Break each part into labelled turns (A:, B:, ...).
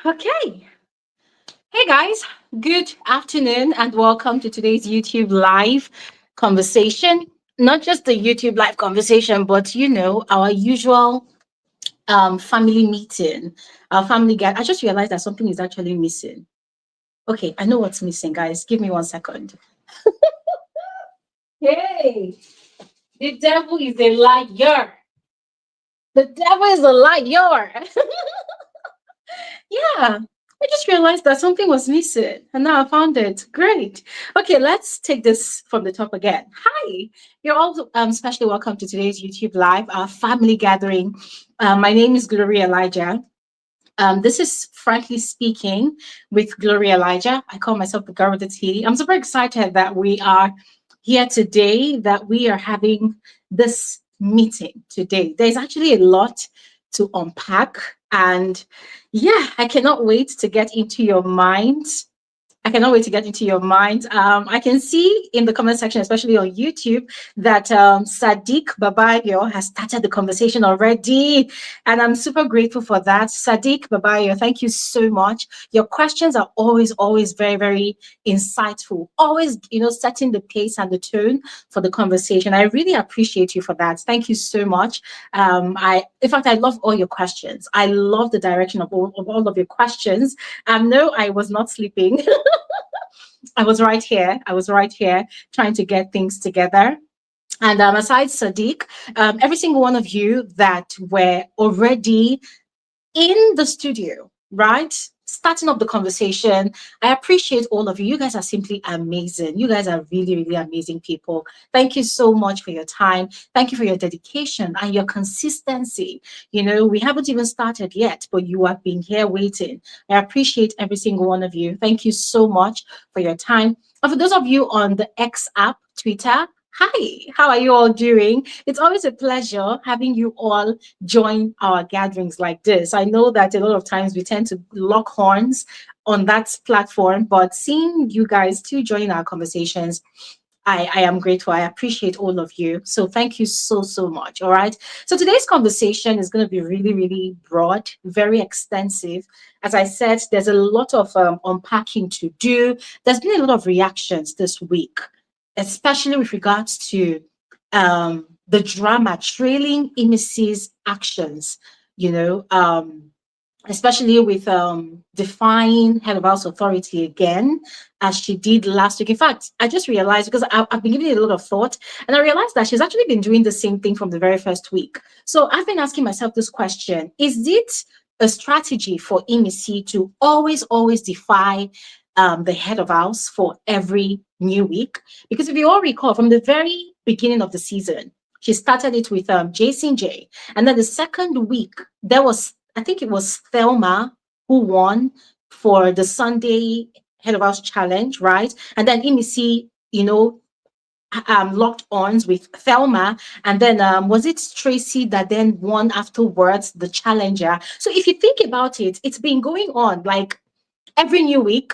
A: Okay. Hey guys, good afternoon and welcome to today's YouTube live conversation. Not just the YouTube live conversation, but our usual family meeting, our family guy. I just realized that something is actually missing. Okay, I know what's missing, guys. Give me 1 second. Hey, the devil is a liar. The devil is a liar. Yeah, I just realized that something was missing and now I found it. Great. Okay, let's take this from the top again. Hi, you're all specially welcome to today's YouTube Live, our family gathering. My name is Gloria Elijah. This is Frankly Speaking with Gloria Elijah. I call myself the girl with the tea. I'm super excited that we are here today, that we are having this meeting today. There's actually a lot to unpack. And yeah, I cannot wait to get into your mind. I cannot wait to get into your mind. I can see in the comment section, especially on YouTube, that Sadiq Babayo has started the conversation already. And I'm super grateful for that. Sadiq Babayo, thank you so much. Your questions are always very, very insightful. Always, setting the pace and the tone for the conversation. I really appreciate you for that. Thank you so much. In fact, I love all your questions. I love the direction of all of your questions. No, I was not sleeping. I was right here. I was right here trying to get things together. And aside Sadiq, every single one of you that were already in the studio, right? Starting up the conversation. I appreciate all of you. You guys are simply amazing. You guys are really, really amazing people. Thank you so much for your time. Thank you for your dedication and your consistency. We haven't even started yet, but you have been here waiting. I appreciate every single one of you. Thank you so much for your time. And for those of you on the X app, Twitter, hi, how are you all doing? It's always a pleasure having you all join our gatherings like this. I know that a lot of times we tend to lock horns on that platform, but seeing you guys to join our conversations, I am grateful. I appreciate all of you. So thank you so much. All right. So today's conversation is going to be really, really broad, very extensive. As I said, there's a lot of unpacking to do. There's been a lot of reactions this week, especially with regards to the drama trailing Emmy's actions, especially with defying head of house authority again, as she did last week. In fact, I just realized, because I've been giving it a lot of thought, and I realized that she's actually been doing the same thing from the very first week. So I've been asking myself this question: is it a strategy for Emmy to always defy the head of house for every new week? Because if you all recall, from the very beginning of the season, she started it with Jason J. And then the second week, I think it was Thelma who won for the Sunday head of house challenge, right? And then Emmy, locked arms with Thelma, and then was it Tracy that then won afterwards, the challenger? So if you think about it, it's been going on like every new week.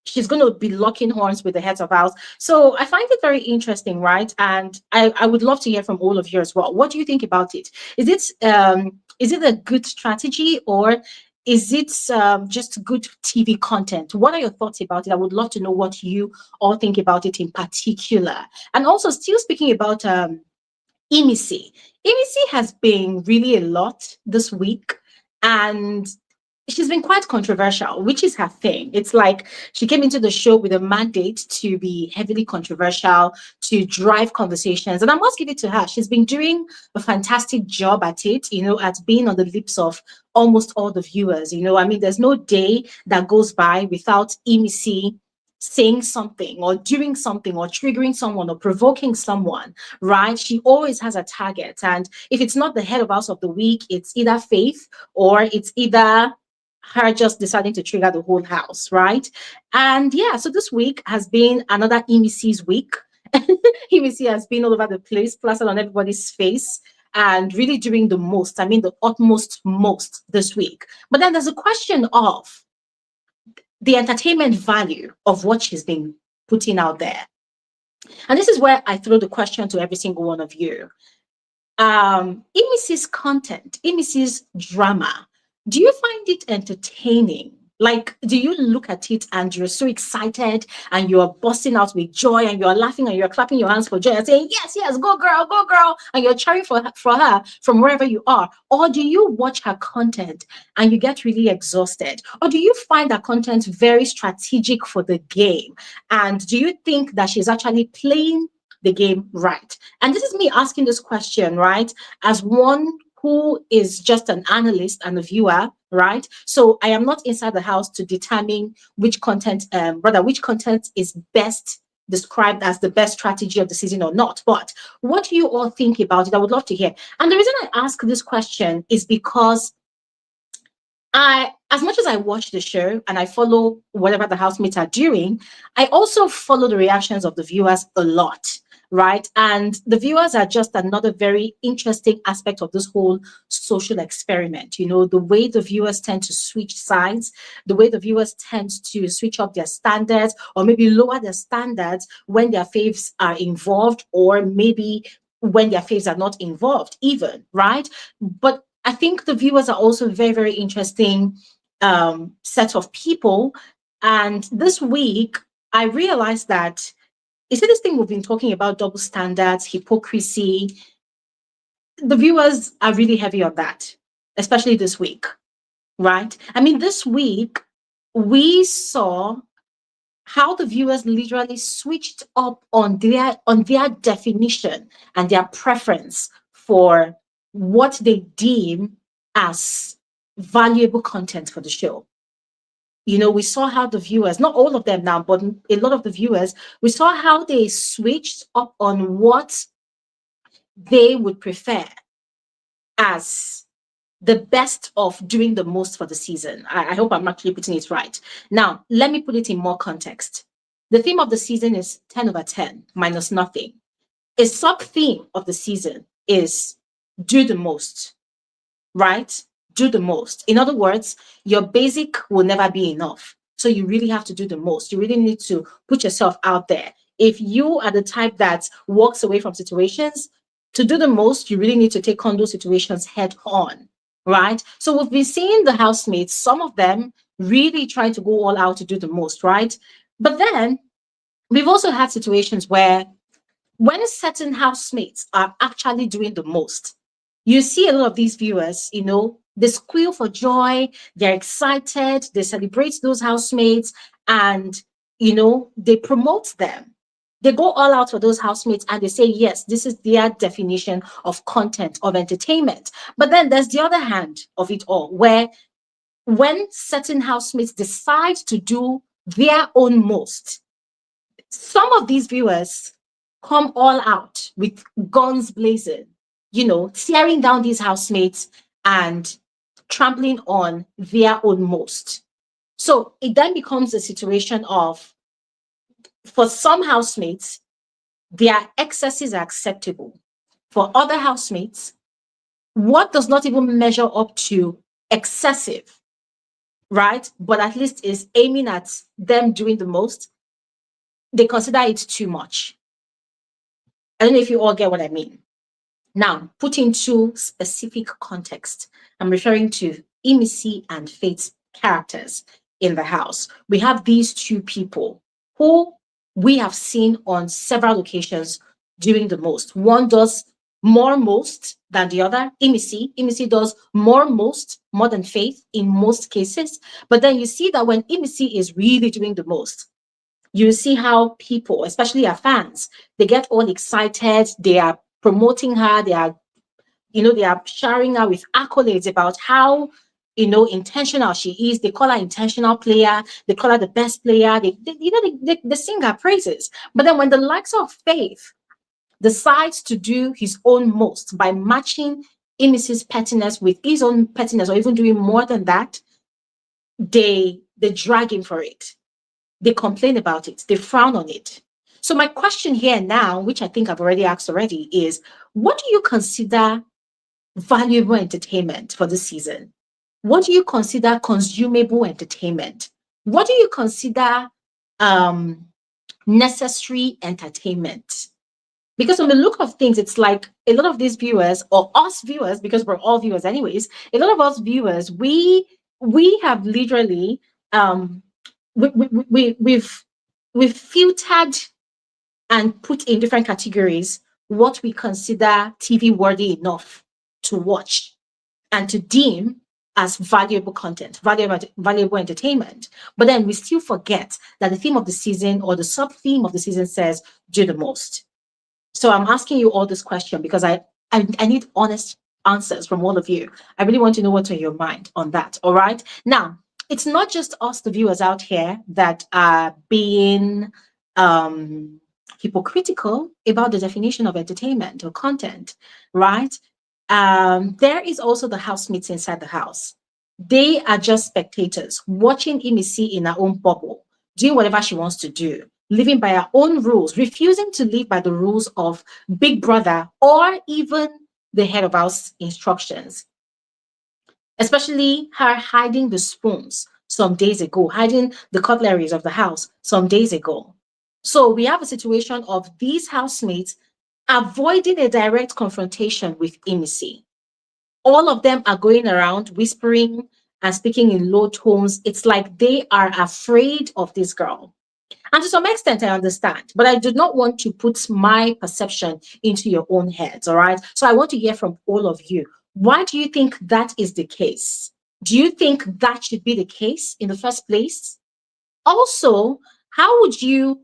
A: She's going to be locking horns with the heads of house. So I find it very interesting, right? And I would love to hear from all of you as well. What do you think about it? Is it a good strategy, or is it just good TV content? What are your thoughts about it? I would love to know what you all think about it in particular. And also, still speaking about Emmy has been really a lot this week, and she's been quite controversial, which is her thing. It's like she came into the show with a mandate to be heavily controversial, to drive conversations. And I must give it to her. She's been doing a fantastic job at it, at being on the lips of almost all the viewers. There's no day that goes by without Emmy saying something or doing something or triggering someone or provoking someone, right? She always has a target. And if it's not the head of house of the week, it's either Faith or it's either her just deciding to trigger the whole house, right? And yeah, so this week has been another Emmy's week. Emmy has been all over the place, plastered on everybody's face, and really doing the most. The utmost most this week. But then there's a question of the entertainment value of what she's been putting out there. And this is where I throw the question to every single one of you. Emmy's content, Emmy's drama, do you find find it entertaining? Like, do you look at it and you're so excited and you're busting out with joy and you're laughing and you're clapping your hands for joy and saying, yes, yes, go girl, and you're cheering for her from wherever you are? Or do you watch her content and you get really exhausted? Or do you find her content very strategic for the game? And do you think that she's actually playing the game right? And this is me asking this question, right? As one who is just an analyst and a viewer, right? So I am not inside the house to determine which content, which content is best described as the best strategy of the season or not. But what do you all think about it? I would love to hear. And the reason I ask this question is because as much as I watch the show and I follow whatever the housemates are doing, I also follow the reactions of the viewers a lot, right? And the viewers are just another very interesting aspect of this whole social experiment. You know, the way the viewers tend to switch sides, the way the viewers tend to switch up their standards or maybe lower their standards when their faves are involved, or maybe when their faves are not involved even, right? But I think the viewers are also very, very interesting set of people. And this week, I realized that, you see, this thing we've been talking about, double standards, hypocrisy, the viewers are really heavy on that, especially this week, right? I mean, this week, we saw how the viewers literally switched up on their definition and their preference for what they deem as valuable content for the show. You know, we saw how the viewers, not all of them now, but a lot of the viewers, we saw how they switched up on what they would prefer as the best of doing the most for the season. I hope I'm actually putting it right. Now, let me put it in more context. The theme of the season is 10 over 10 minus nothing. A sub-theme of the season is do the most, right? Do the most. In other words, your basic will never be enough. So you really have to do the most. You really need to put yourself out there. If you are the type that walks away from situations, to do the most, you really need to take on those situations head on, right? So we've been seeing the housemates, some of them really trying to go all out to do the most, right? But then we've also had situations where when certain housemates are actually doing the most, you see a lot of these viewers, you know, they squeal for joy, they're excited, they celebrate those housemates, and, you know, they promote them. They go all out for those housemates and they say, yes, this is their definition of content, of entertainment. But then there's the other hand of it all, where when certain housemates decide to do their own most, some of these viewers come all out with guns blazing, you know, tearing down these housemates and trampling on their own most. So it then becomes a situation of, for some housemates, their excesses are acceptable. For other housemates, what does not even measure up to excessive, right? But at least is aiming at them doing the most, they consider it too much. I don't know if you all get what I mean. Now, put into specific context, I'm referring to Emmy and Faith's characters in the house. We have these two people who we have seen on several occasions doing the most. One does more most than the other. Emmy does more than Faith in most cases. But then you see that when Emmy is really doing the most, you see how people, especially her fans, they get all excited. They are promoting her. They are, you know, they are sharing her with accolades about how, you know, intentional she is. They call her intentional player. They call her the best player. They sing her praises. But then when the likes of Faith decides to do his own most by matching Emmy's pettiness with his own pettiness, or even doing more than that, they drag him for it. They complain about it. They frown on it. So my question here now, which I think I've already asked already, is what do you consider valuable entertainment for this season? What do you consider consumable entertainment? What do you consider necessary entertainment? Because from the look of things, it's like a lot of these viewers, or us viewers, because we're all viewers anyways, a lot of us viewers, we we have literally we, we, we, we've we've filtered and put in different categories what we consider TV worthy enough to watch and to deem as valuable content, valuable entertainment. But then we still forget that the theme of the season or the sub theme of the season says do the most. So I'm asking you all this question because I need honest answers from all of you. I really want to know what's on your mind on that. All right. Now, it's not just us, the viewers out here, that are being hypocritical about the definition of entertainment or content, right? There is also the housemates inside the house. They are just spectators watching Emmy in her own bubble, doing whatever she wants to do, living by her own rules, refusing to live by the rules of Big Brother or even the head of house instructions. Especially her hiding the spoons some days ago, hiding the cutleries of the house some days ago. So we have a situation of these housemates avoiding a direct confrontation with Emmy. All of them are going around whispering and speaking in low tones. It's like they are afraid of this girl. And to some extent, I understand, but I do not want to put my perception into your own heads. All right. So I want to hear from all of you. Why do you think that is the case? Do you think that should be the case in the first place? Also, how would you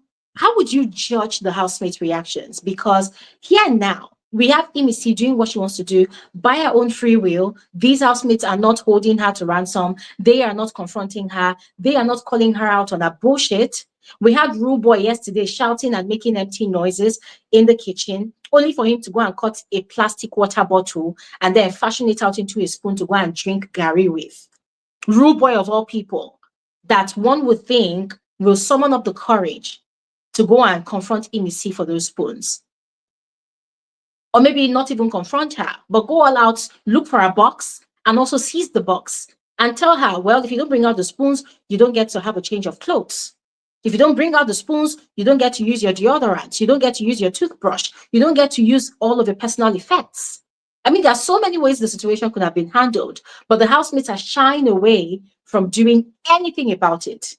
A: judge the housemates' reactions? Because here now we have Emmy doing what she wants to do by her own free will. These housemates are not holding her to ransom. They are not confronting her. They are not calling her out on her bullshit. We had Rue Boy yesterday shouting and making empty noises in the kitchen, only for him to go and cut a plastic water bottle and then fashion it out into a spoon to go and drink Gary with. Rue Boy of all people, that one would think will summon up the courage to go and confront Emmy for those spoons. Or maybe not even confront her, but go all out, look for a box, and also seize the box and tell her, well, if you don't bring out the spoons, you don't get to have a change of clothes. If you don't bring out the spoons, you don't get to use your deodorant. You don't get to use your toothbrush. You don't get to use all of your personal effects. I mean, there are so many ways the situation could have been handled, but the housemates are shying away from doing anything about it.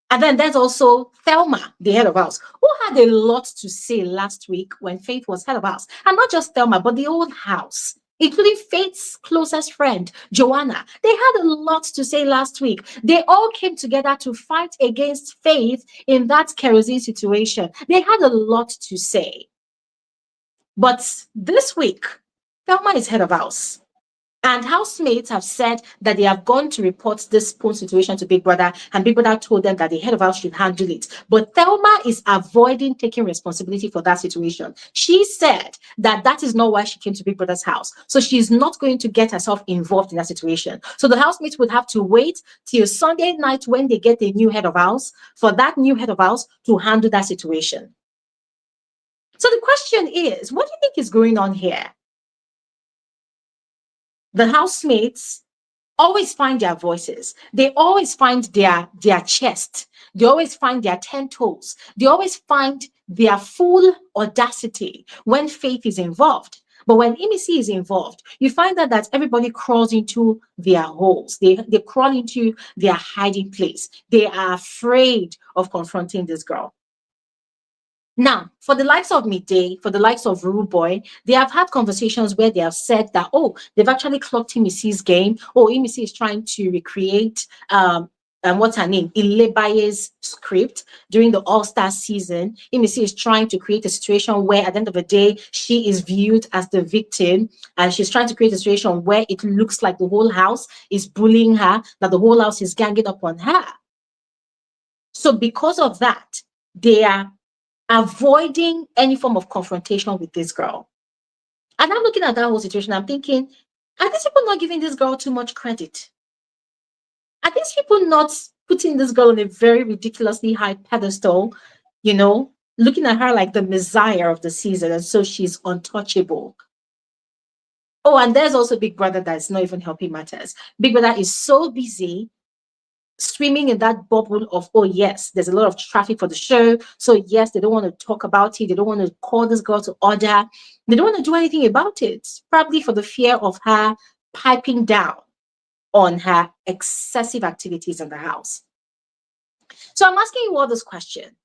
A: And then there's also Thelma, the head of house, who had a lot to say last week when Faith was head of house. And not just Thelma, but the whole house, including Faith's closest friend, Joanna. They had a lot to say last week. They all came together to fight against Faith in that kerosene situation. They had a lot to say. But this week, Thelma is head of house. And housemates have said that they have gone to report this spoon situation to Big Brother, and Big Brother told them that the head of house should handle it. But Thelma is avoiding taking responsibility for that situation. She said that that is not why she came to Big Brother's house. So she's not going to get herself involved in that situation. So the housemates would have to wait till Sunday night when they get a new head of house for that new head of house to handle that situation. So the question is, what do you think is going on here? The housemates always find their voices. They always find their chest. They always find their 10 toes. They always find their full audacity when Faith is involved. But when Emmy is involved, you find that everybody crawls into their holes. They crawl into their hiding place. They are afraid of confronting this girl. Now, for the likes of Mide, for the likes of Rue Boy, they have had conversations where they have said that, oh, they've actually clocked Emmy game. Oh, Emmy is trying to recreate what's her name? Ilebaye's script during the All-Star season. Emmy is trying to create a situation where at the end of the day, she is viewed as the victim, and she's trying to create a situation where it looks like the whole house is bullying her, that the whole house is ganging up on her. So because of that, they are avoiding any form of confrontation with this girl. And I'm looking at that whole situation, I'm thinking, are these people not giving this girl too much credit? Are these people not putting this girl on a very ridiculously high pedestal, looking at her like the messiah of the season, and so she's untouchable? Oh, and there's also Big Brother that's not even helping matters. Big Brother is so busy swimming in that bubble of, oh yes, there's a lot of traffic for the show, so yes, they don't want to talk about it, they don't want to call this girl to order, they don't want to do anything about it, probably for the fear of her piping down. on her excessive activities in the house. So I'm asking you all this question.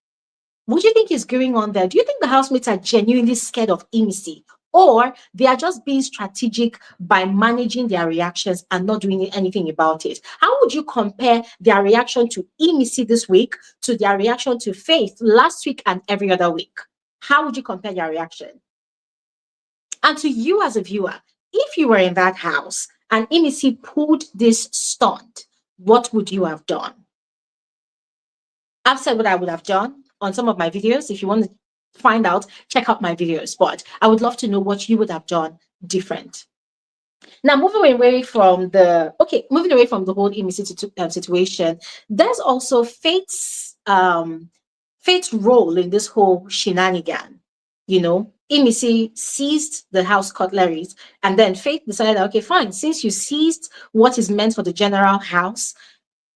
A: What do you think is going on there? Do you think the housemates are genuinely scared of Emmy, or they are just being strategic by managing their reactions and not doing anything about it? How would you compare their reaction to Emmy this week to their reaction to Faith last week and every other week? How would you compare their reaction? And to you as a viewer, if you were in that house and Emmy pulled this stunt, what would you have done? I've said what I would have done on some of my videos. If you want to find out, check out my videos. But I would love to know what you would have done different. Now, moving away from the whole Emmy situation, there's also Faith's role in this whole shenanigan. You know, Emmy seized the house cutleries, and then Faith decided, okay, fine, since you seized what is meant for the general house,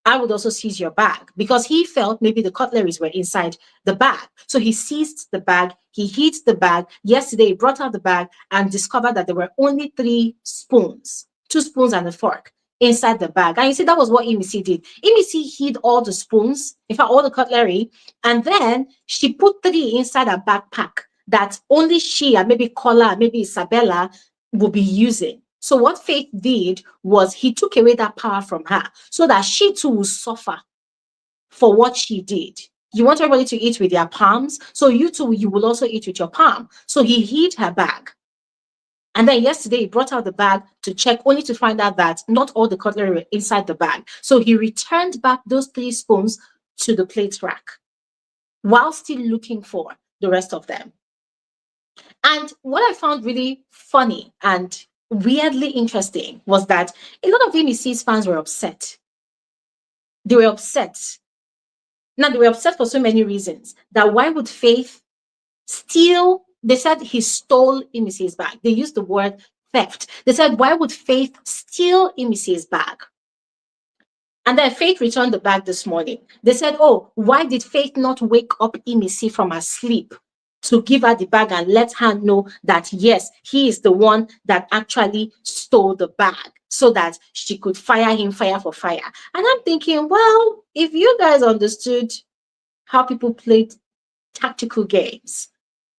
A: I would also seize your bag, because he felt maybe the cutleries were inside the bag. So he seized the bag, he hid the bag. Yesterday, he brought out the bag and discovered that there were only 3 spoons, 2 spoons and a fork inside the bag. And you see, that was what Emmy did. Emmy hid all the spoons, in fact, all the cutlery, and then she put 3 inside a backpack that only she and maybe Kola, maybe Isabella will be using. So what Faith did was he took away that power from her so that she too will suffer for what she did. You want everybody to eat with their palms, so you too, you will also eat with your palm. So he hid her bag. And then yesterday he brought out the bag to check, only to find out that not all the cutlery were inside the bag. So he returned back those 3 spoons to the plate rack while still looking for the rest of them. And what I found really funny and weirdly interesting was that a lot of Emmy's fans were upset. They were upset. Now, they were upset for so many reasons. That why would Faith steal? They said he stole Emmy's bag. They used the word theft. They said, why would Faith steal Emmy's bag? And then Faith returned the bag this morning. They said, oh, why did Faith not wake up Emmy from her sleep to give her the bag and let her know that, yes, he is the one that actually stole the bag, so that she could fire him fire for fire. And I'm thinking, well, if you guys understood how people played tactical games,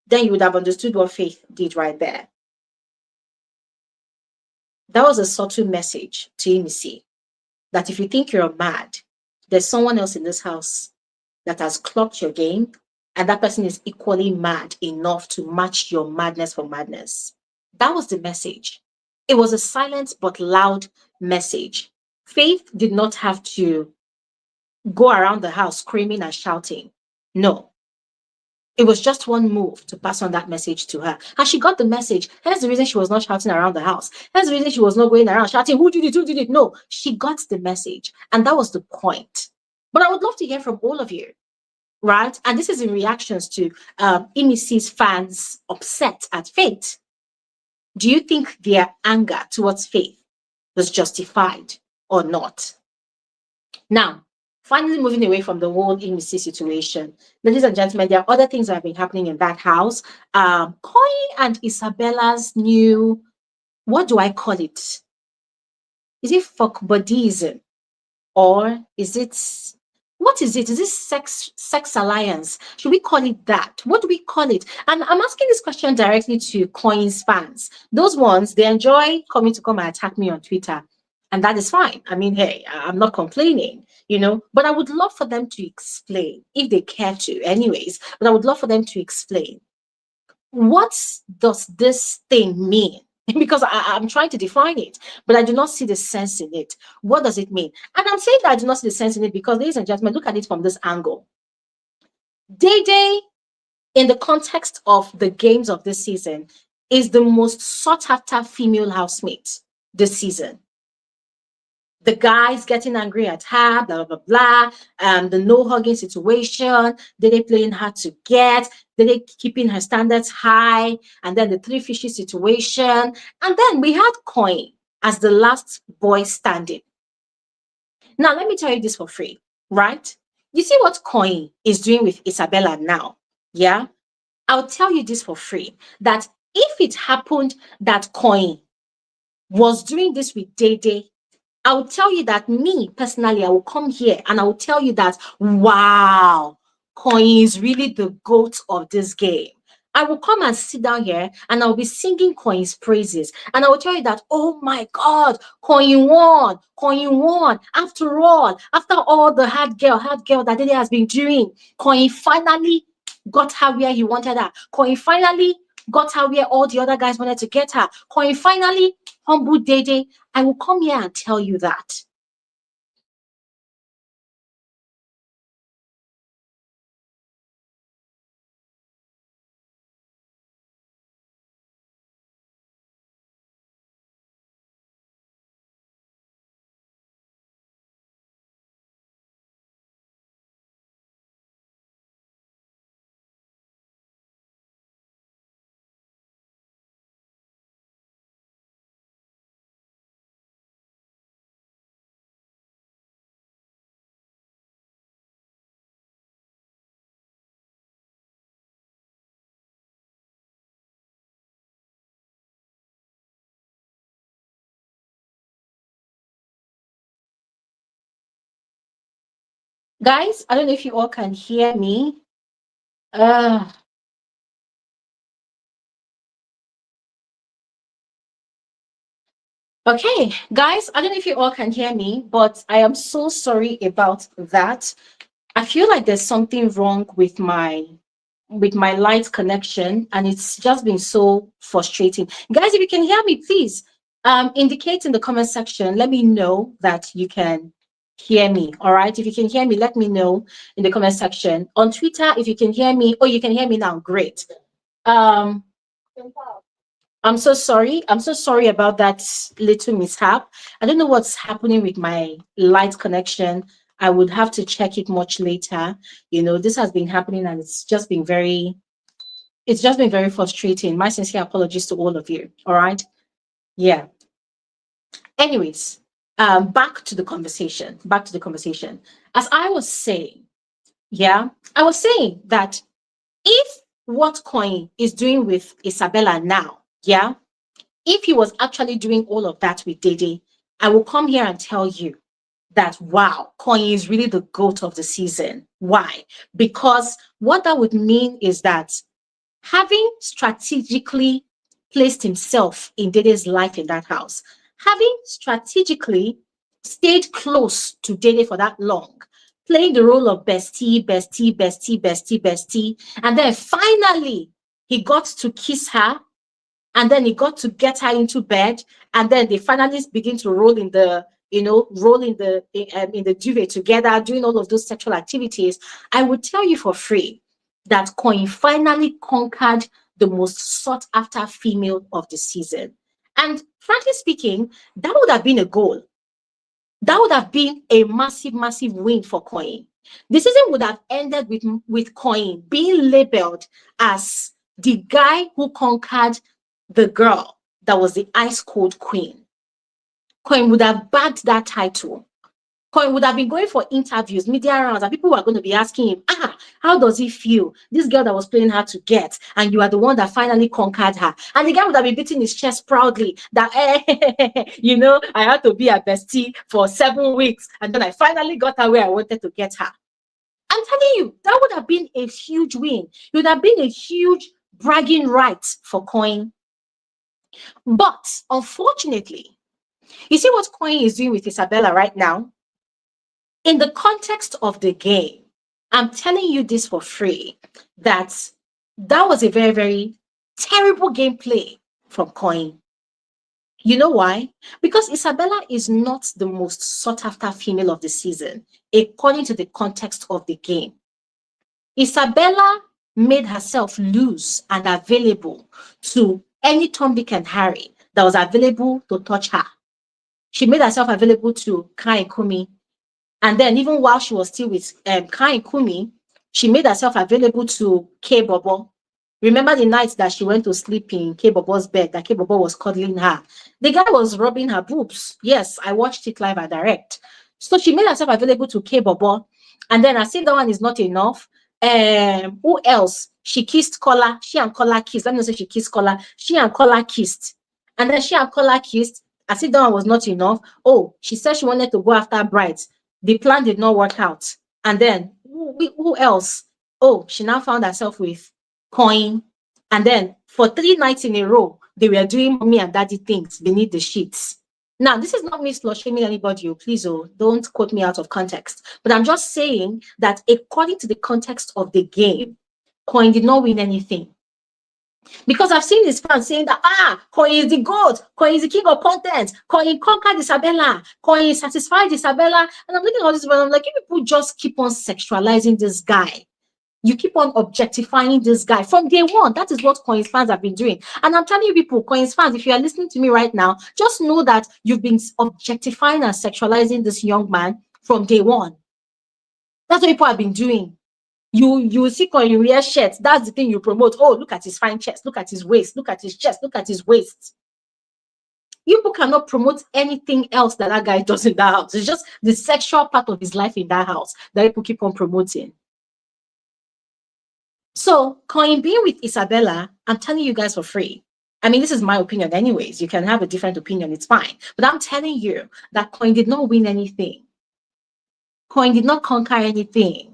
A: then you would have understood what Faith did right there. That was a subtle message to Emmy, that if you think you're mad, there's someone else in this house that has clocked your game, and that person is equally mad enough to match your madness for madness. That was the message. It was a silent but loud message. Faith did not have to go around the house screaming and shouting. No. It was just one move to pass on that message to her. And she got the message. That's the reason she was not shouting around the house. That's the reason she was not going around shouting, who did it, who did it? No, she got the message. And that was the point. But I would love to hear from all of you. Right? And this is in reactions to Emmy's fans upset at Faith. Do you think their anger towards Faith was justified or not? Now, finally moving away from the whole Emmy situation, ladies and gentlemen, there are other things that have been happening in that house. Koi and Isabella's new, what do I call it? Is it fuckbuddyism? Or is it... what is it? Is this sex alliance? Should we call it that? What do we call it? And I'm asking this question directly to Coin's fans. Those ones, they enjoy come and attack me on Twitter. And that is fine. I mean, hey, I'm not complaining, you know, but I would love for them to explain, if they care to anyways, but I would love for them to explain. What does this thing mean? Because I'm trying to define it, but I do not see the sense in it. What does it mean? And I'm saying that I do not see the sense in it because, ladies and gentlemen, look at it from this angle. Diddi, in the context of the games of this season, is the most sought-after female housemate this season. The guys getting angry at her, blah, blah, blah, the no-hugging situation, Diddi playing hard to get, Diddi keeping her standards high, and then the 3 fishy situation. And then we had Coin as the last boy standing. Now, let me tell you this for free, right? You see what Coin is doing with Isabella now, yeah? I'll tell you this for free, that if it happened that Coin was doing this with Diddi I will tell you that me personally, I will come here and I will tell you that, wow, Coin is really the goat of this game. I will come and sit down here and I'll be singing Coin's praises. And I will tell you that, oh my God, Coin won, Coin won. After all the hard girl that Diddi has been doing, Coin finally got her where he wanted her. Coin finally got her where all the other guys wanted to get her. Coin finally humbled Diddi. I will come here and tell you that. Guys, I don't know if you all can hear me. Uh, okay, guys, I don't know if you all can hear me, but I am so sorry about that. I feel like there's something wrong with my light connection, and it's just been so frustrating. Guys, if you can hear me, please indicate in the comment section. Let me know that you can hear me. All right, if you can hear me, let me know in the comment section. On Twitter, if you can hear me, oh, you can hear me now. Great. um I'm so sorry. I'm so sorry about that little mishap. I don't know what's happening with my light connection. I would have to check it much later. This has been happening and it's just been very frustrating. My sincere apologies to all of you. All right. Yeah. Anyways, back to the conversation. Back to the conversation. As I was saying, yeah, I was saying that if what Coin is doing with Isabella now, yeah, if he was actually doing all of that with Diddi, I will come here and tell you that, wow, Coin is really the goat of the season. Why? Because what that would mean is that having strategically placed himself in Diddi's life in that house, having strategically stayed close to Diddi for that long, playing the role of bestie, bestie, bestie, bestie, bestie, and then finally he got to kiss her, and then he got to get her into bed, and then they finally begin to roll in the duvet together, doing all of those sexual activities. I would tell you for free that Coin finally conquered the most sought after female of the season. And frankly speaking, that would have been a goal. That would have been a massive, massive win for Coin. The season would have ended with Coin being labeled as the guy who conquered the girl that was the ice cold queen. Coin would have bagged that title. Coin would have been going for interviews, media rounds, and people were going to be asking him, how does he feel? This girl that was playing hard to get, and you are the one that finally conquered her. And the guy would have been beating his chest proudly that, I had to be a bestie for 7 weeks, and then I finally got her where I wanted to get her. I'm telling you, that would have been a huge win. It would have been a huge bragging right for Coin. But unfortunately, you see what Coin is doing with Isabella right now? In the context of the game, I'm telling you this for free, that was a very, very terrible gameplay from Coin. You know why? Because Isabella is not the most sought after female of the season, according to the context of the game. Isabella made herself loose and available to any Tom, Dick, and Harry that was available to touch her. She made herself available to Kai and Kumi. And then even while she was still with Kai and Kumi, she made herself available to K Bobo. Remember the night that she went to sleep in K Bobo's bed, that K Bobo was cuddling her. The guy was rubbing her boobs. Yes, I watched it live and direct. So she made herself available to K Bobo. And then I see that one is not enough. Who else? She kissed Kola. She and Kola kissed. Let me say she kissed Kola. She and Kola kissed. And then she and Kola kissed. As if that one was not enough. Oh, she said she wanted to go after brides. The plan did not work out. And then who else? Oh, she now found herself with Coin. And then for 3 nights in a row, they were doing mommy and daddy things beneath the sheets. Now, this is not me slut shaming anybody. Oh, please, oh, don't quote me out of context. But I'm just saying that according to the context of the game, Coin did not win anything. Because I've seen his fans saying that, Coin is the GOAT, Coin is the king of content, Coin conquered Isabella, Coin satisfied Isabella. And I'm looking at all this, but I'm like, if people just keep on sexualizing this guy, you keep on objectifying this guy from day one. That is what Coins fans have been doing. And I'm telling you people, Coins fans, if you are listening to me right now, just know that you've been objectifying and sexualizing this young man from day one. That's what people have been doing. You see Coin in wear shirts. That's the thing you promote. Oh, look at his fine chest. Look at his waist. Look at his chest. Look at his waist. You people cannot promote anything else that guy does in that house. It's just the sexual part of his life in that house that people keep on promoting. So, Coin being with Isabella, I'm telling you guys for free. I mean, this is my opinion anyways. You can have a different opinion. It's fine. But I'm telling you that Coin did not win anything. Coin did not conquer anything.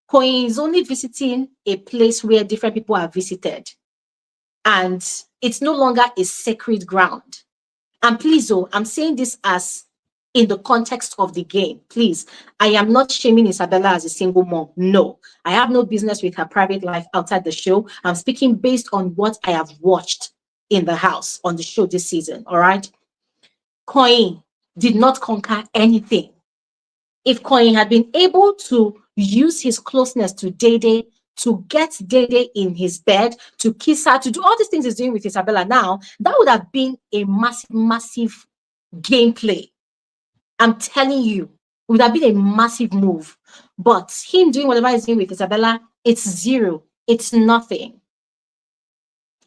A: Coin is only visiting a place where different people are visited. And it's no longer a sacred ground. And please, oh, I'm saying this as in the context of the game. Please, I am not shaming Isabella as a single mom. No, I have no business with her private life outside the show. I'm speaking based on what I have watched in the house on the show this season, all right? Coin did not conquer anything. If Coin had been able to use his closeness to Dede, to get Dede in his bed, to kiss her, to do all these things he's doing with Isabella now, that would have been a massive, massive gameplay. I'm telling you, it would have been a massive move. But him doing whatever he's doing with Isabella, it's zero. It's nothing.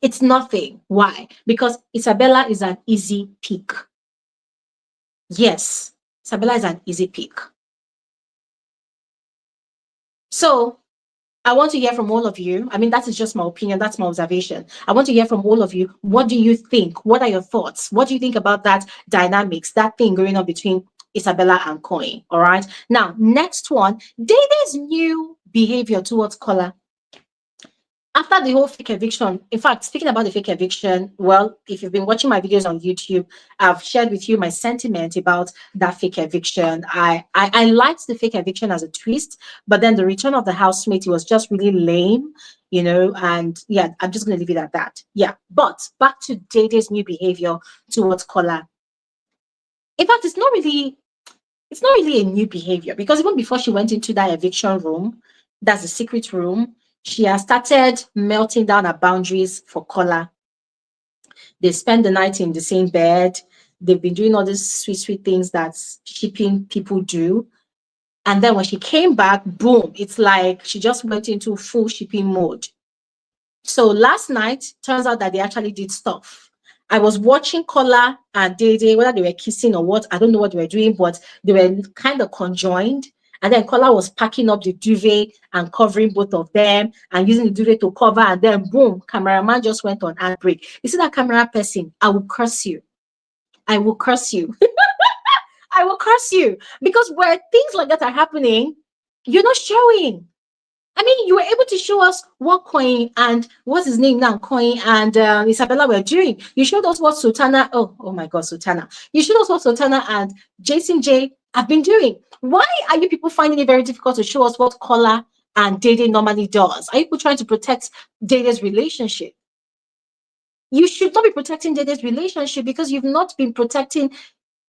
A: It's nothing. Why? Because Isabella is an easy pick. Yes, Isabella is an easy pick. So I want to hear from all of you. I mean, that is just my opinion. That's my observation. I want to hear from all of you. What do you think? What are your thoughts? What do you think about that dynamics, that thing going on between Isabella and Coin? All right. Now, next one, Dede's new behavior towards Kola. After the whole fake eviction, in fact, speaking about the fake eviction, well, if you've been watching my videos on YouTube, I've shared with you my sentiment about that fake eviction. I liked the fake eviction as a twist, but then the return of the housemate was just really lame, you know, and yeah, I'm just going to leave it at that. Yeah, but back to Dede's new behavior towards Kola. In fact, it's not really a new behavior, because even before she went into that eviction room, that's the secret room, she has started melting down her boundaries for Kola. They spend the night in the same bed. They've been doing all these sweet, sweet things that shipping people do. And then when she came back, boom, it's like she just went into full shipping mode. So last night, turns out that they actually did stuff. I was watching Kola and Dede, whether they were kissing or what, I don't know what they were doing, but they were kind of conjoined. And then Kola was packing up the duvet and covering both of them and using the duvet to cover. And then boom, cameraman just went on ad break. You see that camera person? I will curse you. I will curse you. I will curse you. Because where things like that are happening, you're not showing. I mean, you were able to show us what Coin and what's his name now, Coin and Isabella were doing. You showed us what Sultana, oh my God, Sultana. You showed us what Sultana and Jason J have been doing. Why are you people finding it very difficult to show us what Kola and Dede normally does? Are you people trying to protect Dede's relationship? You should not be protecting Dede's relationship because you've not been protecting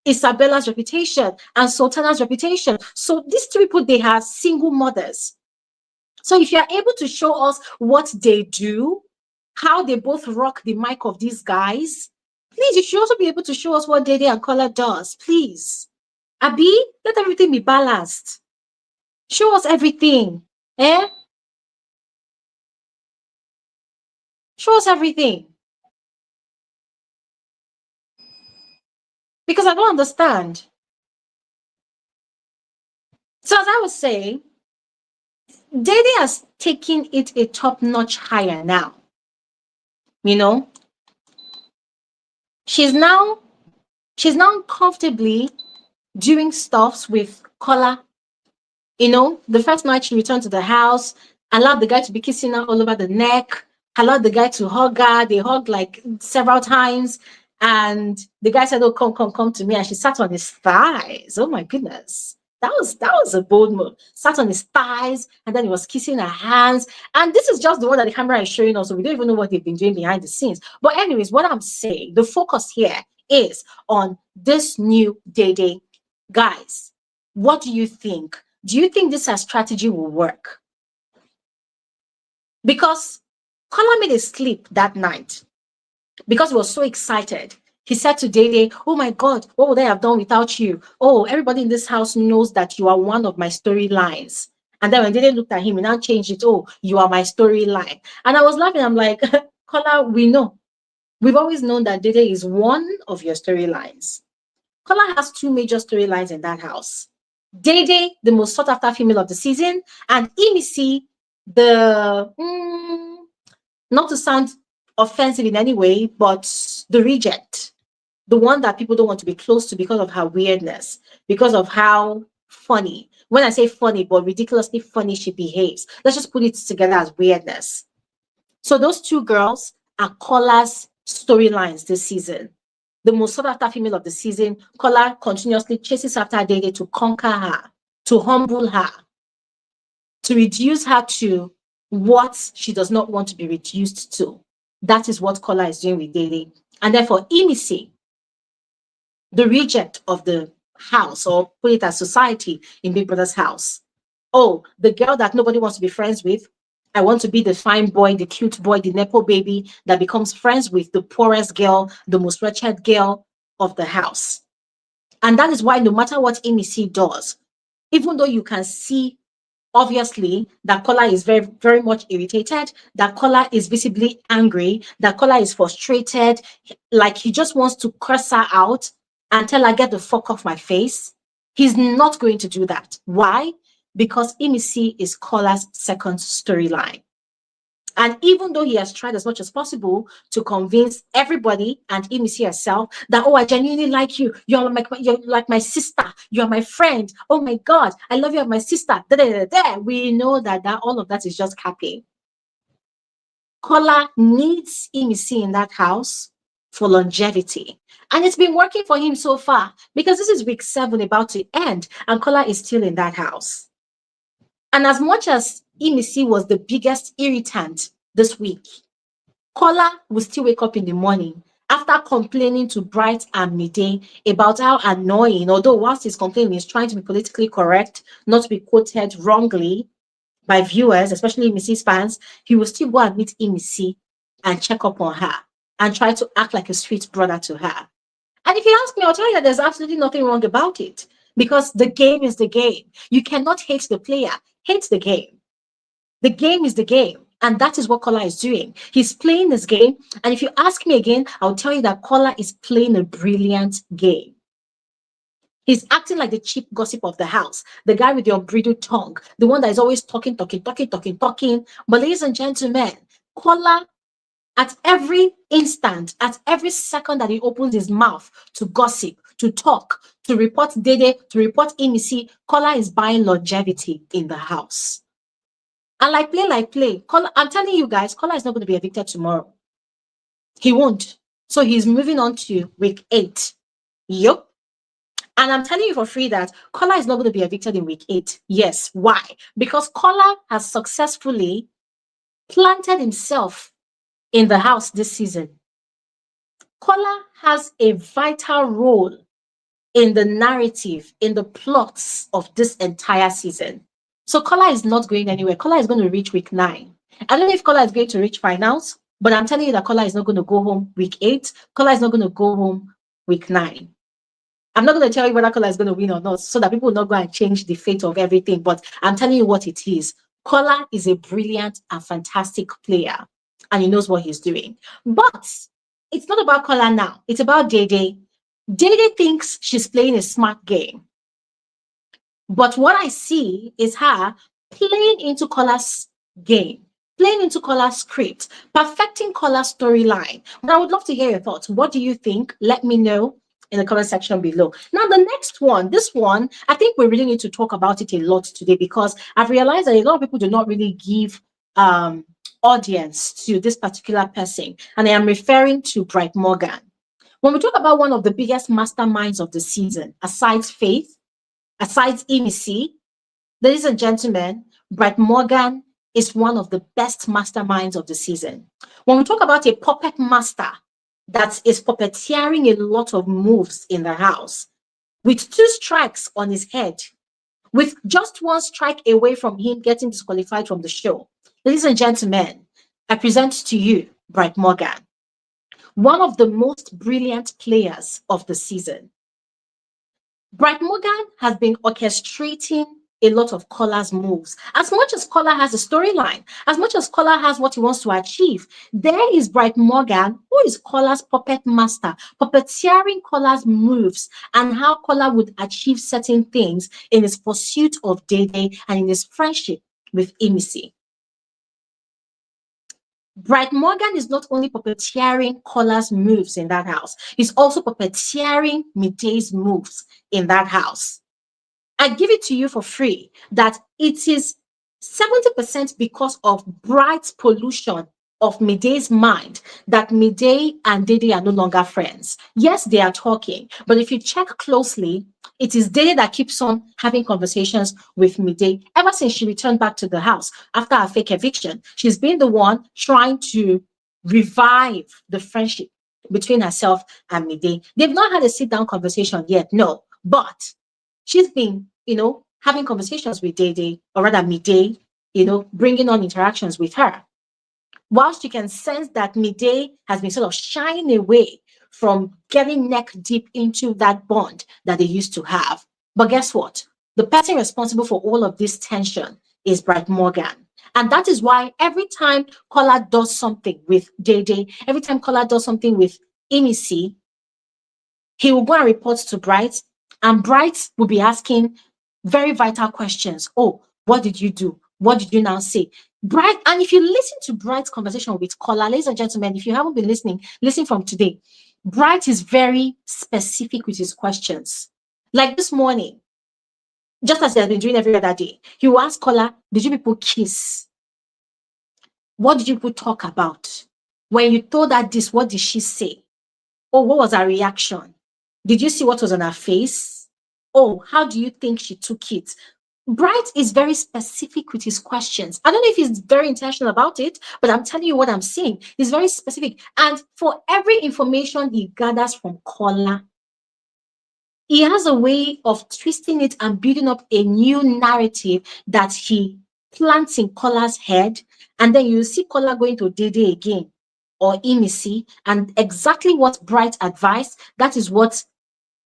A: Isabella's reputation and Sultana's reputation. So these two people, they are single mothers. So if you're able to show us what they do, how they both rock the mic of these guys, please, you should also be able to show us what Dede and Kola does, please. Abi, let everything be balanced. Show us everything. Eh? Show us everything. Because I don't understand. So as I was saying, Dede has taken it a top-notch higher now. You know? She's now She's now comfortably doing stuffs with Kola. You know, the first night she returned to the house, allowed the guy to be kissing her all over the neck, allowed the guy to hug her. They hugged like several times. And the guy said, "Oh, come, come, come to me." And she sat on his thighs. Oh my goodness. That was a bold move. Sat on his thighs, and then he was kissing her hands. And this is just the one that the camera is showing us, so we don't even know what they've been doing behind the scenes. But anyways, what I'm saying, the focus here is on this new Dede. Guys, what do you think? Do you think this strategy will work? Because Kola made a sleep that night because he was so excited. He said to Dede, "Oh my God, what would I have done without you? Oh, everybody in this house knows that you are one of my storylines." And then when Dede looked at him, he now changed it. "Oh, you are my storyline." And I was laughing. I'm like, Kola, we know. We've always known that Dede is one of your storylines. Kola has two major storylines in that house. Dede, the most sought after female of the season, and Emmy, the not to sound offensive in any way, but the reject, the one that people don't want to be close to because of her weirdness, because of how funny. When I say funny, but ridiculously funny she behaves, let's just put it together as weirdness. So those two girls are Kola's storylines this season. The most sought after female of the season, Kola continuously chases after Dede to conquer her, to humble her, to reduce her to what she does not want to be reduced to. That is what Kola is doing with Dede. And therefore, Emmy, the reject of the house, or put it as society in Big Brother's house. Oh, the girl that nobody wants to be friends with. I want to be the fine boy, the cute boy, the Nepo baby that becomes friends with the poorest girl, the most wretched girl of the house. And that is why no matter what Emmy does, even though you can see obviously that Kola is very, very much irritated, that Kola is visibly angry, that Kola is frustrated, like he just wants to curse her out and tell her, "Get the fuck off my face." He's not going to do that. Why? Because Emmy is Kola's second storyline. And even though he has tried as much as possible to convince everybody and Emmy herself that, "Oh, I genuinely like you. You're like my sister. You're my friend. Oh my God, I love you as my sister." We know that all of that is just capping. Kola needs Emmy in that house for longevity. And it's been working for him so far because this is week 7 about to end and Kola is still in that house. And as much as Emmy was the biggest irritant this week, Kola will still wake up in the morning after complaining to Bright and Mide about how annoying, although whilst he's complaining, he's trying to be politically correct, not to be quoted wrongly by viewers, especially Emmy's fans, he will still go and meet Emmy and check up on her and try to act like a sweet brother to her. And if you ask me, I'll tell you that there's absolutely nothing wrong about it because the game is the game. You cannot hate the player, hate the game. The game is the game. And that is what Kola is doing. He's playing this game. And if you ask me again, I'll tell you that Kola is playing a brilliant game. He's acting like the cheap gossip of the house, the guy with the unbridled tongue, the one that is always talking. But ladies and gentlemen, Kola, at every instant, at every second that he opens his mouth to gossip, to talk, to report Dede, to report Emmy, Kola is buying longevity in the house. And like play, Kola, I'm telling you guys, Kola is not going to be evicted tomorrow. He won't. So he's moving on to week 8. Yup. And I'm telling you for free that Kola is not going to be evicted in week 8. Yes. Why? Because Kola has successfully planted himself in the house this season. Kola has a vital role in the narrative, in the plots of this entire season. So Kola is not going anywhere. Kola is going to reach week 9. I don't know if Kola is going to reach finals, but I'm telling you that Kola is not going to go home week 8. Kola is not going to go home week 9. I'm not going to tell you whether Kola is going to win or not, so that people will not go and change the fate of everything. But I'm telling you what it is. Kola is a brilliant and fantastic player, and he knows what he's doing. But it's not about Kola now. It's about Dede. Dede thinks she's playing a smart game. But what I see is her playing into Kola's game, playing into Kola's script, perfecting Kola's storyline. But I would love to hear your thoughts. What do you think? Let me know in the comment section below. Now, the next one, this one, I think we really need to talk about it a lot today because I've realized that a lot of people do not really give audience to this particular person. And I am referring to Bright Morgan. When we talk about one of the biggest masterminds of the season, aside Faith, aside Emmy, ladies and gentlemen, Bright Morgan is one of the best masterminds of the season. When we talk about a puppet master that is puppeteering a lot of moves in the house, with 2 strikes on his head, with just 1 strike away from him getting disqualified from the show, ladies and gentlemen, I present to you Bright Morgan, one of the most brilliant players of the season. Bright Morgan has been orchestrating a lot of Kola's moves. As much as Kola has a storyline, as much as Kola has what he wants to achieve, there is Bright Morgan, who is Kola's puppet master, puppeteering Kola's moves and how Kola would achieve certain things in his pursuit of Diddi and in his friendship with Emmy. Bright Morgan is not only puppeteering Kola's moves in that house, he's also puppeteering Mide's moves in that house. I give it to you for free that it is 70% because of Bright's pollution of Mide's mind that Mide and Diddi are no longer friends. Yes, they are talking, but if you check closely, it is Diddi that keeps on having conversations with Mide ever since she returned back to the house after her fake eviction. She's been the one trying to revive the friendship between herself and Mide. They've not had a sit-down conversation yet, no, but she's been, having conversations with Diddi, or rather Mide, bringing on interactions with her. Whilst you can sense that Mide has been sort of shying away from getting neck deep into that bond that they used to have. But guess what? The person responsible for all of this tension is Bright Morgan. And that is why every time Kola does something with Diddi, every time Kola does something with Emmy, he will go and report to Bright, and Bright will be asking very vital questions. Oh, what did you do? What did you now say? Bright, and if you listen to Bright's conversation with Kola, ladies and gentlemen, if you haven't been listening, listen from today. Bright is very specific with his questions. Like this morning, just as he has been doing every other day, he will ask Kola, did you people kiss? What did you people talk about? When you told her this, what did she say? Oh, what was her reaction? Did you see what was on her face? Oh, how do you think she took it? Bright is very specific with his questions. I don't know if he's very intentional about it, but I'm telling you what I'm seeing. He's very specific. And for every information he gathers from Kola, he has a way of twisting it and building up a new narrative that he plants in Kola's head. And then you see Kola going to Diddi again or Emmy, and exactly what Bright advised, that is what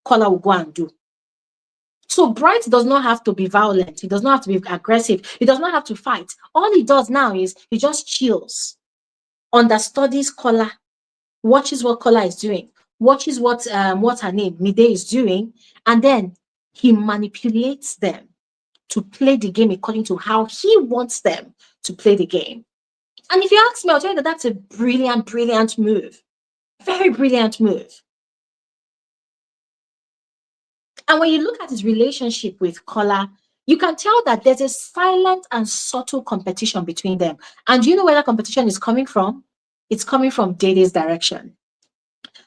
A: Kola will go and do. So Bright does not have to be violent. He does not have to be aggressive. He does not have to fight. All he does now is he just chills, understudies Kola, watches what Kola is doing, watches what her name, Mide, is doing, and then he manipulates them to play the game according to how he wants them to play the game. And if you ask me, I'll tell you that that's a brilliant, brilliant move. Very brilliant move. And when you look at his relationship with Kola, you can tell that there's a silent and subtle competition between them. And do you know where that competition is coming from? It's coming from Diddi's direction.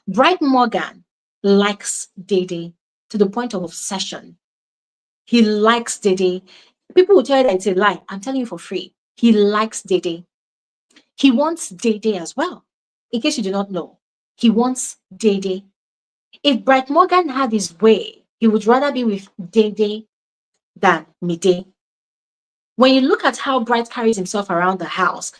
A: Bright Morgan likes Diddi to the point of obsession. He likes Diddi. People will tell you that it's a lie. I'm telling you for free. He likes Diddi. He wants Diddi as well. In case you do not know, he wants Diddi. If Bright Morgan had his way, he would rather be with Diddi than Mide. When you look at how Bright carries himself around the house,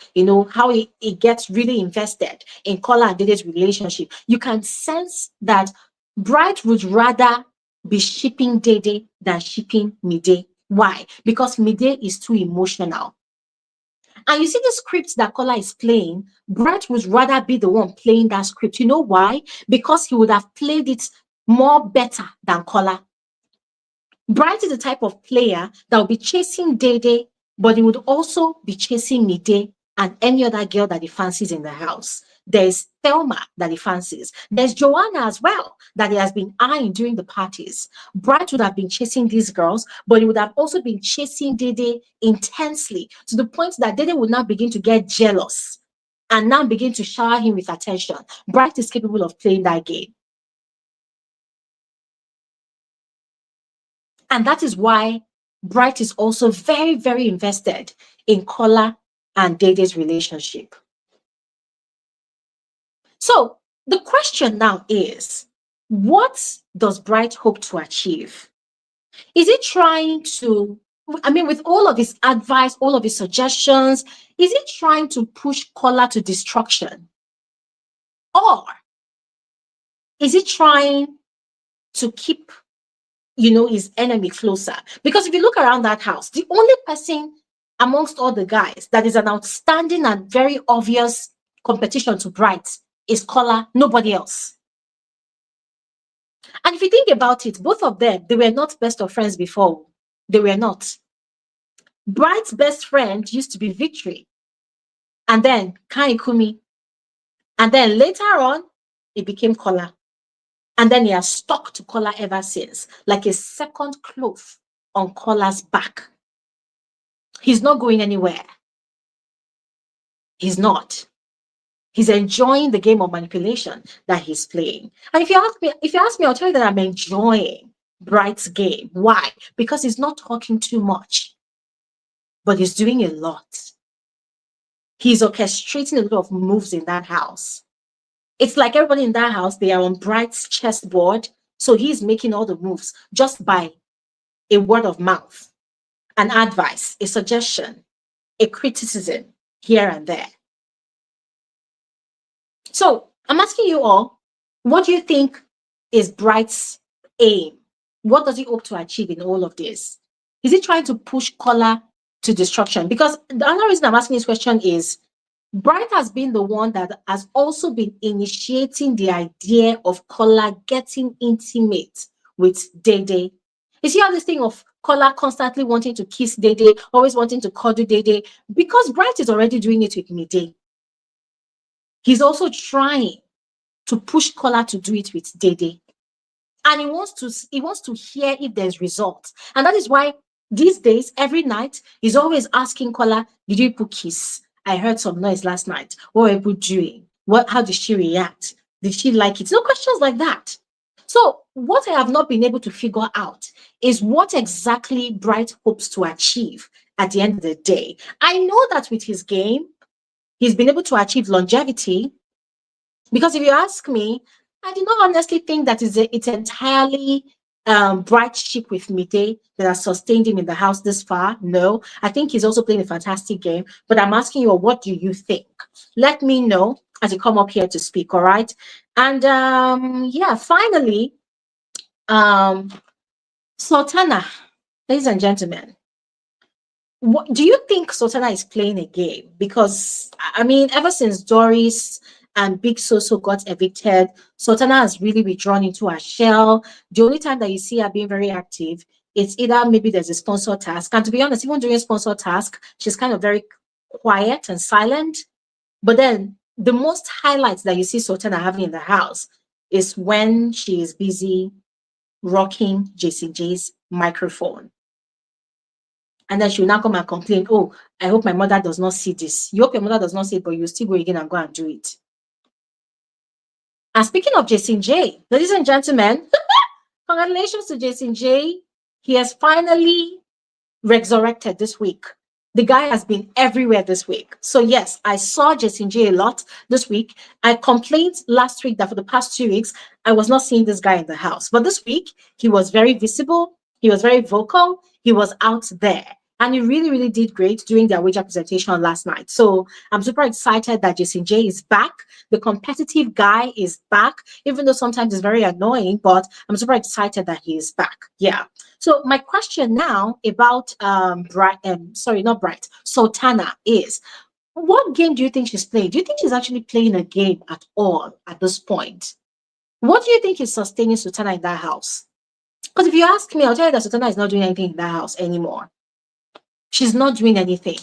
A: how he gets really invested in Kola and Diddi's relationship, you can sense that Bright would rather be shipping Diddi than shipping Mide. Why? Because Mide is too emotional. And you see the script that Kola is playing, Bright would rather be the one playing that script. You know why? Because he would have played it more better than Kola. Bright is the type of player that will be chasing Diddi, but he would also be chasing Mide and any other girl that he fancies in the house. There's Thelma that he fancies. There's Joanna as well that he has been eyeing during the parties. Bright would have been chasing these girls, but he would have also been chasing Diddi intensely to the point that Diddi would now begin to get jealous and now begin to shower him with attention. Bright is capable of playing that game. And that is why Bright is also very, very invested in Kola and Diddi's relationship. So the question now is, what does Bright hope to achieve? Is he trying to, with all of his advice, all of his suggestions, is he trying to push Kola to destruction? Or is he trying to keep, his enemy closer? Because if you look around that house, the only person amongst all the guys that is an outstanding and very obvious competition to Bright is Kola, nobody else. And if you think about it, both of them, they were not best of friends before. They were not. Bright's best friend used to be Victory, and then Kaikumi, and then later on, it became Kola. And then he has stuck to Kola ever since, like a second cloth on Kola's back. He's not going anywhere. He's not. He's enjoying the game of manipulation that he's playing. And if you ask me, I'll tell you that I'm enjoying Bright's game. Why? Because he's not talking too much, but he's doing a lot. He's orchestrating a lot of moves in that house. It's like everybody in that house, they are on Bright's chessboard. So he's making all the moves just by a word of mouth, an advice, a suggestion, a criticism here and there. So I'm asking you all, what do you think is Bright's aim? What does he hope to achieve in all of this? Is he trying to push Kola to destruction? Because the other reason I'm asking this question is Bright has been the one that has also been initiating the idea of Kola getting intimate with Dede. You see how this thing of Kola constantly wanting to kiss Dede, always wanting to cuddle Dede, because Bright is already doing it with Mide. He's also trying to push Kola to do it with Dede. And he wants to hear if there's results. And that is why these days, every night, he's always asking Kola, did you put kiss? I heard some noise last night. What were you doing? How did she react? Did she like it? No questions like that. So what I have not been able to figure out is what exactly Bright hopes to achieve at the end of the day. I know that with his game, he's been able to achieve longevity, because if you ask me, I do not honestly think that it's entirely Bright ship with Mide that has sustained him in the house this far. No, I think he's also playing a fantastic game, but I'm asking you, what do you think? Let me know as you come up here to speak, all right? And yeah, finally, Sultana, ladies and gentlemen, what do you think Sultana is playing a game? Because ever since Doris and Big Soso got evicted, Sultana has really withdrawn into her shell. The only time that you see her being very active, it's either maybe there's a sponsor task. And to be honest, even during sponsor task, she's kind of very quiet and silent. But then the most highlights that you see Sultana having in the house is when she is busy rocking Jason J's microphone. And then she'll now come and complain, oh, I hope my mother does not see this. You hope your mother does not see it, but you still go again and go and do it. And speaking of Jason J, ladies and gentlemen, congratulations to Jason J. He has finally resurrected this week. The guy has been everywhere this week. So yes, I saw Jason J a lot this week. I complained last week that for the past 2 weeks, I was not seeing this guy in the house. But this week, he was very visible. He was very vocal. He was out there. And he really, really did great during their Ouija presentation last night. So I'm super excited that Jason J is back. The competitive guy is back, even though sometimes it's very annoying, but I'm super excited that he is back. Yeah. So my question now about Sultana is, what game do you think she's playing? Do you think she's actually playing a game at all at this point? What do you think is sustaining Sultana in that house? Because if you ask me, I'll tell you that Sultana is not doing anything in that house anymore. She's not doing anything.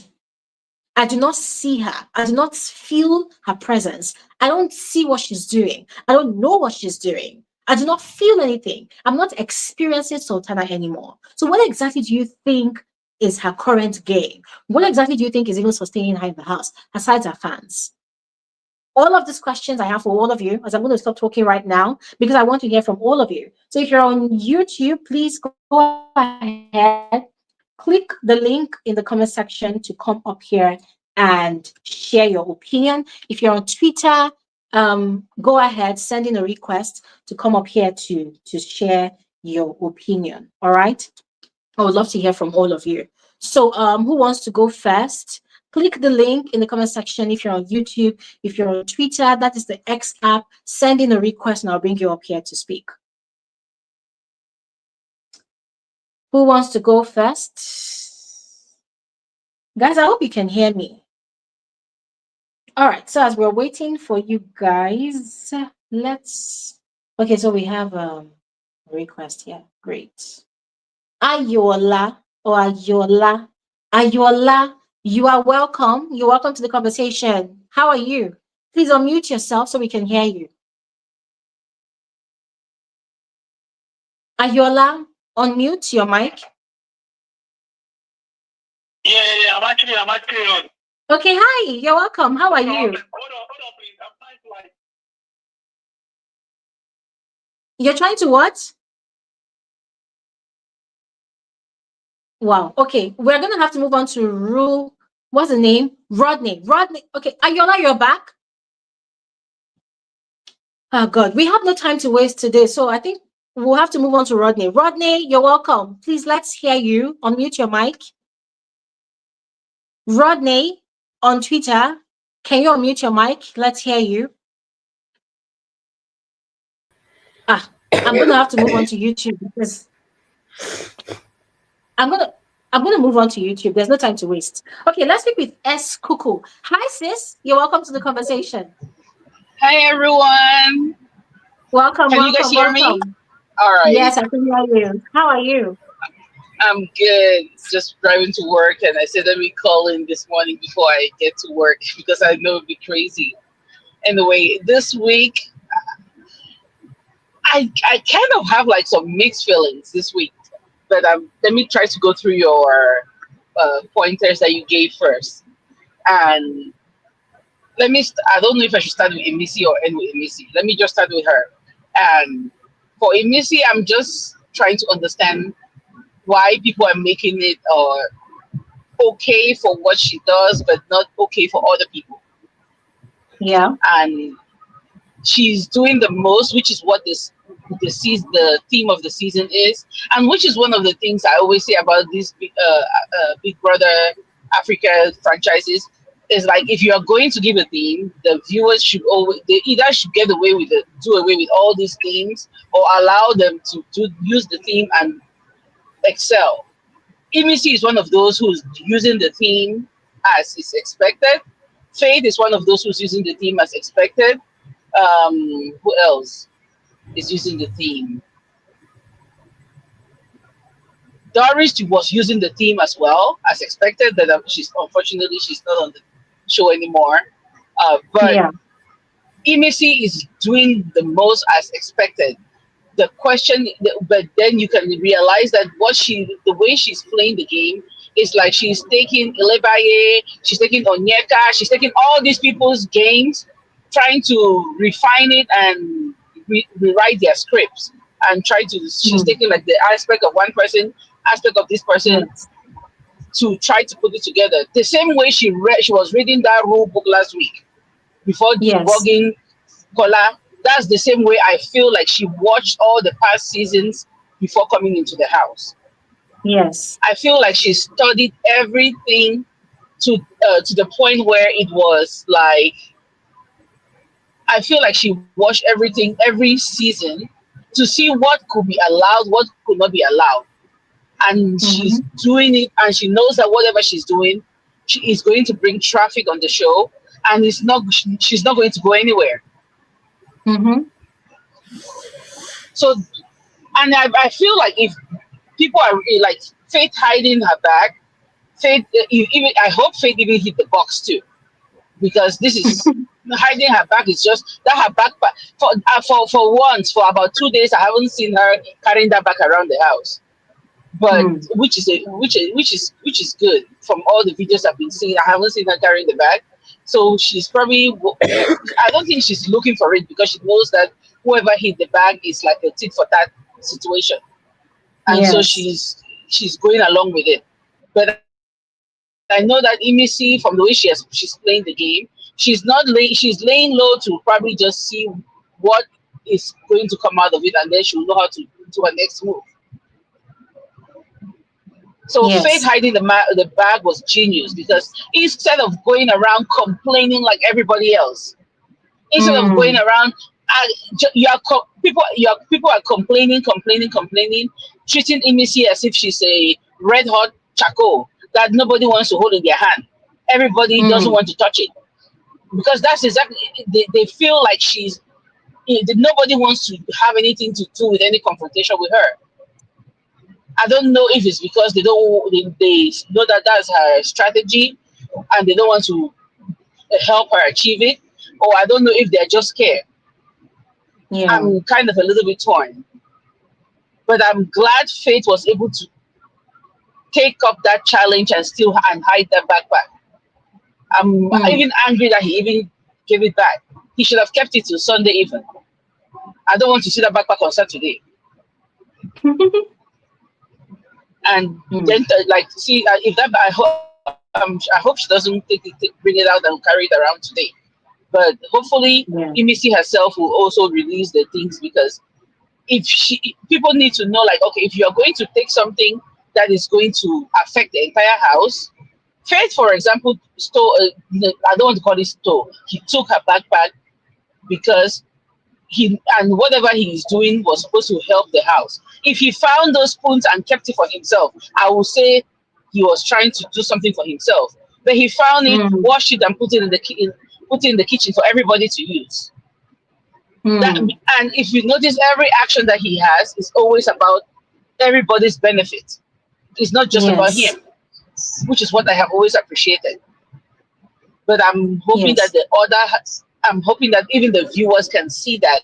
A: I do not see her. I do not feel her presence. I don't see what she's doing. I don't know what she's doing. I do not feel anything. I'm not experiencing Sultana anymore. So, what exactly do you think is her current game? What exactly do you think is even sustaining her in the house, aside her fans? All of these questions I have for all of you, as I'm going to stop talking right now, because I want to hear from all of you. So, if you're on YouTube, please go ahead, click the link in the comment section to come up here and share your opinion. If you're on Twitter, go ahead, send in a request to come up here to share your opinion. All right. I would love to hear from all of you. So, who wants to go first? Click the link in the comment section if you're on YouTube. If you're on Twitter, that is the X app. Send in a request and I'll bring you up here to speak. Who wants to go first? Guys, I hope you can hear me. All right, so as we're waiting for you guys, let's... Okay, so we have a request here. Great. Ayola or Ayola. Ayola, you are welcome. You're welcome to the conversation. How are you? Please unmute yourself so we can hear you. Ayola, unmute your mic.
B: Yeah, I'm actually on.
A: Okay, hi. You're welcome. How are you?
B: Hold on, please. I'm trying to like.
A: You're trying to what? Wow. Okay, we're gonna have to move on to rule. What's the name? Rodney. Rodney. Okay, Ayola, you're back. Oh God, we have no time to waste today, so I think we'll have to move on to Rodney. Rodney, you're welcome. Please let's hear you. Unmute your mic. Rodney on Twitter, can you unmute your mic? Let's hear you. I'm gonna have to move on to YouTube because I'm gonna move on to YouTube. There's no time to waste. Okay, let's speak with S Cuckoo. Hi sis, you're welcome to the conversation.
C: Hi everyone.
A: Welcome,
C: Can you guys hear me? All right.
A: Yes, I can hear you. How are you?
C: I'm good. Just driving to work, and I said let me call in this morning before I get to work because I know it'd be crazy. Anyway, this week I kind of have like some mixed feelings this week, but let me try to go through your pointers that you gave first. And I don't know if I should start with Emisi or end with Emisi. Let me just start with her. And for Emisi, I'm just trying to understand why people are making it okay for what she does, but not okay for other people.
A: Yeah.
C: And she's doing the most, which is what the theme of the season is, and which is one of the things I always say about these Big Brother Africa franchises. Is like if you are going to give a theme, the viewers should they either should do away with all these themes or allow them to use the theme and excel. EBC is one of those who's using the theme as is expected. Faith is one of those who's using the theme as expected. Who else is using the theme? Doris was using the theme as well as expected. That she's not on the show anymore. But
A: Yeah.
C: Emisi is doing the most as expected. The question, but then you can realize that the way she's playing the game is like she's taking Elebaye, she's taking Onyeka, she's taking all these people's games, trying to refine it and rewrite their scripts and she's taking like the aspect of one person, aspect of this person,
A: Yes.
C: to try to put it together. The same way she was reading that rule book last week before
A: Yes.
C: debugging Kola. That's the same way I feel like she watched all the past seasons before coming into the house.
A: Yes.
C: I feel like she studied everything to the point where it was like I feel like she watched everything every season to see what could be allowed, what could not be allowed. And she's
A: Mm-hmm.
C: doing it, and she knows that whatever she's doing, she is going to bring traffic on the show, and she's not going to go anywhere.
A: Mm-hmm.
C: So, and I feel like if people are like Faith hiding her back, Faith, even I hope Faith even hit the box too, because this is hiding her bag is just that her backpack for once for about 2 days I haven't seen her carrying that bag around the house, but
A: Mm.
C: which is good from all the videos I've been seeing. I haven't seen her carrying the bag, so she's probably I don't think she's looking for it because she knows that whoever hit the bag is like a tit for tat situation, and so
A: Yes.
C: she's going along with it. But I know that Emissy, from the way she's playing the game, she's laying low to probably just see what is going to come out of it, and then she'll know how to do her next move. So Faith
A: Yes.
C: hiding the bag was genius because instead of going around complaining like everybody else, instead of going
A: Mm.
C: around, people are complaining, treating Emissy as if she's a red hot charcoal that nobody wants to hold in their hand. Everybody doesn't
A: Mm.
C: want to touch it because that's exactly they feel like nobody wants to have anything to do with any confrontation with her. I don't know if it's because they know that that's her strategy and they don't want to help her achieve it, or I don't know if they're just scared.
A: Yeah.
C: I'm kind of a little bit torn, but I'm glad Faith was able to take up that challenge and still and hide that backpack. I'm
A: Mm.
C: even angry that he even gave it back. He should have kept it till Sunday even. I don't want to see that backpack on Saturday. And
A: Mm.
C: then like see if that I hope she doesn't bring it out and carry it around today. But hopefully
A: Yeah.
C: Emissy herself will also release the things because if she people need to know like okay, if you're going to take something that is going to affect the entire house. Faith, for example, stole I don't want to call it stole. He took her backpack because he and whatever he is doing was supposed to help the house. If he found those spoons and kept it for himself, I would say he was trying to do something for himself. But he found it,
A: Mm.
C: washed it, and put it in the kitchen for everybody to use. That
A: Mm.
C: and if you notice, every action that he has is always about everybody's benefit. It's not just about
A: Yes.
C: him, which is what I have always appreciated. But
A: Yes.
C: I'm hoping that even the viewers can see that.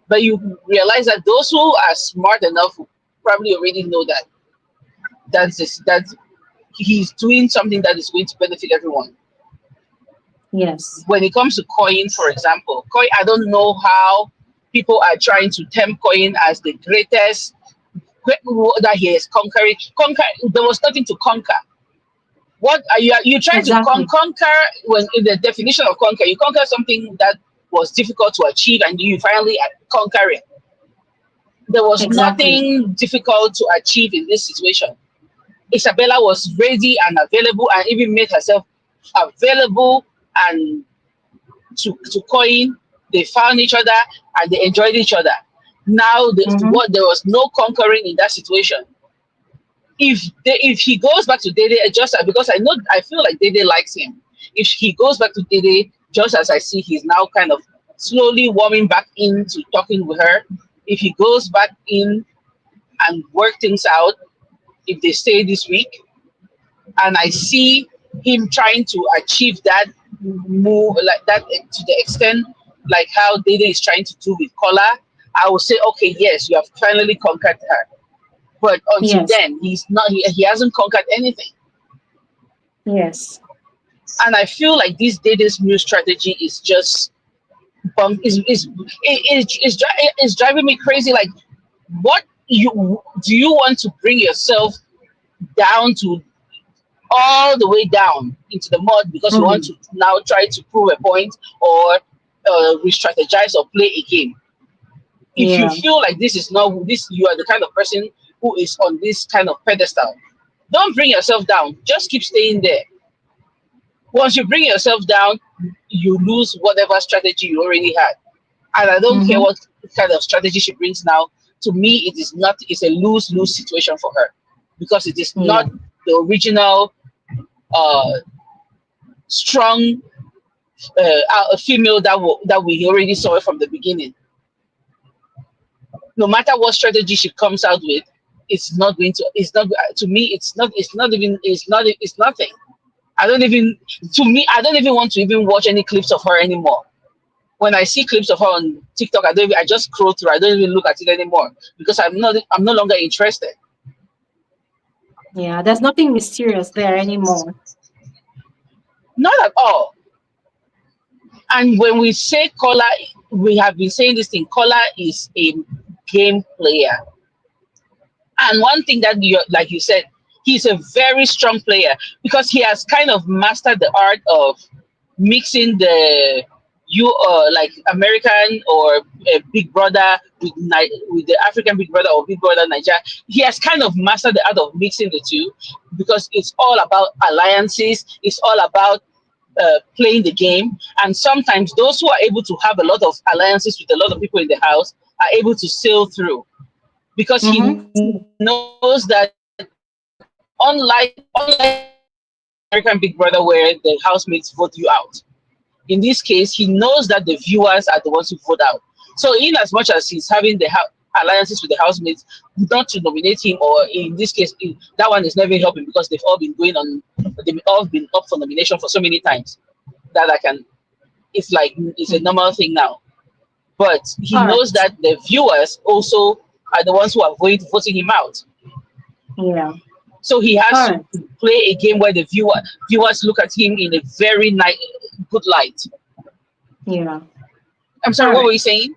C: But you realize that those who are smart enough probably already know that he's doing something that is going to benefit everyone.
A: Yes.
C: When it comes to coin, for example, coin, I don't know how people are trying to tempt coin as the greatest that he is conquering. Conquer, there was nothing to conquer. What are you trying to
A: Exactly.
C: conquer? When in the definition of conquer, you conquer something that was difficult to achieve and you finally conquer it. There was
A: Exactly.
C: nothing difficult to achieve in this situation. Isabella was ready and available and even made herself available and to coin. They found each other and they enjoyed each other. Now
A: Mm-hmm.
C: what there was no conquering in that situation. If he goes back to Dede, just because I feel like Dede likes him. If he goes back to Dede, just as I see he's now kind of slowly warming back into talking with her. If he goes back in and work things out, if they stay this week, and I see him trying to achieve that move like that to the extent like how Dede is trying to do with Kola, I will say, okay, yes, you have finally conquered her. But until
A: Yes.
C: then, he hasn't conquered anything.
A: Yes.
C: And I feel like this Dede's new strategy is just is driving me crazy. Like, what you want to bring yourself down to all the way down into the mud because you want
A: Mm.
C: to now try to prove a point or re-strategize or play a game. If you
A: Yeah.
C: feel like this is not this, you are the kind of person who is on this kind of pedestal. Don't bring yourself down. Just keep staying there. Once you bring yourself down, you lose whatever strategy you already had. And I don't care
A: Mm-hmm.
C: what kind of strategy she brings now. To me, it is not. It's a lose-lose situation for her because it is not
A: Yeah.
C: the original uh, strong female that we already saw from the beginning. No matter what strategy she comes out with, it's not going to. It's not to me. It's not. It's not even. It's not. It's nothing. I don't even. To me, I don't even want to even watch any clips of her anymore. When I see clips of her on TikTok, I just scroll through. I don't even look at it anymore because I'm no longer interested.
A: Yeah, there's nothing mysterious there anymore.
C: Not at all. And when we say Kola, we have been saying this thing. Kola is a game player, and one thing that you, like you said, he's a very strong player because he has kind of mastered the art of mixing the like American or Big Brother with the African Big Brother or Big Brother Naija. He has kind of mastered the art of mixing the two because it's all about alliances. It's all about playing the game. And sometimes those who are able to have a lot of alliances with a lot of people in the house are able to sail through because he
A: Mm-hmm.
C: knows that unlike American Big Brother where the housemates vote you out, in this case, he knows that the viewers are the ones who vote out. So, in as much as he's having the alliances with the housemates, not to nominate him, or in this case, that one is never helping because they've all been they've all been up for nomination for so many times that it's like it's a normal thing now. But he
A: All right.
C: knows that the viewers also are the ones who are voting him out.
A: Yeah.
C: So he has
A: All
C: to
A: right.
C: play a game where the viewers look at him in a very good light.
A: Yeah.
C: I'm
A: All
C: sorry, what were you
A: right.
C: saying?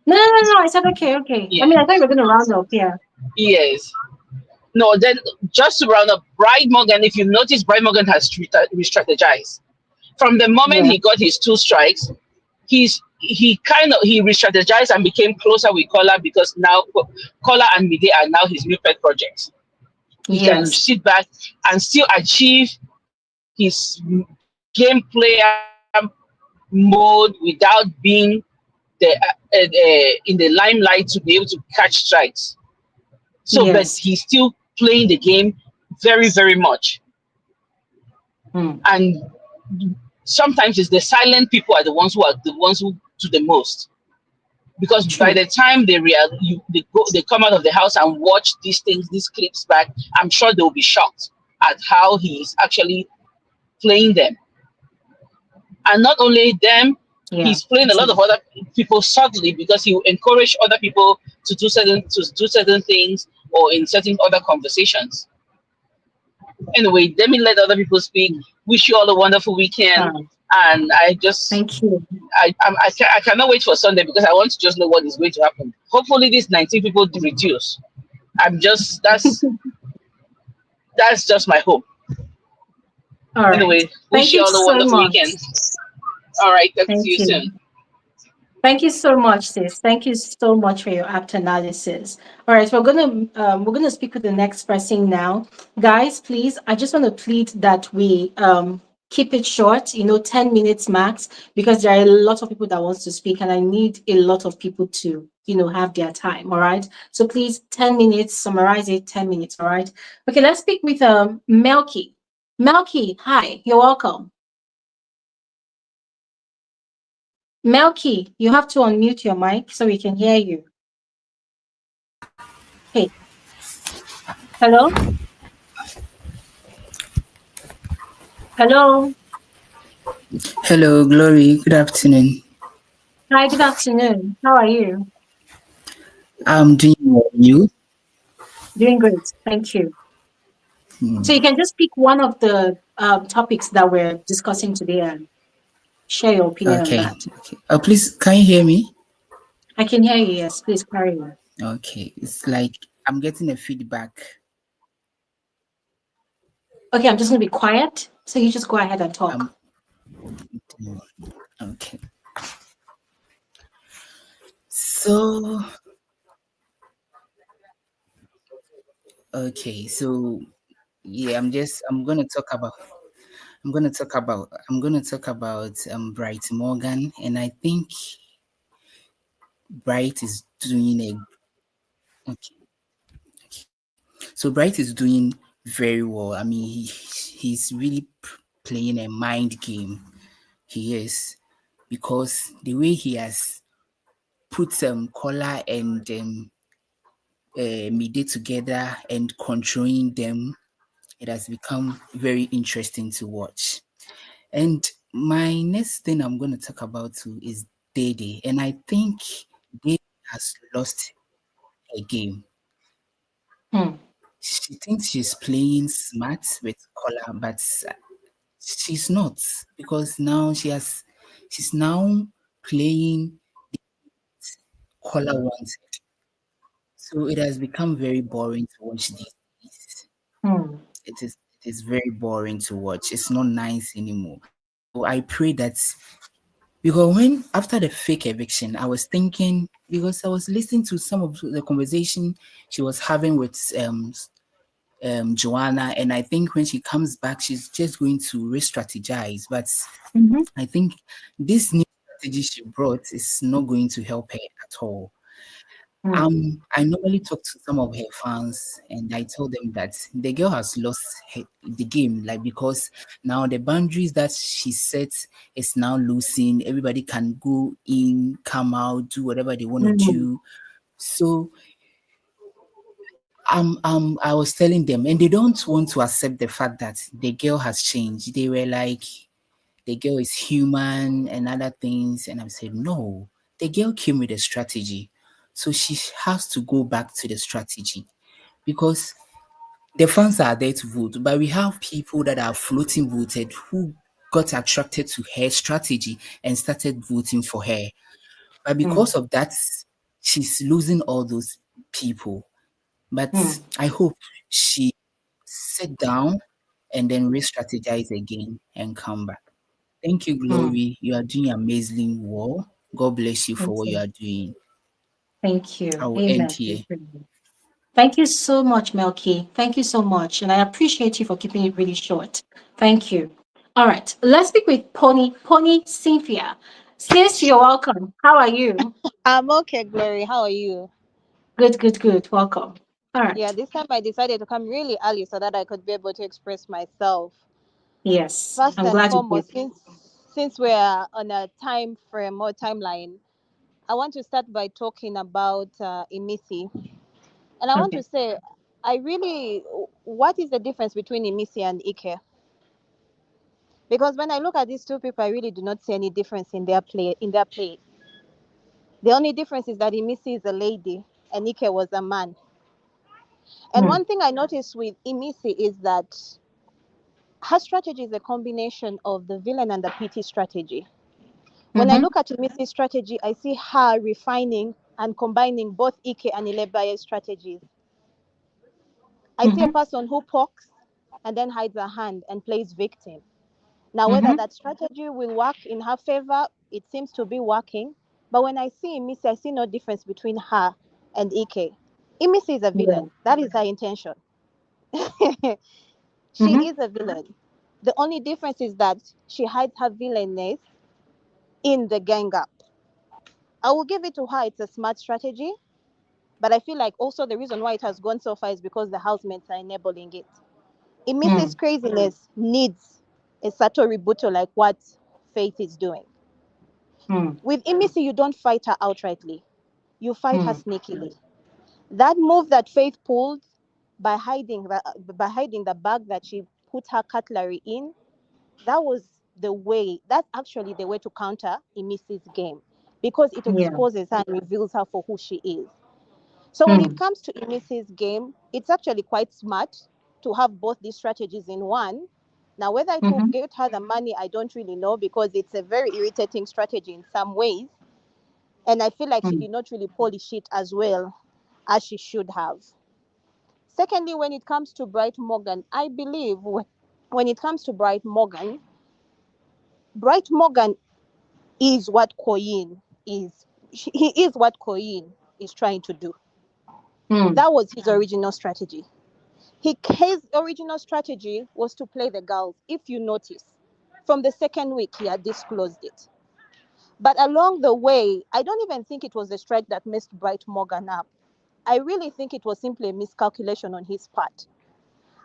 A: No, no, no, no. I said okay, okay. I
C: Yeah.
A: mean, I thought you were gonna round up. Yeah.
C: Yes. No, then just to round up, Bride Morgan, if you notice, Bride Morgan has re-strategized. From the moment
A: Yeah.
C: he got his 2 strikes, he re-strategized and became closer with Kola because now Kola and Mide are now his new pet projects. He can
A: Yes.
C: sit back and still achieve his game player mode without being in the limelight to be able to catch strikes. So, but
A: Yes.
C: he's still playing the game very, very much.
A: Mm.
C: And sometimes it's the silent people are the ones who do the most. Because by
A: True.
C: the time they come out of the house and watch these clips back, I'm sure they'll be shocked at how he's actually playing them. And not only them,
A: Yeah.
C: he's playing a lot of other people subtly because he will encourage other people to do certain things or in certain other conversations. Anyway, let me let other people speak. Wish you all a wonderful
A: All
C: weekend,
A: right.
C: and
A: Thank you.
C: I cannot wait for Sunday because I want to just know what is going to happen. Hopefully, these 19 people reduce. I'm just that's just my hope.
A: All right.
C: Anyway, wish
A: Thank
C: you
A: you
C: all a
A: so
C: wonderful
A: much.
C: weekend. All right, talk to
A: Thank
C: you soon.
A: you. Thank you so much, sis. Thank you so much for your apt analysis. All right, we're gonna speak with the next person now, guys. Please, I just want to plead that we keep it short. 10 minutes max, because there are a lot of people that wants to speak, and I need a lot of people to have their time. All right, so please, 10 minutes. Summarize it. 10 minutes. All right. Okay, let's speak with Melky. Melky, hi. You're welcome. Melky, you have to unmute your mic so we can hear you. Hey, hello? Hello.
D: Hello, Glory. Good afternoon.
A: Hi, good afternoon. How are you?
D: I'm doing well. You?
A: Doing great. Thank you.
D: Hmm.
A: So you can just pick one of the topics that we're discussing today and share your opinion on
D: Okay.
A: that.
D: Okay. Please, can you hear me?
A: I can hear you. Yes, please carry on.
D: Okay. It's like I'm getting a feedback.
A: Okay, I'm just going to be quiet. So you just go ahead and
D: Um.
A: talk.
D: Okay. So. Okay. So yeah, I'm gonna talk about. Bright Morgan, and I think Bright is doing okay. So Bright is doing very well. I mean, he's really playing a mind game. He is, because the way he has put Kola and Mide together and controlling them, it has become very interesting to watch. And my next thing I'm going to talk about too is Diddi. And I think Diddi has lost a game.
A: Hmm.
D: She thinks she's playing smart with Kola, but she's not, because now she's now playing Kola wanted. So it has become very boring to watch these days.
A: Hmm.
D: It is very boring to watch. It's not nice anymore. So I pray that, because when after the fake eviction, I was thinking, because I was listening to some of the conversation she was having with Joanna, and I think when she comes back, she's just going to re-strategize. But
A: Mhm.
D: I think this new strategy she brought is not going to help her at all.
A: Hmm.
D: I normally talk to some of her fans, and I tell them that the girl has lost the game, like, because now the boundaries that she sets is now losing. Everybody can go in, come out, do whatever they want to
A: Hmm.
D: do. So I was telling them, and they don't want to accept the fact that the girl has changed. They were like, the girl is human and other things. And I said, no, the girl came with a strategy. So she has to go back to the strategy, because the fans are there to vote, but we have people that are floating voted who got attracted to her strategy and started voting for her. But
A: Hmm.
D: because of that, she's losing all those people. But
A: Hmm.
D: I hope she sit down and then re-strategize again and come back. Thank you,
A: Hmm.
D: Glory. You are doing amazing work. God bless you for
A: Thank
D: what you
A: you.
D: are doing.
A: Thank you.
D: I will end
A: Amen.
D: here.
A: Thank you so much, Melky. Thank you so much. And I appreciate you for keeping it really short. Thank you. All right. Let's speak with Pony Cynthia. Sis, you're welcome. How are you?
E: I'm okay, Glory. How are you?
A: Good, good, good. Welcome. All
E: Yeah,
A: right.
E: this time I decided to come really early so that I could be able to express myself.
A: Yes.
E: First
A: I'm
E: and
A: glad you did.
E: foremost, since we're on a time frame or timeline, I want to start by talking about Emisi. And I want
A: Okay.
E: to say, I really, what is the difference between Emisi and Ike? Because when I look at these two people, I really do not see any difference in their play. In their play, the only difference is that Emisi is a lady and Ike was a man. And
A: Hmm.
E: one thing I noticed with Emisi is that her strategy is a combination of the villain and the PT strategy. When I
A: Mm-hmm.
E: look at Emisi's strategy, I see her refining and combining both Ike and Ilebaya's strategies. I see a
A: Mm-hmm.
E: person who pokes and then hides her hand and plays victim. Now, whether
A: Mm-hmm.
E: that strategy will work in her favor, it seems to be working. But when I see Emisi, I see no difference between her and Ike. Emisi is a
A: Yeah.
E: villain. That is her intention. She
A: Mm-hmm.
E: is a villain. The only difference is that she hides her villainness in the gang up. I will give it to her. It's a smart strategy, but I feel like also the reason why it has gone so far is because the housemates are enabling it.
A: Hmm.
E: Mrs. Craziness needs a Satori Buto like what Faith is doing.
A: Hmm.
E: With Imisi, you don't fight her outrightly. You fight her
A: Hmm.
E: sneakily. That move that Faith pulled by hiding the bag that she put her cutlery in, that was the way. That's actually the way to counter Imisi's game because it
A: Yeah.
E: exposes her and reveals her for who she is. So when it
A: Hmm.
E: comes to Imisi's game, it's actually quite smart to have both these strategies in one. Now, whether it will
A: Mm-hmm.
E: get her the money, I don't really know because it's a very irritating strategy in some ways. And I feel like she
A: Hmm.
E: did not really polish it as well as she should have. Secondly, when it comes to Bright Morgan, I believe when it comes to Bright Morgan is what Koyin is. He is what Koyin is trying to do.
A: Hmm.
E: That was his original strategy. His original strategy was to play the girls. If you notice, from the second week, he had disclosed it. But along the way, I don't even think it was a strike that messed Bright Morgan up. I really think it was simply a miscalculation on his part.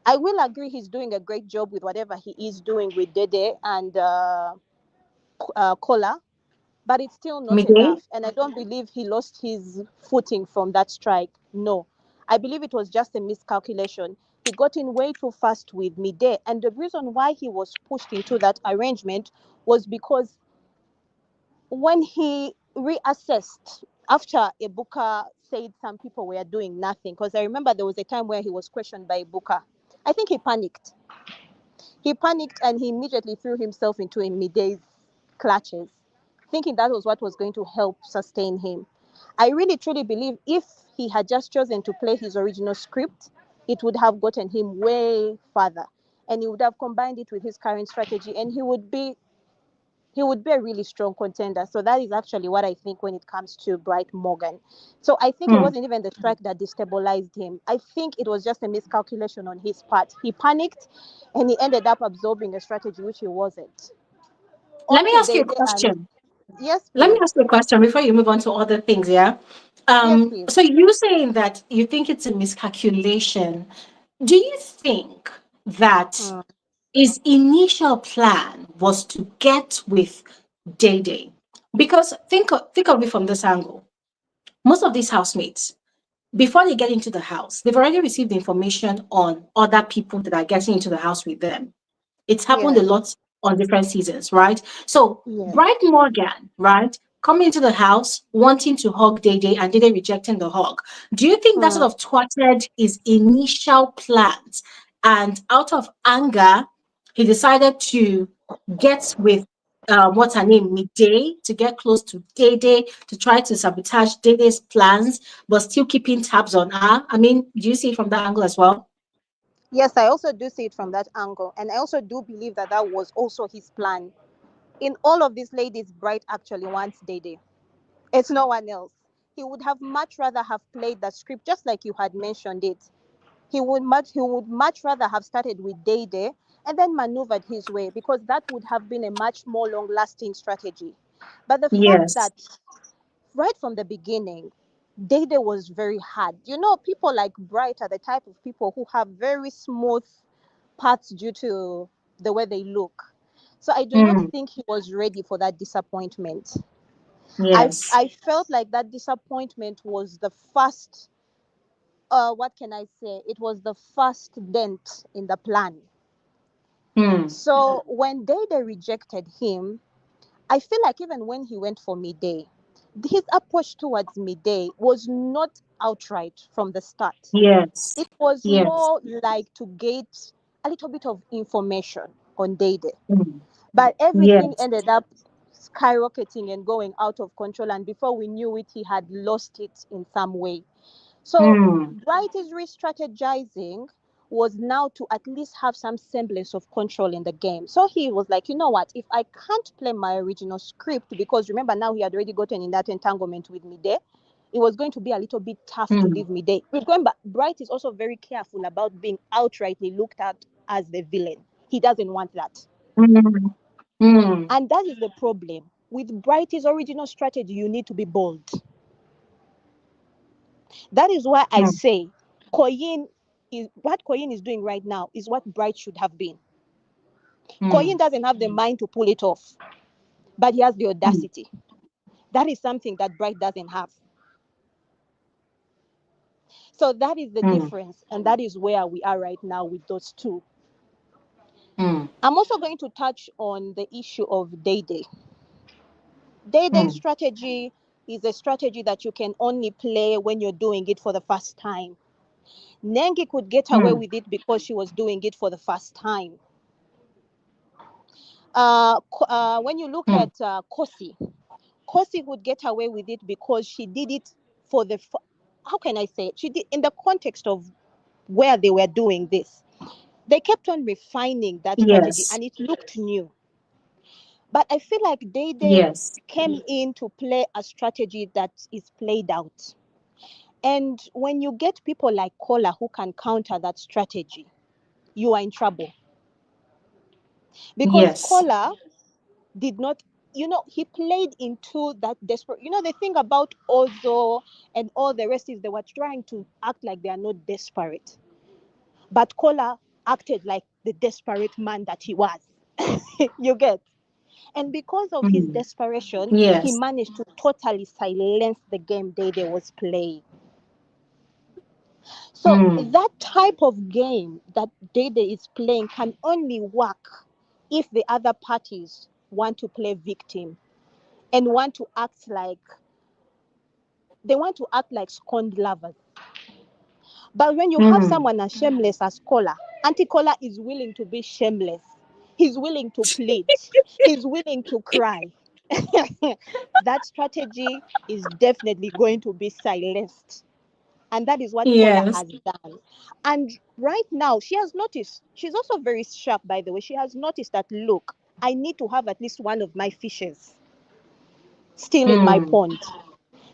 E: I will agree he's doing a great job with whatever he is doing with Dede and Kola, but it's still not
A: Mide?
E: enough. And I don't believe he lost his footing from that strike. No. I believe it was just a miscalculation. He got in way too fast with Mide, and the reason why he was pushed into that arrangement was because when he reassessed after Ibuka said some people were doing nothing, because I remember there was a time where he was questioned by Ibuka. I think he panicked. He panicked and he immediately threw himself into Mide's clutches, thinking that was what was going to help sustain him. I really truly believe if he had just chosen to play his original script, it would have gotten him way further. And he would have combined it with his current strategy, and he would be a really strong contender. So that is actually what I think when it comes to Bright Morgan. So I think it wasn't even the strike that destabilized him. I think it was just a miscalculation on his part. He panicked and he ended up absorbing a strategy which he wasn't.
A: Let
E: On
A: me
E: to
A: ask you a
E: Dede and
A: question.
E: yes,
A: Let me
E: please.
A: ask you a question before you move on to other things, yeah?
E: Yes, please.
A: So you saying that you think it's a miscalculation. Do you think that
E: Mm,
A: his initial plan was to get with Day Day? Because think of it from this angle. Most of these housemates, before they get into the house, they've already received information on other people that are getting into the house with them. It's happened a
E: yes,
A: lot on different seasons, right? So
E: yes.
A: Bright Morgan, right, coming into the house wanting to hug Day Day and Day Day rejecting the hug. Do you think that
E: Mm,
A: sort of thwarted his initial plans? And out of anger, he decided to get with what's her name, Mide, to get close to Day Day, to try to sabotage Day Day's plans, but still keeping tabs on her. I mean, do you see it from that angle as well?
E: yes, I also do see it from that angle. And I also do believe that that was also his plan. In all of these ladies, Bright actually wants Dede. It's no one else. He would have much rather have played the script just like you had mentioned it. He would much rather have started with Dede and then maneuvered his way, because that would have been a much more long lasting strategy. But the fact
A: Yes.
E: that right from the beginning, Dede was very hard. People like Bright are the type of people who have very smooth paths due to the way they look. So I do not
A: Mm,
E: think he was ready for that disappointment. I,
A: yes.
E: I felt like that disappointment was the first, what can I say? It was the first dent in the plan.
A: Mm,
E: So when Dede rejected him, I feel like even when he went for Mide, his approach towards Mide was not outright from the start.
A: yes.
E: It was
A: Yes.
E: more like to get a little bit of information on Dede.
A: Mm,
E: But everything
A: yes.
E: ended up skyrocketing and going out of control. And before we knew it, he had lost it in some way. So
A: Mm,
E: Brighty's re-strategizing was now to at least have some semblance of control in the game. So he was like, you know what, if I can't play my original script, because remember now he had already gotten in that entanglement with Mide, it was going to be a little bit tough to
A: mm,
E: leave Mide. Remember, Bright is also very careful about being outrightly looked at as the villain. He doesn't want that.
A: mm, mm,
E: And that is the problem. With Brighty's original strategy, you need to be bold. That is why I
A: mm,
E: say what Koyin is doing right now is what Bright should have been. Koyin
A: mm,
E: doesn't have the mind to pull it off, but he has the
A: mm,
E: audacity. That is something that Bright doesn't have. So that is the
A: mm,
E: difference, and that is where we are right now with those two.
A: mm,
E: I'm also going to touch on the issue of Day Day. Day Day
A: mm,
E: strategy is a strategy that you can only play when you're doing it for the first time. Nengi could get away
A: mm,
E: with it because she was doing it for the first time. When you look
A: mm,
E: at Kosi would get away with it because she did it for how can I say it? She did in the context of where they were doing this. They kept on refining that strategy
A: yes.
E: and it looked new. But I feel like Dede
A: Yes.
E: came in to play a strategy that is played out. And when you get people like Kola who can counter that strategy, you are in trouble. Because
A: Yes.
E: Kola did not, he played into that desperate. The thing about Ozo and all the rest is they were trying to act like they are not desperate. But Kola acted like the desperate man that he was. You get? And because of his
A: Mm,
E: desperation, he
A: yes.
E: managed to totally silence the game Dede was playing. So
A: Mm.
E: that type of game that Dede is playing can only work if the other parties want to play victim and want to act like scorned lovers. But when you have
A: Mm.
E: someone as shameless as Kola, Auntie Kola is willing to be shameless. He's willing to plead. He's willing to cry. That strategy is definitely going to be silenced. And that is what Kola
A: Yes.
E: has done. And right now, she has noticed, she's also very sharp, by the way. She has noticed that, look, I need to have at least one of my fishes still in my
A: Mm.
E: pond.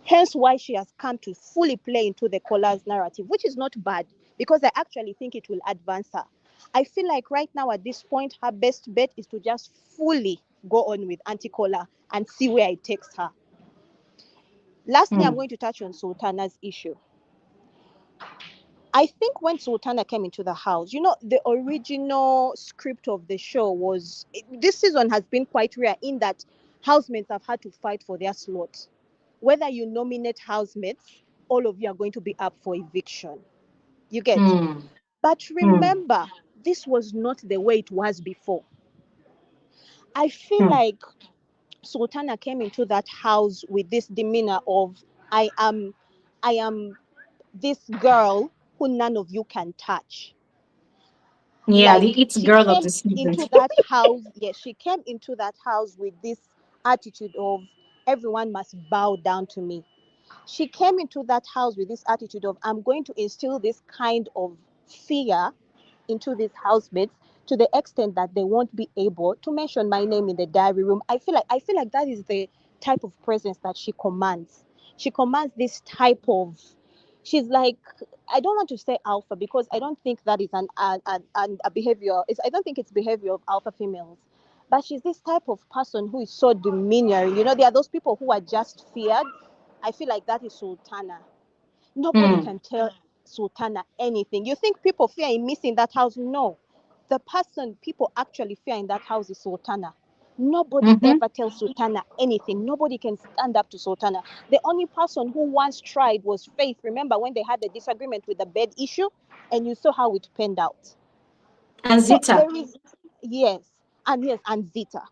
E: Hence why she has come to fully play into the Kola's narrative, which is not bad because I actually think it will advance her. I feel like right now at this point, her best bet is to just fully go on with Auntie Kola and see where it takes her. Lastly, I'm
A: Mm.
E: going to touch on Sultana's issue. I think when Sultana came into the house, the original script of the show was this season has been quite rare in that housemates have had to fight for their slot. Whether you nominate housemates, all of you are going to be up for eviction. You get?
A: Mm.
E: But
A: Mm.
E: remember, this was not the way it was before. I feel
A: Mm.
E: like Sultana came into that house with this demeanor of I am I am this girl who none of you can touch.
A: Yeah,
E: Like
A: the it
E: she
A: girl of
E: came
A: the season.
E: into that house, yes, she came into that house with this attitude of everyone must bow down to me. She came into that house with this attitude of I'm going to instill this kind of fear into these housemates to the extent that they won't be able to mention my name in the diary room. I feel like that is the type of presence that she commands. She commands this type of she's like I don't want to say alpha because I don't think that is a behavior. I don't think it's behavior of alpha females. But she's this type of person who is so demeaning. There are those people who are just feared. I feel like that is Sultana. Nobody
A: Mm.
E: can tell Sultana anything. You think people fear in missing in that house? No. The person people actually fear in that house is Sultana. Nobody
A: Mm-hmm.
E: ever tells Sultana anything. Nobody can stand up to Sultana. The only person who once tried was Faith. Remember when they had the disagreement with the bed issue? And you saw how it panned out.
A: And
E: So
A: Zita.
E: there is, yes, and Zita.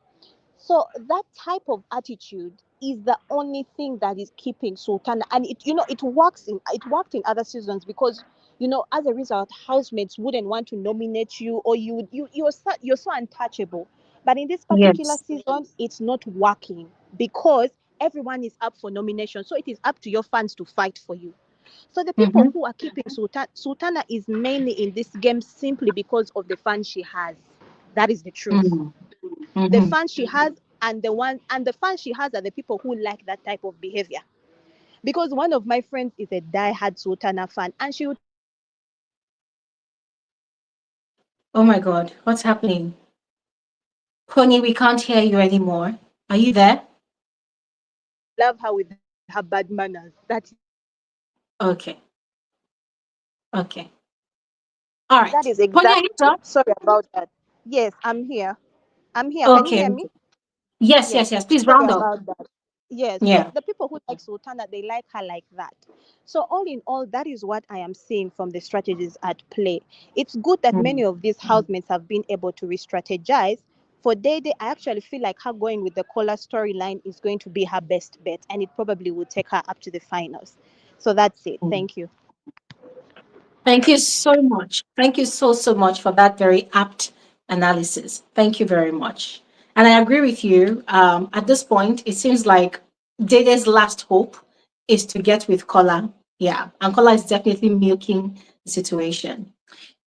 E: So that type of attitude is the only thing that is keeping Sultana, and it worked in other seasons because as a result, housemates wouldn't want to nominate you, or you're so untouchable. But in this particular
A: Yes.
E: season, it's not working because everyone is up for nomination. So it is up to your fans to fight for you. So the people
A: Mm-hmm.
E: who are keeping Sultana is mainly in this game simply because of the fans she has. That is the truth.
A: Mm.
E: The
A: Mm-hmm.
E: fans she has and the fans she has are the people who like that type of behavior. Because one of my friends is a die-hard Sultana fan, and she would
A: Oh my God, what's happening? Pony, we can't hear you anymore. Are you there?
E: love her with her bad manners.
A: Okay. Okay. All
E: That
A: right.
E: is
A: Pony, are you
E: exactly.
A: done?
E: Sorry about that. Yes, I'm here. I'm here. Can you
A: Okay.
E: hear
A: Okay.
E: me?
A: Yes,
E: Yes.
A: yes, yes. Please
E: Sorry
A: round up.
E: about that. Yes. So
A: Yeah.
E: the people who like Sultana, they like her like that. So all in all, that is what I am seeing from the strategies at play. It's good that
A: Mm.
E: many of these housemates have been able to re-strategize. For Dede, I actually feel like her going with the Kola storyline is going to be her best bet, and it probably will take her up to the finals. So that's it.
A: Mm.
E: Thank you.
A: Thank you so much. Thank you so, so much for that very apt analysis. Thank you very much. And I agree with you. At this point, it seems like Dede's last hope is to get with Kola. Yeah. And Kola is definitely milking the situation.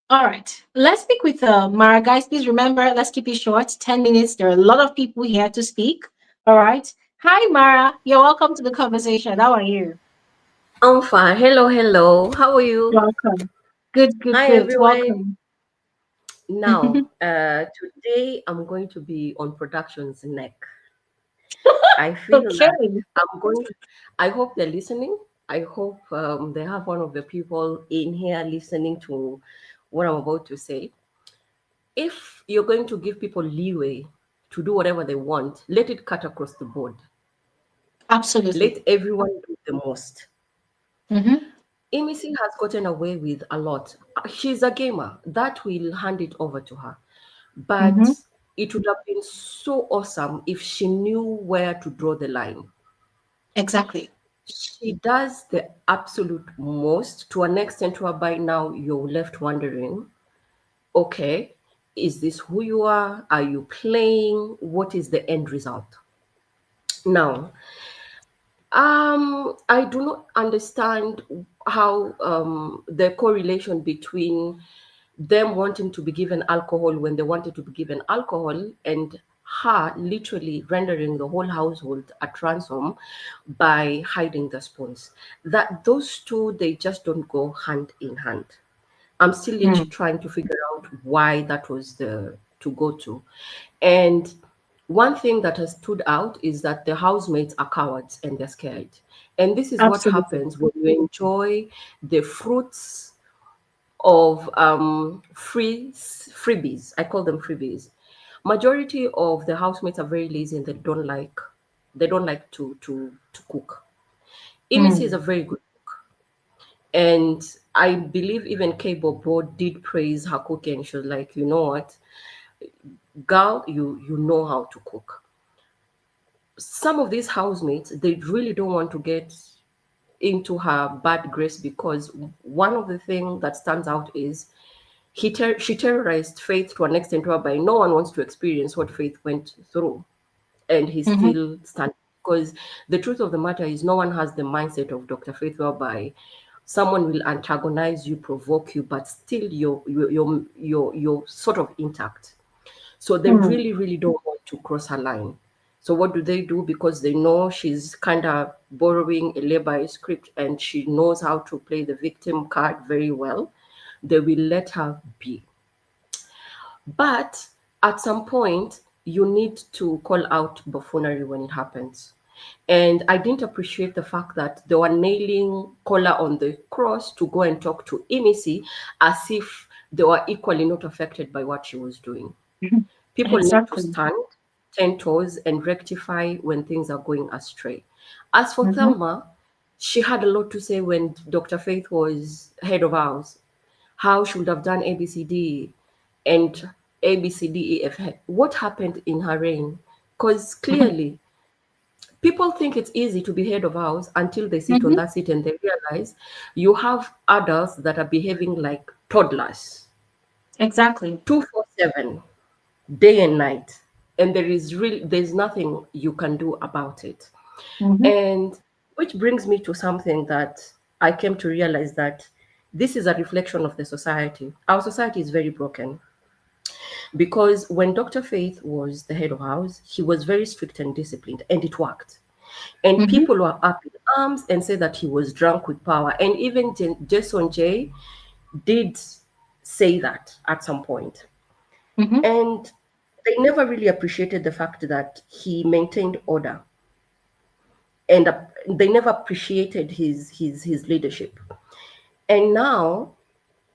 A: All right. Let's speak with Mara. Guys, please remember, let's keep it short, 10 minutes. There are a lot of people here to speak. All right. Hi, Mara. You're welcome to the conversation. How are you?
F: I'm fine. Hello, hello. How are you?
A: Welcome. Good, good,
F: Hi,
A: good.
F: everyone.
A: Welcome.
F: Now, today I'm going to be on production's neck. I feel
A: Okay.
F: that I'm going. I hope they're listening. I hope they have one of the people in here listening to what I'm about to say. If you're going to give people leeway to do whatever they want, let it cut across the board.
A: Absolutely.
F: Let everyone do the most.
A: Mm-hmm.
F: Emmy has gotten away with a lot. She's a gamer. That will hand it over to her. But
A: Mm-hmm.
F: it would have been so awesome if she knew where to draw the line.
A: Exactly.
F: She does the absolute most to an extent whereby now you're left wondering, okay, is this who you are? Are you playing? What is the end result? Now, I do not understand how the correlation between them wanting to be given alcohol when they wanted to be given alcohol and her literally rendering the whole household at ransom by hiding the spoons. That those two, they just don't go hand in hand. I'm still yet
A: Mm.
F: trying to figure out why that was the to go to. And one thing that has stood out is that the housemates are cowards and they're scared. And this is what
A: Absolutely.
F: happens when you enjoy the fruits of freebies. I call them freebies. Majority of the housemates are very lazy and they don't like to cook. Emissy is a
A: Mm.
F: very good cook. And I believe even K Bobo did praise her cooking. She was like, you know what, girl, you know how to cook. Some of these housemates, they really don't want to get into her bad grace because one of the things that stands out is she terrorized Faith to an extent whereby no one wants to experience what Faith went through, and he's
A: Mm-hmm.
F: still standing. Because the truth of the matter is, no one has the mindset of Dr. Faith, whereby someone will antagonize you, provoke you, but still you're sort of intact. So they
A: Mm.
F: really, really don't want to cross her line. So what do they do? Because they know she's kind of borrowing a labor script and she knows how to play the victim card very well. They will let her be. But at some point, you need to call out buffoonery when it happens. And I didn't appreciate the fact that they were nailing Kola on the cross to go and talk to Emissy as if they were equally not affected by what she was doing. People need to
A: Exactly.
F: stand 10 toes and rectify when things are going astray. As for
A: Mm-hmm.
F: Thelma, she had a lot to say when Dr. Faith was head of ours, how she would have done ABCD and ABCDEF. What happened in her reign? Because clearly, people think it's easy to be head of house until they sit on
A: Mm-hmm.
F: that seat and they realize you have adults that are behaving like toddlers,
A: Exactly.
F: 247 day and night, and there's nothing you can do about it.
A: Mm-hmm.
F: And which brings me to something that I came to realize, that this is a reflection of the society. Our society is very broken because when Dr. Faith was the head of house, he was very strict and disciplined, and it worked. And
A: Mm-hmm.
F: people were up in arms and said that he was drunk with power. And even Jason J did say that at some point.
A: Mm-hmm.
F: And they never really appreciated the fact that he maintained order, and they never appreciated his leadership. And now,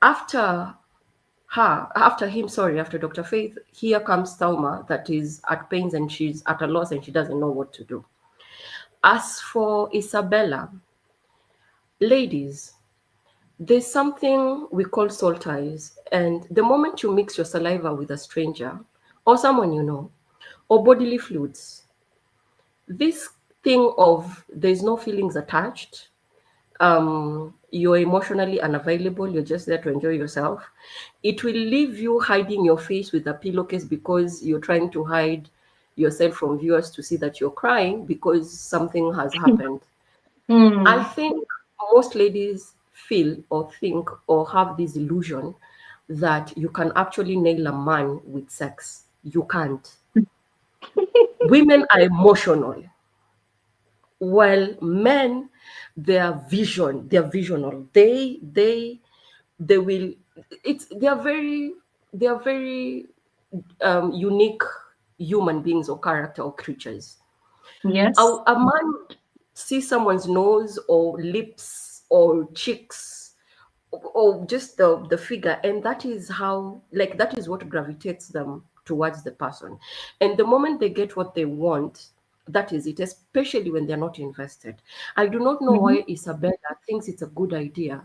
F: after after Dr. Faith, here comes Thelma that is at pains and she's at a loss and she doesn't know what to do. As for Isabella, ladies, there's something we call soul ties, and the moment you mix your saliva with a stranger or someone you know, or bodily fluids, this thing of there's no feelings attached, you're emotionally unavailable, you're just there to enjoy yourself, it will leave you hiding your face with a pillowcase because you're trying to hide yourself from viewers to see that you're crying because something has happened. I
A: Mm.
F: think most ladies feel or think or have this illusion that you can actually nail a man with sex. You can't. Women are emotional, while men, they're visional. They will. It's they are very unique human beings or character or creatures.
A: Yes.
F: A man sees someone's nose or lips or cheeks or just the figure, and that is how, like, that is what gravitates them towards the person. And the moment they get what they want, That is it, especially when they're not invested. I do not know why Isabella thinks it's a good idea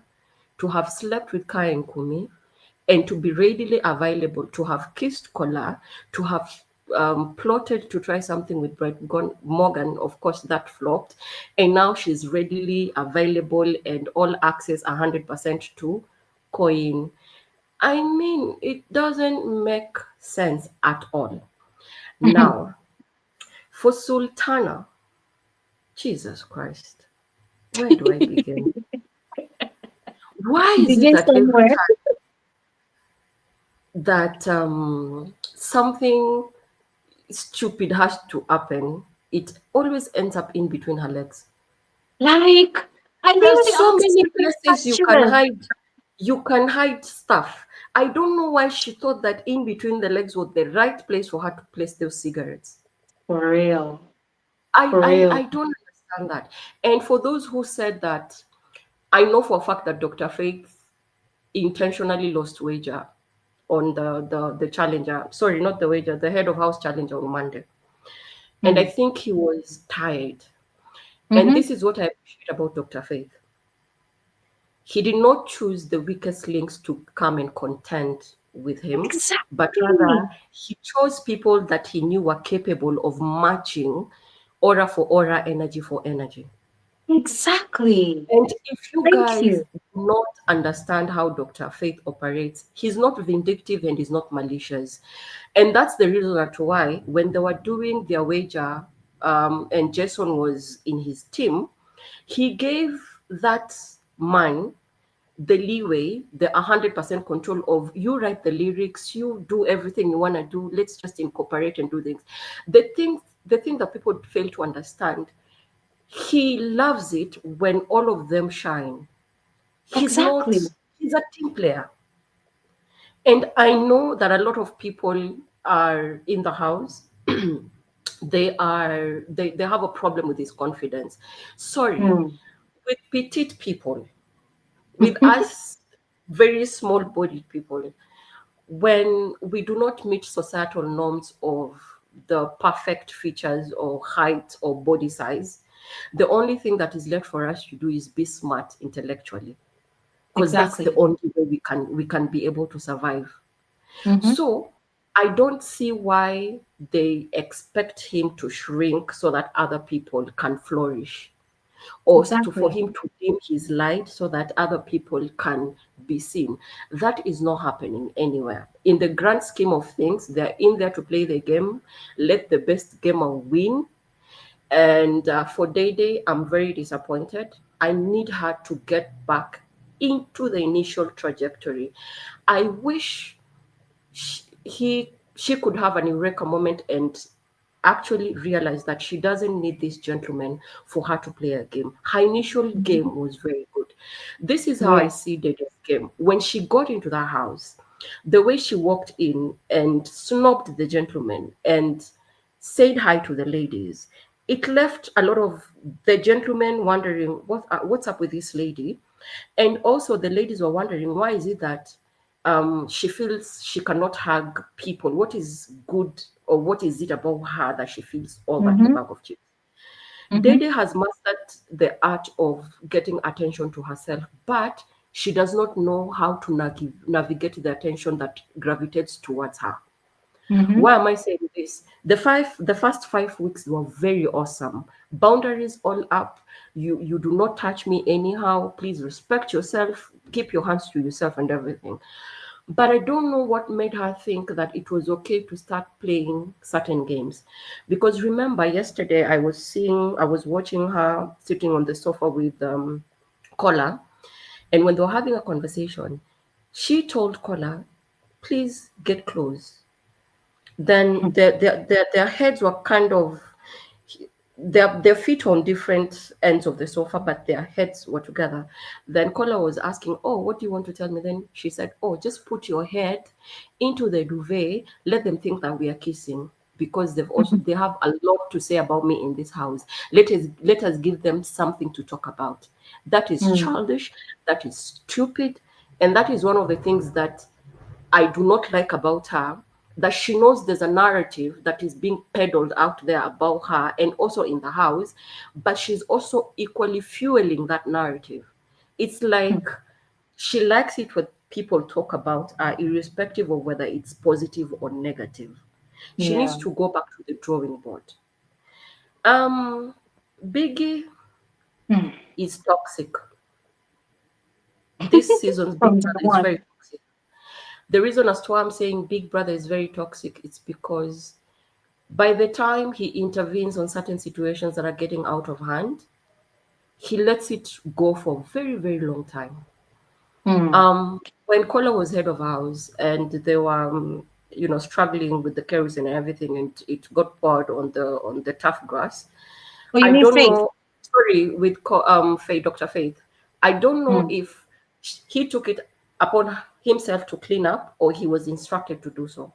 F: to have slept with Kai and Kumi and to be readily available, to have kissed Kola, to have plotted to try something with Brett Morgan. Of course, that flopped. And now she's readily available and all access 100% to Coin. I mean, it doesn't make sense at all. Now, for Sultana, Jesus Christ, where do I begin? Why is it
A: Begin
F: that every
A: somewhere.
F: time that something stupid has to happen, it always ends up in between her legs?
A: Like, I
F: There are
A: literally
F: so
A: asked
F: many
A: you this
F: places you can
A: question.
F: hide. You can hide stuff. I don't know why she thought that in between the legs was the right place for her to place those cigarettes.
A: For real.
F: I,
A: For
F: I,
A: real.
F: I don't understand that. And for those who said that, I know for a fact that Dr. Faith intentionally lost wager on the challenger. Sorry, not the wager, the head of house challenger on Monday. And I think he was tired. And this is what I appreciate about Dr. Faith. He did not choose the weakest links to come and contend with him, but rather he chose people that he knew were capable of matching aura for aura, energy for energy.
A: Exactly.
F: And if you
A: Thank
F: guys
A: you.
F: do not understand how Dr. Faith operates, he's not vindictive and he's not malicious. And that's the reason as to why when they were doing their wager and Jason was in his team, he gave that man the leeway, the 100% control of you write the lyrics, you do everything you want to do, let's just incorporate and do things. The thing that people fail to understand, he loves it when all of them shine. He's not,
A: Exactly.
F: he's a team player. And I know that a lot of people are in the house. They have a problem with his confidence. Sorry, with petite people, with us very small bodied people, when we do not meet societal norms of the perfect features or height or body size, the only thing that is left for us to do is be smart intellectually, because that's the
A: Exactly.
F: only way we can be able to survive.
A: Mm-hmm.
F: So I don't see why they expect him to shrink so that other people can flourish, or for
A: Exactly.
F: him to dim his light so that other people can be seen. That is not happening anywhere. In the grand scheme of things, they're in there to play the game, let the best gamer win. And for Day, I'm very disappointed. I need her to get back into the initial trajectory. I wish she could have an eureka moment and actually realize that she doesn't need this gentleman for her to play a game. Her initial game was very good. This is how I
A: Yes.
F: see Dede's game. When she got into that house, the way she walked in and snubbed the gentleman and said hi to the ladies, it left a lot of the gentlemen wondering what's up with this lady, and also the ladies were wondering why is it that she feels she cannot hug people. What is good, or what is it about her that she feels all that in a
A: Mm-hmm.
F: bag of chips?
A: Mm-hmm.
F: Dede has mastered the art of getting attention to herself, but she does not know how to navigate the attention that gravitates towards her.
A: Mm-hmm.
F: Why am I saying this? The first 5 weeks were very awesome. Boundaries all up. You do not touch me anyhow. Please respect yourself. Keep your hands to yourself and everything. But I don't know what made her think that it was okay to start playing certain games. Because remember, yesterday I was watching her sitting on the sofa with Kola, and when they were having a conversation, she told Kola, please get close. Then their heads were kind of, their feet on different ends of the sofa, but their heads were together. Then Kola was asking, oh, what do you want to tell me? Then she said, oh, just put your head into the duvet, let them think that we are kissing, because they have a lot to say about me in this house. Let us give them something to talk about. That is childish, that is stupid, and that is one of the things that I do not like about her. that she knows there's a narrative that is being peddled out there about her and also in the house, but she's also equally fueling that narrative. It's like she likes it when people talk about her, irrespective of whether it's positive or negative. She
A: Yeah.
F: needs to go back to the drawing board. Biggie
A: Hmm.
F: is toxic. This season's Big
A: From day
F: Brother is
A: one.
F: very toxic. The reason as to why I'm saying Big Brother is very toxic, it's because by the time he intervenes on certain situations that are getting out of hand, he lets it go for a very, very long time.
A: Hmm.
F: When Kola was head of house and they were, struggling with the kerosene and everything, and it got poured on the tough grass.
A: Oh, you
F: I
A: mean
F: don't
A: Faith?
F: know. Sorry, with Faith, Dr. Faith. I don't know
A: Hmm.
F: if he took it upon himself to clean up or he was instructed to do so.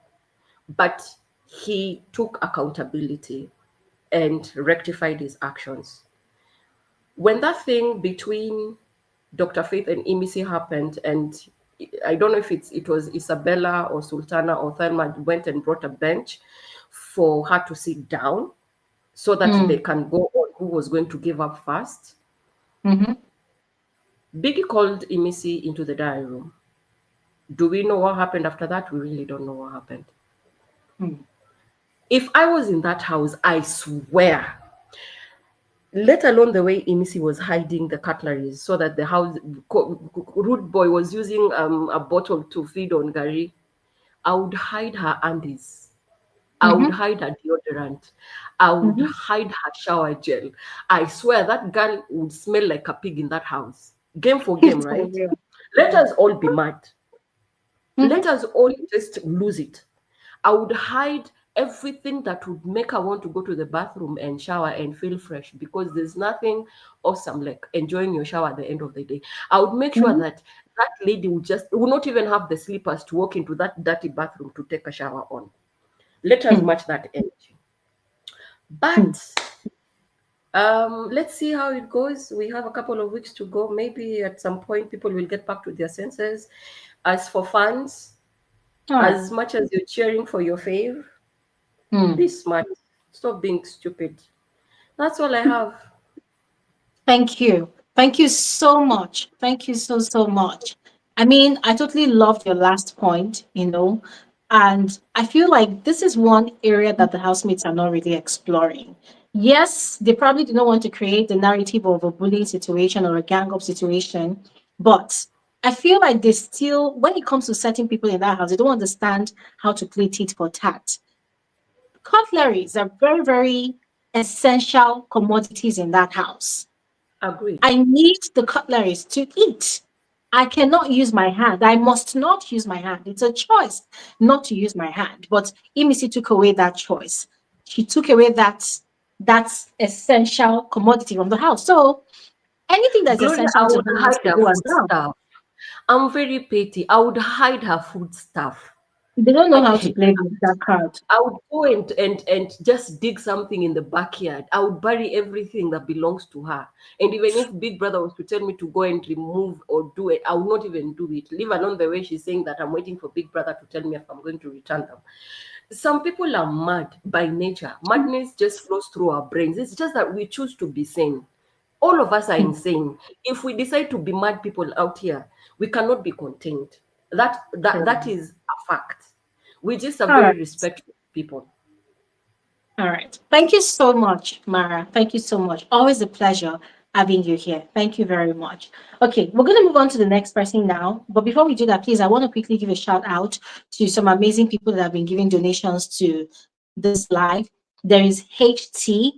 F: But he took accountability and rectified his actions. When that thing between Dr. Faith and Emmy happened, and I don't know if it was Isabella or Sultana or Thelma went and brought a bench for her to sit down so that
A: Hmm.
F: they can go on who was going to give up first.
A: Mm-hmm.
F: Biggie called Emisi into the diary room. Do we know what happened after that? We really don't know what happened.
A: Hmm.
F: If I was in that house, I swear, let alone the way Emisi was hiding the cutleries so that the house, Rude Boy was using a bottle to feed on Gary, I would hide her undies. I would
A: Mm-hmm.
F: hide her deodorant. I would
A: Mm-hmm.
F: hide her shower gel. I swear that girl would smell like a pig in that house. Game for game,
A: For
F: right?
A: real.
F: Let us all be mad.
A: Mm-hmm.
F: Let us all just lose it. I would hide everything that would make her want to go to the bathroom and shower and feel fresh, because there's nothing awesome like enjoying your shower at the end of the day. I would make sure
A: Mm-hmm.
F: that that lady would not even have the slippers to walk into that dirty bathroom to take a shower on. Let us match that energy.
A: Hmm.
F: But let's see how it goes. We have a couple of weeks to go. Maybe at some point people will get back to their senses. As for fans,
A: All right.
F: as much as you're cheering for your fave,
A: Hmm.
F: be smart. Stop being stupid. That's all I have.
A: Thank you. Thank you so much. Thank you so, so much. I mean, I totally loved your last point, and I feel like this is one area that the housemates are not really exploring. Yes, they probably do not want to create the narrative of a bullying situation or a gang up situation, but I feel like they still, when it comes to certain people in that house, they don't understand how to play tit for tat. Cutleries are very, very essential commodities in that house.
F: Agreed.
A: I need the cutleries to eat. I cannot use my hand. I must not use my hand. It's a choice not to use my hand. But Imisi took away that choice. She took away that essential commodity from the house. So anything that's
F: Gloria,
A: essential
F: I
A: to
F: would
A: them has
F: hide
A: to
F: her
A: go as
F: food
A: well.
F: stuff. I'm very petty. I would hide her food stuff.
A: They don't know how to
F: I,
A: play with that card.
F: I would go and just dig something in the backyard. I would bury everything that belongs to her. And even if Big Brother was to tell me to go and remove or do it, I would not even do it. Leave alone the way she's saying that I'm waiting for Big Brother to tell me if I'm going to return them. Some people are mad by nature. Madness just flows through our brains. It's just that we choose to be sane. All of us are insane. If we decide to be mad people out here, we cannot be contained. That is a fact. We just are
A: All right.
F: very respectful people.
A: All right. Thank you so much, Mara. Thank you so much. Always a pleasure having you here. Thank you very much. Okay, we're going to move on to the next person now. But before we do that, please, I want to quickly give a shout out to some amazing people that have been giving donations to this live. There is HT,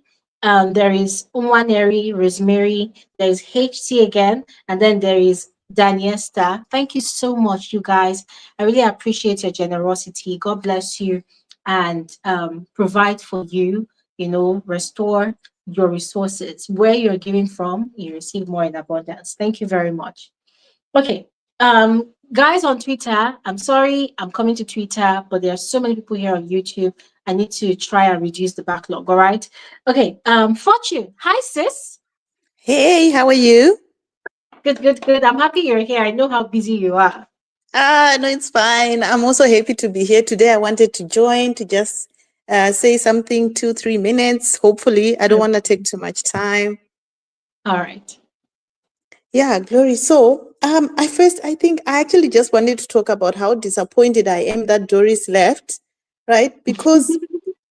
A: there is Umwaneri, Rosemary, there's HT again, and then there is Daniesta. Thank you so much, you guys. I really appreciate your generosity. God bless you and provide for you, restore your resources. Where you're giving from, you receive more in abundance. Thank you very much. Okay. Guys on Twitter, I'm sorry I'm coming to Twitter, but there are so many people here on YouTube. I need to try and reduce the backlog. All right. Okay. Fortune. Hi, sis.
G: Hey, how are you?
A: Good, good, good. I'm happy you're here. I know how busy you are.
G: No, it's fine. I'm also happy to be here today. I wanted to join to just say something 2-3 minutes. Hopefully, I don't want to take too much time.
A: All right.
G: Yeah, Glory. So, I think I actually just wanted to talk about how disappointed I am that Doris left, right? Because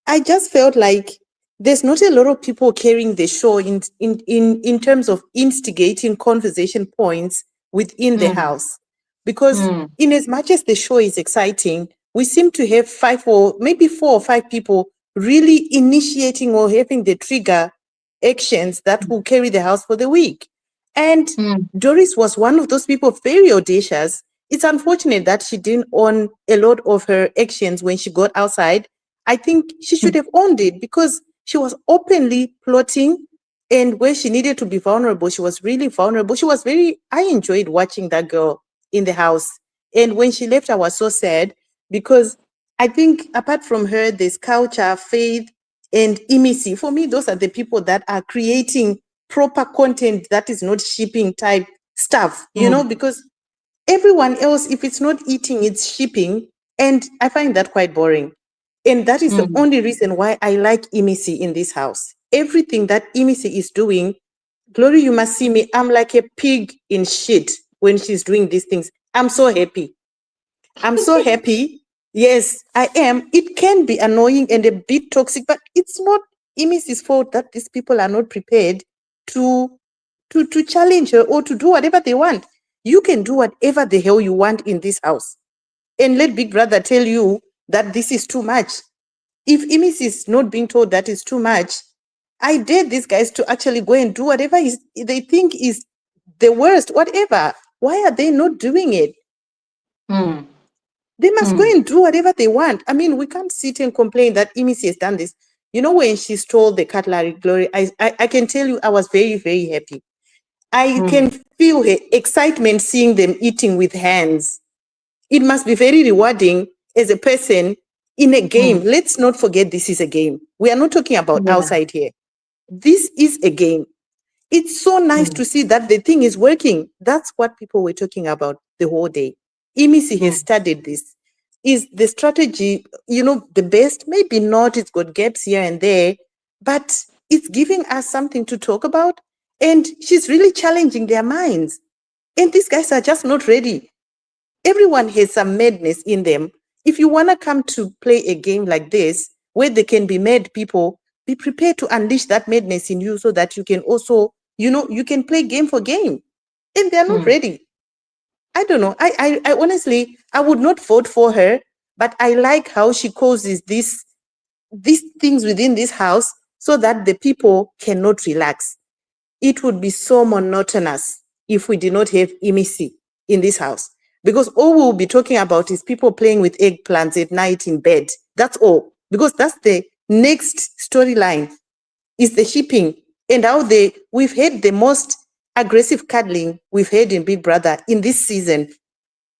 G: I just felt like there's not a lot of people carrying the show in terms of instigating conversation points within the
A: Mm,
G: house. Because
A: mm,
G: in as much as the show is exciting, we seem to have 4 or 5 people really initiating or having the trigger actions that will carry the house for the week. And
A: mm,
G: Doris was one of those people, very audacious. It's unfortunate that she didn't own a lot of her actions when she got outside. I think she should have owned it because she was openly plotting, and where she needed to be vulnerable, she was really vulnerable. I enjoyed watching that girl in the house. And when she left, I was so sad because I think apart from her, there's culture, faith, and Emmy. For me, those are the people that are creating proper content that is not shipping type stuff,
A: mm,
G: because everyone else, if it's not eating, it's shipping. And I find that quite boring. And that is the
A: mm,
G: only reason why I like Emmy in this house. Everything that Emmy is doing, Glory, you must see me. I'm like a pig in shit when she's doing these things. I'm so happy. I'm so happy. Yes, I am. It can be annoying and a bit toxic, but it's not Emmy's fault that these people are not prepared to to challenge her or to do whatever they want. You can do whatever the hell you want in this house. And let Big Brother tell you that this is too much. If Emmy's is not being told that is too much, I dare these guys to actually go and do whatever they think is the worst, whatever. Why are they not doing it?
A: mm,
G: They must go
A: mm,
G: and do whatever they want. I mean, we can't sit and complain that Emisi has done this. When she stole the cutlery, Glory, I can tell you I was very, very happy. I
A: mm,
G: can feel her excitement seeing them eating with hands. It must be very rewarding as a person in a game.
A: mm.
G: Let's not forget this is a game. We are not talking about
A: Yeah.
G: outside here. This is a game. It's so nice
A: Mm,
G: to see that the thing is working. That's what people were talking about the whole day. Emisi has
A: mm,
G: studied this. Is the strategy, the best? Maybe not. It's got gaps here and there, but it's giving us something to talk about. And she's really challenging their minds. And these guys are just not ready. Everyone has some madness in them. If you want to come to play a game like this, where they can be mad people, be prepared to unleash that madness in you so that you can also, you can play game for game. And they're not
A: mm,
G: ready. I don't know. I honestly, I would not vote for her, but I like how she causes these things within this house so that the people cannot relax. It would be so monotonous if we did not have Emisi in this house. Because all we'll be talking about is people playing with eggplants at night in bed. That's all. Because that's the next storyline is the shipping and how we've had the most aggressive cuddling we've had in Big Brother in this season.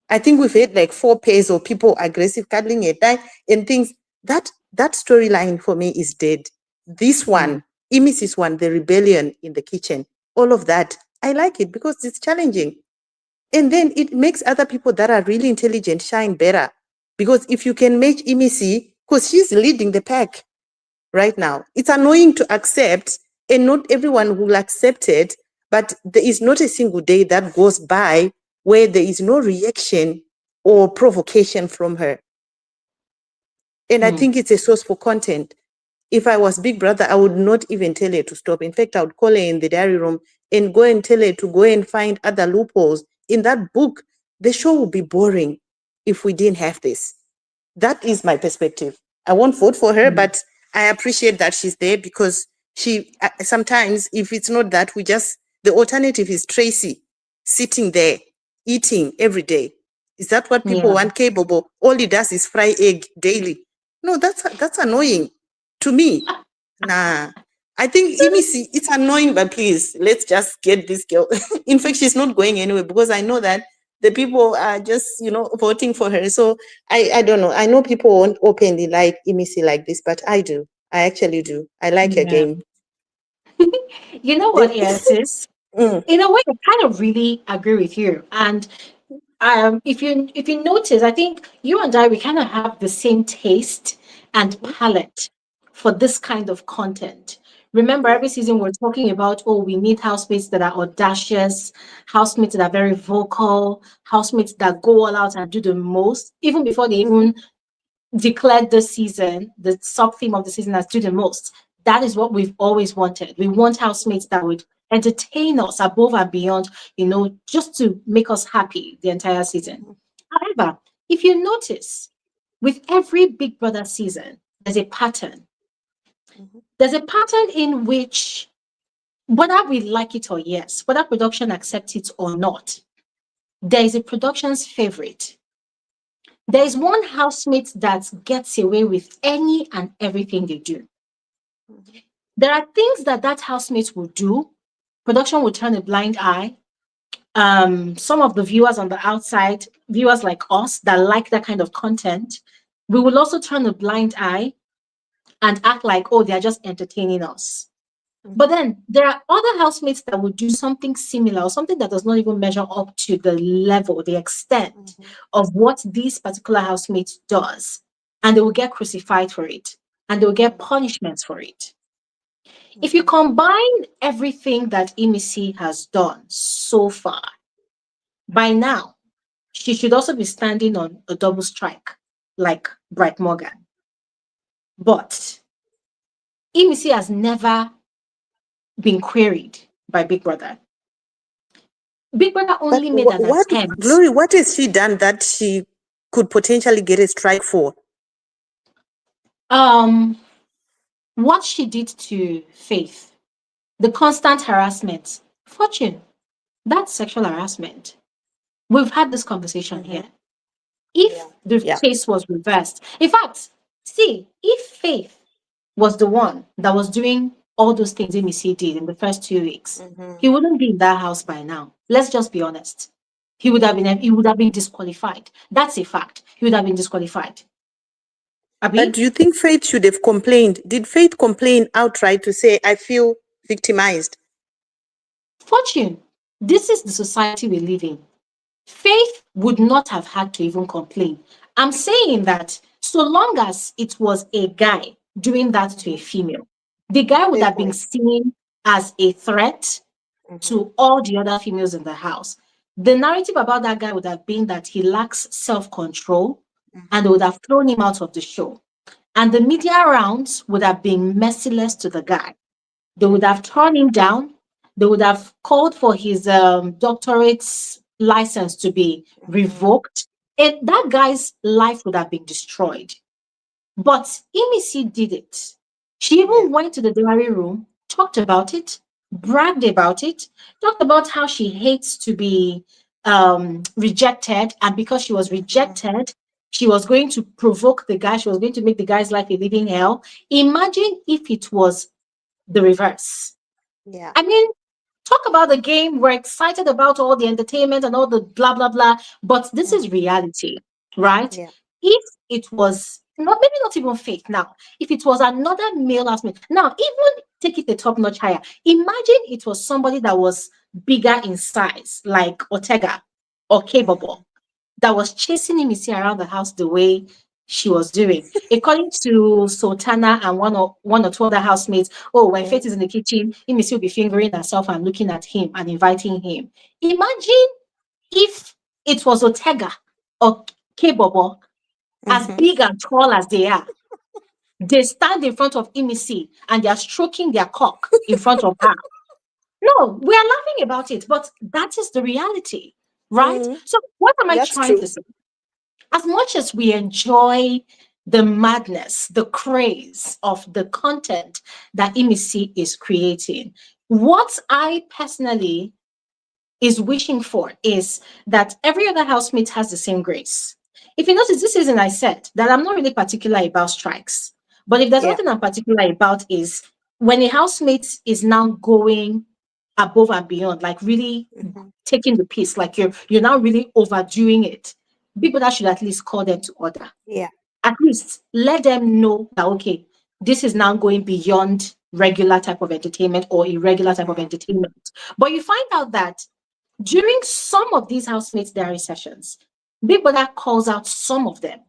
G: I think we've had like 4 pairs of people aggressive cuddling at night and things. That storyline for me is dead. This one,
A: mm,
G: Emis's one, the rebellion in the kitchen, all of that, I like it because it's challenging. And then it makes other people that are really intelligent shine better. Because if you can match Emisi, because she's leading the pack right now, it's annoying to accept, and not everyone will accept it, but there is not a single day that goes by where there is no reaction or provocation from her. And I
A: mm.
G: think it's a source for content. If I was Big Brother, I would not even tell her to stop. In fact, I would call her in the diary room and go and tell her to go and find other loopholes. In that book, the show would be boring if we didn't have this. That is my perspective. I won't vote for her,
A: Mm.
G: but I appreciate that she's there because she sometimes, if it's not that, the alternative is Tracy sitting there eating every day. Is that what people
A: Yeah.
G: want? Capable? All he does is fry egg daily. No, that's annoying to me. Nah. I think it's annoying, but please, let's just get this girl. In fact, she's not going anywhere because I know that the people are just, voting for her. So I don't know. I know people won't openly like Emisi like this, but I do. I actually do. I like her
A: Yeah.
G: game.
A: You know what,
G: The-
A: yes, is
G: Mm,
A: in a way, I kind of really agree with you. And if you notice, I think you and I, we kind of have the same taste and palette for this kind of content. Remember, every season we're talking about, oh, we need housemates that are audacious, housemates that are very vocal, housemates that go all out and do the most, even before they even declared this season, the sub theme of the season as do the most. That is what we've always wanted. We want housemates that would entertain us above and beyond, just to make us happy the entire season. However, if you notice, with every Big Brother season, there's a pattern. There's a pattern in which, whether we like it or yes, whether production accepts it or not, there is a production's favorite. There is one housemate that gets away with any and everything they do. There are things that housemate will do. Production will turn a blind eye. Some of the viewers on the outside, viewers like us that like that kind of content, we will also turn a blind eye and act like, oh, they're just entertaining us. But then there are other housemates that will do something similar or something that does not even measure up to the level, the extent of what this particular housemate does. And they will get crucified for it. And they will get punishments for it. If you combine everything that Emmy has done so far, by now, she should also be standing on a double strike like Bright Morgan. But Emmy has never been queried by Big Brother. Big Brother only made an attempt.
G: Glory, what has she done that she could potentially get a strike for?
A: What she did to Faith, the constant harassment, Fortune, that's sexual harassment. We've had this conversation here. If the case was reversed, in fact, see, if Faith was the one that was doing all those things Emmy did in the first 2 weeks, he wouldn't be in that house by now. Let's just be honest. He would have been disqualified. That's a fact. He would have been disqualified.
G: But do you think Faith should have complained? Did Faith complain outright to say, I feel victimized?
A: Fortune, this is the society we live in. Faith would not have had to even complain. I'm saying that so long as it was a guy doing that to a female, the guy would have been seen as a threat to all the other females in the house. The narrative about that guy would have been that he lacks self-control and they would have thrown him out of the show. And the media rounds would have been merciless to the guy. They would have torn him down. They would have called for his doctorate license to be revoked. And that guy's life would have been destroyed. But Emmy did it. She even went to the diary room, talked about it, bragged about it, talked about how she hates to be rejected. And because she was rejected, she was going to provoke the guy. She was going to make the guy's life a living hell. Imagine if it was the reverse.
E: Yeah.
A: I mean, talk about the game. We're excited about all the entertainment and all the blah, blah, blah. But this is reality, right?
E: Yeah.
A: If it was maybe not even Faith now, if it was another male housemate, now even take it a top notch higher. Imagine it was somebody that was bigger in size, like Ortega or Capable, that was chasing him around the house the way she was doing. According to Sultana and one or two other housemates, when Faith is in the kitchen, Emmy will be fingering herself and looking at him and inviting him. Imagine if it was Ortega or Capable, as big and tall as they are. They stand in front of Emmy and they are stroking their cock in front of her. No, we are laughing about it, but that is the reality, right? So what am I trying to say? As much as we enjoy the madness, the craze of the content that Emmy is creating, what I personally is wishing for is that every other housemate has the same grace. If you notice, this season I said that I'm not really particular about strikes, but if there's something I'm particular about is when a housemate is now going above and beyond, like really taking the piece, like you're now really overdoing it. People that should at least call them to order.
E: Yeah.
A: At least let them know that, okay, this is now going beyond regular type of entertainment or irregular type of entertainment. But you find out that During some of these housemates' diary sessions, Big Brother calls out some of them.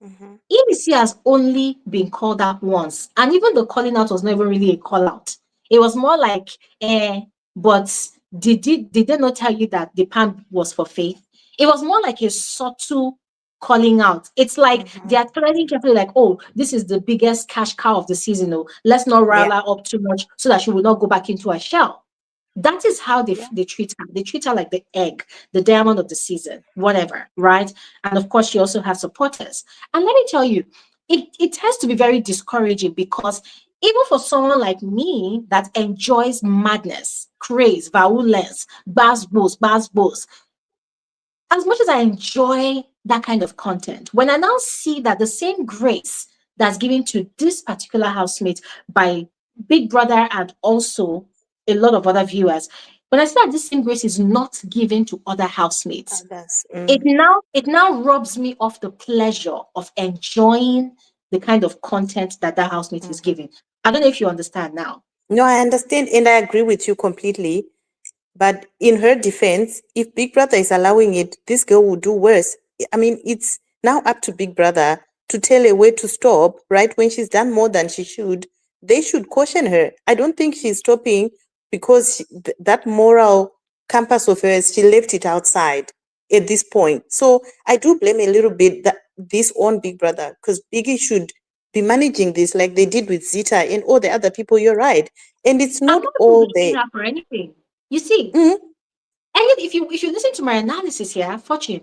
A: EBC has only been called out once, and even the calling out was not even really a call out. It was more like, but did they not tell you that the pan was for Faith? It was more like a subtle calling out. It's like they are threading carefully, like, oh, this is the biggest cash cow of the season. Oh, let's not rile her up too much so that she will not go back into her shell. That is how they treat her. They treat her like the egg, the diamond of the season, whatever, right? And of course, she also has supporters. And let me tell you, it has to be very discouraging because even for someone like me that enjoys madness, craze, violence, bass, as much as I enjoy that kind of content, when I now see that the same grace that's given to this particular housemate by Big Brother and also a lot of other viewers, when I see that this same grace is not given to other housemates, it now robs me of the pleasure of enjoying the kind of content that housemate is giving. I don't know if you understand now.
G: No, I understand and I agree with you completely. But in her defense, if Big Brother is allowing it, this girl will do worse. I mean, it's now up to Big Brother to tell her where to stop, right? When she's done more than she should, they should caution her. I don't think she's stopping because that moral compass of hers, she left it outside at this point. So I do blame a little bit this on Big Brother because Biggie should be managing this like they did with Zita and all the other people. You're right. And it's not all there.
A: For anything. You see,
G: Mhm.
A: and if you listen to my analysis here, Fortune,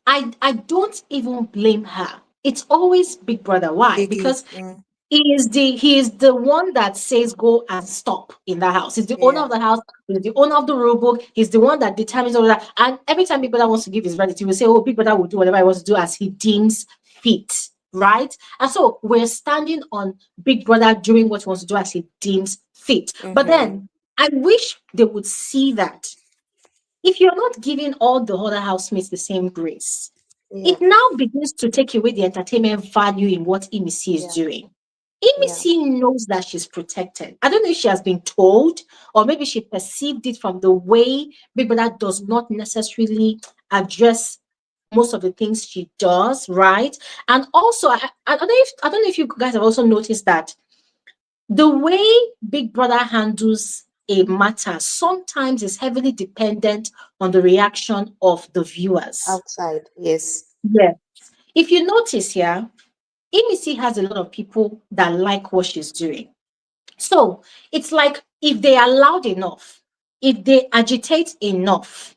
A: I don't even blame her. It's always Big Brother. Why?
G: Biggie,
A: Because he is the one that says go and stop in the house. He's the owner of the house. He's the owner of the rule book. He's the one that determines all that. And every time Big Brother wants to give his verdict, he will say, "Oh, Big Brother will do whatever he wants to do as he deems fit." Right? And so we're standing on Big Brother doing what he wants to do as he deems fit. But then I wish they would see that if you're not giving all the other housemates the same grace, it now begins to take away the entertainment value in what EMC is doing. EMC knows that she's protected. I don't know if she has been told, or maybe she perceived it from the way Big Brother does not necessarily address most of the things she does, right? And also, I don't know if you guys have also noticed that the way Big Brother handles a matter sometimes is heavily dependent on the reaction of the viewers.
G: Outside, yes.
A: Yes. If you notice here, EMC has a lot of people that like what she's doing. So it's like if they are loud enough, if they agitate enough,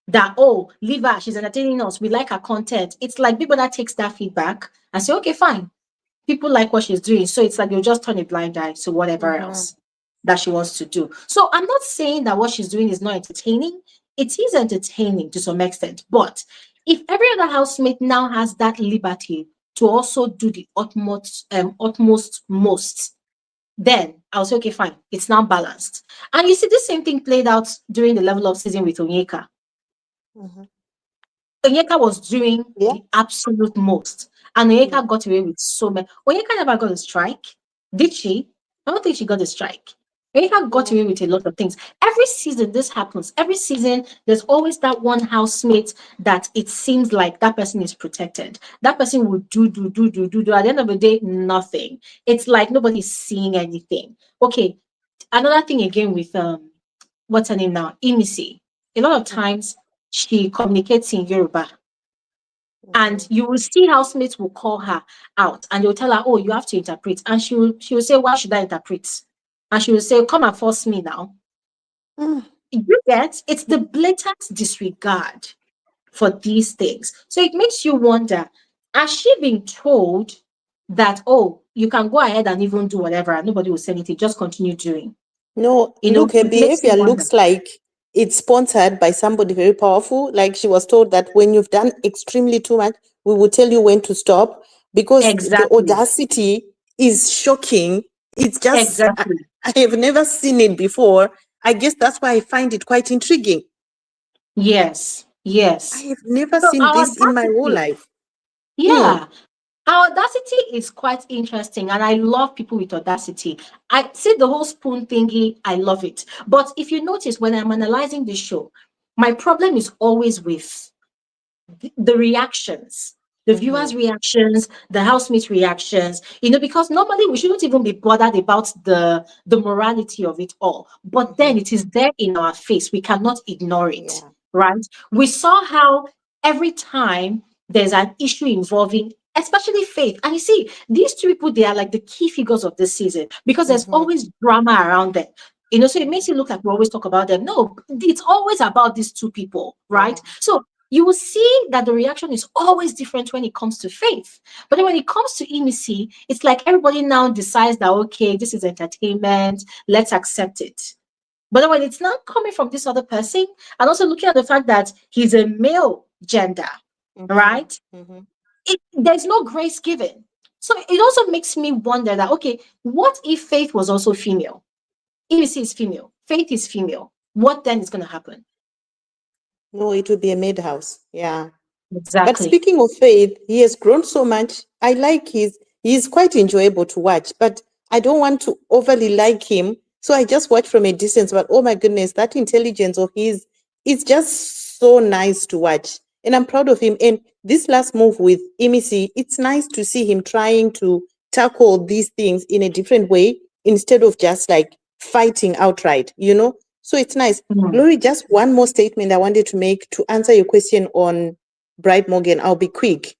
A: that, oh, leave her, she's entertaining us, we like her content. It's like Big Brother takes that feedback and say, okay, fine. People like what she's doing. So it's like they'll just turn a blind eye to whatever else that she wants to do. So I'm not saying that what she's doing is not entertaining. It is entertaining to some extent. But if every other housemate now has that liberty to also do the utmost most, then I'll say, okay, fine, it's now balanced. And you see, this same thing played out during the level of season with Onyeka. Onyeka was doing the absolute most. And Onyeka got away with so many. Onyeka never got a strike. Did she? I don't think she got a strike. Onyeka got away with a lot of things. Every season, this happens. Every season, there's always that one housemate that it seems like that person is protected. That person will do. At the end of the day, nothing. It's like nobody's seeing anything. Okay. Another thing again with what's her name now? Imisi. A lot of times she communicates in Yoruba. And you will see housemates will call her out and they'll tell her, oh, you have to interpret. And she will say, why should I interpret? And she will say, come and force me now. You get, it's the blatant disregard for these things. So it makes you wonder, has she been told that, oh, you can go ahead and even do whatever and nobody will say anything, just continue doing?
G: No, look, her behavior looks like it's sponsored by somebody very powerful. Like she was told that when you've done extremely too much, we will tell you when to stop, because the audacity is shocking. It's just, I have never seen it before. I guess that's why I find it quite intriguing.
A: Yes.
G: I have never seen this in my whole life.
A: Yeah. Our audacity is quite interesting, and I love people with audacity. I see the whole spoon thingy, I love it. But if you notice, when I'm analyzing this show, My problem is always with the reactions, the viewers' reactions, the housemates' reactions, because normally we shouldn't even be bothered about the morality of it all. But then it is there in our face. We cannot ignore it,
G: Yeah.
A: right? We saw how every time there's an issue involving, especially Faith, and you see, these two people, they are like the key figures of this season because there's always drama around them. So it makes it look like we always talk about them. No, it's always about these two people, right? So you will see that the reaction is always different when it comes to Faith. But then when it comes to Emmy, it's like everybody now decides that, okay, this is entertainment, let's accept it. But then when it's not coming from this other person, and also looking at the fact that he's a male gender, right? There's no grace given. So it also makes me wonder that, okay, what if Faith was also female? Emmy is female, Faith is female. What then is going to happen?
G: No, it would be a made house. Yeah.
A: Exactly.
G: But speaking of Faith, he has grown so much. I like he's quite enjoyable to watch, but I don't want to overly like him. So I just watch from a distance. But oh my goodness, that intelligence of his is just so nice to watch. And I'm proud of him. And this last move with Emmy, it's nice to see him trying to tackle these things in a different way instead of just like fighting outright, So it's nice. Glory, just one more statement I wanted to make to answer your question on Bright Morgan. I'll be quick.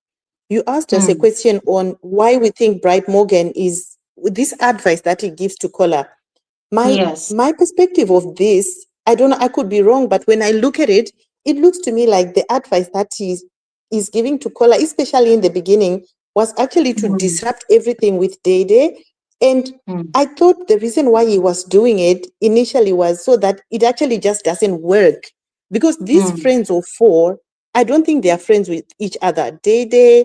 G: You asked us a question on why we think Bright Morgan is this advice that he gives to Kola. My perspective of this, I don't know, I could be wrong, but when I look at it, it looks to me like the advice that he's giving to Kola, especially in the beginning, was actually to disrupt everything with Diddi. And I thought the reason why he was doing it initially was so that it actually just doesn't work. Because these friends of four, I don't think they are friends with each other. Diddi,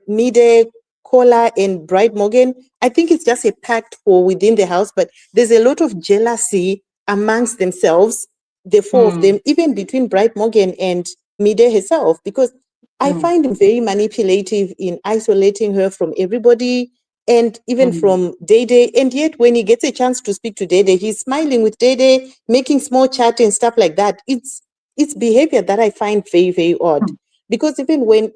G: Mide, Kola, and Bright Morgan, I think it's just a pact for within the house, but there's a lot of jealousy amongst themselves, the four of them, even between Bright Morgan and Mide herself, because I find him very manipulative in isolating her from everybody and even from Diddi. And yet when he gets a chance to speak to Diddi, he's smiling with Diddi, making small chat and stuff like that. It's behavior that I find very, very odd. Because even when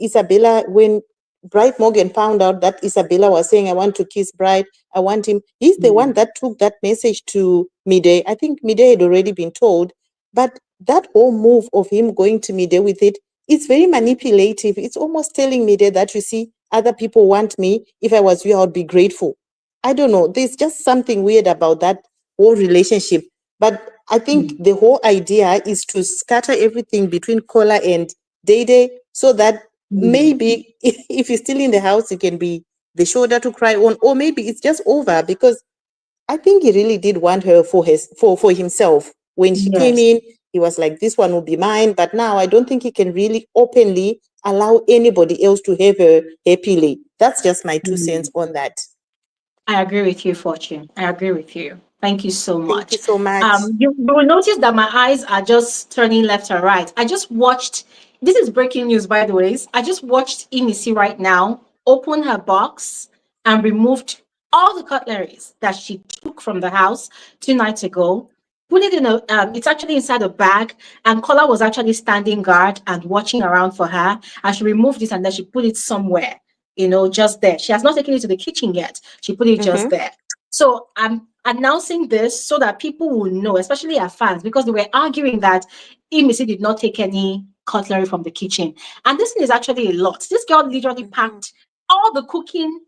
G: Bright Morgan found out that Isabella was saying, I want to kiss Bright, I want him, he's the one that took that message to Mide. I think Mide had already been told, but that whole move of him going to Mide with it, it's very manipulative. It's almost telling Mide that, you see, other people want me. If I was you, I would be grateful. I don't know. There's just something weird about that whole relationship. But I think the whole idea is to scatter everything between Kola and Diddi so that maybe if he's still in the house, it can be the shoulder to cry on, or maybe it's just over, because I think he really did want her for himself. When she came in, he was like, this one will be mine. But now I don't think he can really openly allow anybody else to have her happily. That's just my 2 cents on that.
A: I agree with you, Fortune. I agree with you. Thank you so much.
G: Thank you so much.
A: You will notice that my eyes are just turning left and right. I just watched, this is breaking news, by the way. I just watched Emmy right now open her box and removed all the cutleries that she took from the house 2 nights ago. Put it in it's actually inside a bag, and Kola was actually standing guard and watching around for her. And she removed it and then she put it somewhere, just there. She has not taken it to the kitchen yet. She put it just there. So I'm announcing this so that people will know, especially our fans, because they were arguing that Emmy did not take any cutlery from the kitchen. And this thing is actually a lot. This girl literally packed all the cooking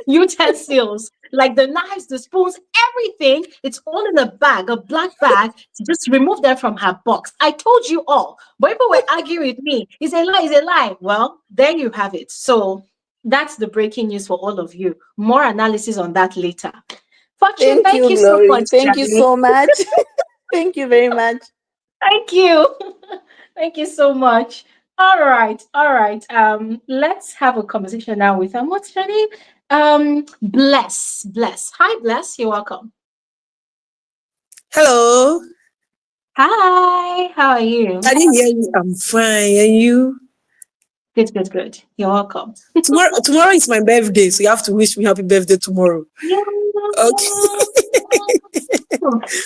A: utensils, like the knives, the spoons, everything. It's all in a bag, a black bag. Just remove them from her box. I told you all. But people were arguing with me. It's a lie, it's a lie. Well, there you have it. So that's the breaking news for all of you. More analysis on that later. Fortune, thank you so much.
G: Thank you so much. Thank you very much.
A: Thank you. Thank you so much. All right. Let's have a conversation now with what's her name? Bless. Hi, Bless. You're welcome.
H: Hello.
A: Hi. How are you?
H: I didn't hear you. I'm fine. And you?
A: Good. You're welcome.
H: Tomorrow is my birthday, so you have to wish me happy birthday tomorrow.
A: Yeah.
H: Okay.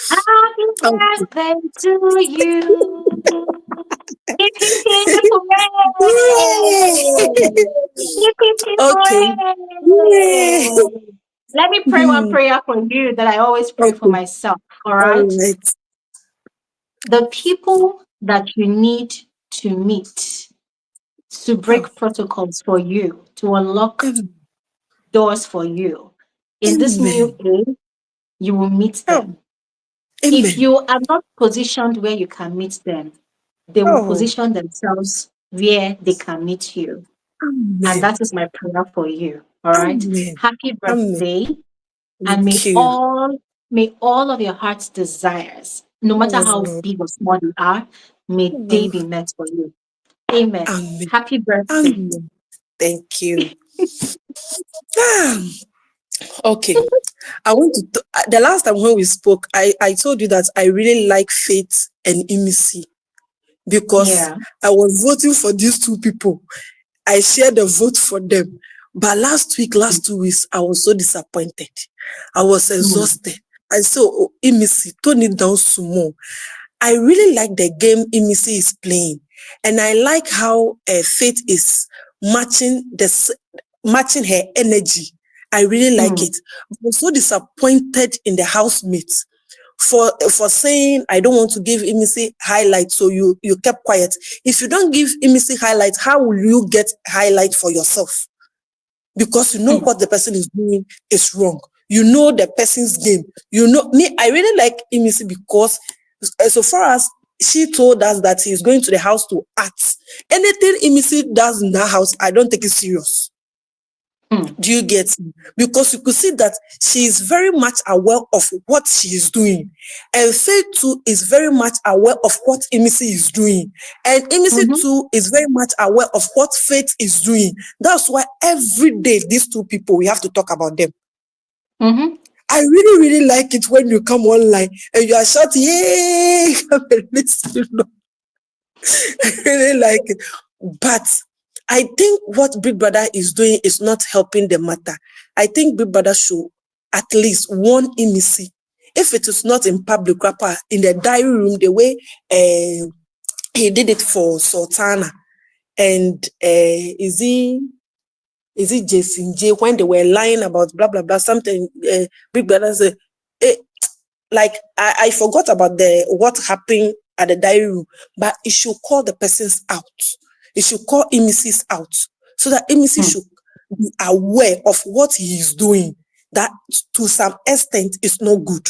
A: Happy birthday to you. Hip, hip, hip,
G: Yay!
A: hooray! Hip, hip, hip,
G: Okay. Yay!
A: hooray! Let me pray one prayer for you that I always pray for
G: Okay.
A: myself. All
G: All
A: right.
G: right.
A: The people that you need to meet to
G: Oh,
A: break protocols for you, to unlock
G: amen.
A: doors for you in this new
G: Amen.
A: age, you will meet
G: Oh,
A: them. If
G: amen.
A: you are not positioned where you can meet them, they will
G: Oh,
A: position themselves where they can meet you. And
G: amen.
A: that is my prayer for you. All right.
G: Amen.
A: Happy
G: Amen.
A: birthday. And
G: Thank you.
A: may all of your heart's desires, no matter
G: Yes,
A: how
G: Lord.
A: big or small they are, may they
G: Oh,
A: be met for you. Amen.
G: amen.
A: Happy birthday.
G: Amen. Thank you. Ah, okay. I want to, the last time when we spoke, I told you that I really like Faith and Emmy because
A: Yeah.
G: I was voting for these two people. I shared the vote for them. But last 2 weeks, I was so disappointed. I was
A: Mm.
G: exhausted. I said, oh, Emmy, tone it down some more. I really like the game Emisi is playing, and I like how Faith is matching her energy. I really like
A: Mm.
G: it. I'm so disappointed in the housemates for saying I don't want to give Emisi highlights, so you kept quiet. If you don't give Emisi highlights, how will you get highlight for yourself? Because you know
A: Mm.
G: what the person is doing is wrong. You know the person's game. You know me. I really like Emisi because so far as she told us that he's going to the house to act, anything Emisi does in that house, I don't take it serious.
A: Mm.
G: Do you get me? Because you could see that she is very much aware of what she is doing. And Faith too is very much aware of what Emisi is doing. And Emisi
A: Mm-hmm.
G: too is very much aware of what Faith is doing. That's why every day, these two people, we have to talk about them.
A: Mm-hmm.
G: I really, really like it when you come online and you are shouting, yay! Come and listen. I really like it. But I think what Big Brother is doing is not helping the matter. I think Big Brother should at least warn Emisi. If it is not in public, in the diary room, the way he did it for Sultana. And is it Jason J when they were lying about blah blah blah something? Big Brother said, like I forgot about what happened at the diary room, but it should call the persons out. It should call Emisi's out so that Emisi
A: Mm.
G: should be aware of what he is doing. That to some extent is not good.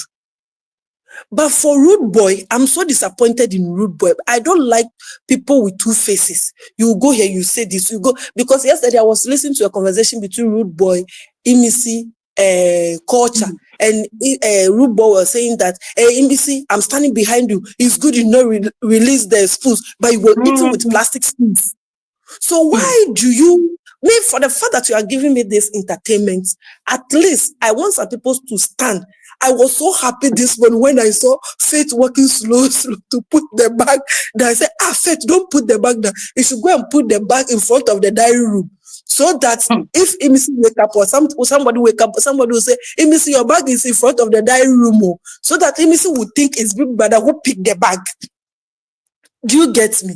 G: But for Rude Boy, I'm so disappointed in Rude Boy. I don't like people with two faces. You go here, you say this, you go. Because yesterday I was listening to a conversation between Rude Boy, Emisi, Culture, and Rude Boy was saying that, Emisi, I'm standing behind you. It's good you not release the spoons, but you were eating with
A: Mm.
G: plastic spoons. So why do you, me, for the fact that you are giving me this entertainment, at least I want some people to stand. I was so happy this morning when I saw Faith walking slow to put the bag down. I said, Faith, don't put the bag down. You should go and put the bag in front of the diary room. So that
A: Mm.
G: if Emisi wake up or somebody wake up, somebody will say, Emisi, your bag is in front of the diary room. So that Emisi would think it's Big Brother who picked the bag. Do you get me?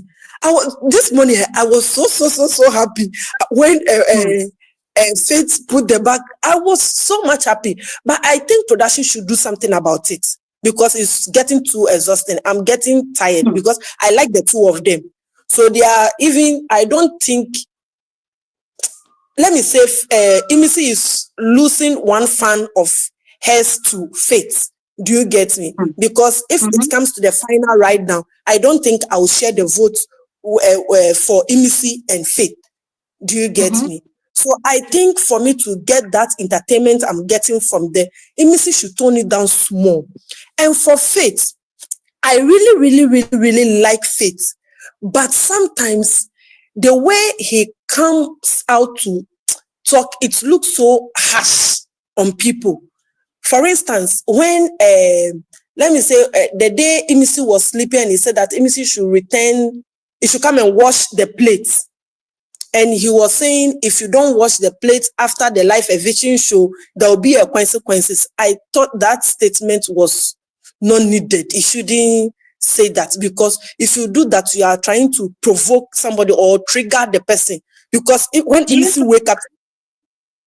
G: This morning I was so happy when Faith put the bag. I was so much happy, but I think production should do something about it because it's getting too exhausting. I'm getting tired
A: Mm.
G: because I like the two of them. So they are even. I don't think. Let me say, Emisi is losing one fan of hers to Faith. Do you get me?
A: Mm.
G: Because if
A: Mm-hmm.
G: it comes to the final right now, I don't think I will share the vote for Emisi and Faith. Do you get
A: Mm-hmm.
G: me? So I think for me to get that entertainment I'm getting from there, Emisi should tone it down small. And for Faith, I really like Faith. But sometimes the way he comes out to talk, it looks so harsh on people. For instance, when let me say the day Emisi was sleeping and he said that Emisi should come and wash the plates. And he was saying, if you don't wash the plates after the live eviction show, there will be a consequences. I thought that statement was not needed. It shouldn't
H: say that, because if you do that, you are trying to provoke somebody or trigger the person. Because when
A: Do you
H: Emisi wake up,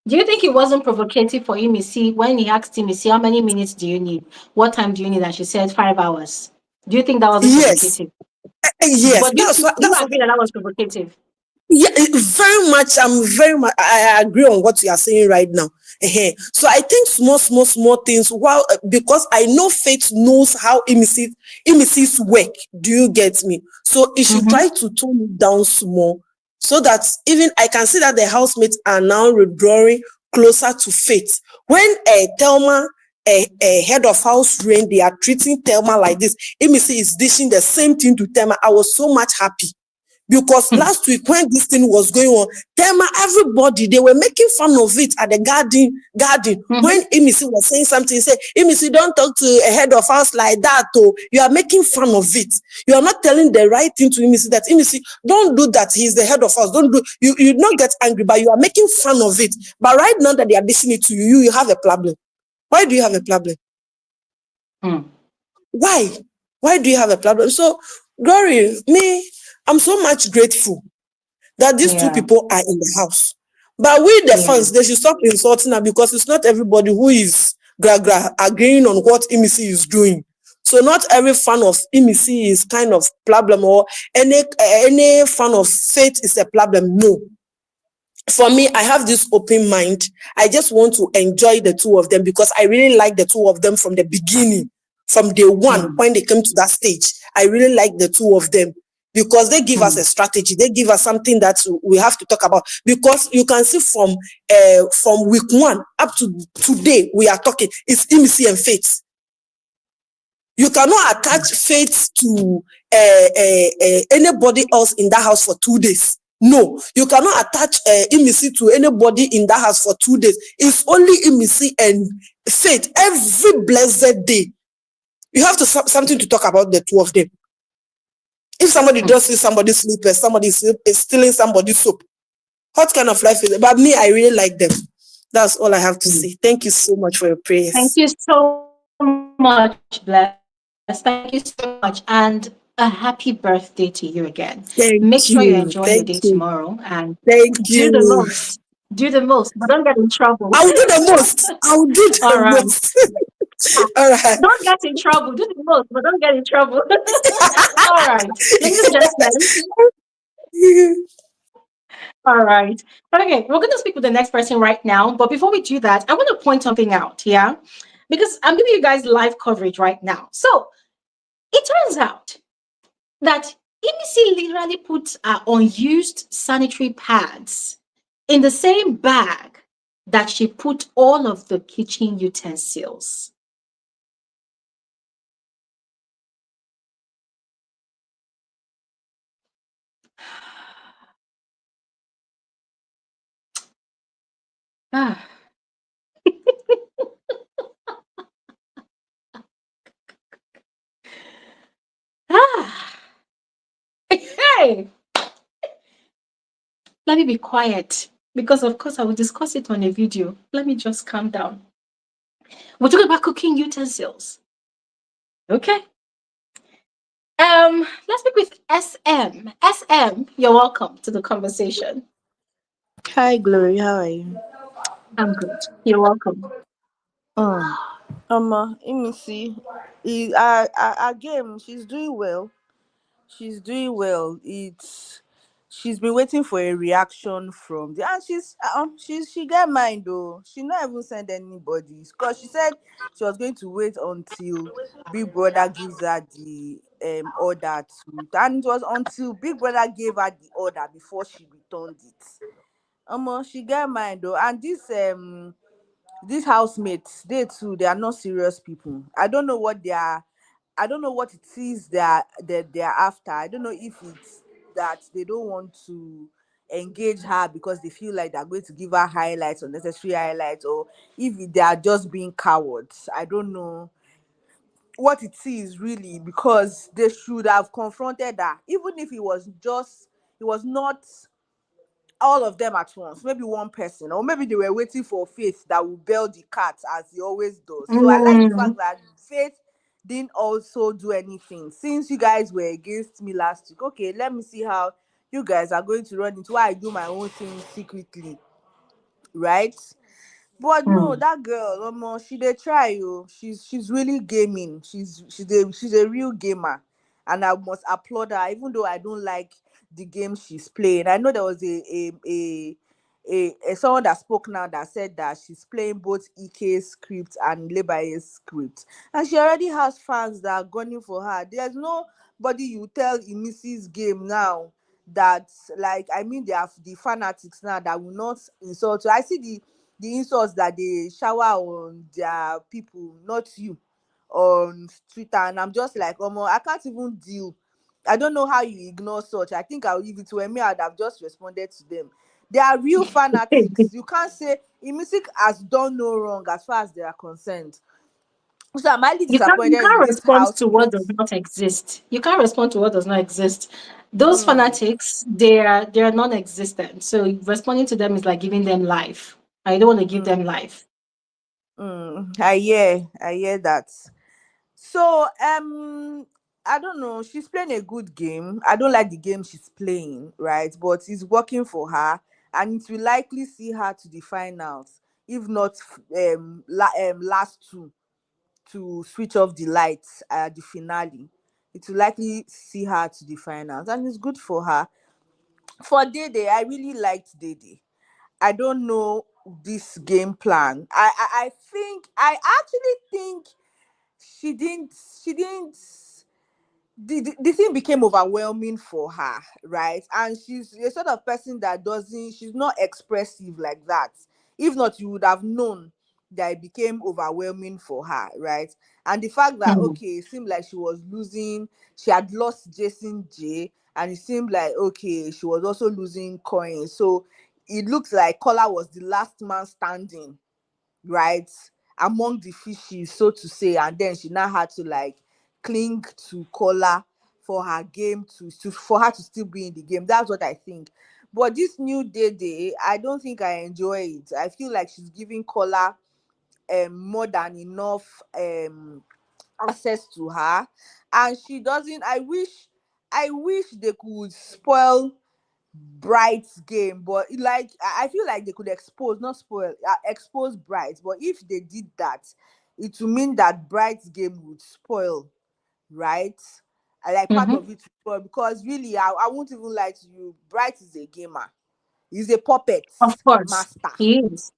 A: do you think it wasn't provocative for Missy when he asked Missy how many minutes do you need? What time do you need? And she said 5 hours. Do you think that wasn't
H: yes,
A: provocative?
H: yes,
A: But do you
H: that's what.
A: agree that that was provocative?
H: Yeah, very much. I agree on what you are saying right now. So I think small things. Well, because I know Faith knows how Imisis work. Do you get me? So it should
A: Mm-hmm.
H: try to tone it down small, so that even I can see that the housemates are now withdrawing closer to Faith. When Thelma, a head of house rain, they are treating Thelma like this. Imisi is dishing the same thing to Thelma. I was so much happy. Because last week when this thing was going on, Thelma, everybody, they were making fun of it at the garden. When Emisi was saying something, he said, Emisi, don't talk to a head of house like that. Oh, you are making fun of it. You are not telling the right thing to Emisi, that Emisi, don't do that. He's the head of house. Don't do, you not get angry, but you are making fun of it. But right now that they are dishing it to you, you have a problem. Why do you have a problem? Why? Why do you have a problem? So, Glory, me, I'm so much grateful that these two
A: Yeah.
H: people are in the house. But we, the
A: Yeah.
H: fans, they should stop insulting her, because it's not everybody who is agreeing on what Emisi is doing. So not every fan of Emisi is kind of problem, or any fan of Faith is a problem. No. For me, I have this open mind. I just want to enjoy the two of them, because I really like the two of them from the beginning, from day one, when they came to that stage. I really like the two of them, because they give us a strategy. They give us something that we have to talk about. Because you can see from week 1 up to today, we are talking. It's Emisi and Faith. You cannot attach Faith to anybody else in that house for 2 days. No, you cannot attach Emisi to anybody in that house for 2 days. It's only Emisi and Faith every blessed day. You have to something to talk about the two of them. If somebody does see somebody sleep, somebody is stealing somebody's soap, what kind of life is it? But me, I really like them. That's all I have to say. Thank you so much for your prayers.
A: Thank you so much, Bless. Thank you so much. And a happy birthday to you again.
H: Thank
A: Make sure you
H: you.
A: enjoy your day
H: Thank you.
A: tomorrow and
H: Thank
A: do the
H: you.
A: most. Do the most, but don't get in trouble.
H: I'll do the most. I'll do
A: All
H: the
A: right.
H: most. All right.
A: Don't get in trouble. Do the most, but don't get in trouble. All right. Ladies and gentlemen. All right. Okay, we're going to speak with the next person right now. But before we do that, I want to point something out, yeah? Because I'm giving you guys live coverage right now. So it turns out that Emisi literally put unused sanitary pads in the same bag that she put all of the kitchen utensils. Ah. Ah. Hey, let me be quiet because, of course, I will discuss it on a video. Let me just calm down. We're talking about cooking utensils. Okay. Let's speak with SM. SM, you're welcome to the conversation.
I: Hi, Glory. How are you?
A: I'm good. You're welcome.
I: Let me see. Again, she's doing well. She's doing well. She's been waiting for a reaction from the, and she got mine though. She not even sent anybody, because she said she was going to wait until Big Brother gives her the order to, and it was until Big Brother gave her the order before she returned it. She got mine though, and these housemates, they are not serious people. I don't know what they are. I don't know what it is they're after. I don't know if it's that they don't want to engage her because they feel like they're going to give her highlights, unnecessary highlights, or if they are just being cowards. I don't know what it is really, because they should have confronted her, even if it was not all of them at once, maybe one person, or maybe they were waiting for Faith that will bail the cat as he always does. So I like the fact that Faith didn't also do anything. Since you guys were against me last week, okay, let me see how you guys are going to run it while I do my own thing secretly, right? But no,
A: Hmm.
I: that girl, she dey try, oh. She's really gaming. She's a real gamer, and I must applaud her. Even though I don't like the game she's playing, I know there was a someone that spoke now that said that she's playing both EK's script and Lebaye's script, and she already has fans that are gunning for her. There's nobody you tell in Mrs. Game now that, like, I mean, they have the fanatics now that will not insult you. I see the insults that they shower on their people, not you, on Twitter, and I'm just like, I can't even deal. I don't know how you ignore such. I think I'll leave it to Emmy. I'd have just responded to them. They are real fanatics. You can't say music has done no wrong as far as they are concerned. So I'm highly
A: You
I: disappointed in
A: can't
I: this
A: respond to what
I: housemate.
A: does not exist. You can't respond to what does not exist. Those
I: Hmm.
A: fanatics, they are non-existent. So responding to them is like giving them life. I don't want to give them life.
I: I hear that. So I don't know. She's playing a good game. I don't like the game she's playing, right? But it's working for her, and it will likely see her to the finals, if not last two, to switch off the lights at the finale. It will likely see her to the finals, and it's good for her. For Dede, I really liked Dede. I don't know this game plan. I think I actually think she didn't she didn't the thing became overwhelming for her, right? And she's a sort of person that doesn't she's not expressive like that. If not, you would have known that it became overwhelming for her, right? And the fact that,
A: Hmm.
I: okay, it seemed like she was losing, she had lost Jason J, and it seemed like, okay, she was also losing coins. So it looks like Kola was the last man standing, right, among the fishes, so to say, and then she now had to like cling to Kola for her game to for her to still be in the game. That's what I think. But this new Day, I don't think I enjoy it. I feel like she's giving Kola more than enough access to her, and she doesn't. I wish they could spoil Bright's game, but like I feel like they could expose, not spoil, expose Bright. But if they did that, it would mean that Bright's game would spoil, right? I like part
A: Mm-hmm.
I: of it would spoil, because really, I won't even lie to you. Bright is a gamer. He's a puppet
A: Of course,
I: master.
A: he is.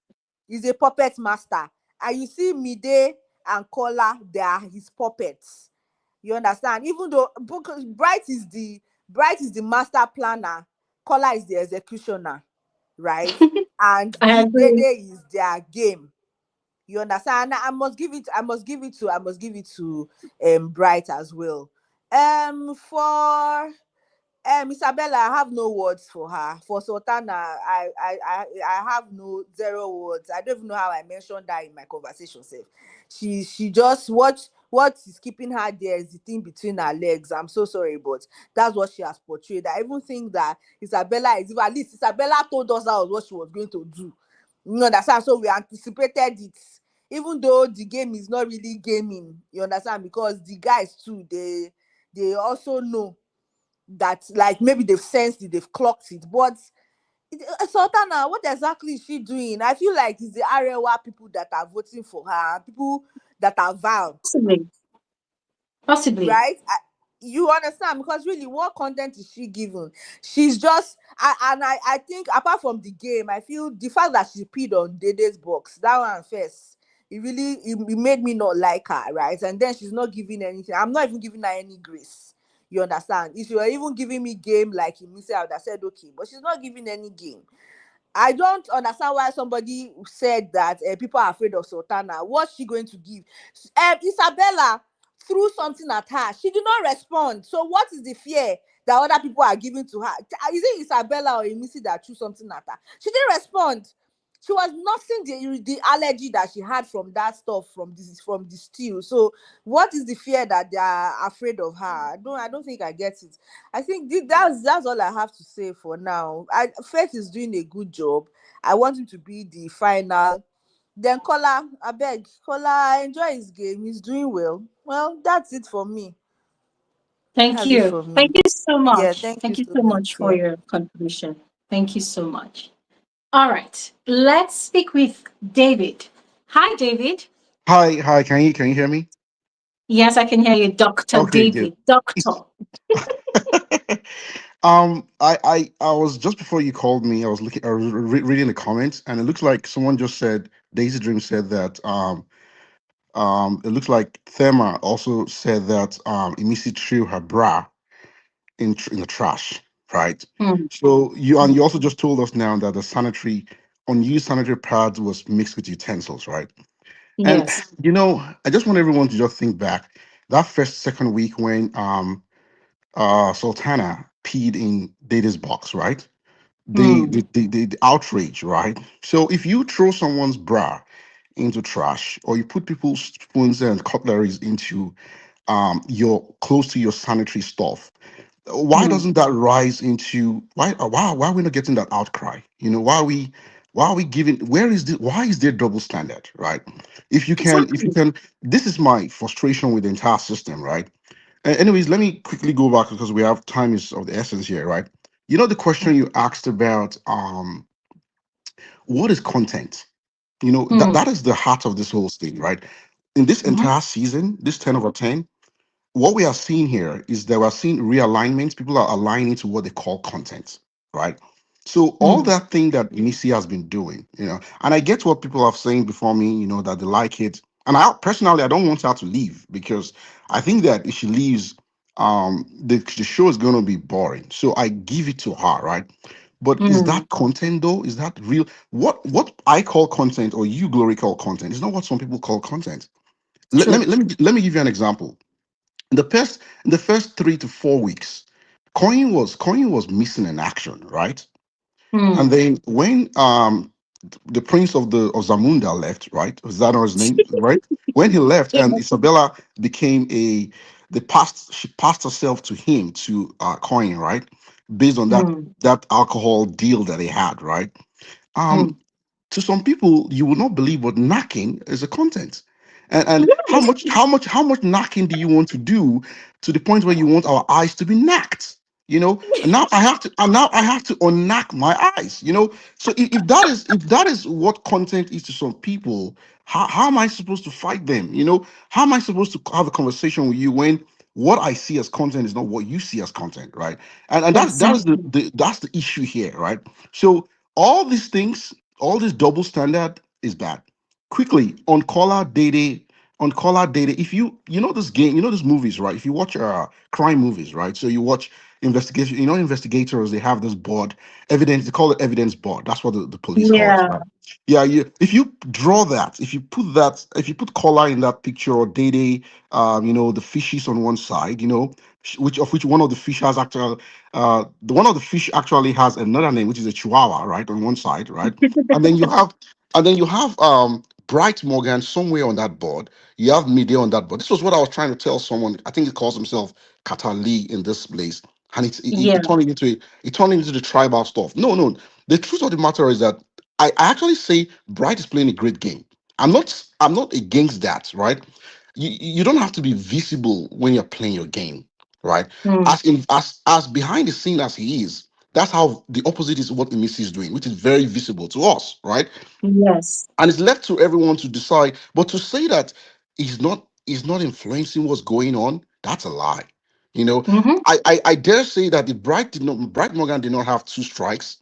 I: He's a puppet master. And you see Mide and Kola, they are his puppets. You understand? Even though because Bright is the master planner, Kola is the executioner, right? And
A: I
I: this Dede
A: agree.
I: is their game. You understand? And I must give it to Bright as well. For Isabella, I have no words for her. For Sultana, I have no zero words. I don't even know how I mentioned that in my conversation. Sef. She just what is keeping her there is the thing between her legs. I'm so sorry, but that's what she has portrayed. I even think that Isabella is, at least Isabella told us that was what she was going to do. You understand? So we anticipated it. Even though the game is not really gaming, you understand? Because the guys too, they also know that, like, maybe they've sensed it, they've clocked it. But Sultana, what exactly is she doing? I feel like it's the Arewa people that are voting for her, people that are Val,
A: Possibly. Possibly.
I: right? You understand? Because really, what content is she giving? She's just, I think, apart from the game, I feel the fact that she peed on Dede's box, that one first, it made me not like her, right? And then she's not giving anything. I'm not even giving her any grace. You understand? If you were even giving me game like you said, I would have said okay, but she's not giving any game. I don't understand why somebody said that people are afraid of Sultana. What's she going to give? Isabella threw something at her. She did not respond. So what is the fear that other people are giving to her? Is it Isabella or Emisi that threw something at her? She didn't respond. She was nursing the allergy that she had from that stuff, from the stew. So what is the fear that they are afraid of her? I don't think I get it. I think that's all I have to say for now. Faith is doing a good job. I want him to be the final Then Kola, I beg. Kola, I enjoy his game. He's doing well. Well, that's it for me.
A: Thank
I: That's it
A: you.
I: for me.
A: Thank you so
I: Yeah,
A: much.
I: thank you
A: Thank you
I: so
A: so
I: much.
A: much for
I: Yeah.
A: your contribution. Thank you so much. All right. Let's speak with David. Hi, David.
J: Hi. Can you hear me?
A: Yes, I can hear you, Dr.
J: Okay, good.
A: David. Doctor.
J: I was just before you called me. I was reading the comments, and it looks like someone just said Daisy Dream said that it looks like Thema also said that Emisi threw her bra in the trash, right?
A: Mm,
J: So you also just told us now that the sanitary unused sanitary pads was mixed with utensils, right? And
A: yes.
J: I just want everyone to just think back that first second week when Sultana peed in Data's box, right?
A: Mm,
J: The outrage, right? So if you throw someone's bra into trash, or you put people's spoons and cutleries into your close to your sanitary stuff, why
A: mm.
J: doesn't that rise into why are we not getting that outcry? Why are we giving, where is the why is there double standard, right? If you
A: Exactly.
J: can, this is my frustration with the entire system, right? Anyways, let me quickly go back because we have time is of the essence here, right? The question you asked about what is content?
A: Mm,
J: That is the heart of this whole thing, right? In this
A: mhm,
J: entire season, this 10 over 10, what we are seeing here is that we're seeing realignments. People are aligning to what they call content, right? So all
A: mm,
J: that thing that Missy has been doing, and I get what people have saying before me, that they like it. And I personally, I don't want her to leave because I think that if she leaves, the show is going to be boring. So I give it to her, right? But is
A: mm.
J: that content though? Is that real? What I call content or you Glory call content is not what some people call content. Let me
A: True.
J: let me give you an example. In the first 3 to 4 weeks, Coin was missing in action, right? And
A: Mm,
J: then when the prince of Zamunda left, right? Was that not his name, right? When he left,
A: yeah.
J: and Isabella became she passed herself to him, to Coin, right? Based on that
A: Mm,
J: that alcohol deal that they had, right?
A: mm.
J: Um, to some people, you will not believe, but knocking is a content. And how
A: Yes.
J: much how much how much knocking do you want to do to the point where you want our eyes to be knocked? And now I have to unknack my eyes. So if that is what content is to some people, how am I supposed to fight them? How am I supposed to have a conversation with you when what I see as content is not what you see as content, right? And that is
A: Exactly.
J: that's the issue here, right? So all these things, all this double standard is bad. Quickly on caller data, if you know this game, this movies, right? If you watch crime movies, right? So you watch investigation, investigators, they have this board, evidence, they call it evidence board. That's what the police call it,
A: Yeah.
J: right? Yeah, if you draw that, if you put color in that picture, or data, the fishes on one side, which one of the fish has actual the one of the fish actually has another name, which is a chihuahua, right, on one side, right? And then you have Bright Morgan somewhere on that board. You have Mide on that board. This was what I was trying to tell someone. I think he calls himself Katali in this place. And
A: Yeah.
J: it turned into the tribal stuff. No, no. The truth of the matter is that I actually say Bright is playing a great game. I'm not against that, right? You don't have to be visible when you're playing your game, right?
A: Mm,
J: As behind the scene as he is, that's how the opposite is what Emisi is doing, which is very visible to us, right?
A: yes.
J: And it's left to everyone to decide. But to say that he's not influencing what's going on, that's a lie. You know,
A: Mm-hmm.
J: I dare say that if Bright Morgan did not have two strikes,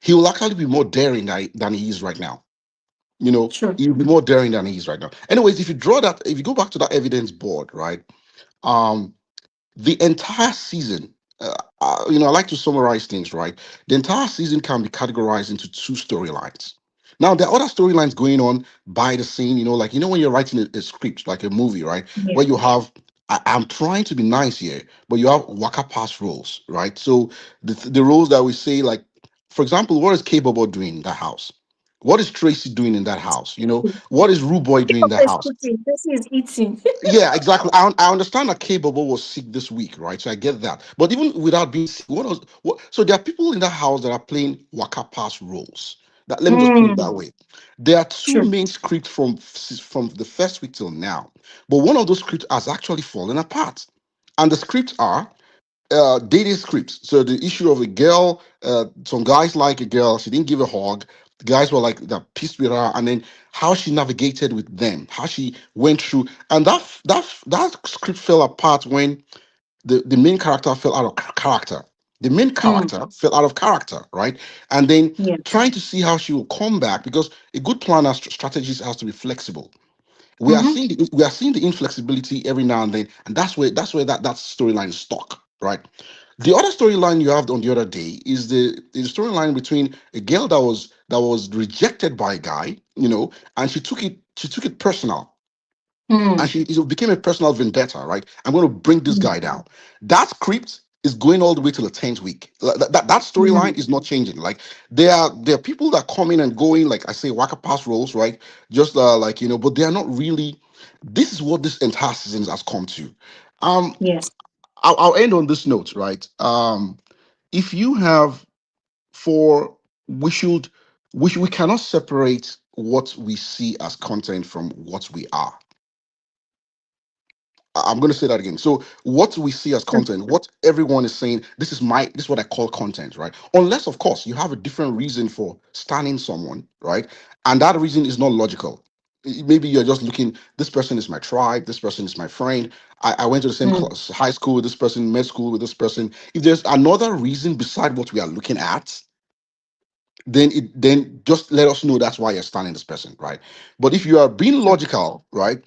J: he will actually be more daring than he is right now.
A: True.
J: He'll be more daring than he is right now. Anyways, if you go back to that evidence board, right? Um, the entire season, I like to summarize things, right? The entire season can be categorized into two storylines. Now, there are other storylines going on by the scene, like, when you're writing a script, like a movie, right?
A: Yeah.
J: Where you have, I'm trying to be nice here, but you have waka pass roles, right? So the roles that we say, like, for example, what is K-Bobo doing in that house? What is Tracy doing in that house? What is Ruboy doing in that
A: Papa is
J: house?
A: cooking. This is eating.
J: Yeah, exactly. I understand that K Bobo was sick this week, right? So I get that. But even without being sick, so there are people in that house that are playing waka pass roles. That, let me just put it that
A: Mm.
J: way. There are two
A: True.
J: main scripts from the first week till now, but one of those scripts has actually fallen apart, and the scripts are dating scripts. So the issue of a girl, some guys like a girl, she didn't give a hug. The guys were like that pissed with her, and then how she navigated with them, how she went through, and that script fell apart when the main character fell out of character. The main
A: Mm.
J: character fell out of character, right? And then
A: Yeah.
J: trying to see how she will come back, because a good planner strategist has to be flexible.
A: Mm-hmm.
J: We are seeing the inflexibility every now and then, and that's where that storyline is stuck, right? The other storyline you have on the other day is the storyline between a girl that was rejected by a guy, and she took it personal, and
A: Mm.
J: it became a personal vendetta, right? I'm going to bring this
A: Mm.
J: guy down. That script is going all the way to the 10th week. That storyline
A: Mm.
J: is not changing. Like there are people that come in and going, like I say, whack pass roles, right? Just but they are not really. This is what this entire season has come to. Um,
A: Yes.
J: I'll end on this note, right? If you have for we cannot separate what we see as content from what we are. I'm going to say that again. So what we see as content, what everyone is saying, this is what I call content, right? Unless of course you have a different reason for standing someone, right? And that reason is not logical. Maybe you're just looking, this person is my tribe, this person is my friend. I went to the same
A: Mm.
J: class, high school with this person, med school with this person. If there's another reason beside what we are looking at, then just let us know that's why you're standing this person, right? But if you are being
A: True.
J: logical, right?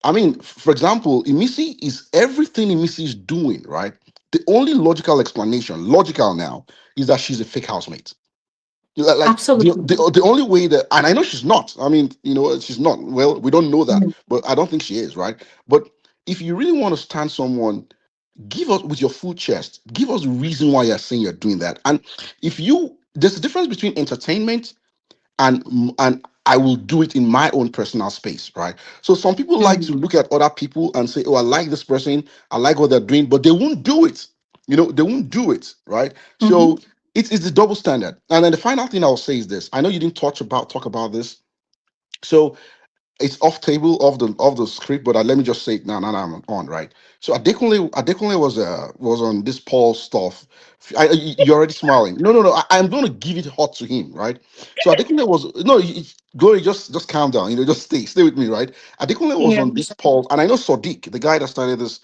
J: I mean, for example, Imisi is everything Imisi is doing, right? The only logical explanation, logical now, is that she's a fake housemate. Like
A: Absolutely.
J: the only way that, and I know she's not. I mean, she's not. Well, we don't know that,
A: Mm.
J: but I don't think she is, right? But if you really want to stand someone, give us with your full chest. Give us the reason why you're saying you're doing that. And there's a difference between entertainment and I will do it in my own personal space, right? So some people like
A: Mm.
J: to look at other people and say, "Oh, I like this person, I like what they're doing," but they won't do it. They won't do it, right?
A: Mm-hmm.
J: So it's the double standard. And then the final thing I'll say is this: I know you didn't talk about this, so it's off table of the script, but let me just say it now. Now I'm on, right? So Adekunle was on this Paul stuff. You're already smiling. No, no, no. I'm going to give it hot to him, right? So Adekunle was no. Glory, just calm down. Just stay with me, right? Adekunle was
A: Yeah.
J: on this Paul, and I know Sadiq, the guy that started this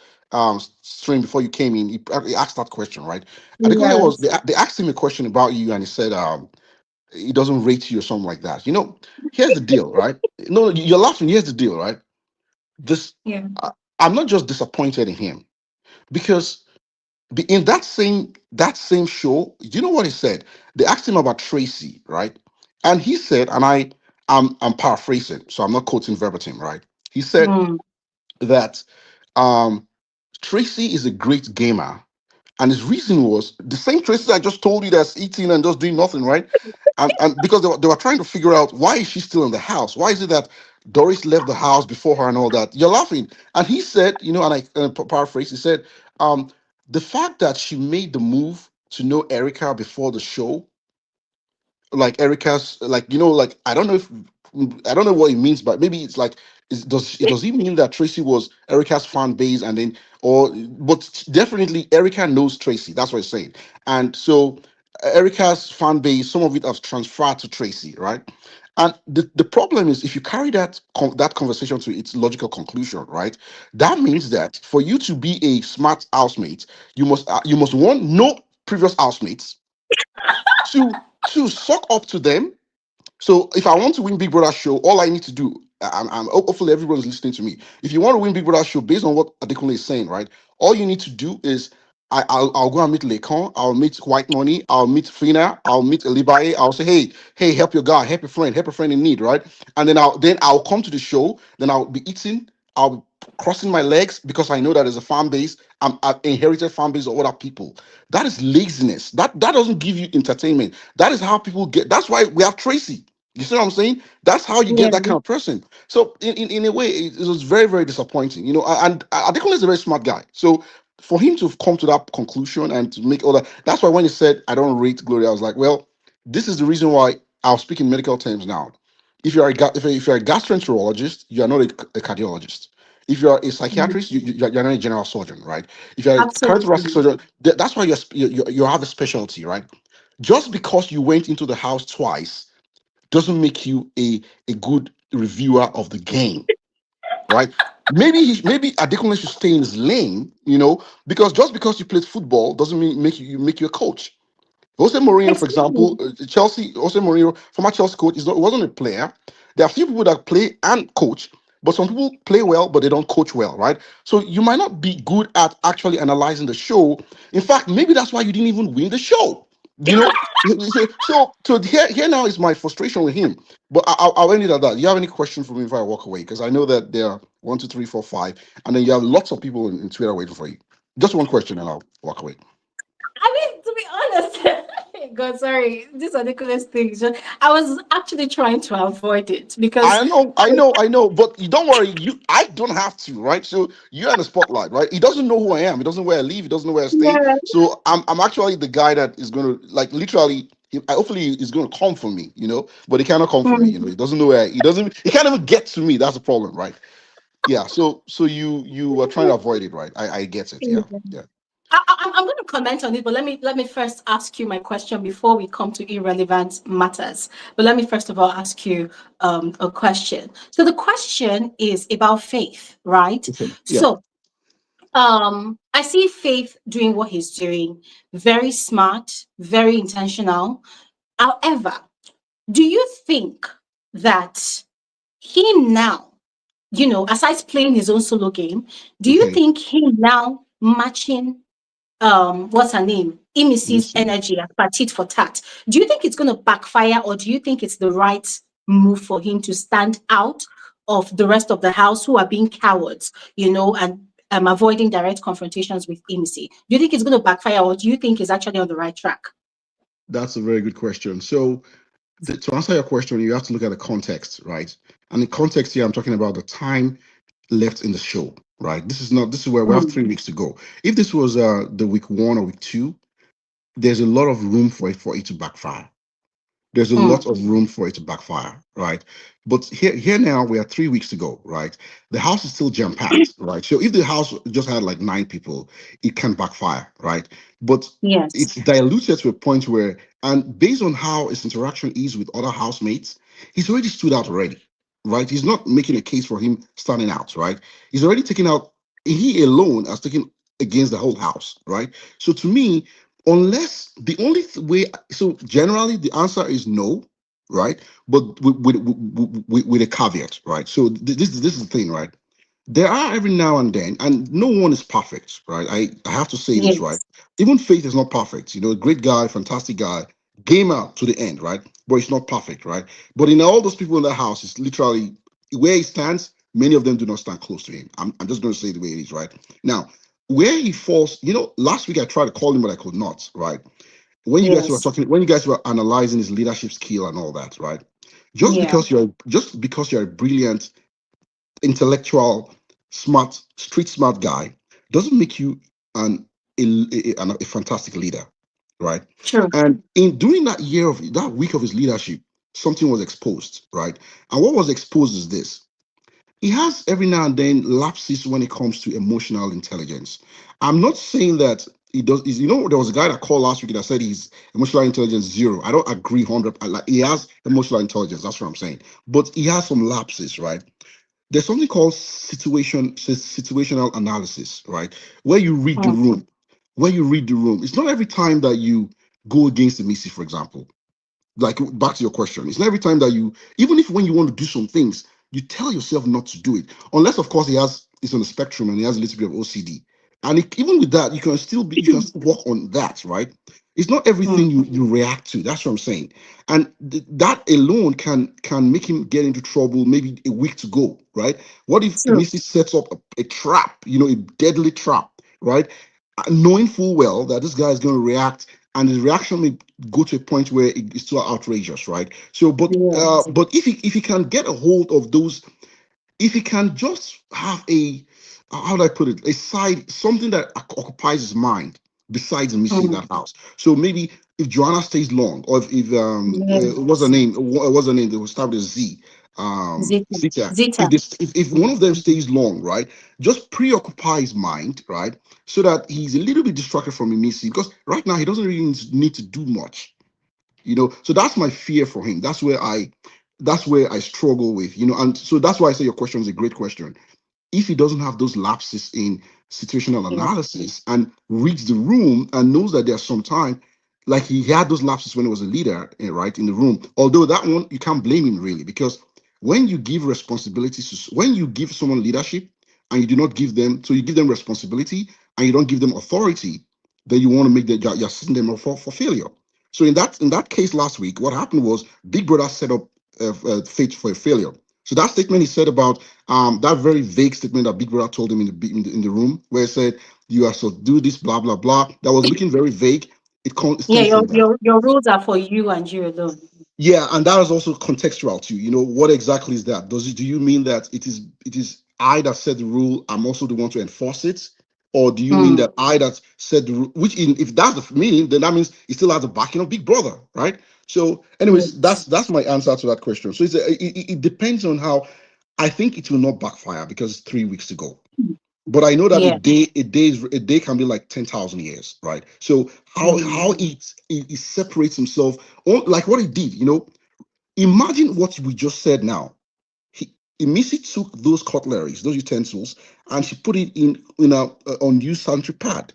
J: stream before you came in. He asked that question, right? Adekunle was
A: Yes.
J: they asked him a question about you, and he said he doesn't rate you or something like that. Here's the deal, right? No, you're laughing. Here's the deal, right? This,
A: Yeah.
J: I, I'm not just disappointed in him because in that same show, you know what he said? They asked him about Tracy, right? And he said, and I'm paraphrasing, so I'm not quoting verbatim, right? He said
A: Mm.
J: that um Tracy is a great gamer. And his reason was the same Tracy I just told you that's eating and just doing nothing, right? And because they were trying to figure out why is she still in the house? Why is it that Doris left the house before her and all that? You're laughing. And he said, and I paraphrase, he said, the fact that she made the move to know Erica before the show, like Erica's, like like I don't know what it means, but maybe it's like does he mean that Tracy was Erica's fan base and then but definitely Erica knows Tracy. That's what he's saying. And so Erica's fan base, some of it has transferred to Tracy, right? And the problem is if you carry that conversation to its logical conclusion, right? That means that for you to be a smart housemate, you must one know previous housemates, to suck up to them. So if I want to win Big Brother show, all I need to do, hopefully everyone's listening to me. If you want to win Big Brother show, based on what Adekunle is saying, right? All you need to do is I'll go and meet Lekon, I'll meet White Money, I'll meet Fina, I'll meet Elibaye, I'll say, hey, help your guy, help a friend in need, right? And then I'll come to the show, then I'll be eating, I'll be crossing my legs because I know that there's a fan base, I've inherited fan base of other people. That is laziness. That doesn't give you entertainment. That is how people get. That's why we have Tracy. You see what I'm saying? That's how you get
A: Yeah.
J: that kind of person. So in a way, it was very, very disappointing. And Adekunle is a very smart guy. So for him to come to that conclusion and to make all that, that's why when he said I don't rate Gloria, I was like, well, this is the reason why I'll speak in medical terms now. If you're if you're a gastroenterologist, you are not a cardiologist. If you're a
A: Mhm.
J: psychiatrist, you're not a general surgeon, right? If you're a cardiothoracic
A: Absolutely.
J: surgeon, that's why you have a specialty, right? Just because you went into the house twice doesn't make you a good reviewer of the game, right? Maybe Adekunle should stay in his lane, because just because you played football doesn't mean make you a coach. Jose Mourinho, for example,
A: Exactly.
J: Chelsea. Jose Mourinho, former Chelsea coach, wasn't a player. There are a few people that play and coach, but some people play well, but they don't coach well, right? So you might not be good at actually analyzing the show. In fact, maybe that's why you didn't even win the show. You know. So here now is my frustration with him. But I'll end it at that. You have any question for me if I walk away? Because I know that there are 1, 2, 3, 4, 5, and then you have lots of people in Twitter waiting for you. Just one question, and I'll walk away.
A: I mean, to be honest, God, sorry, these are ridiculous things. I was actually trying to avoid it because,
J: I know, but you don't worry. I don't have to, right? So you're in the spotlight, right? He doesn't know who I am. He doesn't know where I live. He doesn't know where I stay.
A: yeah,
J: So I'm actually the guy that is going to, like, literally. Hopefully, he's going to come for me, But he cannot come for me,
A: mm,
J: He doesn't know where. He can't even get to me. That's the problem, right? Yeah. So you are trying to avoid it, right? I get it. Yeah.
A: yeah.
J: Yeah.
A: I'm going to comment on it, but let me first ask you my question before we come to irrelevant matters. But let me first of all ask you a question. So the question is about faith, right?
J: Okay. Yeah.
A: So I see Faith doing what he's doing, very smart, very intentional. However, do you think that him now, aside playing his own solo game, do you
J: Okay.
A: think him now matching what's her name?
J: Let me
A: Imisy's
J: see.
A: energy as per tit for tat. Do you think it's gonna backfire, or do you think it's the right move for him to stand out of the rest of the house who are being cowards, and avoiding direct confrontations with Imisy? Do you think it's gonna backfire, or do you think he's actually on the right track?
J: That's a very good question. So to answer your question, you have to look at the context, right? And the context here, I'm talking about the time left in the show, right? This is where we have
A: Mm,
J: 3 weeks to go. If this was the week 1 or week 2, there's a lot of room for it to backfire. There's a
A: mm,
J: lot of room for it to backfire, right? But here now we are 3 weeks to go, right? The house is still jam packed, right? So if the house just had like 9 people, it can backfire, right? But
A: yes.
J: it's diluted to a point where, and based on how his interaction is with other housemates, he's already stood out already, right? He's not making a case for him standing out, right? He's already taken out. He alone has taken against the whole house, right? So to me, unless the only way, so generally the answer is no, right? But with a caveat, right? So this is the thing, right? There are every now and then, and no one is perfect, right? I have to say this, right?
A: Yes.
J: Even Faith is not perfect, great guy, fantastic guy, gamer to the end, right? But it's not perfect, right? But in all those people in that house, it's literally where he stands, many of them do not stand close to him. I'm just going to say the way it is, right? Now, where he falls, last week I tried to call him, but I could not, right?
A: Yes.
J: When you guys were analyzing his leadership skill and all that, right?
A: Yeah.
J: Just because you're a brilliant, intellectual, smart, street smart guy doesn't make you an a fantastic leader, right?
A: True.
J: And in during that week of his leadership, something was exposed, right? And what was exposed is this: he has every now and then lapses when it comes to emotional intelligence. I'm not saying that he does. There was a guy that called last week that said he's emotional intelligence zero. I don't agree 100. Like, he has emotional intelligence. That's what I'm saying. But he has some lapses, right? There's something called situational analysis, right? Where you read the
A: Mm,
J: room. Where you read the room. It's not every time that you go against the Missy, for example. Like, back to your question, it's not every time that even if when you want to do some things, you tell yourself not to do it, unless of course it's on the spectrum and he has a little bit of OCD. And even with that, you can still work on that, right? It's not everything
A: mm,
J: you react to. That's what I'm saying. And that alone can make him get into trouble maybe a week to go, right? What if
A: true.
J: Missy sets up a trap, a deadly trap, right? Knowing full well that this guy is going to react, and his reaction may go to a point where it's too outrageous, right? So,
A: Yes.
J: but if he can get a hold of those, if he can just have a, how do I put it, a side, something that occupies his mind besides Missy in
A: Mm.
J: that house. So maybe if Joanna stays long, or if what's her
A: Yes.
J: name? What's her name? They will start with Z.
A: Zita.
J: Zita.
A: Zita.
J: If one of them stays long, right, just preoccupy his mind, right, so that he's a little bit distracted from Missy, because right now he doesn't really need to do much, So that's my fear for him. That's where I struggle with, and so that's why I say your question is a great question. If he doesn't have those lapses in situational
A: Yeah.
J: analysis and reads the room and knows that there's some time, like he had those lapses when he was a leader, right, in the room. Although that one, you can't blame him really, because when you give responsibilities, when you give someone leadership and you do not give them, so you give them responsibility and you don't give them authority, then you want to make that you're setting them up for failure. So in that case last week, what happened was Big Brother set up Faith for a failure. So that statement he said about that very vague statement that Big Brother told him in the room, where he said, "You are so do this, blah blah blah." That was looking very vague. It
A: Yeah,
J: stems
A: your
J: from that.
A: your rules are for you and you alone.
J: Yeah, and that is also contextual too. What exactly is that? Do you mean that it is I that set the rule? I'm also the one to enforce it, or do you mean
A: Mm.
J: that I that set the rule? If that's the meaning, then that means it still has the backing of Big Brother, right? So, anyways,
A: Yes.
J: that's my answer to that question. So it depends on how. I think it will not backfire because it's 3 weeks to go. But I know that a
A: Yeah.
J: day, a day can be like 10,000 years, right? So how
A: Mm.
J: it separates himself, like what he did, imagine what we just said now. Missy took those cutleries, those utensils, and she put it in a unused sanitary pad.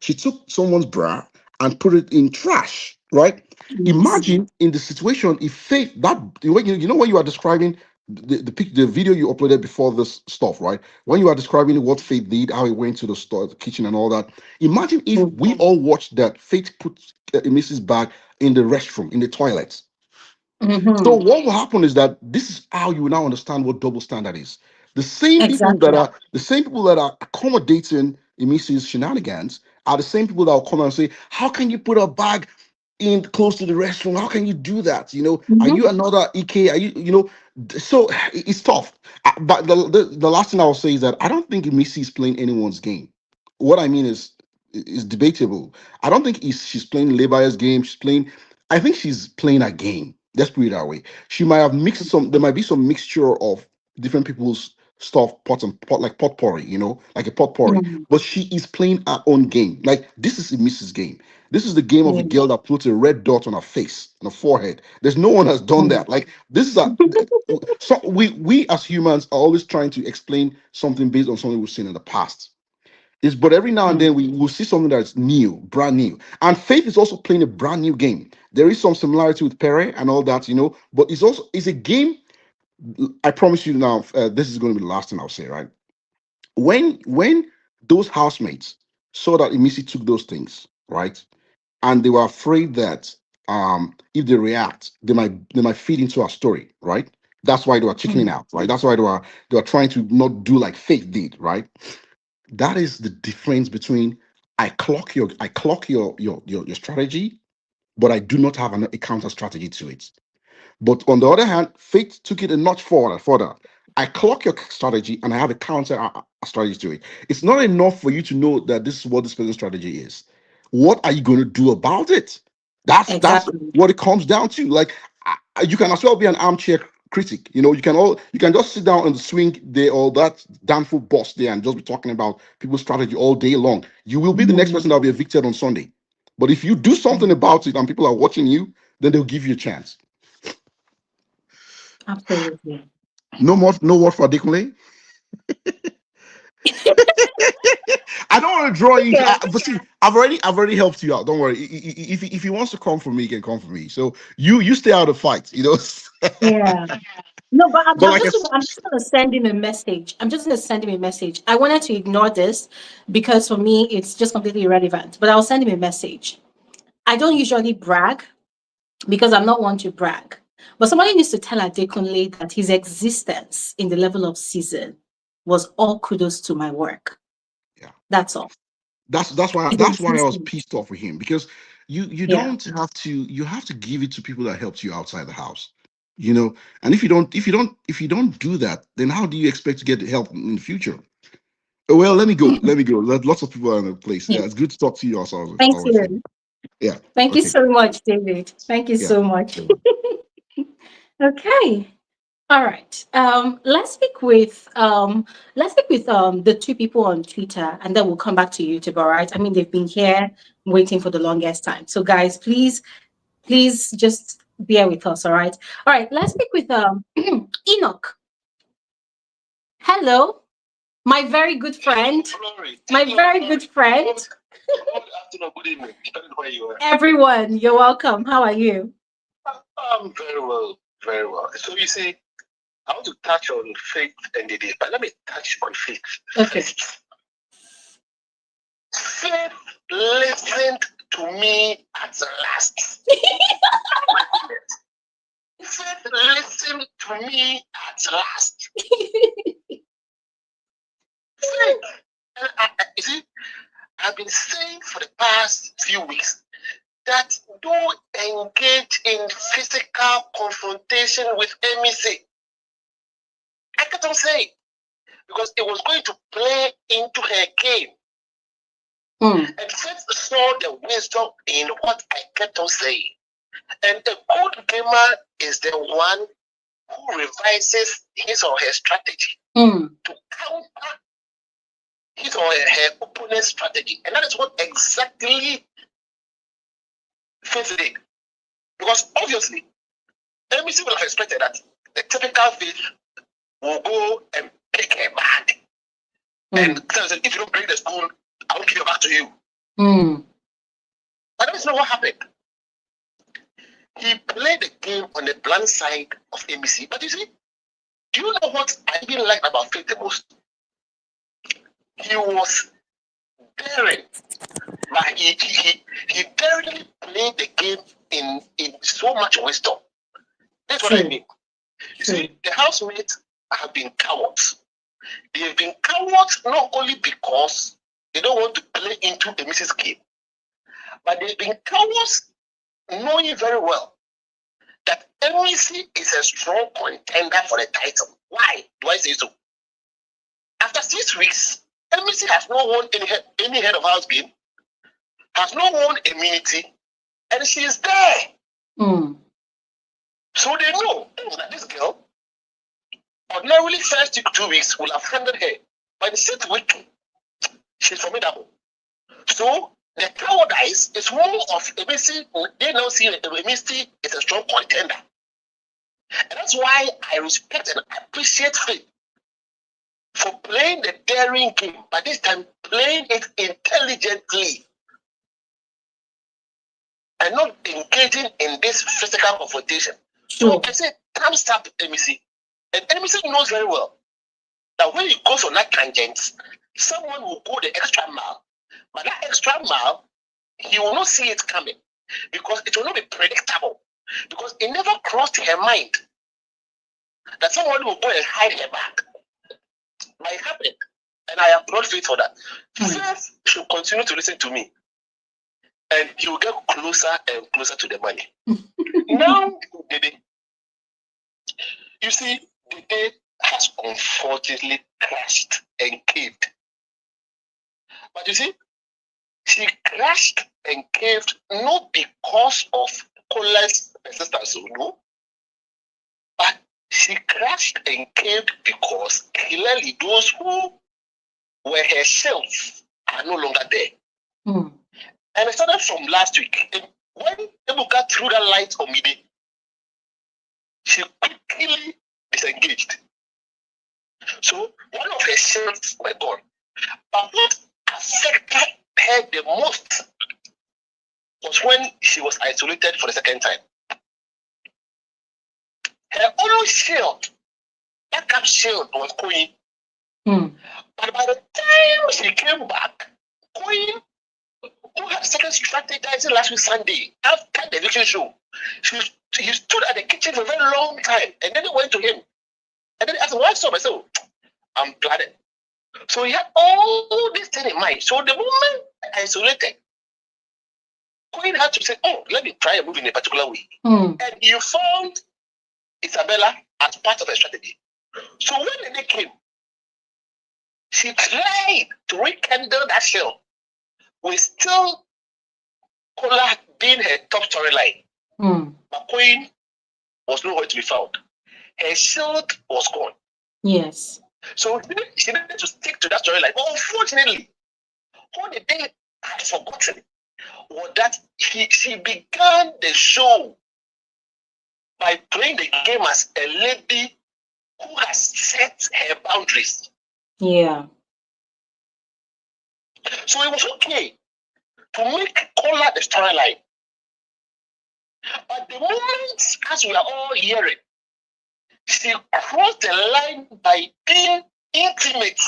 J: She took someone's bra and put it in trash, right?
A: Yes.
J: Imagine in the situation if Faith that when you are describing the video you uploaded before this stuff, right? When you are describing what Faith did, how he went to the store, the kitchen, and all that. Imagine if
A: Mm.
J: we all watched that Faith put Missy's bag in the restroom, in the toilet. So
A: Mm-hmm.
J: what will happen is that this is how you will now understand what double standard is. The same people that
A: Exactly.
J: are the same people that are accommodating Emisi's shenanigans are the same people that will come and say, "How can you put a bag in close to the restroom? How can you do that? Are
A: Mm-hmm.
J: you another EK? Are so it's tough. But the last thing I will say is that I don't think Emisi is playing anyone's game. What I mean is debatable. I don't think she's playing Levi's game. I think she's playing a game. Let's put it that way. She might have mixed some. There might be some mixture of different people's stuff, like potpourri, like a potpourri.
A: Mm.
J: But she is playing her own game. Like this is a Mrs. game. This is the game of a
A: Yeah.
J: girl that puts a red dot on her face, on her forehead. There's no one has done
A: Mm.
J: that. Like this is a. So we as humans are always trying to explain something based on something we've seen in the past. But every now and
A: Mm.
J: then we will see something that's new, brand new. And Faith is also playing a brand new game. There is some similarity with Pere and all that, but it's a game. I promise you now, this is going to be the last thing I'll say, right? When those housemates saw that Emisi took those things, right, and they were afraid that if they react, they might feed into our story, right? That's why they were chickening
A: Mm.
J: out, right? That's why they were trying to not do like Faith did, right? That is the difference between I clock your strategy, but I do not have a counter strategy to it. But on the other hand, Faith took it a notch further. I clock your strategy and I have a counter strategy to it. It's not enough for you to know that this is what this person's strategy is. What are you going to do about it? That's
A: Exactly.
J: what it comes down to. Like you can as well be an armchair critic. You can just sit down and swing there all that damn full boss there and just be talking about people's strategy all day long. You will be the next person
A: Mm.
J: that'll be evicted on Sunday. But if you do something about it and people are watching you, then they'll give you a chance.
A: Absolutely.
J: No more for Adekunle. I don't want to draw you into,
A: Yeah.
J: but see, I've already helped you out. Don't worry. If he wants to come for me, he can come for me. So you stay out of the fight.
A: Yeah. No, but I'm,
J: But
A: I'm
J: like I
A: just I'm just gonna send him a message. I'm just gonna send him a message. I wanted to ignore this because for me it's just completely irrelevant. But I'll send him a message. I don't usually brag because I'm not one to brag. But somebody needs to tell Adekunle that his existence in the level of season was all kudos to my work.
J: yeah,
A: That's all.
J: that's why
A: His
J: I was
A: existence.
J: pissed off with him, because you
A: Yeah,
J: don't have to you have to give it to people that helped you outside the house. You know, and if you don't do that, then how do you expect to get help in the future? Well, let me go. Let me go. Lots of people are in the place.
A: Yeah.
J: Yeah, it's good to talk to you also.
A: Thank
J: Always.
A: you.
J: Yeah.
A: Thank you
J: Okay.
A: so much, David. Thank you
J: Yeah.
A: so much. Okay. All right. Let's speak with the two people on Twitter, and then we'll come back to YouTube. All right. I mean, they've been here waiting for the longest time. So, guys, please just bear with us. All right. All right. Let's speak with Enoch. Hello, my very good friend. My very good friend.
B: Good afternoon, good evening, depending where you are.
A: Everyone, you're welcome. How are you?
B: I'm very well, very well. So you see, I want to touch on faith and Diddi, but let me touch on faith.
A: Okay.
B: Faith listened to me at the last. Faith listened to me at last. Faith. You see, I've been saying for the past few weeks that don't engage in physical confrontation with Emmy. I kept on saying because it was going to play into her game. And Faith saw the wisdom in what I kept on saying. And a good gamer is the one who revises his or her strategy to counter his or her opponent's strategy. And that is what exactly Faith did. Because obviously, Emmy will have expected that the typical Faith will go and pick her bag. And tell us, if you don't bring the spoon, I will give it back to you. But that is not what happened. He played the game on the blunt side of MC. But you see, do you know what I even liked about Faith the most? He was daring. But he daringly played the game in so much wisdom. That's what I mean. You see, the housemates have been cowards. They've been cowards not only because they don't want to play into the Mrs. game, but they've been cowards knowing very well that MEC is a strong contender for the title. Why do I say so? After 6 weeks, MEC has not won any head of house game, has not won immunity, and she is there. So they know that this girl, ordinarily first 2 weeks, will have handled her. By the 6th week, she's formidable. So the cowardice is more of a Misty. They now see that the Misty is a strong contender. And that's why I respect and appreciate Faith for playing the daring game, but this time playing it intelligently and not engaging in this physical confrontation. So I said, thumbs up MEC. And MEC knows very well that when he goes on that tangent, someone will go the extra mile. But that extra mile, he will not see it coming because it will not be predictable. Because it never crossed her mind that someone will go and hide her back. But it happened. And I applaud Faith for that. Faith should continue to listen to me. And he will get closer and closer to the money. Now, Diddi. You see, Diddi has unfortunately crashed and caved. But you see, she crashed and caved not because of Kola's persistence, no. But she crashed and caved because clearly those who were her shells are no longer there. And it started from last week. When Ebuka threw that light on Mide, she quickly disengaged. So one of her shells were gone. But what affected her the most was when she was isolated for the second time. Her own shield, backup shield, was going. But by the time she came back, Queen, who had started strategizing last week Sunday after the eviction show, he stood at the kitchen for a very long time, and then he went to him, and then he asked, "What's up?" I said, "I'm planning." So he had all this thing in mind. So the moment isolated, Queen had to say, "Oh, let me try and move in a particular way." And you found Isabella as part of her strategy. So when the day came, she tried to rekindle that show with still Kola being her top storyline. But Queen was nowhere to be found. Her shield was gone.
A: Yes.
B: So she needed to stick to that storyline. But unfortunately, what the day had forgotten was that she began the show by playing the game as a lady who has set her boundaries.
A: Yeah.
B: So it was okay to make Kola the storyline. But the moment, as we are all hearing, she crossed the line by being intimate.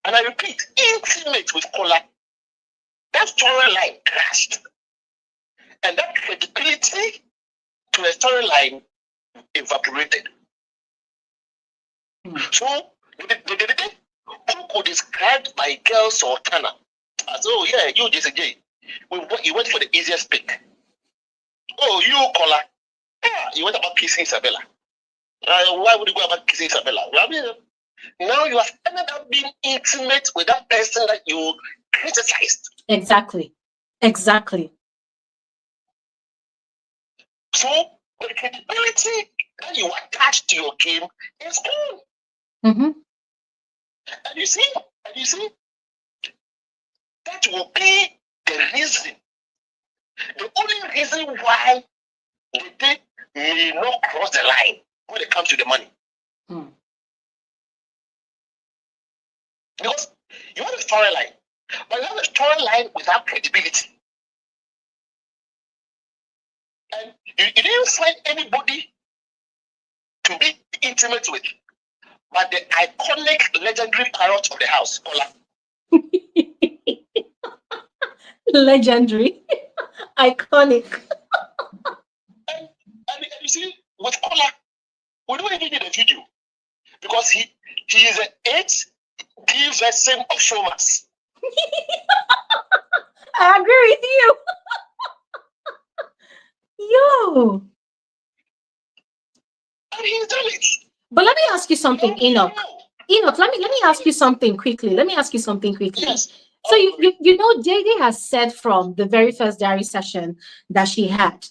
B: And I repeat, intimate with Kola. That storyline crashed. And that credibility to the storyline evaporated. So, who could describe my girl Sultana as, oh yeah, you just J. You went for the easiest pick. Oh, you Kola. Yeah, you went about kissing Isabella. Why would you go about kissing Isabella? I mean, now you have ended up being intimate with that person that you criticized.
A: Exactly. Exactly.
B: So the credibility that you attach to your game is gone. And you see, that will be the reason, the only reason why they may not cross the line when it comes to the money. Because you have a storyline, but you have a storyline without credibility. And you didn't find anybody to be intimate with, but the iconic, legendary parrot of the house, Kola.
A: Legendary. Iconic.
B: And you see, with Kola, we don't even need a video because he is an HD version of Showmas.
A: I agree with you. Yo.
B: And he's done it.
A: But let me ask you something, Enoch. Enoch, let me ask you something quickly.
B: Yes.
A: So you know, Diddi has said from the very first diary session that she had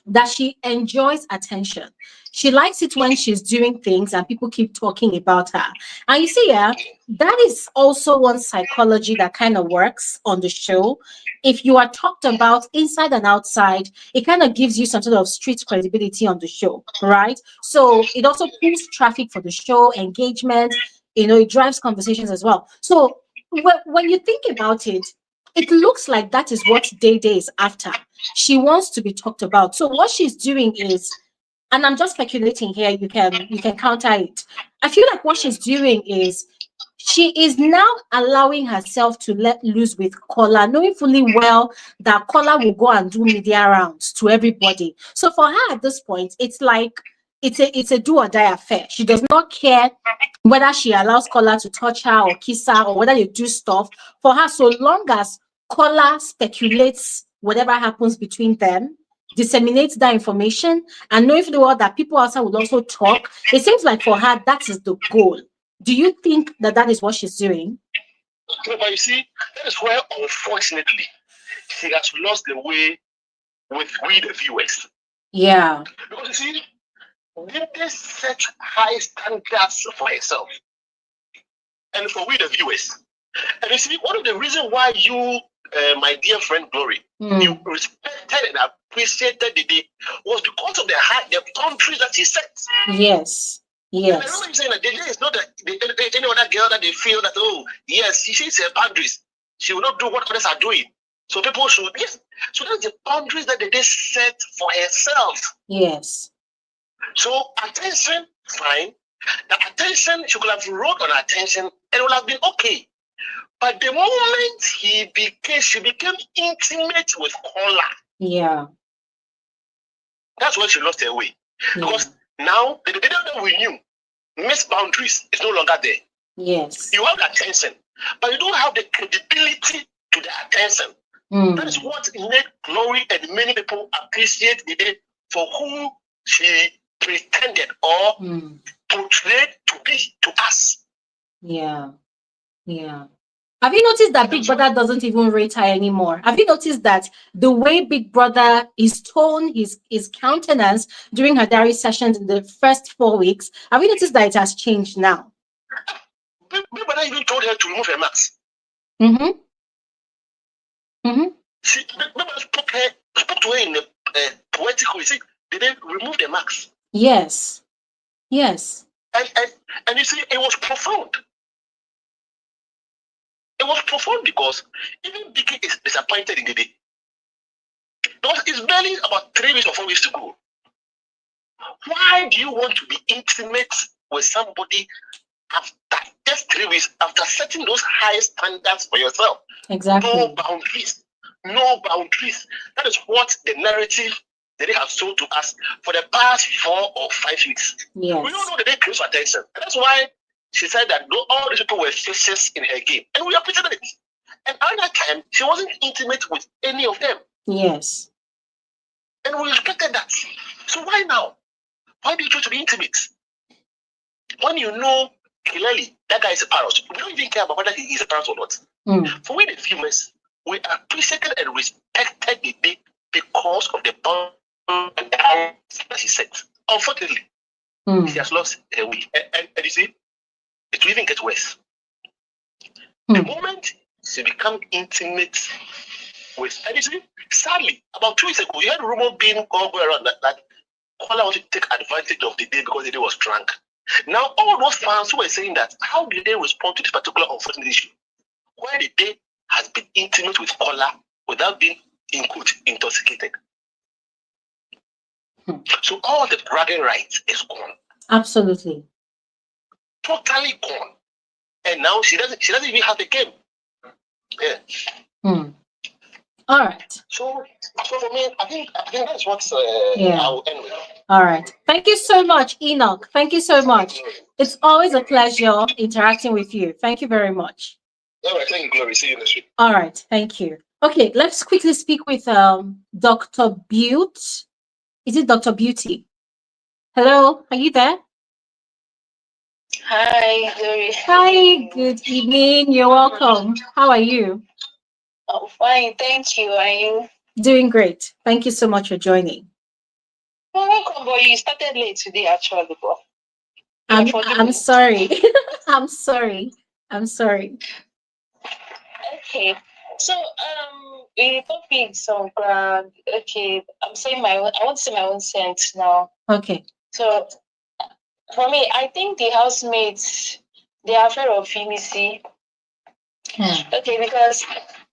A: that she enjoys attention. She likes it when she's doing things and people keep talking about her. And you see, yeah, that is also one psychology that kind of works on the show. If you are talked about inside and outside, it kind of gives you some sort of street credibility on the show, right? So it also pulls traffic for the show, engagement, you know, it drives conversations as well. So when you think about it, it looks like that is what Diddi is after. She wants to be talked about. So what she's doing is, and I'm just speculating here, you can counter it. I feel like what she's doing is she is now allowing herself to let loose with Kola, knowing fully well that Kola will go and do media rounds to everybody. So for her at this point, it's like it's a do or die affair. She does not care whether she allows Kola to touch her or kiss her or whether they do stuff. For her, so long as Kola speculates whatever happens between them, disseminates that information, and knowing for the world that people outside will also talk, it seems like for her, that is the goal. Do you think that is what she's doing?
B: No, but you see, that is where, unfortunately, she has lost the way with we the viewers.
A: Yeah.
B: Because you see, Diddi set high standards for herself and for we the viewers. And you see, one of the reasons why you, my dear friend Glory, you respected and appreciated Diddi was because of the boundaries that she set.
A: Yes.
B: And I remember you saying that Diddi is not any other girl that they feel that, oh, yes, she's her boundaries. She will not do what others are doing. So people should, yes. So that's the boundaries that Diddi set for herself.
A: Yes.
B: So attention, fine. The attention, she could have wrote on attention and it would have been okay. But the moment she became intimate with Kola.
A: Yeah.
B: That's when she lost her way. Yeah. Because now the Diddi that we knew, missed boundaries, is no longer there.
A: Yes.
B: You have the attention, but you don't have the credibility to the attention. That is what made Glory and many people appreciate Diddi for who she pretended or portrayed to be to us.
A: Yeah. Yeah. Have you noticed that Big Brother doesn't even rate her anymore? Have you noticed that the way Big Brother, his tone, his countenance during her diary sessions in the first 4 weeks, have you noticed that it has changed now?
B: Big Brother even told her to remove her mask.
A: Mm-hmm. Mm-hmm.
B: Big Brother spoke to her in a poetic way. He said, did they remove the mask?
A: Yes. Yes.
B: And you see, it was profound. It was profound because even Dickie is disappointed in the day. Because it's barely about 3 weeks or 4 weeks to go. Why do you want to be intimate with somebody after just 3 weeks, after setting those high standards for yourself?
A: Exactly.
B: No boundaries. No boundaries. That is what the narrative that they have sold to us for the past 4 or 5 weeks.
A: Yes.
B: We don't know that they close attention. And that's why she said that all these people were fishes in her game. And we appreciated it. And at that time, she wasn't intimate with any of them.
A: Yes.
B: And we respected that. So why now? Why do you try to be intimate? When you know clearly that guy is a parrot, we don't even care about whether he is a parrot or not. For we the viewers, we appreciated and respected the day because of the bond that she set. Unfortunately, she has lost her way. And you see, it will even get worse. The moment she become intimate with, and you see, sadly, about 2 weeks ago, you had a rumor being going around that Kola wanted to take advantage of the day because the day was drunk. Now, all those fans who were saying that, how did they respond to this particular unfortunate issue? Where the day has been intimate with Kola without being, in quote, intoxicated. So all the bragging rights is gone.
A: Absolutely.
B: Totally gone. And now she doesn't even have a game. Yeah.
A: All right.
B: So for me, I think that's what I'll end with.
A: All right. Thank you so much, Enoch. Thank you so much. It's always a pleasure interacting with you. Thank you very much.
B: All right. Thank you, Glory. See you next week.
A: All right. Thank you. Okay, let's quickly speak with Dr. Butte. Is it Dr. Beauty? Hello, are you there?
K: Hi, Glory.
A: Hi, good evening. You're welcome. How are you?
K: I'm fine, thank you. Are you?
A: Doing great. Thank you so much for joining.
K: You're welcome, but you started late today, actually.
A: I'm sorry. I'm sorry.
K: Okay. So, we topic some ground. Okay, I'm saying my own. I want to say my own sense now.
A: Okay.
K: So, for me, I think the housemates, they are afraid of FEMC. Okay, because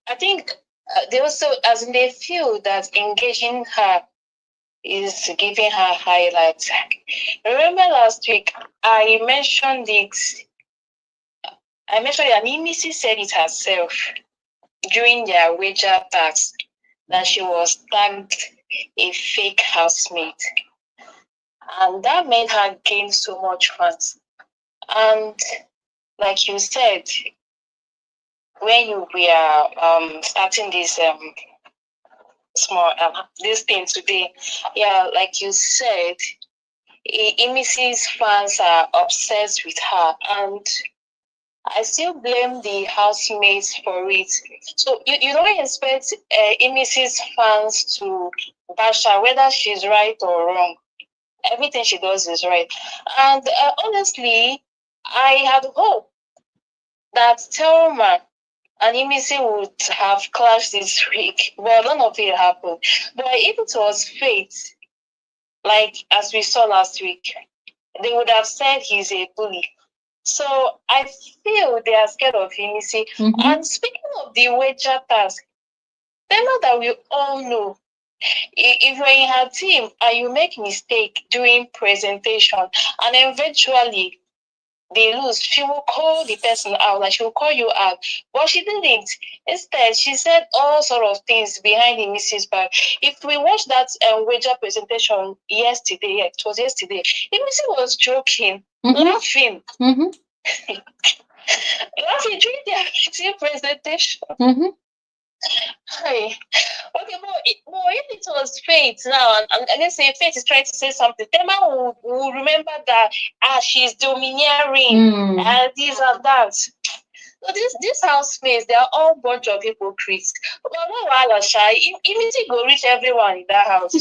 K: I think they also, as in they feel that engaging her is giving her highlights. Remember last week I mentioned it. I mentioned that Missy said it herself during their wager tax that she was tagged a fake housemate, and that made her gain so much fans. And like you said, when you were starting this small this thing today, yeah, like you said, Emmy's fans are obsessed with her, and I still blame the housemates for it. So you don't expect Emmy's fans to bash her whether she's right or wrong. Everything she does is right. And honestly, I had hope that Thelma and Emisi would have clashed this week. Well, none of it happened. But if it was fate, like as we saw last week, they would have said he's a bully. So I feel they are scared of Emisi. And speaking of the wager task, they know that we all know if you're in her team and you make mistake during presentation and eventually they lose, she will call the person out, like she will call you out. But she didn't. Instead, she said all sort of things behind the Mrs. back. If we watched that wager presentation yesterday, yeah, it was yesterday, the Mrs. was joking, laughing. Laughing during their presentation. Hey. Okay, but if it was fate now, and let's say fate is trying to say something, Tema will remember that she's domineering and this and that. So this housemates, they are all bunch of hypocrites. But no, shy. Immunity go reach everyone in that house.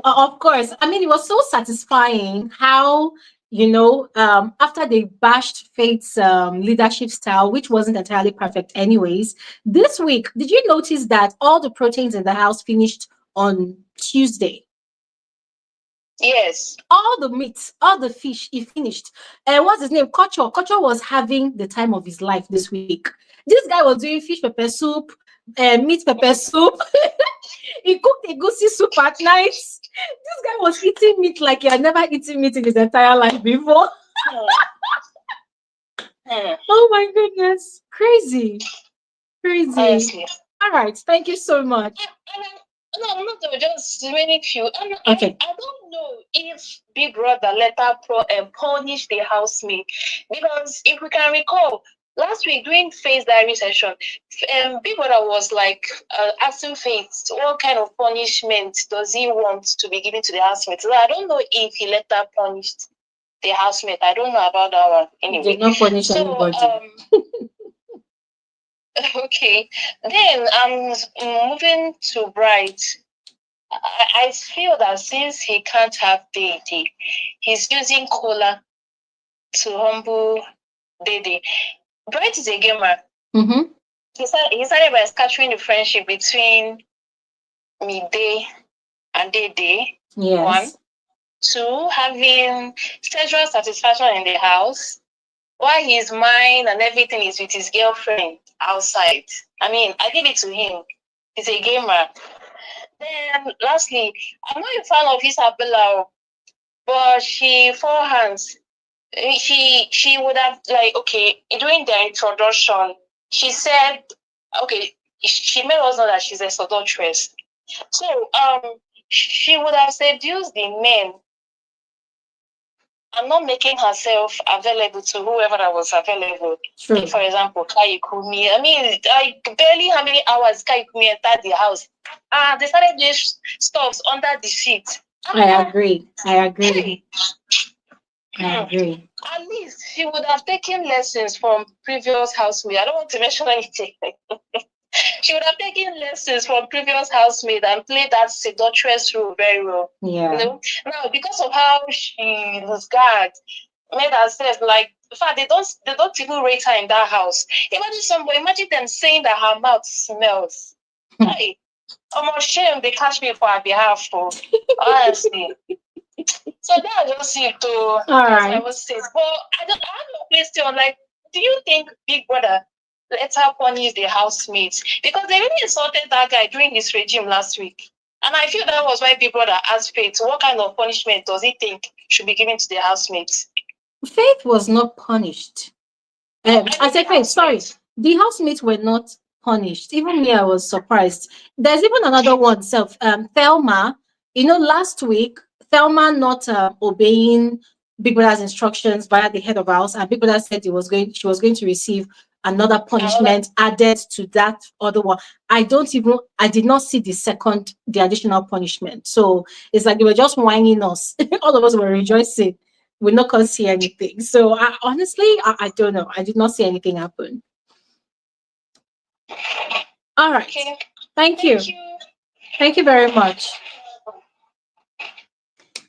A: Of course. I mean, it was so satisfying how, after they bashed Faith's leadership style, which wasn't entirely perfect anyways, this week, did you notice that all the proteins in the house finished on Tuesday?
K: Yes.
A: All the meat, all the fish, he finished. What's his name? Kocho. Kocho was having the time of his life this week. This guy was doing fish pepper soup, meat pepper soup. He cooked a goosey soup at night. This guy was eating meat like he had never eaten meat in his entire life before. Oh my goodness. Crazy.
K: Honestly.
A: All right. Thank you so much.
K: No, not just many few.
A: Okay.
K: I don't know if Big Brother later punish the housemate, because if we can recall, last week during Faith's diary session, Big Brother was like asking Faith what kind of punishment does he want to be given to the housemate. So I don't know if he later punished the housemate. I don't know about that one. Anyway,
A: did not punish anybody.
K: Okay, then I'm moving to Bright. I feel that since he can't have Diddi, he's using Kola to humble Diddi. Bright is a gamer.
A: Mm-hmm.
K: He started by scattering the friendship between Mide and Diddi.
A: Yes.
K: 1. 2, having sexual satisfaction in the house, while his mind and everything is with his girlfriend outside. I mean, I give it to him. He's a gamer. Then, lastly, I'm not a fan of Isabella, but she forehands. She would have, like, okay, during the introduction, she said, okay, she made us know that she's a seductress. So, she would have seduced the men and not making herself available to whoever that was available.
A: True.
K: Like, for example, Kaikumi. I mean, barely how many hours Kaikumi entered the house. They started doing stuffs under the sheet.
A: I agree.
K: At least she would have taken lessons from previous housemates. I don't want to mention anything. She would have taken lessons from previous housemates and played that seductress role very well.
A: Yeah.
K: Now, because of how she was guard, made herself like, in fact, they don't even rate her in that house. Imagine them saying that her mouth smells. Hey, I'm ashamed they catch me for her behalf, honestly. So that's just it, though.
A: All right.
K: I would say. But I have a question. Like, do you think Big Brother let her punish the housemates? Because they really insulted that guy during his regime last week. And I feel that was why Big Brother asked Faith, what kind of punishment does he think should be given to the housemates?
A: Faith was not punished. I said Faith, sorry. The housemates were not punished. Even me, I was surprised. There's even another one, Thelma. Last week, Thelma not obeying Big Brother's instructions via the head of house, and Big Brother said she was going to receive another punishment added to that other one. I did not see the additional punishment. So it's like they were just whining us. All of us were rejoicing. We're not going to see anything. So honestly, I don't know. I did not see anything happen. All right.
K: Okay.
A: Thank you. Thank you very much.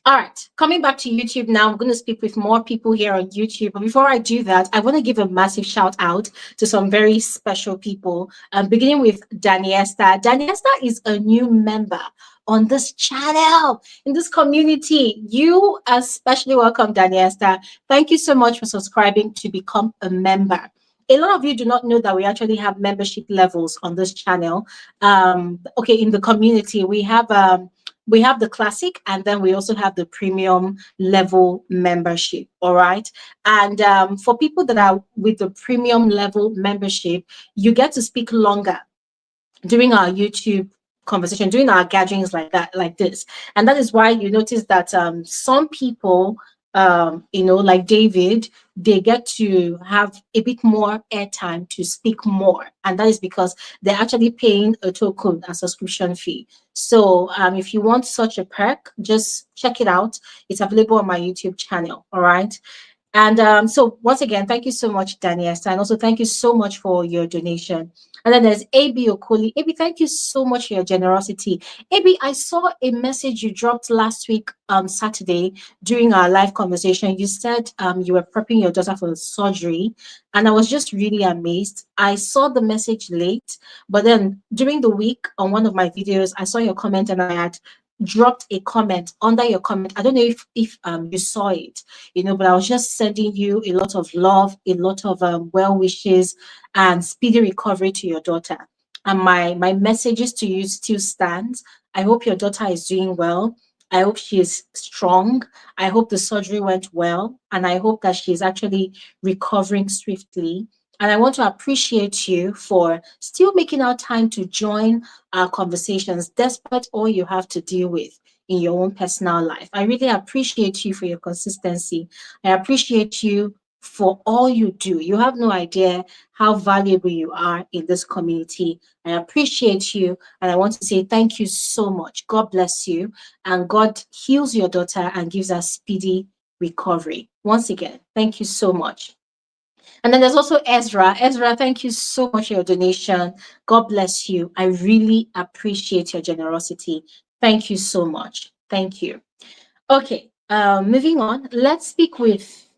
A: All right, coming back to YouTube now, I'm going to speak with more people here on YouTube. But before I do that, I want to give a massive shout out to some very special people, beginning with Daniesta. Daniesta is a new member on this channel, in this community. You are especially welcome, Daniesta. Thank you so much for subscribing to become a member. A lot of you do not know that we actually have membership levels on this channel. Okay, in the community, we have the classic, and then we also have the premium level membership. All right. And for people that are with the premium level membership, you get to speak longer during our YouTube conversation, during our gatherings like this. And that is why you notice that some people, like David, they get to have a bit more airtime to speak more. And that is because they're actually paying a token, a subscription fee. So if you want such a perk, just check it out. It's available on my YouTube channel. All right. And so once again, thank you so much, Daniela. And also thank you so much for your donation. And then there's AB Okoli. AB, thank you so much for your generosity. AB, I saw a message you dropped last week, Saturday, during our live conversation. You said you were prepping your daughter for surgery. And I was just really amazed. I saw the message late, but then during the week on one of my videos, I saw your comment and I had dropped a comment under your comment. I don't know if you saw it, but I was just sending you a lot of love, a lot of well wishes, and speedy recovery to your daughter. And my messages to you still stands. I hope your daughter is doing well. I hope she is strong. I hope the surgery went well, and I hope that she is actually recovering swiftly. And I want to appreciate you for still making out time to join our conversations, despite all you have to deal with in your own personal life. I really appreciate you for your consistency. I appreciate you for all you do. You have no idea how valuable you are in this community. I appreciate you, and I want to say thank you so much. God bless you, and God heals your daughter and gives her speedy recovery. Once again, thank you so much. And then there's also Ezra. Ezra, thank you so much for your donation. God bless you. I really appreciate your generosity. Thank you so much. Thank you. Okay, moving on. Let's speak with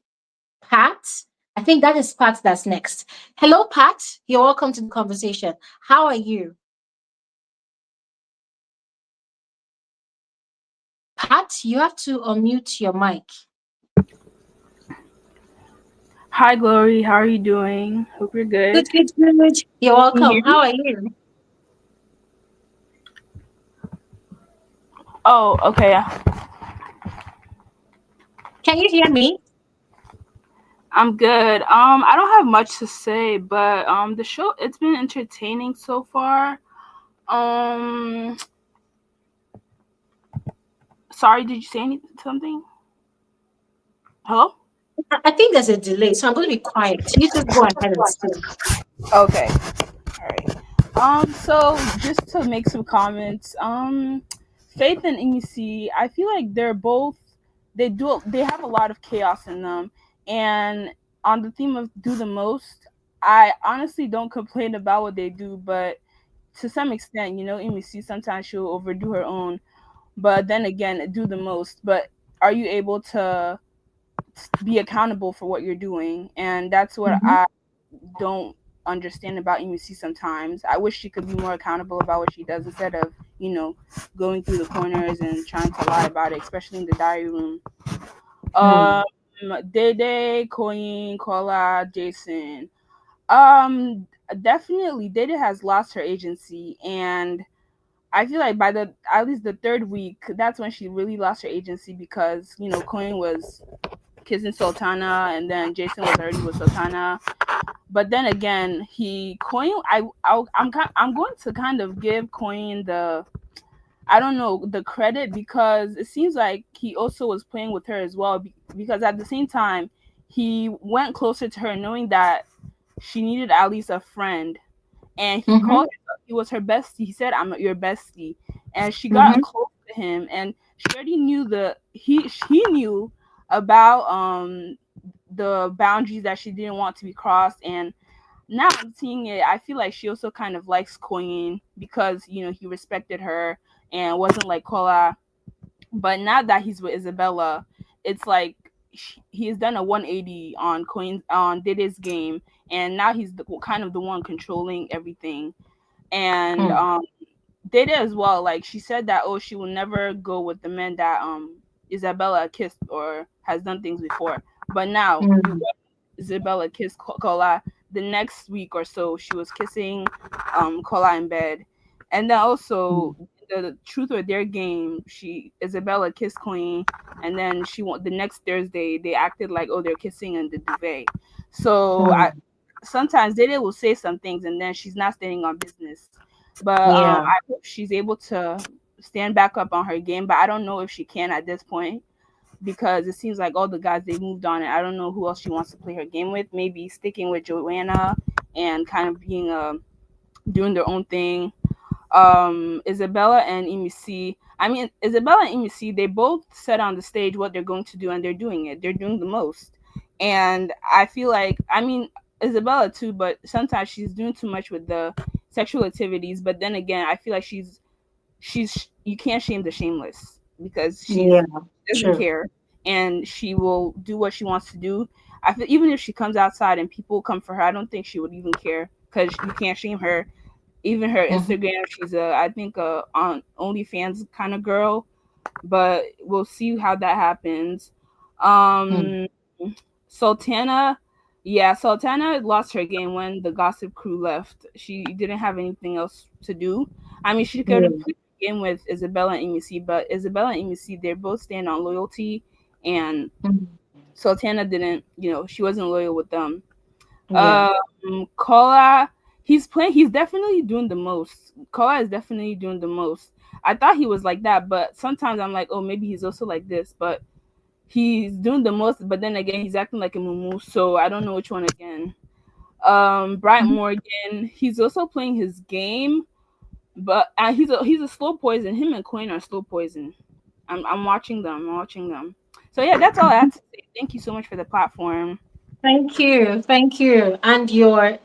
A: Pat. I think that is Pat that's next. Hello, Pat. You're welcome to the conversation. How are you? Pat, you have to unmute your mic.
L: Hi, Glory. How are you doing? Hope you're good.
A: Good. You're welcome. How are you?
L: Oh, okay.
A: Can you hear me?
L: I'm good. I don't have much to say, but the show, it's been entertaining so far. Sorry, did you say something? Hello?
A: I think there's a delay, so I'm going to be quiet. You just go ahead and speak.
L: Okay. All right. So just to make some comments, Faith and Emmy, I feel like they're both, they have a lot of chaos in them. And on the theme of do the most, I honestly don't complain about what they do, but to some extent, Emmy, sometimes she'll overdo her own, but then again, do the most. But are you able to be accountable for what you're doing? And that's what I don't understand about Emmy sometimes. I wish she could be more accountable about what she does instead of, going through the corners and trying to lie about it, especially in the diary room. Diddi, Queen, Kola, Jason. Definitely Diddi has lost her agency, and I feel like by at least the third week, that's when she really lost her agency because, Queen was kissing Sultana, and then Jason was already with Sultana. But then again, I'm going to kind of give Coin the credit, because it seems like he also was playing with her as well, because at the same time he went closer to her knowing that she needed at least a friend, and he called her, he was her bestie. He said, "I'm your bestie," and she got close to him, and she already knew he knew about the boundaries that she didn't want to be crossed. And now I'm seeing it, I feel like she also kind of likes Queen because, he respected her and wasn't like Kola. But now that he's with Isabella, it's like he's done a 180 on Diddy's game, and now he's kind of the one controlling everything. And Diddy as well, like she said that, she will never go with the men that Isabella kissed or has done things before. But now Isabella kissed Kola. The next week or so, she was kissing Kola in bed. And then also the truth or dare game, Isabella kissed Queen, and then the next Thursday they acted like, they're kissing in the duvet. So sometimes Diddy will say some things and then she's not standing on business. But I hope she's able to stand back up on her game, but I don't know if she can at this point. because it seems like all the guys they moved on, and I don't know who else she wants to play her game with. Maybe sticking with Joanna and kind of being doing their own thing. Isabella and Emmy. I mean, Isabella and Emmy, they both said on the stage what they're going to do, and they're doing it. They're doing the most. And I feel like, I mean, Isabella too, but sometimes she's doing too much with the sexual activities. But then again, I feel like she's you can't shame the shameless, because she
A: Yeah,
L: doesn't
A: true.
L: care, and she will do what she wants to do. I feel even if she comes outside and people come for her, I don't think she would even care, because you can't shame her. Even her
A: Mhm.
L: Instagram, she's I think on OnlyFans kind of girl, but we'll see how that happens.
A: Mm.
L: Um, Sultana, yeah, Sultana lost her game when the gossip crew left. She didn't have anything else to do. I mean, she could
A: Yeah.
L: have played the game with Isabella and Emmy, but Isabella and Emmy, they're both stand on loyalty, and
A: Mm.
L: Sultana didn't. You know, she wasn't loyal with them.
A: Yeah.
L: Kola, he's playing. He's definitely doing the most. Kola is definitely doing the most. I thought he was like that, but sometimes I'm like, oh, maybe he's also like this. But he's doing the most. But then again, he's acting like a mumu. So I don't know which one again. Bright
A: Mhm.
L: Morgan, he's also playing his game, but he's a slow poison. Him and Coin are slow poison. I'm watching them. I'm watching them. So yeah, that's all I have to say. Thank you so much for the platform.
A: Thank you. Thank you. And your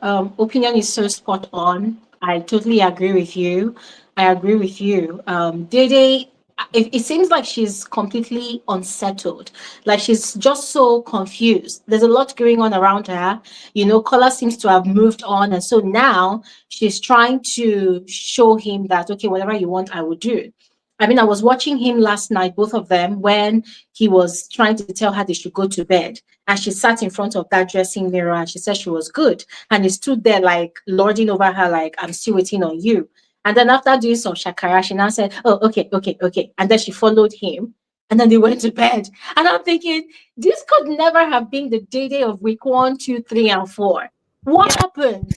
A: opinion is so spot on. I totally agree with you. I agree with you. Dede, it seems like she's completely unsettled. Like she's just so confused. There's a lot going on around her. You know, Kola seems to have moved on. And so now she's trying to show him that, okay, whatever you want, I will do. I mean, I was watching him last night, both of them, when he was trying to tell her they should go to bed. And she sat in front of that dressing mirror and she said she was good. And he stood there like lording over her, like, I'm still waiting on you. And then after doing some shakara, she now said, oh, okay, okay, okay. And then she followed him. And then they went to bed. And I'm thinking, this could never have been the day of week 1, 2, 3, and 4. What
L: Yeah,
A: happened?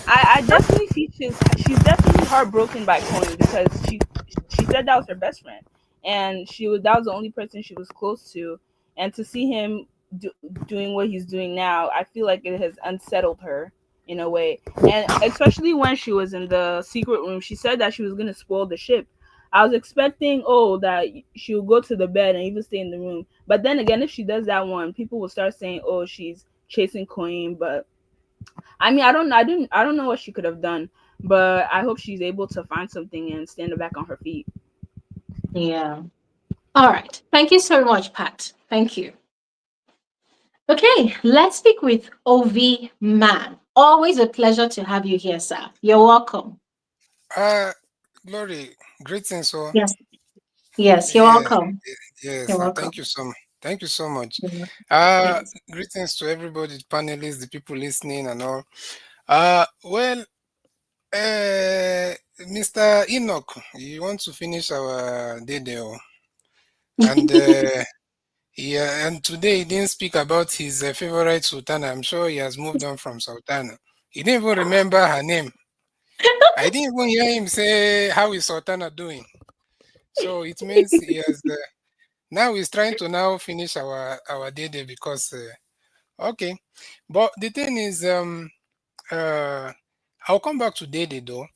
L: I definitely see she's definitely heartbroken by Coin, because she said that was her best friend, and that was the only person she was close to, and to see him doing what he's doing now, I feel like it has unsettled her in a way, and especially when she was in the secret room, she said that she was gonna spoil the ship. I was expecting, that she will go to the bed and even stay in the room, but then again, if she does that one, people will start saying, oh, she's chasing Coin, but I mean, I don't know what she could have done, but I hope she's able to find something and stand back on her feet.
A: Yeah. All right. Thank you so much, Pat. Thank you. Okay, let's speak with OV Man. Always a pleasure to have you here, sir. You're welcome.
M: Uh, Glory, greetings. So,
A: Yes, yes, you're
M: yeah,
A: welcome. You're
M: yes, thank
A: welcome.
M: you so much. Thank you so much.
A: Mhm. Yes.
M: Greetings to everybody, the panelists, the people listening, and all. Well, Mr. Enoch, you want to finish our day there, and yeah, and today he didn't speak about his favorite Sultana. I'm sure he has moved on from Sultana. He didn't even remember her name. I didn't even hear him say how is Sultana doing. So it means he has. Now he's trying to now finish our day because okay, but the thing is uh I'll come back to day though.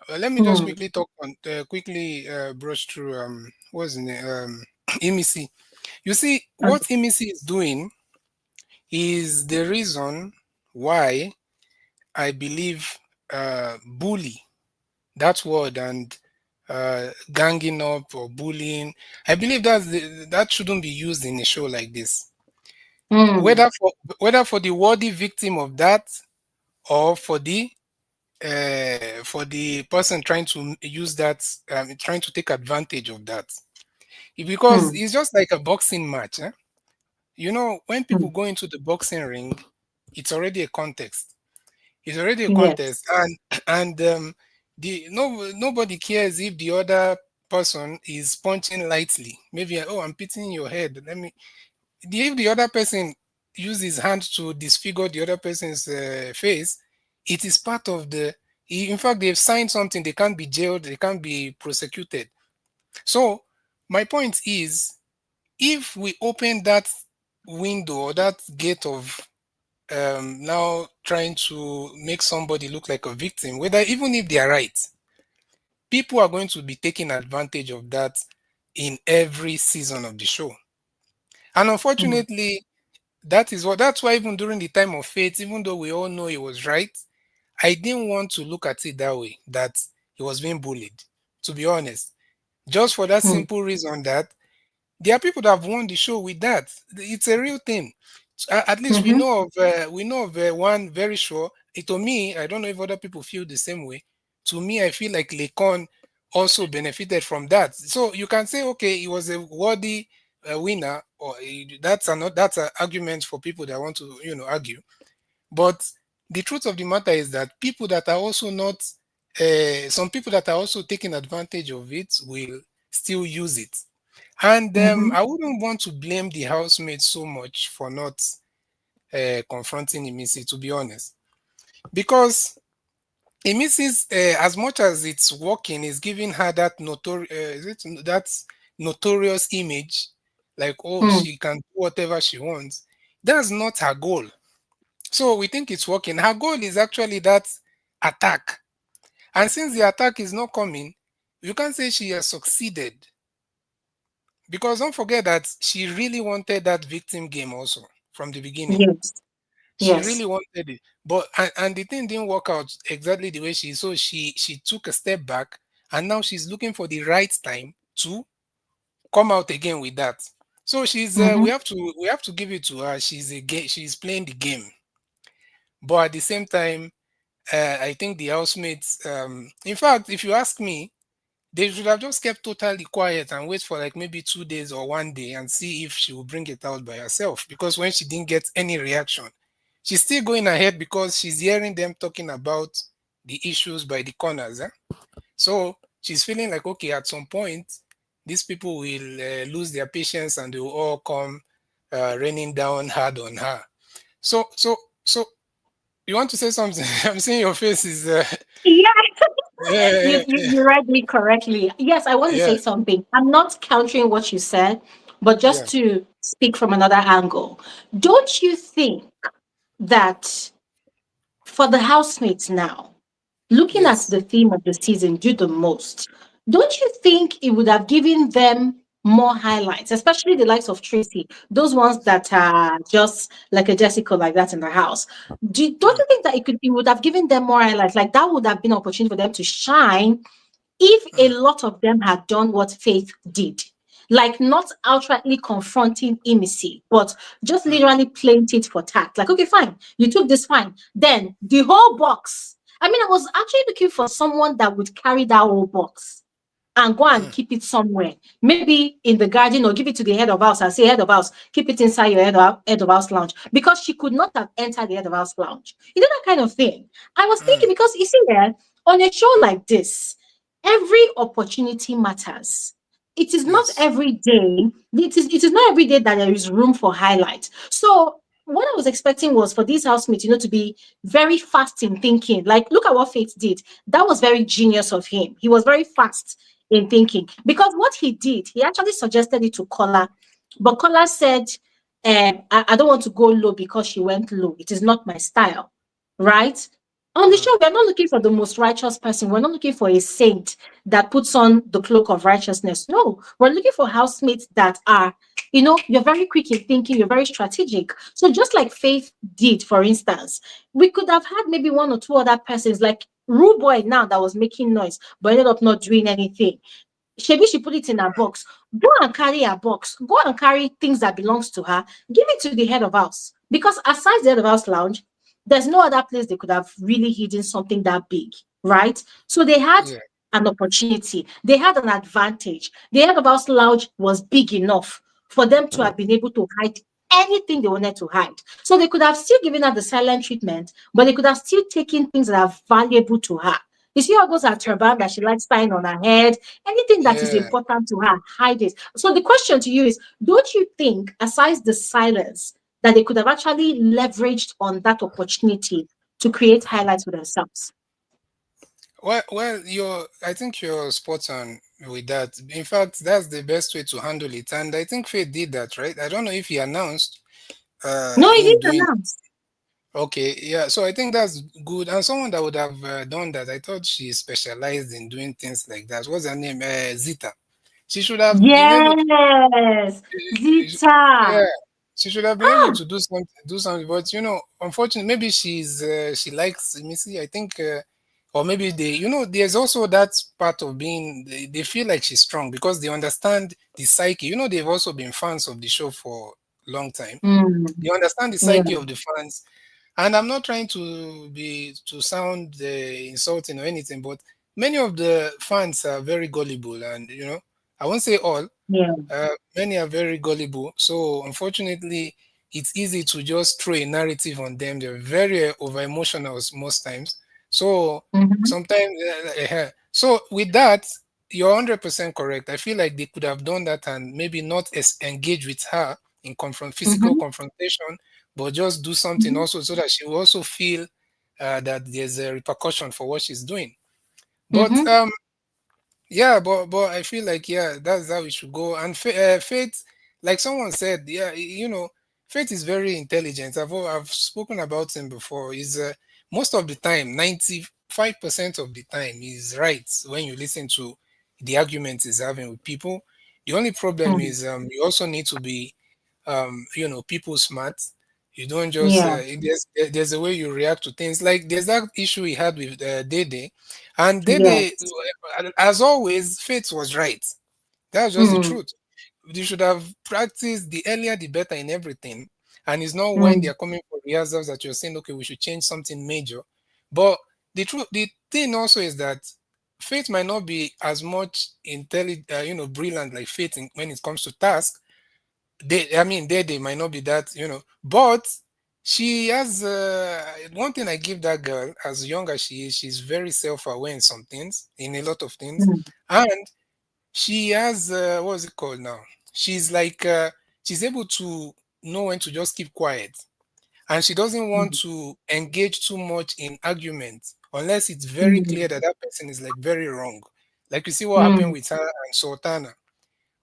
M: Let me just
A: Hmm.
M: quickly talk on brush through what's the name Emisi. You see what
A: Okay.
M: Emisi is doing is the reason why I believe bully, that word, and ganging up or bullying, I believe that shouldn't be used in a show like this,
A: Hmm.
M: whether for the worthy victim of that, or for the person trying to use that, trying to take advantage of that. Because
A: Hmm.
M: it's just like a boxing match. You know, when
A: Hmm.
M: people go into the boxing ring, it's already a contest. It's already a
A: Yes.
M: contest, and the nobody cares if the other person is punching lightly. Maybe, oh, I'm pitching your head. If the other person use his hand to disfigure the other person's face, it is part of the. In fact, they've signed something. They can't be jailed. They can't be prosecuted. So my point is, if we open that window or that gate of now trying to make somebody look like a victim, whether even if they are right, people are going to be taking advantage of that in every season of the show. And unfortunately, that's why even during the time of Faith, even though we all know he was right, I didn't want to look at it that way, that he was being bullied, to be honest. Just for that simple reason that there are people that have won the show with that. It's a real thing. At least we know of one very sure. To me, I don't know if other people feel the same way. To me, I feel like Lekon also benefited from that. So you can say, okay, he was a worthy winner, or that's an argument for people that want to argue. But the truth of the matter is that people that are also not, some people that are also taking advantage of it will still use it. And I wouldn't want to blame the housemates so much for not confronting Emisi, to be honest, because Emisi's, as much as it's working, is giving her that notorious image, like, oh, she can do whatever she wants. That's not her goal. So we think it's working. Her goal is actually that attack. And since the attack is not coming, you can't say she has succeeded. Because don't forget that she really wanted that victim game also from the beginning.
A: Yes.
M: She
A: Yes.
M: really wanted it. But and the thing didn't work out exactly the way so she took a step back, and now she's looking for the right time to come out again with that. So she's we have to give it to her. She's playing the game. But at the same time, I think the housemates, in fact, if you ask me, they should have just kept totally quiet and wait for like maybe 2 days or one day and see if she will bring it out by herself. Because when she didn't get any reaction, she's still going ahead because she's hearing them talking about the issues by the corners. So she's feeling like, okay, at some point, these people will lose their patience and they will all come raining down hard on her. So you want to say something? I'm seeing your face is.
A: Yeah.
M: Yeah,
A: You read me correctly. Yes, I want to
M: yeah,
A: say something. I'm not countering what you said, but
M: yeah,
A: just to speak from another angle. Don't you think that for the housemates now, looking at
M: yes.
A: the theme of the season, do the most, don't you think it would have given them more highlights, especially the likes of Tracy, those ones that are just like a Jessica like that in the house? Don't you think that it would have given them more highlights? Like that would have been an opportunity for them to shine if a lot of them had done what Faith did, like not outrightly confronting Emissy, but just literally playing it for tact. Like, okay, fine, you took this, fine. Then the whole box. I mean, I was actually looking for someone that would carry that whole box and go and keep it somewhere, maybe in the garden, or give it to the head of house and say, head of house, keep it inside your head of house lounge, because she could not have entered the head of house lounge. You know, that kind of thing. I was thinking, because you see, on a show like this, every opportunity matters. It is not
M: Yes.
A: every day. It is not every day that there is room for highlight. So what I was expecting was for these housemates, to be very fast in thinking. Like, look at what Faith did. That was very genius of him. He was very fast in thinking, because what he did, he actually suggested it to Kola, but Kola said, I don't want to go low because she went low. It is not my style, right? On the show, we're not looking for the most righteous person. We're not looking for a saint that puts on the cloak of righteousness. No, we're looking for housemates that are, you're very quick in thinking, you're very strategic. So just like Faith did, for instance, we could have had maybe one or two other persons, like Rude Boy now, that was making noise, but ended up not doing anything. Shebi, she put it in her box. Go and carry her box. Go and carry things that belongs to her. Give it to the head of house. Because aside the head of house lounge, there's no other place they could have really hidden something that big, right? So they had
M: Yeah.
A: an opportunity. They had an advantage. The head of house lounge was big enough for them to have been able to hide anything they wanted to hide. So they could have still given her the silent treatment, but they could have still taken things that are valuable to her. You see all those her turban that she likes tying on her head, anything that is
M: Yeah.
A: important to her, hide it. So the question to you is, don't you think, aside the silence, that they could have actually leveraged on that opportunity to create highlights for themselves?
M: Well, I think you're spot on with that. In fact, that's the best way to handle it. And I think Faith did that, right? I don't know if he announced
A: No, it
M: him
A: is
M: doing.
A: announced.
M: Okay, yeah. So I think that's good. And someone that would have done that, I thought she specialized in doing things like that. What's her name? Zita. She should have been able to.
A: Yes,
M: Yeah,
A: Zita.
M: she should have been able
A: Ah,
M: to do something. But unfortunately, maybe she likes Missy. I think, or maybe there's also that part of being they feel like she's strong because they understand the psyche. They've also been fans of the show for a long time.
A: mm,
M: They understand the
A: yeah.
M: psyche of the fans, and I'm not trying to sound insulting or anything, but many of the fans are very gullible, and I won't say all.
A: Yeah.
M: Many are very gullible. So unfortunately, it's easy to just throw a narrative on them. They're very over emotional most times. So
A: Mm-hmm.
M: sometimes, so with that, you're 100% correct. I feel like they could have done that and maybe not engage with her in physical
A: Mm-hmm.
M: confrontation, but just do something
A: Mm-hmm.
M: also so that she will also feel that there's a repercussion for what she's doing. But
A: Mm-hmm.
M: yeah, but I feel like that's how it should go. And Faith, like someone said, Faith is very intelligent. I've spoken about him before. He's most of the time, 95% of the time, he's right when you listen to the arguments he's having with people. The only problem
A: Mm,
M: is you also need to be people smart. You don't just
A: yeah.
M: there's a way you react to things. Like there's that issue he had with Dede, and Dede,
A: Yes.
M: as always, Faith was right. That's just the
A: Mm,
M: truth. You should have practiced the earlier the better in everything. And it's not when
A: mm,
M: they're coming for rehearsals that you're saying, okay, we should change something major. But the thing also is that Faith might not be as much intelligent, brilliant like Faith when it comes to task. They might not be that, but she has one thing I give that girl, as young as she is, she's very self-aware in some things, in a lot of things,
A: mm,
M: and she has what's it called now? She's like she's able to know when to just keep quiet, and she doesn't want
A: mm,
M: to engage too much in arguments unless it's very
A: mm,
M: clear that that person is like very wrong. Like you see what happened
A: mm,
M: with her and Sultana,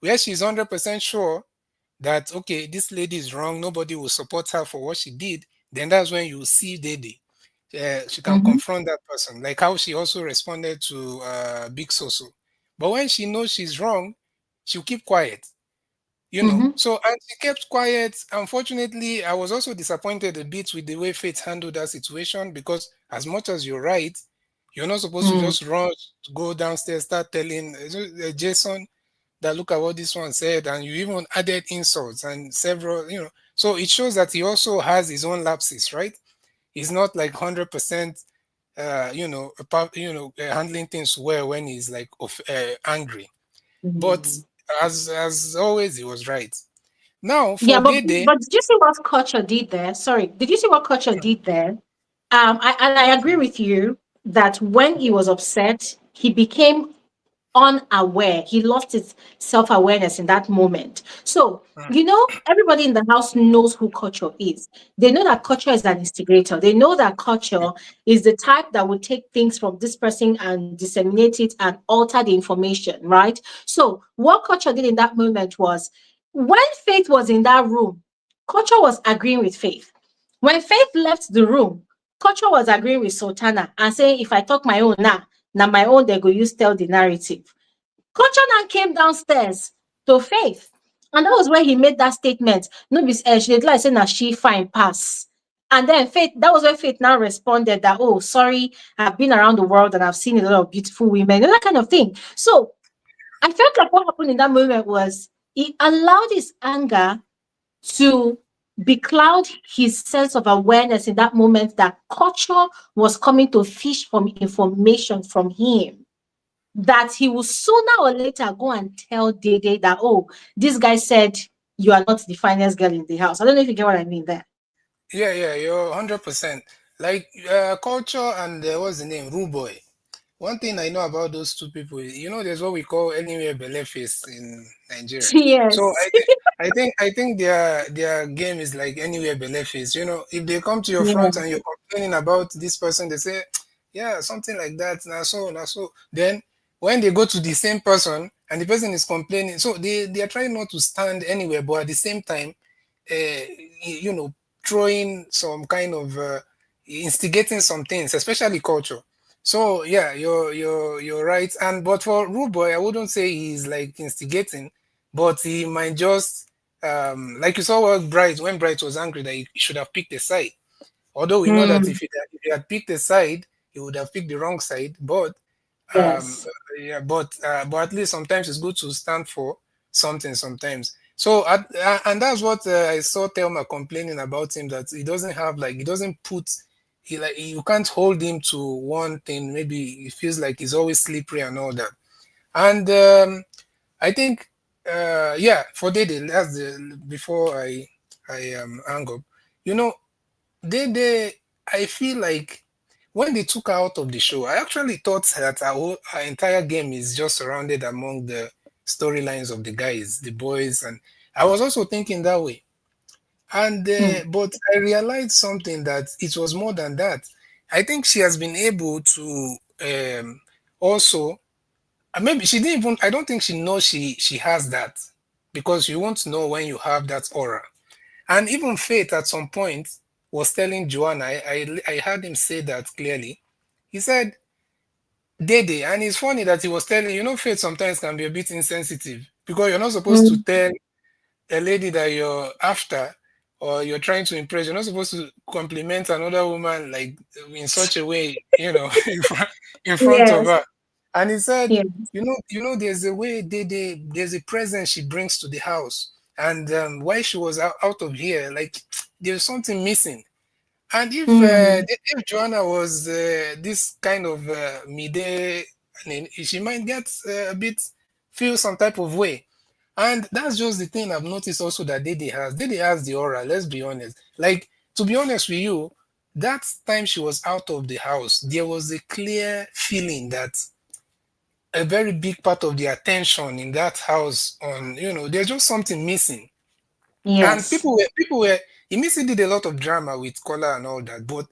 M: where she's 100% sure that okay, this lady is wrong, nobody will support her for what she did, then that's when you see Diddi. She can
A: mhm,
M: confront that person, like how she also responded to Big Soso. But when she knows she's wrong, she'll keep quiet.
A: mhm,
M: So, and she kept quiet. Unfortunately, I was also disappointed a bit with the way Faith handled that situation because, as much as you're right, you're not supposed to
A: mm,
M: just rush, go downstairs, start telling Jason that look at what this one said, and you even added insults and several. So it shows that he also has his own lapses, right? He's not like 100%, handling things well when he's like angry. But
A: mm.
M: as always, he was right. Now
A: Yeah,
M: for
A: but
M: Dede,
A: but did you see what culture did there? Sorry, did you see what culture did there? I agree with you that when he was upset, he became unaware. He lost his self awareness in that moment. So, everybody in the house knows who culture is. They know that culture is an instigator. They know that culture is the type that would take things from this person and disseminate it and alter the information, right? So, what culture did in that moment was when Faith was in that room, culture was agreeing with Faith. When Faith left the room, culture was agreeing with Sultana and saying, if I talk my own now my own they go use tell the narrative. Culture now came downstairs to Faith, and that was where he made that statement. No be she dey do like say na she fine pass. And then Faith, that was when Faith now responded that, oh, sorry, I've been around the world and I've seen a lot of beautiful women, that kind of thing. So I felt like what happened in that moment was he allowed his anger to becloud his sense of awareness in that moment that culture was coming to fish from information from him, that he will sooner or later go and tell Dede that, oh, this guy said you are not the finest girl in the house. I don't know if you get what I mean there.
M: yeah, you're 100%. Like culture and what's the name, Rude Boy. One thing I know about those two people, there's what we call anywhere belle face in Nigeria. So
A: Yes.
M: I think their game is like anywhere belle face. If they come to your front
A: Yeah.
M: and you're complaining about this person, they say, Yeah, something like that. Now so. Then when they go to the same person and the person is complaining, so they are trying not to stand anywhere, but at the same time, you know, throwing some kind of instigating some things, especially culture. So yeah, you're right. And but for Rude Boy, I wouldn't say he's like instigating, but he might just like you saw what Bright when Bright was angry that he should have picked a side. Although we know that
A: Hmm.
M: if he had picked a side, he would have picked the wrong side. But
A: Yes.
M: yeah, but at least sometimes it's good to stand for something sometimes. So and that's what I saw Thelma complaining about him, that he doesn't have like he doesn't put he like you can't hold him to one thing. Maybe he feels like he's always slippery and all that. And I think yeah, for Dede, that's the before I hang up. You know, they I feel like when they took her out of the show, I actually thought that our entire game is just surrounded among the storylines of the guys, the boys, and I was also thinking that way. And
A: Hmm.
M: but I realized something, that it was more than that. I think she has been able to also maybe she didn't even. I don't think she knows she has that, because you won't know when you have that aura. And even Faith at some point was telling Joanna, I heard him say that clearly. He said, Dede, and it's funny that he was telling, Faith sometimes can be a bit insensitive, because you're not supposed to
A: Hmm.
M: tell a lady that you're after or you're trying to impress. You're not supposed to compliment another woman like in such a way, in front of
A: Yes.
M: her. And he said,
A: Yes.
M: there's a way there's a presence she brings to the house. And while she was out of here, like there's something missing. And
A: Hmm.
M: if Joanna was this kind of Mide, I mean, she might get a bit feel some type of way. And that's just the thing I've noticed also that Dede has. Dede has the aura, let's be honest. Like, to be honest with you, that time she was out of the house, there was a clear feeling that a very big part of the attention in that house there's just something missing. And
A: Yes.
M: people were, Emisi did a lot of drama with Kola and all that, but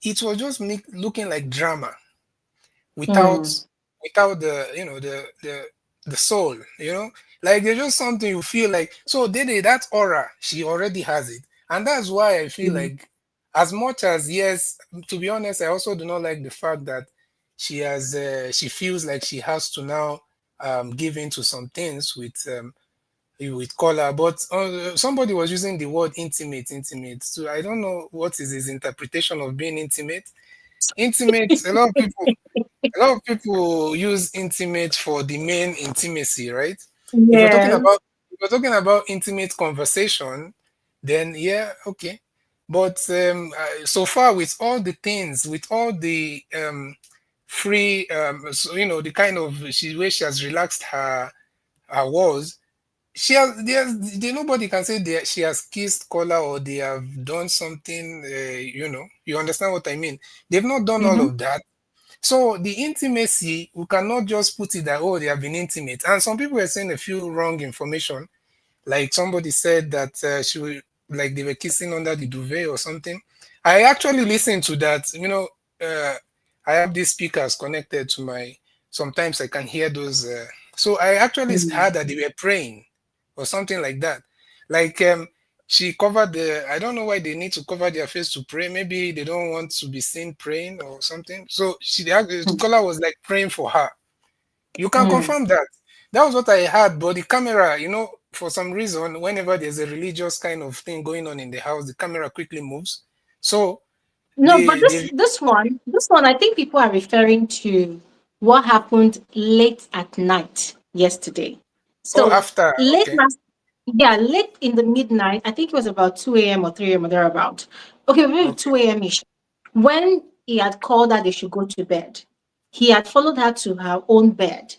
M: it was just looking like drama without
A: Hmm.
M: without the soul, like there's just something you feel like. So Dede, that aura, she already has it. And that's why I feel
A: Hmm.
M: like, as much as, yes, to be honest, I also do not like the fact that she feels like she has to now give in to some things with Kola. But somebody was using the word intimate, so I don't know what is his interpretation of being intimate. A lot of people use intimate for the main intimacy, right? If you're talking
A: Yes.
M: about if you're talking about intimate conversation, then yeah, okay. But so far, with all the things, with all the free, so, the kind of way she has relaxed her walls, she has nobody can say she has kissed Kola or they have done something. You understand what I mean? They've not done all
A: Mm-hmm.
M: of that. So the intimacy, we cannot just put it that, oh, they have been intimate. And some people were saying a few wrong information. Like somebody said that like they were kissing under the duvet or something. I actually listened to that. I have these speakers connected to my. Sometimes I can hear those. So I actually
A: Hmm.
M: heard that they were praying or something like that. Like she covered the. I don't know why they need to cover their face to pray. Maybe they don't want to be seen praying or something. So the caller was like praying for her. You can
A: Hmm.
M: confirm that. That was what I had. But the camera, for some reason, whenever there's a religious kind of thing going on in the house, the camera quickly moves. So
A: No, but this one, I think people are referring to what happened late at night yesterday.
M: oh,
A: So
M: after,
A: late
M: okay,
A: last, yeah, late in the midnight. I think it was about 2 a.m. or 3 a.m. or thereabout. Okay, maybe
M: okay,
A: 2 a.m. ish. When he had called her, they should go to bed. He had followed her to her own bed,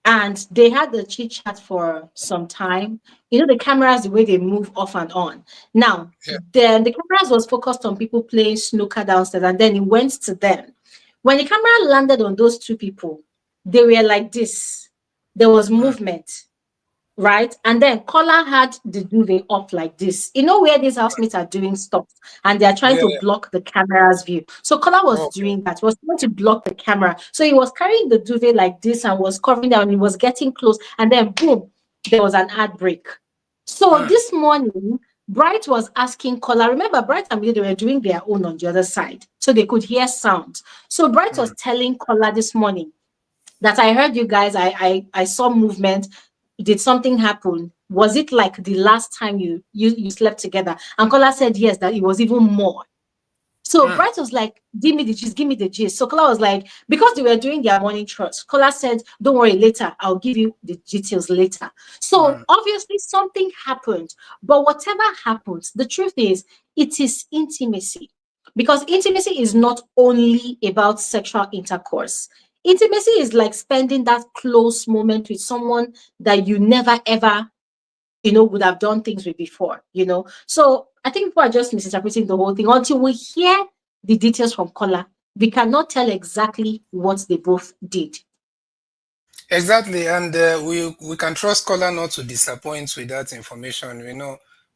A: and they had the chit chat for some time. The cameras, the way they move off and on. Now,
M: yeah,
A: then the cameras was focused on people playing snooker downstairs, and then it went to them. When the camera landed on those two people, they were like this. There was
M: mm,
A: movement. right? And then Kola had the duvet up like this. You know where these housemates are doing stuff and they are trying
M: Yeah,
A: to
M: yeah.
A: block the camera's view. So Kola was
M: Okay.
A: doing that. He was trying to block the camera. So he was carrying the duvet like this and was covering down. He was getting close. And then boom, there was an ad break. So
M: Mm,
A: this morning, Bright was asking Kola, remember Bright and Mide, they were doing their own on the other side. So they could hear sound. So Bright was
M: mm.
A: telling Kola this morning that I heard you guys, I saw movement. Did something happen? Was it like the last time you slept together? And Kola said yes, that it was even more. So
M: Mm.
A: Bright was like, give me the gist, give me the gist. So Kola was like, because they were doing their morning chores, Kola said, don't worry, later, I'll give you the details later. So
M: Mm.
A: obviously something happened, but whatever happens, the truth is, it is intimacy. Because intimacy is not only about sexual intercourse. Intimacy is like spending that close moment with someone that you never ever would have done things with before. So I think people are just misinterpreting the whole thing. Until we hear the details from Kola, we cannot tell exactly what they both did.
M: Exactly, and we can trust Kola not to disappoint with that information.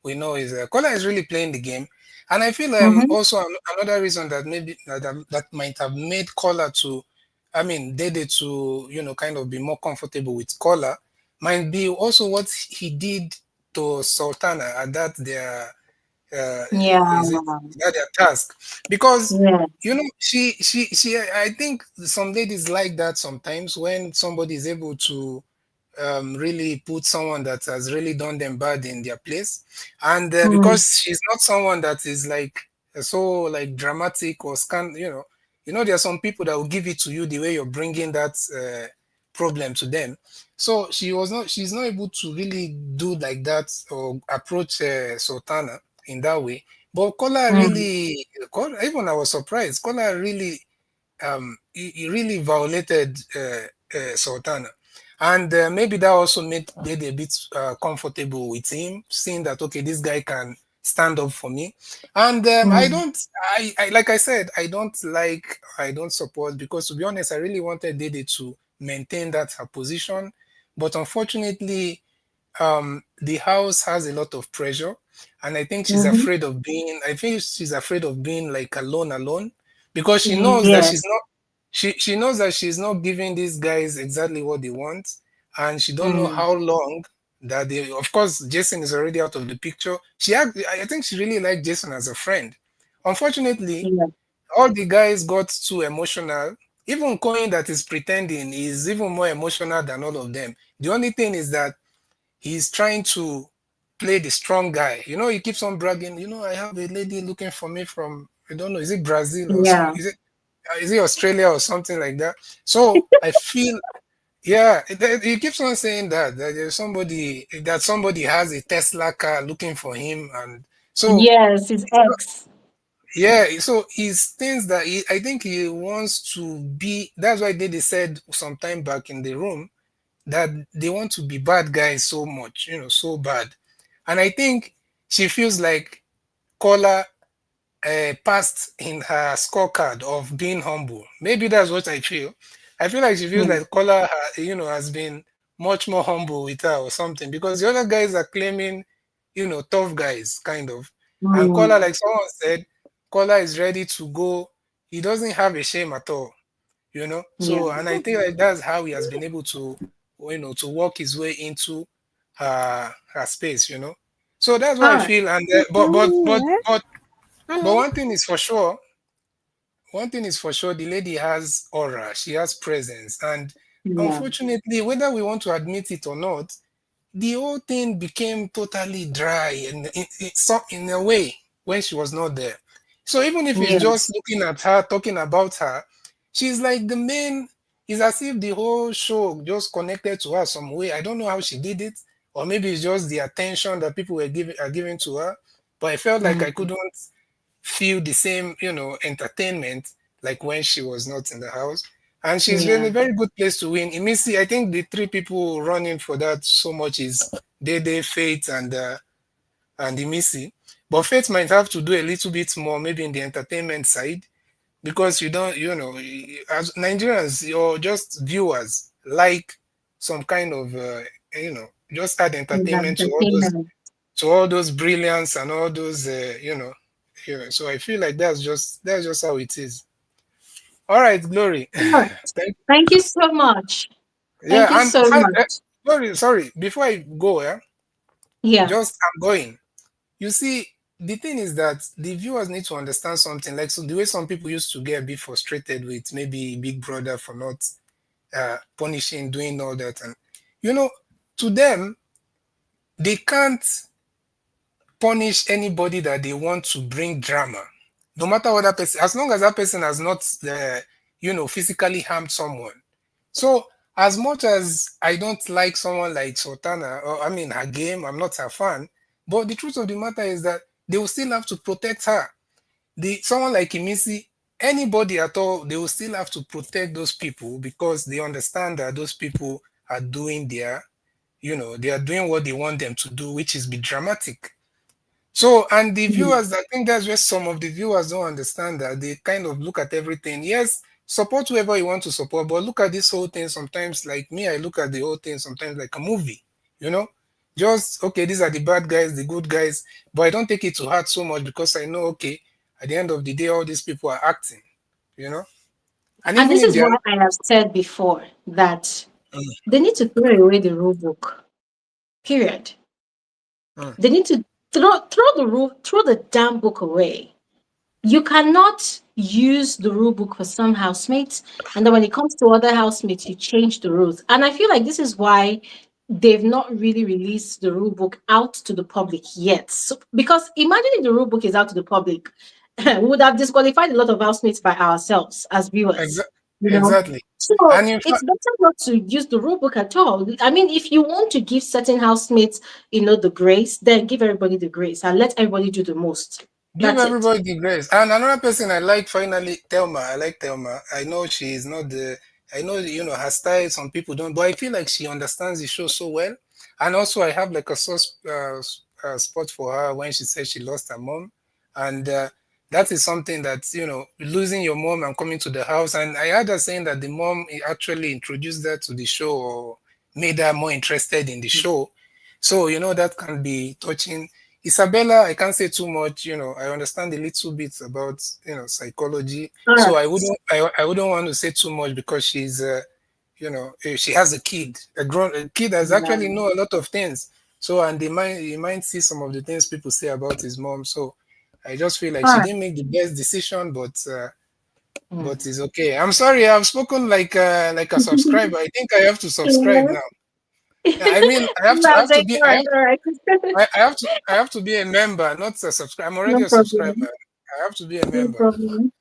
M: We know is Kola is really playing the game, and I feel
A: Mm-hmm.
M: also another reason that maybe that might have made Kola to, I mean, Dede to kind of be more comfortable with Kola might be also what he did to Sultana at that uh,
A: Yeah.
M: is it that their task, because
A: Yeah.
M: she I think some ladies like that sometimes when somebody is able to really put someone that has really done them bad in their place, and
A: Mm.
M: because she's not someone that is like so like dramatic or there are some people that will give it to you the way you're bringing that problem to them. So she's not able to really do like that or approach Sultana in that way. But
A: Mm.
M: Even I was surprised. Kola really he really violated Sultana. And maybe that also made Dede a bit comfortable with him, seeing that, okay, this guy can stand up for me. And
A: Mm.
M: like I said, I don't support, because to be honest, I really wanted Dede to maintain that her position. But unfortunately, the house has a lot of pressure, and
A: Mm-hmm.
M: I think she's afraid of being like alone, because
A: Yes.
M: she knows that she's not giving these guys exactly what they want, and she don't know
A: Mm.
M: how long that they, of course, Jason is already out of the picture. I think she really liked Jason as a friend. Unfortunately,
A: Yeah.
M: all the guys got too emotional. Even Coin, that is pretending, is even more emotional than all of them. The only thing is that he's trying to play the strong guy. He keeps on bragging. I have a lady looking for me from, I don't know, is it Brazil or some?
A: Yeah.
M: Is it Australia or something like that? So I feel, yeah, he keeps on saying that somebody has a Tesla car looking for him, and so
A: Yes, his ex.
M: yeah, so he's things that I think he wants to be. That's why they said some time back in the room that they want to be bad guys so much, so bad. And I think she feels like Kola passed in her scorecard of being humble. Maybe that's what I feel. I feel like she feels
A: Mm.
M: like Kola, has been much more humble with her or something, because the other guys are claiming, tough guys, kind of. And Kola,
A: Mm.
M: like someone said, Kola is ready to go. He doesn't have a shame at all.
A: Yeah.
M: So, and I think like that's how he has been able to, to work his way into her space. So that's what
A: All
M: I
A: right.
M: feel. And but one thing is for sure, the lady has aura, she has presence, and
A: Yeah.
M: unfortunately, whether we want to admit it or not, the whole thing became totally dry in a way when she was not there. So even if it's just
A: Yes.
M: looking at her, talking about her, she's like the main. It's as if the whole show just connected to her some way. I don't know how she did it, or maybe it's just the attention that people are giving to her. But I felt like I
A: Mm.
M: couldn't feel the same, entertainment like when she was not in the house. And she's been
A: Yeah.
M: a very good place to win. Imisi, I think the three people running for that so much is Dede, Faith, and Imisi. But Faith might have to do a little bit more, maybe in the entertainment side, because you don't, as Nigerians or just viewers like some kind of, just add entertainment to all those brilliance and all those so I feel like that's just how it is. All right, Glory.
A: All right. Thank you so much. Thank you
M: And
A: so much.
M: sorry, before I go,
A: Yeah.
M: just I'm going. You see, the thing is that the viewers need to understand something. Like, so the way some people used to get a bit frustrated with maybe Big Brother for not punishing, doing all that, and to them, they can't punish anybody that they want to bring drama, no matter what that person, as long as that person has not, physically harmed someone. So, as much as I don't like someone like Sultana, or I mean her game, I'm not her fan, but the truth of the matter is that they will still have to protect her. Someone like Imisi, anybody at all, they will still have to protect those people because they understand that those people are doing they are doing what they want them to do, which is be dramatic. So, and the viewers, I think that's where some of the viewers don't understand that. They kind of look at everything. Yes, support whoever you want to support, but look at this whole thing sometimes, like me, I look at the whole thing sometimes like a movie, Just, okay, these are the bad guys, the good guys, but I don't take it to heart so much because I know, okay, at the end of the day, all these people are acting, And
A: And
M: even
A: this
M: if
A: is
M: they are
A: what I have said before, that
M: Mm,
A: they need to throw away the rule book. Period.
M: mm,
A: They need to throw the damn book away. You cannot use the rule book for some housemates, and then when it comes to other housemates, you change the rules. And I feel like this is why they've not really released the rule book out to the public yet. So, because imagine if the rule book is out to the public, we would have disqualified a lot of housemates by ourselves as viewers.
M: exa-
A: You know,
M: exactly.
A: so
M: And in
A: it's
M: fact,
A: better not to use the rule book at all. I mean, if you want to give certain housemates, the grace, then give everybody the grace and let everybody do the most.
M: give
A: That's it.
M: everybody the grace. And another person I like, finally, Thelma. I like Thelma. I know she is not I know, her style, some people don't, but I feel like she understands the show so well. And also, I have like a soft spot for her when she said she lost her mom. And that is something that, losing your mom and coming to the house. And I heard her saying that the mom actually introduced her to the show or made her more interested in the show. So, that can be touching. Isabella, I can't say too much. I understand a little bit about psychology,
A: All
M: so
A: right.
M: I wouldn't want to say too much because she's she has a kid, a kid that's actually know a lot of things. So and you might see some of the things people say about his mom. So I just feel like
A: All
M: she
A: right.
M: didn't make the best decision, but
A: Mm.
M: it's okay. I'm sorry, I've spoken like a subscriber. I think I have to subscribe
A: Yeah.
M: now. I mean, I
A: That's
M: have to
A: it.
M: be
A: All right. All right.
M: I have to be a member, not a subscriber. I'm already
A: No
M: a subscriber.
A: problem.
M: I have to be a
A: No
M: member.
A: problem.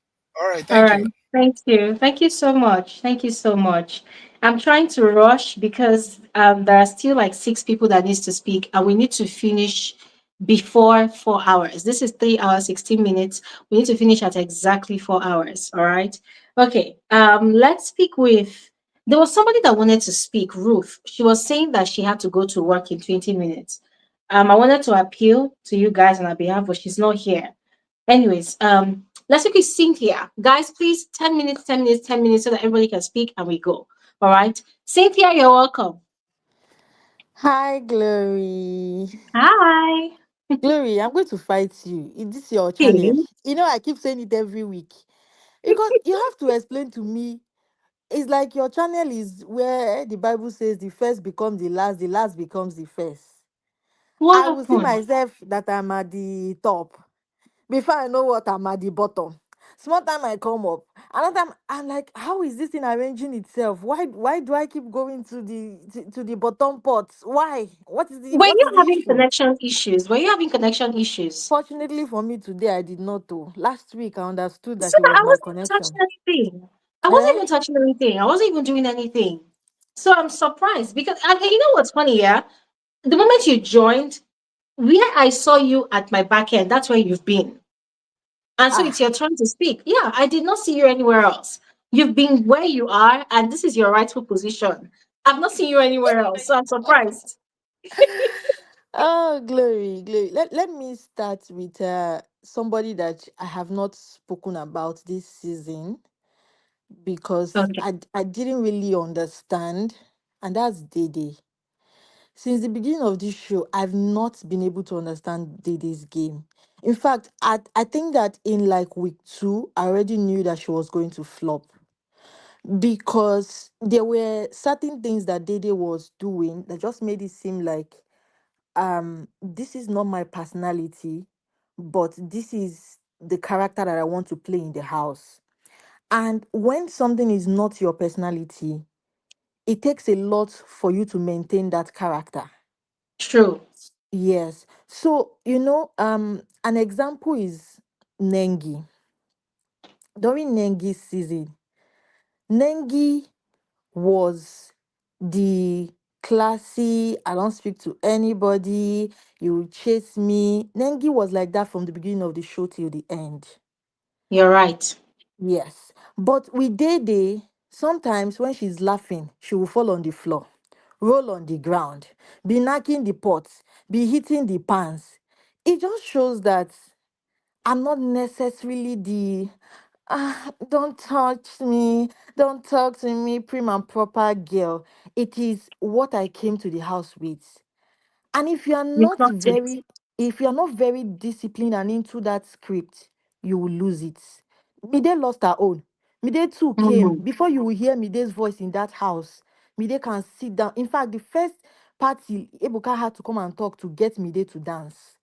M: All right,
A: All
M: thank
A: right.
M: you.
A: Thank you. Thank you so much. Thank you so much. I'm trying to rush because there are still like six people that needs to speak, and we need to finish before 4 hours. This is 3 hours, 16 minutes. We need to finish at exactly 4 hours. All right. Okay. Let's speak with. There was somebody that wanted to speak. Ruth. She was saying that she had to go to work in 20 minutes. I wanted to appeal to you guys on her behalf, but she's not here. Anyways, let's look at Cynthia. Guys, please, 10 minutes, 10 minutes, 10 minutes so that everybody can speak and we go. All right. Cynthia, you're welcome.
N: Hi, Glory.
A: Hi.
N: Glory, I'm going to fight you. This is your channel.
A: Hey.
N: I keep saying it every week. Because you have to explain to me. It's like your channel is where the Bible says the first becomes the last becomes the first.
A: What
N: I will see
A: happened?
N: myself that I'm at the top before I know what I'm at the bottom. Small time I come up. Another time I'm like, how is this thing arranging itself? Why do I keep going to the bottom pots? Why?
A: Were
N: What
A: you
N: is the
A: having
N: issue?
A: connection issues? Were you having connection issues?
N: Fortunately for me today, I did not know. Last week, I understood
A: So
N: that it
A: that
N: was
A: I
N: my
A: wasn't even touching
N: connection.
A: anything. I wasn't
N: Eh?
A: even touching anything. I wasn't even doing anything. So I'm surprised because you know what's funny, yeah? The moment you joined, where I saw you at my back end, that's where you've been. And so it's
N: Ah,
A: your turn to speak. Yeah, I did not see you anywhere else. You've been where you are, and this is your rightful position. I've not seen you anywhere else, so I'm surprised.
N: oh, glory, glory. Let me start with somebody that I have not spoken about this season because
A: Okay.
N: I didn't really understand, and that's Diddi. since the beginning of this show, I've not been able to understand Didi's game. In fact, I think that in like week 2, I already knew that she was going to flop because there were certain things that Dede was doing that just made it seem like this is not my personality, but this is the character that I want to play in the house. And when something is not your personality, it takes a lot for you to maintain that character.
A: True.
N: Yes. So, an example is Nengi. During Nengi's season, Nengi was the classy, I don't speak to anybody, you will chase me. Nengi was like that from the beginning of the show till the end.
A: You're right.
N: Yes. But with Dede, sometimes when she's laughing, she will fall on the floor, roll on the ground, be knocking the pots, be hitting the pans. It just shows that I'm not necessarily the don't touch me, don't talk to me, prim and proper girl. It is what I came to the house with. And
A: You clocked it.
N: if you're not very disciplined and into that script, you will lose it. Mide lost her own. Mide too came.
A: Mm.
N: Before you will hear Mide's voice in that house, Mide can sit down. In fact, the first party, Ebuka had to come and talk to get Mide to dance.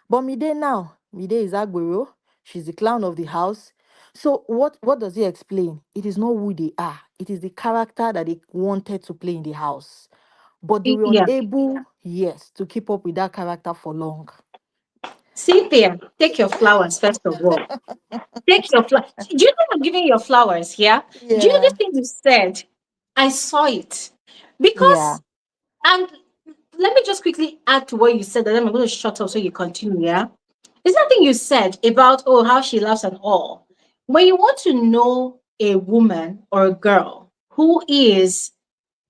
N: But Mide now, Mide is Agbero. She's the clown of the house. So what does it explain? It is not who they are. It is the character that they wanted to play in the house, but they were
A: Yeah.
N: unable, yes, to keep up with that character for long.
A: Cynthia, take your flowers first of all. Take your flowers. Do you know I'm giving your flowers here? Do you know the
N: Yeah,
A: thing you said? I saw it.
N: yeah.
A: Because, and let me just quickly add to what you said, and then I'm going to shut up so you continue, yeah? There's nothing you said about, oh, how she laughs and all. When you want to know a woman or a girl who is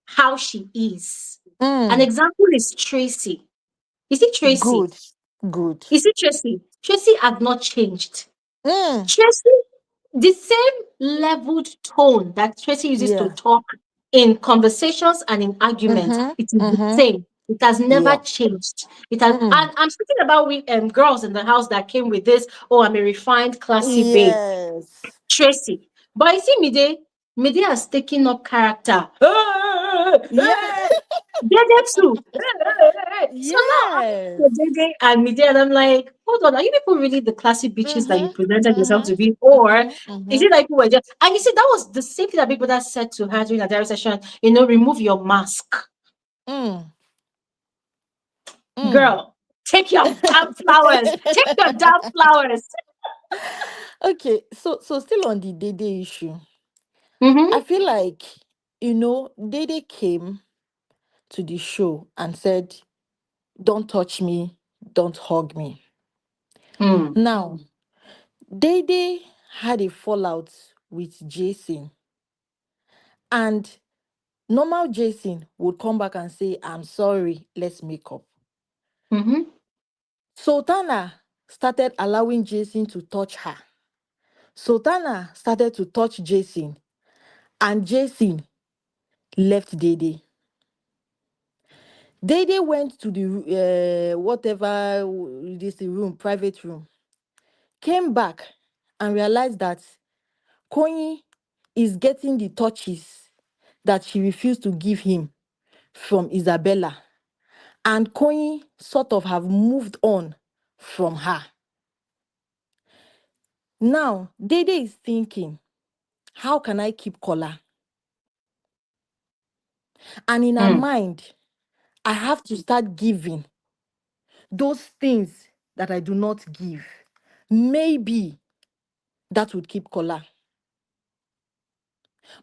A: how she is, an
N: Mm,
A: example is Tracy. You see, Tracy?
N: good, good.
A: You see, Tracy? Tracy have not changed.
N: Mm,
A: Tracy, the same leveled tone that Tracy uses to
N: yeah.
A: talk in conversations and in arguments,
N: Mm-hmm.
A: it is the
N: Mm-hmm.
A: same. It has never
N: Yeah.
A: changed. It has,
N: Mm.
A: and I'm speaking about girls in the house that came with this. Oh, I'm a refined, classy babe,
N: Yes.
A: Tracy. But you see, Mide has taken up character.
N: Yeah.
A: Dede too. So now
N: Yes.
A: I'm Dede and Mide, and I'm like, hold on, are you people really the classy bitches that you
N: Mm-hmm.
A: presented yourself
N: Mm-hmm.
A: to be? Or
N: Mm-hmm.
A: is
N: Mm-hmm.
A: it like we were just, and you see, that was the same thing that Big Brother said to her during a diary session, remove your mask.
N: Mm. Mm.
A: Girl, take your damn flowers. Take your damn flowers.
N: Okay, so still on the Dede issue, I
A: Mm-hmm.
N: feel like Dede came to the show and said, "Don't touch me, don't hug me."
A: Mm.
N: Now, Dede had a fallout with Jason, and normal Jason would come back and say, "I'm sorry, let's make up."
A: Mm-hmm.
N: Sultana started allowing Jason to touch her. Sultana started to touch Jason, and Jason left Dede. Dede went to the this room, private room, came back and realized that Koyi is getting the touches that she refused to give him from Isabella. And Koyi sort of have moved on from her. Now, Dede is thinking, how can I keep Kola? And in her
A: Mm.
N: mind, I have to start giving those things that I do not give. Maybe that would keep Kola.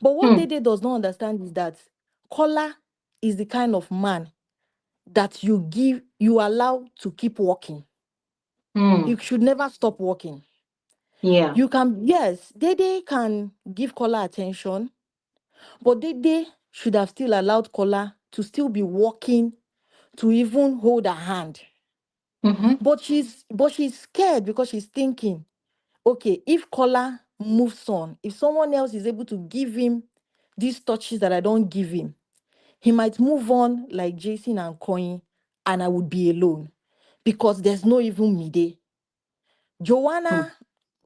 N: But what
A: Mm.
N: Dede does not understand is that Kola is the kind of man that you allow to keep walking.
A: Mm.
N: You should never stop walking.
A: Yeah.
N: You can, yes, Dede can give Kola attention, but Dede should have still allowed Kola to still be walking, to even hold her hand.
A: Mm-hmm.
N: But she's scared because she's thinking, okay, if Kola moves on, if someone else is able to give him these touches that I don't give him, he might move on like Jason and Coin, and I would be alone because there's no even Mide. Joanna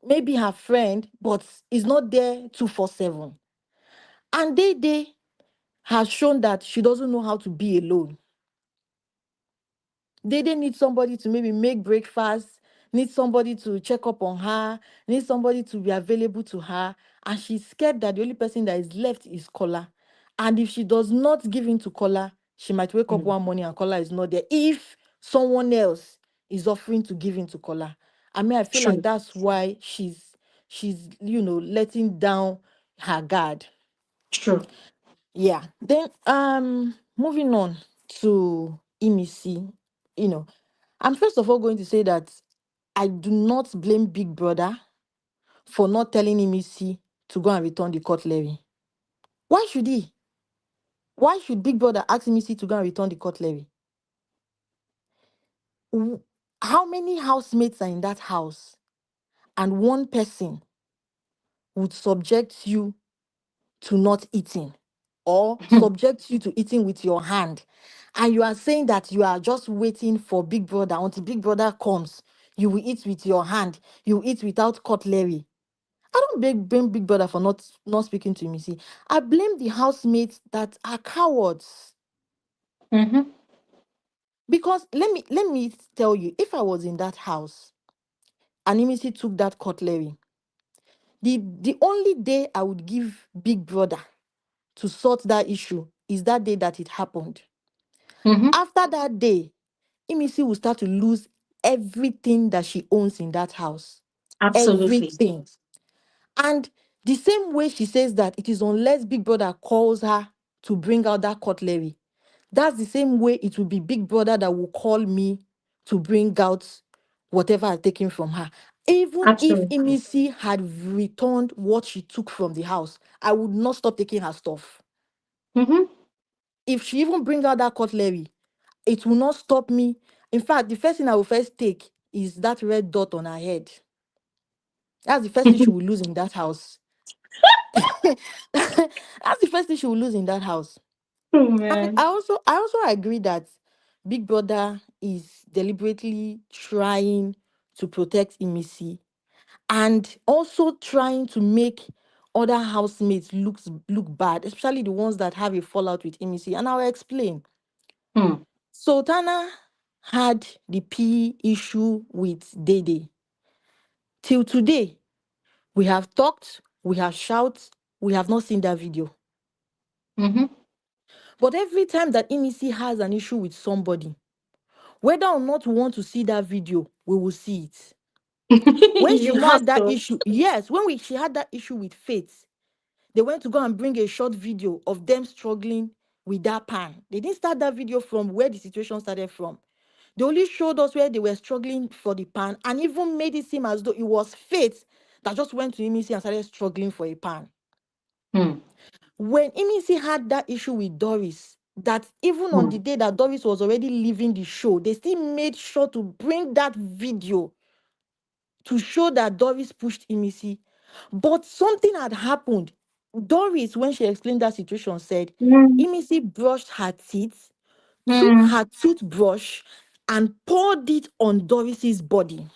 N: may be her friend, but is not there 247. And they has shown that she doesn't know how to be alone. They need somebody to maybe make breakfast, need somebody to check up on her, need somebody to be available to her. And she's scared that the only person that is left is Kola. And if she does not give in to Kola, she might wake up one morning and Kola is not there. If someone else is offering to give in to Kola. I mean, I feel like
A: True.
N: that's why she's letting down her guard.
A: True.
N: Yeah. Then moving on to Imisi, I'm first of all going to say that I do not blame Big Brother for not telling Imisi to go and return the cutlery. Why should he? Why should Big Brother ask Imisi to go and return the cutlery? How many housemates are in that house? And one person would subject you to not eating or subject you to eating with your hand. And you are saying that you are just waiting for Big Brother until Big Brother comes. You will eat with your hand. You eat without cutlery. I don't blame Big Brother for not speaking to me. See, I blame the housemates that are cowards.
A: Mm-hmm.
N: Because let me tell you, if I was in that house and Imisi took that cutlery, the only day I would give Big Brother to sort that issue is that day that it happened.
A: Mm-hmm.
N: After that day, Imisi will start to lose everything that she owns in that house.
A: Absolutely.
N: Everything. And the same way she says that it is unless Big Brother calls her to bring out that cutlery, that's the same way it will be Big Brother that will call me to bring out whatever I've taken from her. Even if
A: Absolutely.
N: Imisi had returned what she took from the house, I would not stop taking her stuff.
A: Mm-hmm.
N: If she even brings out that cutlery, it will not stop me. In fact, the first thing I will first take is that red dot on her head. That's the first thing she will lose in that house. That's the first thing she will lose in that house.
A: Oh
N: And
A: man.
N: I also agree that Big Brother is deliberately trying to protect Imisi and also trying to make other housemates look bad, especially the ones that have a fallout with Imisi. And I'll explain.
A: Hmm.
N: Sultana had the P issue with Diddi. Till today, we have talked, we have shouted, we have not seen that video.
A: Mm-hmm.
N: But every time that Imisi has an issue with somebody, whether or not we want to see that video, we will see it. When
A: You
N: she
A: must
N: had that
A: go.
N: issue, yes, she had that issue with Faith, they went to go and bring a short video of them struggling with that pan. They didn't start that video from where the situation started from. They only showed us where they were struggling for the pan and even made it seem as though it was Faith that just went to Imisi and started struggling for a pan.
A: Hmm.
N: When Imisi had that issue with Doris, that even on
A: Hmm.
N: the day that Doris was already leaving the show, they still made sure to bring that video to show that Doris pushed Imisi. But something had happened. Doris, when she explained that situation, said
A: Hmm.
N: Imisi brushed her teeth, took
A: Hmm.
N: her toothbrush, and poured it on Doris's body.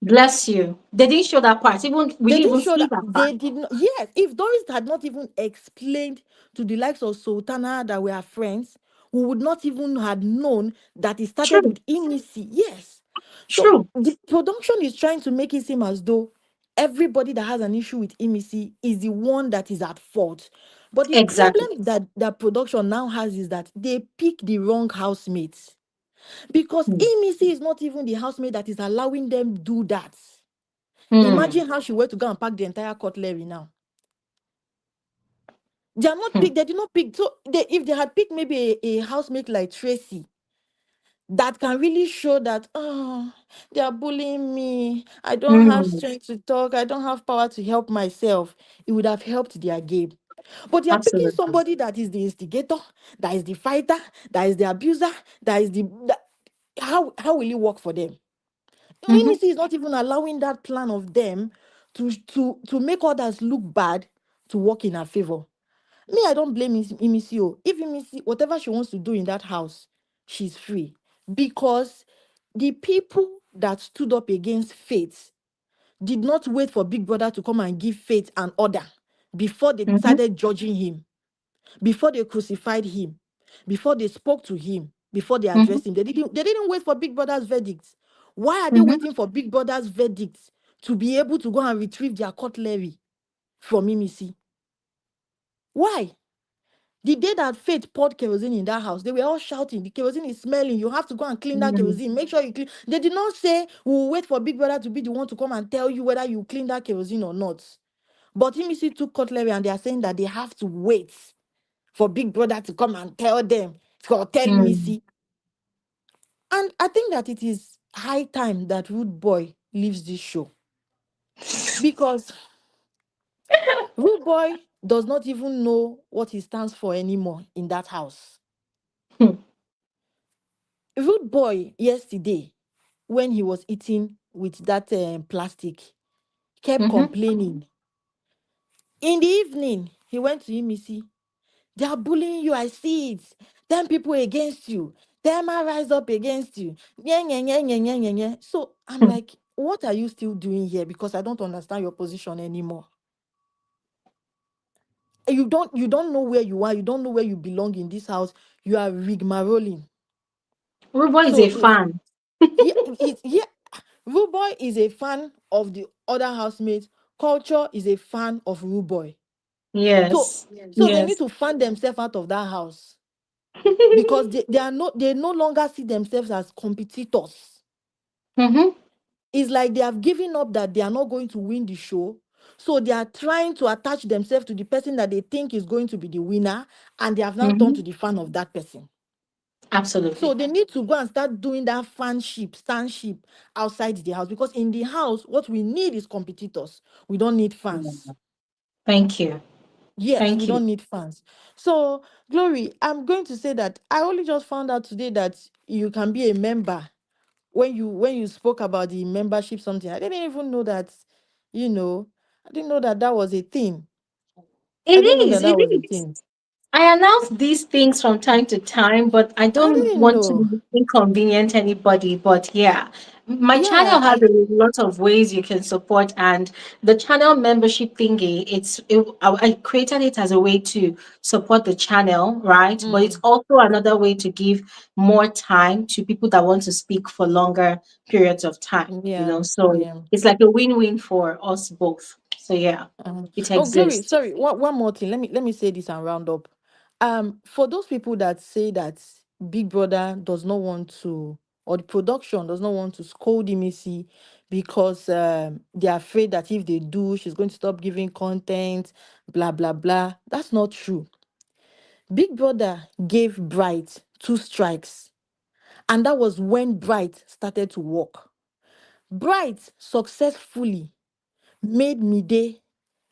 A: Bless you. They didn't show that part. Even we
N: They
A: didn't
N: didn't
A: even
N: show
A: see
N: that.
A: that part.
N: They did not. Yes, if Doris had not even explained to the likes of Sultana that we are friends, we would not even have known that it started
A: True.
N: with Imisi. Yes. So
A: True.
N: the production is trying to make it seem as though everybody that has an issue with Imisi is the one that is at fault. But the
A: Exactly.
N: problem that production now has is that they pick the wrong housemates. Because
A: Hmm.
N: Imisi is not even the housemate that is allowing them do that.
A: Hmm.
N: Imagine how she went to go and pack the entire cutlery now. They are not
A: Hmm.
N: picked, they did not pick. So if they had picked maybe a housemate like Tracy that can really show that, oh, they are bullying me. I don't have
A: Hmm.
N: strength to talk. I don't have power to help myself. It would have helped their game. But they are picking
A: Absolutely.
N: somebody that is the instigator, that is the fighter, that is the abuser, that is how will it work for them?
A: Mm-hmm.
N: Imisi is not even allowing that plan of them to make others look bad to work in her favor. Me, I don't blame Imisi. If Imisi, whatever she wants to do in that house, she's free. Because the people that stood up against Faith did not wait for Big Brother to come and give Faith an order before they
A: Mm-hmm.
N: started judging him, before they crucified him, before they spoke to him, before they
A: Mm-hmm.
N: addressed him. They didn't wait for Big Brother's verdict. Why are they
A: Mm-hmm.
N: waiting for Big Brother's verdict to be able to go and retrieve their cutlery from Imisi? Why? The day that Faith poured kerosene in that house, they were all shouting, the kerosene is smelling. You have to go and clean that kerosene. Make sure you clean. They did not say, we'll wait for Big Brother to be the one to come and tell you whether you clean that kerosene or not. But Imisi took cutlery and they are saying that they have to wait for Big Brother to come and tell them, or tell
A: Mm-hmm.
N: Imisi. And I think that it is high time that Rude Boy leaves this show. Because Rude Boy does not even know what he stands for anymore in that house. Rude Boy yesterday, when he was eating with that plastic, kept
A: Mm-hmm.
N: complaining. In the evening, he went to Imisi. They are bullying you, I see it. 10 people against you. Them I rise up against you. Yeah, yeah, yeah, yeah, yeah, yeah, yeah. So I'm like, what are you still doing here? Because I don't understand your position anymore. You don't know where you are. You don't know where you belong in this house. You are rigmaroling.
A: Rubo is
N: So
A: a fan.
N: yeah, yeah. Ruboy is a fan of the other housemates. Culture is a fan of Ruboy. So,
A: Yes.
N: so they need
A: Yes.
N: to fan themselves out of that house because they no longer see themselves as competitors.
A: Mm-hmm.
N: It's like they have given up that they are not going to win the show. So they are trying to attach themselves to the person that they think is going to be the winner, and they have now turned
A: Mm-hmm.
N: to the fan of that person. So
A: Absolutely.
N: they need to go and start doing that fanship outside the house, because in the house, what we need is competitors. We don't need fans.
A: Thank you.
N: Yes, we
A: Thank you.
N: don't need fans. So, Glory, I'm going to say that I only just found out today that you can be a member. When you spoke about the membership something, I didn't even know that, you know, I didn't know that that was a thing. I didn't know
A: It
N: that that was a
A: is.
N: thing.
A: I announce these things from time to time, but I
N: I
A: don't
N: didn't
A: want
N: know.
A: to inconvenience anybody. But yeah, my channel
N: Yeah,
A: has a lot of ways you can support, and the channel membership thingy. I created it as a way to support the channel, right? But it's
N: mm,
A: also another way to give more time to people that want to speak for longer periods of time.
N: yeah,
A: So
N: yeah.
A: it's like a win-win for us both. So yeah, it
N: Oh, Glory,
A: exists.
N: sorry. One more thing. Let me say this and round up. For those people that say that Big Brother does not want to, or the production does not want to scold Missy because they're afraid that if they do, she's going to stop giving content, blah blah blah. That's not true. Big Brother gave Bright 2 strikes, and that was when Bright started to work. Bright successfully made Mide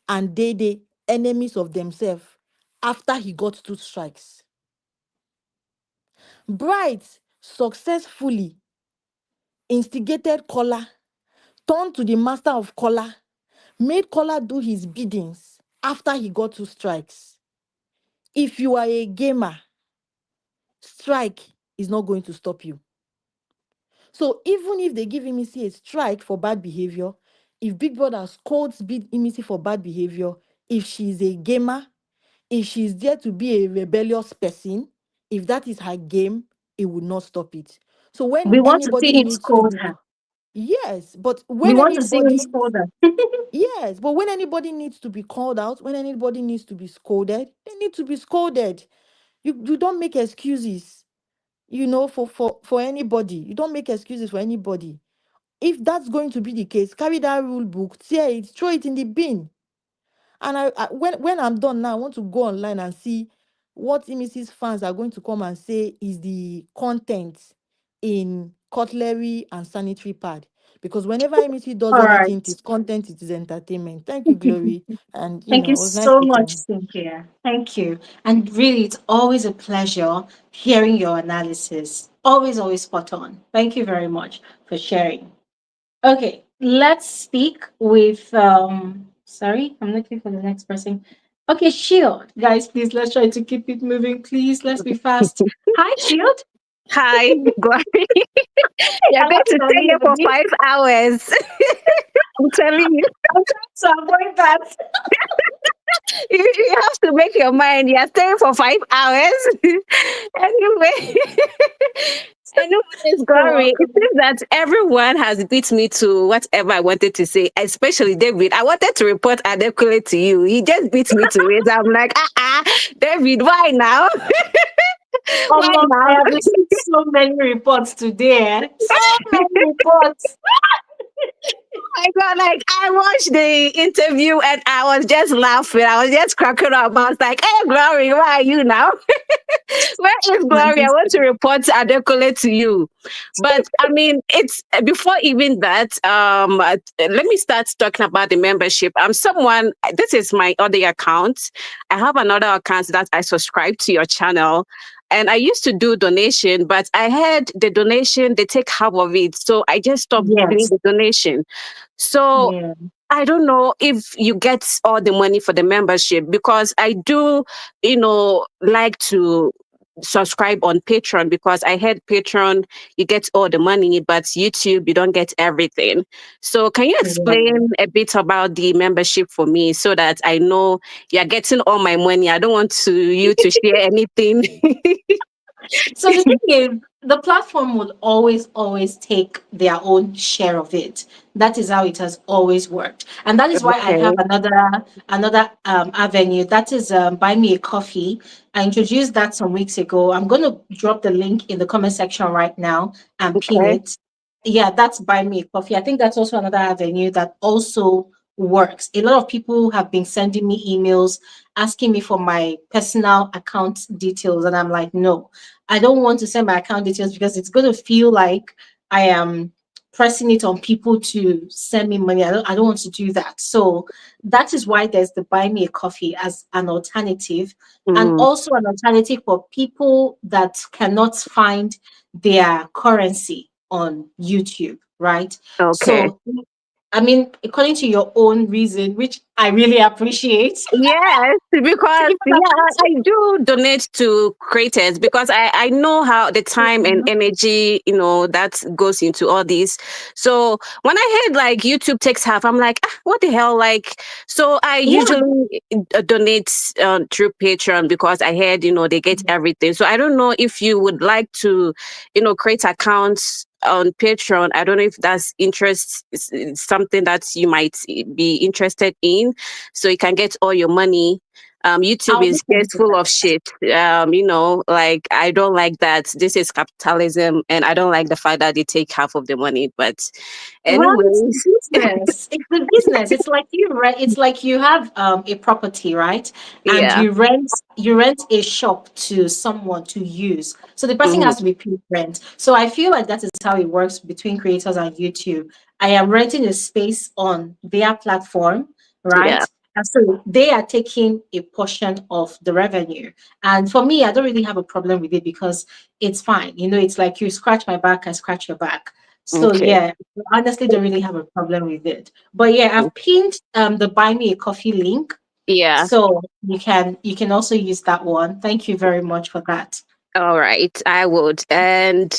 N: and Dede enemies of themselves after he got 2 strikes. Bright successfully instigated Kola, turned to the master of Kola, made Kola do his biddings after he got 2 strikes. If you are a gamer, strike is not going to stop you. So even if they give Imisi a strike for bad behavior, if Big Brother scolds Imisi for bad behavior, if she's a gamer, if she's there to be a rebellious person, if that is her game, it will not stop it. So when
A: We want to
N: anybody
A: see him
N: needs to
A: scold
N: be,
A: her.
N: yes, but
A: We
N: when
A: want to see him
N: anybody,
A: scold her.
N: yes, but when anybody needs to be called out, when anybody needs to be scolded, they need to be scolded. You don't make excuses, for anybody. You don't make excuses for anybody. If that's going to be the case, carry that rule book, tear it, throw it in the bin. And when I'm done now, I want to go online and see what Mrs. fans are going to come and say is the content in cutlery and sanitary pad. Because whenever Mrs. does
A: All
N: anything,
A: right.
N: it is content, it is entertainment. Thank you, Glory. And
A: Thank
N: it
A: you
N: was nice
A: so much,
N: speaking.
A: Cynthia. Thank you. And really, it's always a pleasure hearing your analysis. Always, always spot on. Thank you very much for sharing. Okay, let's speak with sorry, I'm looking for the next person. Okay, Shield. Guys, please let's try to keep it moving. Please, let's be fast. Hi, Shield.
O: Hi, Glory. You're
A: I
O: going
A: love
O: to
A: your
O: stay here for
A: name.
O: 5 hours. I'm telling you.
A: I'm trying to avoid that.
O: You have to make your mind. You're staying for 5 hours. Anyway. Anyways,
A: You're
O: Glory, it
A: welcome.
O: seems that everyone has beat me to whatever I wanted to say, especially David. I wanted to report adequately to you. He just beat me to it. I'm like, David, why now? Why
A: I
O: now?
A: have received so many reports today. So many reports.
O: My God, like I watched the interview and I was just laughing. I was just cracking up. I was like, hey, Glory, where are you now? Where is Glory? I want to report adequately to you. But I mean, it's before even that. Let me start talking about the membership. I'm someone. This is my other account. I have another account that I subscribe to your channel. And I used to do donation, but I heard the donation, they take half of it. So I just stopped doing
A: Yes.
O: the donation. So
A: Yeah.
O: I don't know if you get all the money for the membership because I do, like to subscribe on Patreon because I heard Patreon you get all the money, but YouTube you don't get everything. So can you
A: Yeah.
O: explain a bit about the membership for me so that I know you're getting all my money? I don't want you to share anything.
A: So the thing is, the platform will always take their own share of it. That is how it has always worked, and that is why I have
O: Okay.
A: another avenue. That is Buy Me a Coffee. I introduced that some weeks ago. I'm going to drop the link in the comment section right now and pin
O: Okay.
A: it. Yeah, that's Buy Me a Coffee. I think that's also another avenue that also works. A lot of people have been sending me emails asking me for my personal account details, and I'm like, no, I don't want to send my account details because it's going to feel like I am pressing it on people to send me money. I don't want to do that. So that is why there's the Buy Me a Coffee as an alternative, and
O: Mm,
A: also an alternative for people that cannot find their currency on YouTube, right?
O: okay.
A: So I mean, according to your own reason, which I really appreciate.
O: Yes, because
A: People that
O: yeah,
A: want to.
O: I do donate to creators because I know how the time and energy, that goes into all this. So when I heard like YouTube takes half, I'm like, what the hell? Like, so I
A: Yeah.
O: usually donate through Patreon because I heard, they get everything. So I don't know if you would like to, create accounts on Patreon. I don't know if that's something that you might be interested in so you can get all your money. YouTube
A: I'll
O: is
A: look into
O: just full
A: that.
O: of shit. Like I don't like that. This is capitalism, and I don't like the fact that they take half of the money. But,
A: Well, it's
O: anyways,
A: business. It's the business. It's like you rent. It's like you have a property, right? And
O: yeah.
A: you rent a shop to someone to use. So the person
O: Mhm.
A: has to be paid rent. So I feel like that is how it works between creators and YouTube. I am renting a space on their platform,
O: Yeah.
A: right? And so they are taking a portion of the revenue. And for me, I don't really have a problem with it because it's fine. It's like you scratch my back, I scratch your back. So
O: Okay.
A: yeah, honestly don't really have a problem with it. But yeah, I've pinned the Buy Me a Coffee link.
O: Yeah.
A: So you can also use that one. Thank you very much for that.
O: All right, I would. And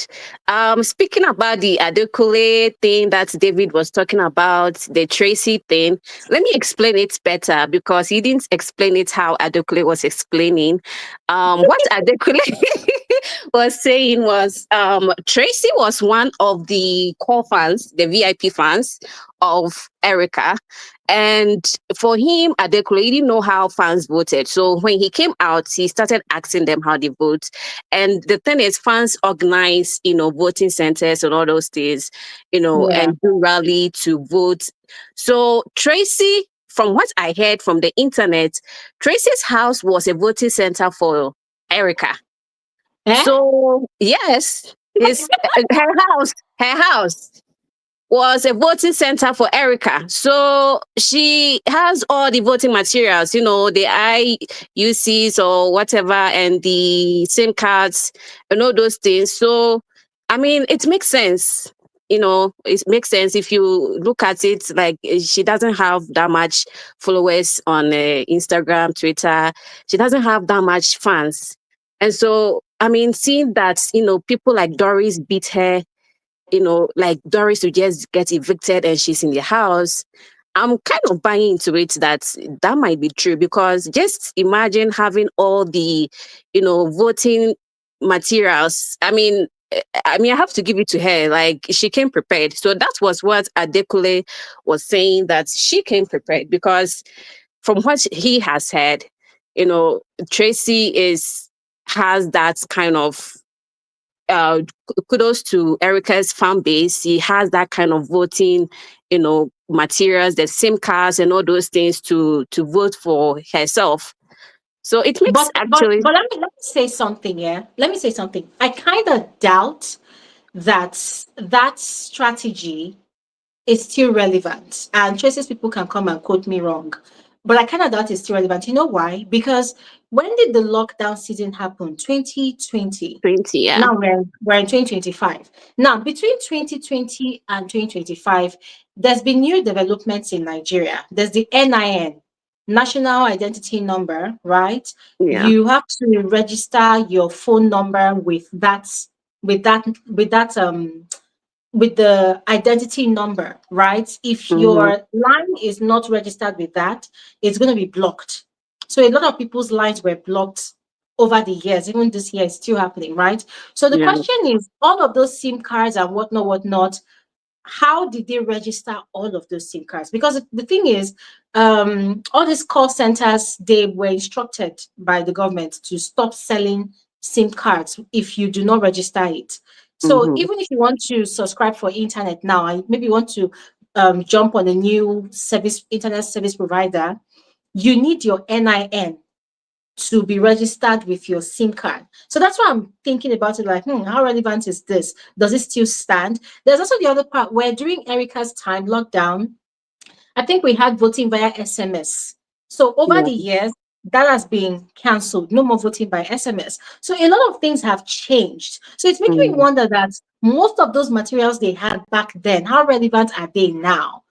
O: speaking about the Adekule thing that David was talking about, the Tracy thing, let me explain it better because he didn't explain it how Adekule was explaining. What Adekule was saying was Tracy was one of the core fans, the VIP fans of Erica. And for him, Adekule didn't know how fans voted. So when he came out, he started asking them how they vote. And the thing is, fans organize, voting centers and all those things,
A: Yeah.
O: and do rally to vote. So Tracy, from what I heard from the internet, Tracy's house was a voting center for Erica.
A: Eh?
O: So yes, her house was a voting center for Erica. So she has all the voting materials, the IUCs or whatever, and the SIM cards and all those things. So, I mean, it makes sense. it makes sense if you look at it. Like, she doesn't have that much followers on Instagram, Twitter. She doesn't have that much fans. And so, I mean, seeing that, people like Doris beat her, like Doris to just get evicted and she's in the house, I'm kind of buying into it that that might be true, because just imagine having all the, voting materials. I have to give it to her. Like, she came prepared. So that was what Adekule was saying, that she came prepared, because from what he has said, Tracy has that kind of uh, kudos to Erica's fan base. He has that kind of voting, materials, the SIM cards and all those things to vote for herself. So it makes actually.
A: But let me say something, yeah. Let me say something. I kind of doubt that strategy is still relevant. And Tracy's people can come and quote me wrong. But I kind of doubt it's still relevant. You know why? Because when did the lockdown season happen? 2020.
O: 20, yeah.
A: Now we're in 2025. Now, between 2020 and 2025, there's been new developments in Nigeria. There's the NIN, National Identity Number, right?
O: Yeah.
A: You have to register your phone number with the identity number, right? If your line is not registered with that, it's going to be blocked. So a lot of people's lines were blocked over the years. Even this year is still happening, right? So the
O: Yeah.
A: question is, all of those SIM cards and whatnot, how did they register all of those SIM cards? Because the thing is, all these call centers, they were instructed by the government to stop selling SIM cards if you do not register it. So even if you want to subscribe for internet now, and maybe you want to jump on a new internet service provider, you need your NIN to be registered with your SIM card. So that's why I'm thinking about it like, how relevant is this? Does it still stand? There's also the other part where during Erica's time, lockdown, I think we had voting via SMS. So over
O: Yeah.
A: the years, that has been cancelled. No more voting by SMS. So a lot of things have changed. So it's making me wonder that most of those materials they had back then, how relevant are they now?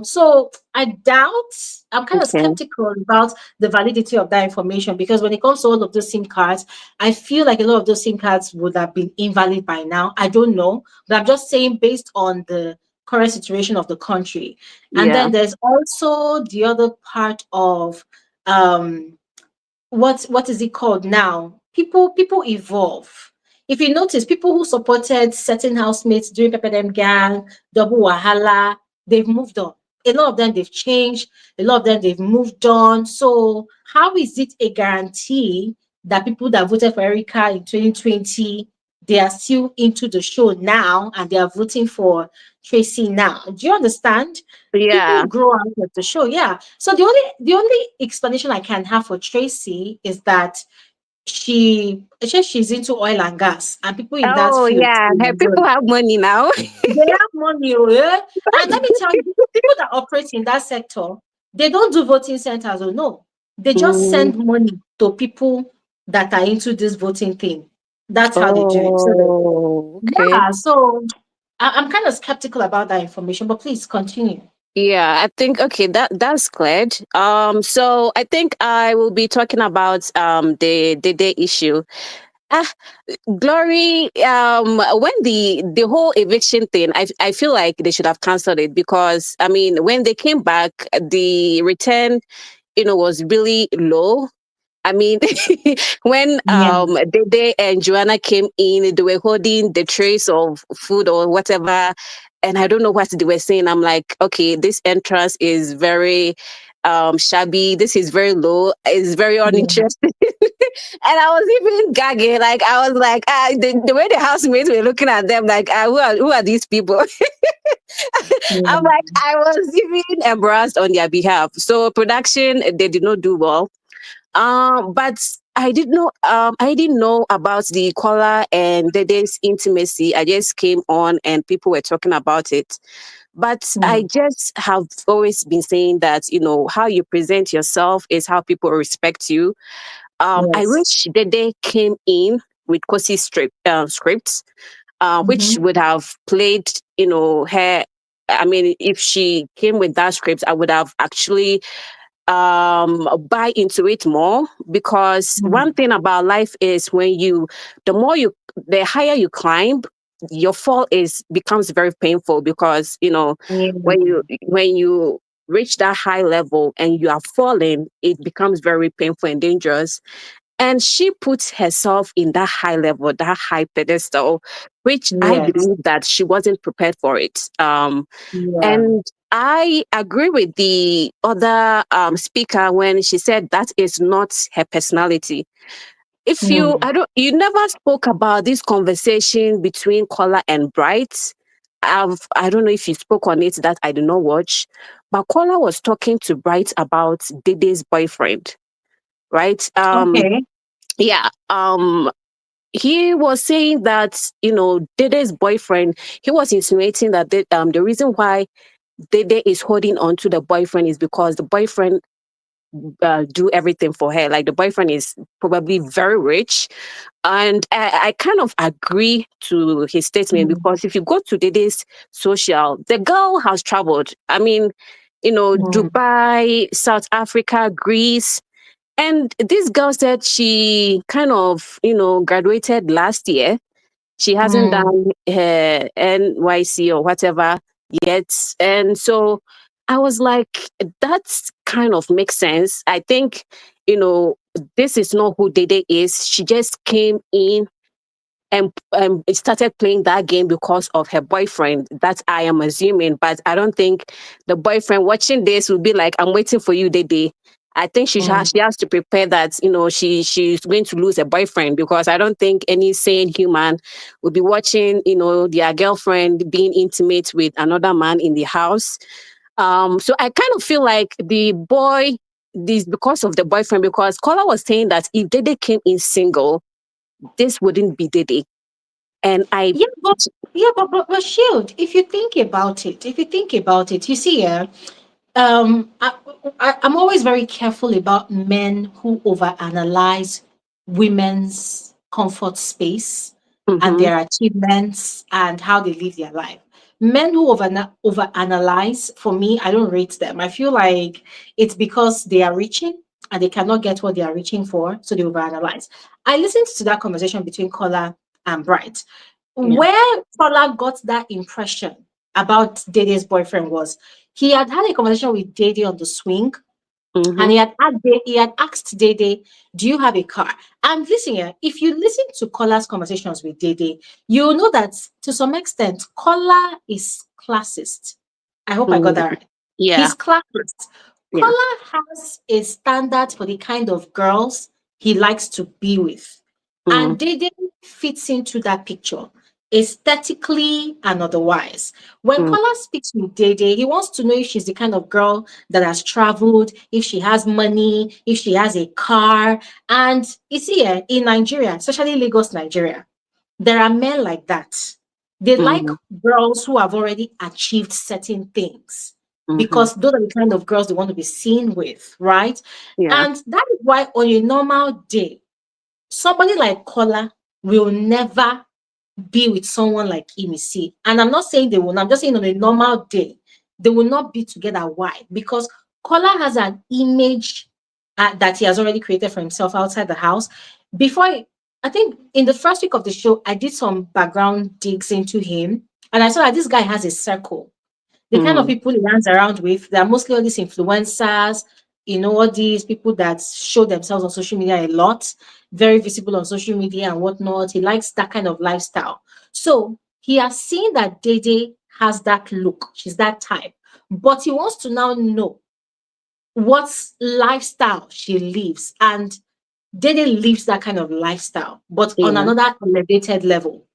A: So I doubt, I'm kind of
O: Okay.
A: skeptical about the validity of that information, because when it comes to all of those SIM cards, I feel like a lot of those SIM cards would have been invalid by now. I don't know, but I'm just saying based on the current situation of the country. And
O: Yeah.
A: then there's also the other part of what is it called now? People evolve. If you notice, people who supported certain housemates during Pepper Gang, Double Wahala, they've moved on. A lot of them they've changed, a lot of them they've moved on. So how is it a guarantee that people that voted for Erica in 2020, they are still into the show now and they are voting for Tracy now? Do you understand? People
O: Yeah.
A: grow out of the show, yeah. So the only explanation I can have for Tracy is that she's into oil and gas, and people in that
O: Oh,
A: field
O: yeah.
A: they
O: Her people
A: enjoy.
O: have money now.
A: They have money, oh, yeah. And let me tell you, people that operate in that sector, they don't do voting centers, or no, they just
O: Mm.
A: send money to people that are into this voting thing. That's how they do it. So
O: Oh, okay.
A: yeah, so I'm kind of skeptical about that information, but please continue.
O: Yeah, I think okay, that's cleared. So I think I will be talking about the day issue. Ah, Glory, when the whole eviction thing, I feel like they should have cancelled it, because I mean, when they came back, the return, was really low. I mean, when
A: Yeah.
O: Dede and Joanna came in, they were holding the trays of food or whatever, and I don't know what they were saying. I'm like, okay, this entrance is very shabby. This is very low. It's very
A: Yeah.
O: uninteresting. And I was even gagging. Like, I was like, the way the housemates were looking at them, like, who are these people? I'm
A: Yeah.
O: like, I was even embarrassed on their behalf. So production, they did not do well. But I didn't know about the Kola and Dede's intimacy. I just came on and people were talking about it. But I
A: Mm.
O: just have always been saying that, how you present yourself is how people respect you. I
A: Yes.
O: wish Dede came in with Kosi scripts. which would have played, her. I mean, if she came with that script, I would have actually buy into it more, because one thing about life is the higher you climb, your fall becomes very painful, because when you reach that high level and you are falling, it becomes very painful and dangerous. And she puts herself in that high level, that high pedestal, which I
A: Yes.
O: believe that she wasn't prepared for it.
A: Yeah.
O: And I agree with the other speaker when she said that is not her personality. If you,
A: Mm.
O: you never spoke about this conversation between Kola and Bright. I don't know if you spoke on it, that I did not watch, but Kola was talking to Bright about Diddi's boyfriend, right?
A: Okay.
O: Yeah. He was saying that, Diddy's boyfriend, he was insinuating that the reason why Dede is holding on to the boyfriend is because the boyfriend do everything for her. Like, the boyfriend is probably very rich, and I kind of agree to his statement,
A: Mm.
O: because if you go to Dede's social, the girl has traveled. I mean,
A: Mm.
O: Dubai, South Africa, Greece. And this girl said she kind of, graduated last year. She hasn't
A: Mm.
O: done her NYC or whatever yet. And so I was like, that kind of makes sense. I think, this is not who Dede is. She just came in and started playing that game because of her boyfriend. That I am assuming, but I don't think the boyfriend watching this will be like, "I'm waiting for you, Dede." I think
A: Mm.
O: she has to prepare that, she's going to lose a boyfriend, because I don't think any sane human would be watching, their girlfriend being intimate with another man in the house. So I kind of feel like this because of the boyfriend, because Kola was saying that if Dede came in single, this wouldn't be Dede. And I,
A: Yeah, but Shield, if you think about it, you see, I'm always very careful about men who overanalyze women's comfort space and
O: mm-hmm,
A: their achievements and how they live their life. Men who overanalyze, for me, I don't rate them. I feel like it's because they are reaching and they cannot get what they are reaching for, so they overanalyze. I listened to that conversation between Kola and Bright,
O: yeah,
A: where Kola got that impression about Dede's boyfriend was he had had a conversation with Dede on the swing, and
O: mm-hmm,
A: he had asked Dede, "Do you have a car?" And listen here, if you listen to Kola's conversations with Dede, you'll know that to some extent, Kola is classist. I hope I got
O: mm,
A: that right.
O: yeah,
A: He's classist.
O: yeah,
A: Kola has a standard for the kind of girls he likes to be with.
O: mm,
A: And Dede fits into that picture aesthetically and otherwise. When
O: mm,
A: Kola speaks with Dede, he wants to know if she's the kind of girl that has traveled, if she has money, if she has a car. And you see, in Nigeria, especially Lagos, Nigeria, there are men like that. They like
O: mm,
A: girls who have already achieved certain things
O: mm-hmm,
A: because those are the kind of girls they want to be seen with, right?
O: yeah,
A: And that is why on a normal day, somebody like Kola will never be with someone like Emmy. And I'm not saying they will not, I'm just saying on a normal day, they will not be together. Why? Because Kola has an image that he has already created for himself outside the house. I think in the first week of the show, I did some background digs into him, and I saw that this guy has a circle. The kind of
O: mm,
A: people he runs around with, they're mostly all these influencers, all these people that show themselves on social media a lot, very visible on social media and whatnot. He likes that kind of lifestyle. So he has seen that Dede has that look, she's that type, but he wants to now know what lifestyle she lives. And Dede lives that kind of lifestyle, but on
O: yeah.
A: another elevated level.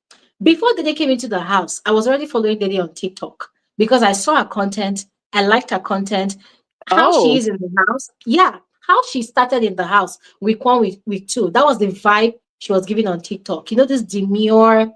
A: Before Dede came into the house, I was already following Dede on TikTok because I saw her content. I liked her content. How she
O: Oh,
A: is in the house. Yeah. How she started in the house, week one, week two. That was the vibe she was giving on TikTok. This demure,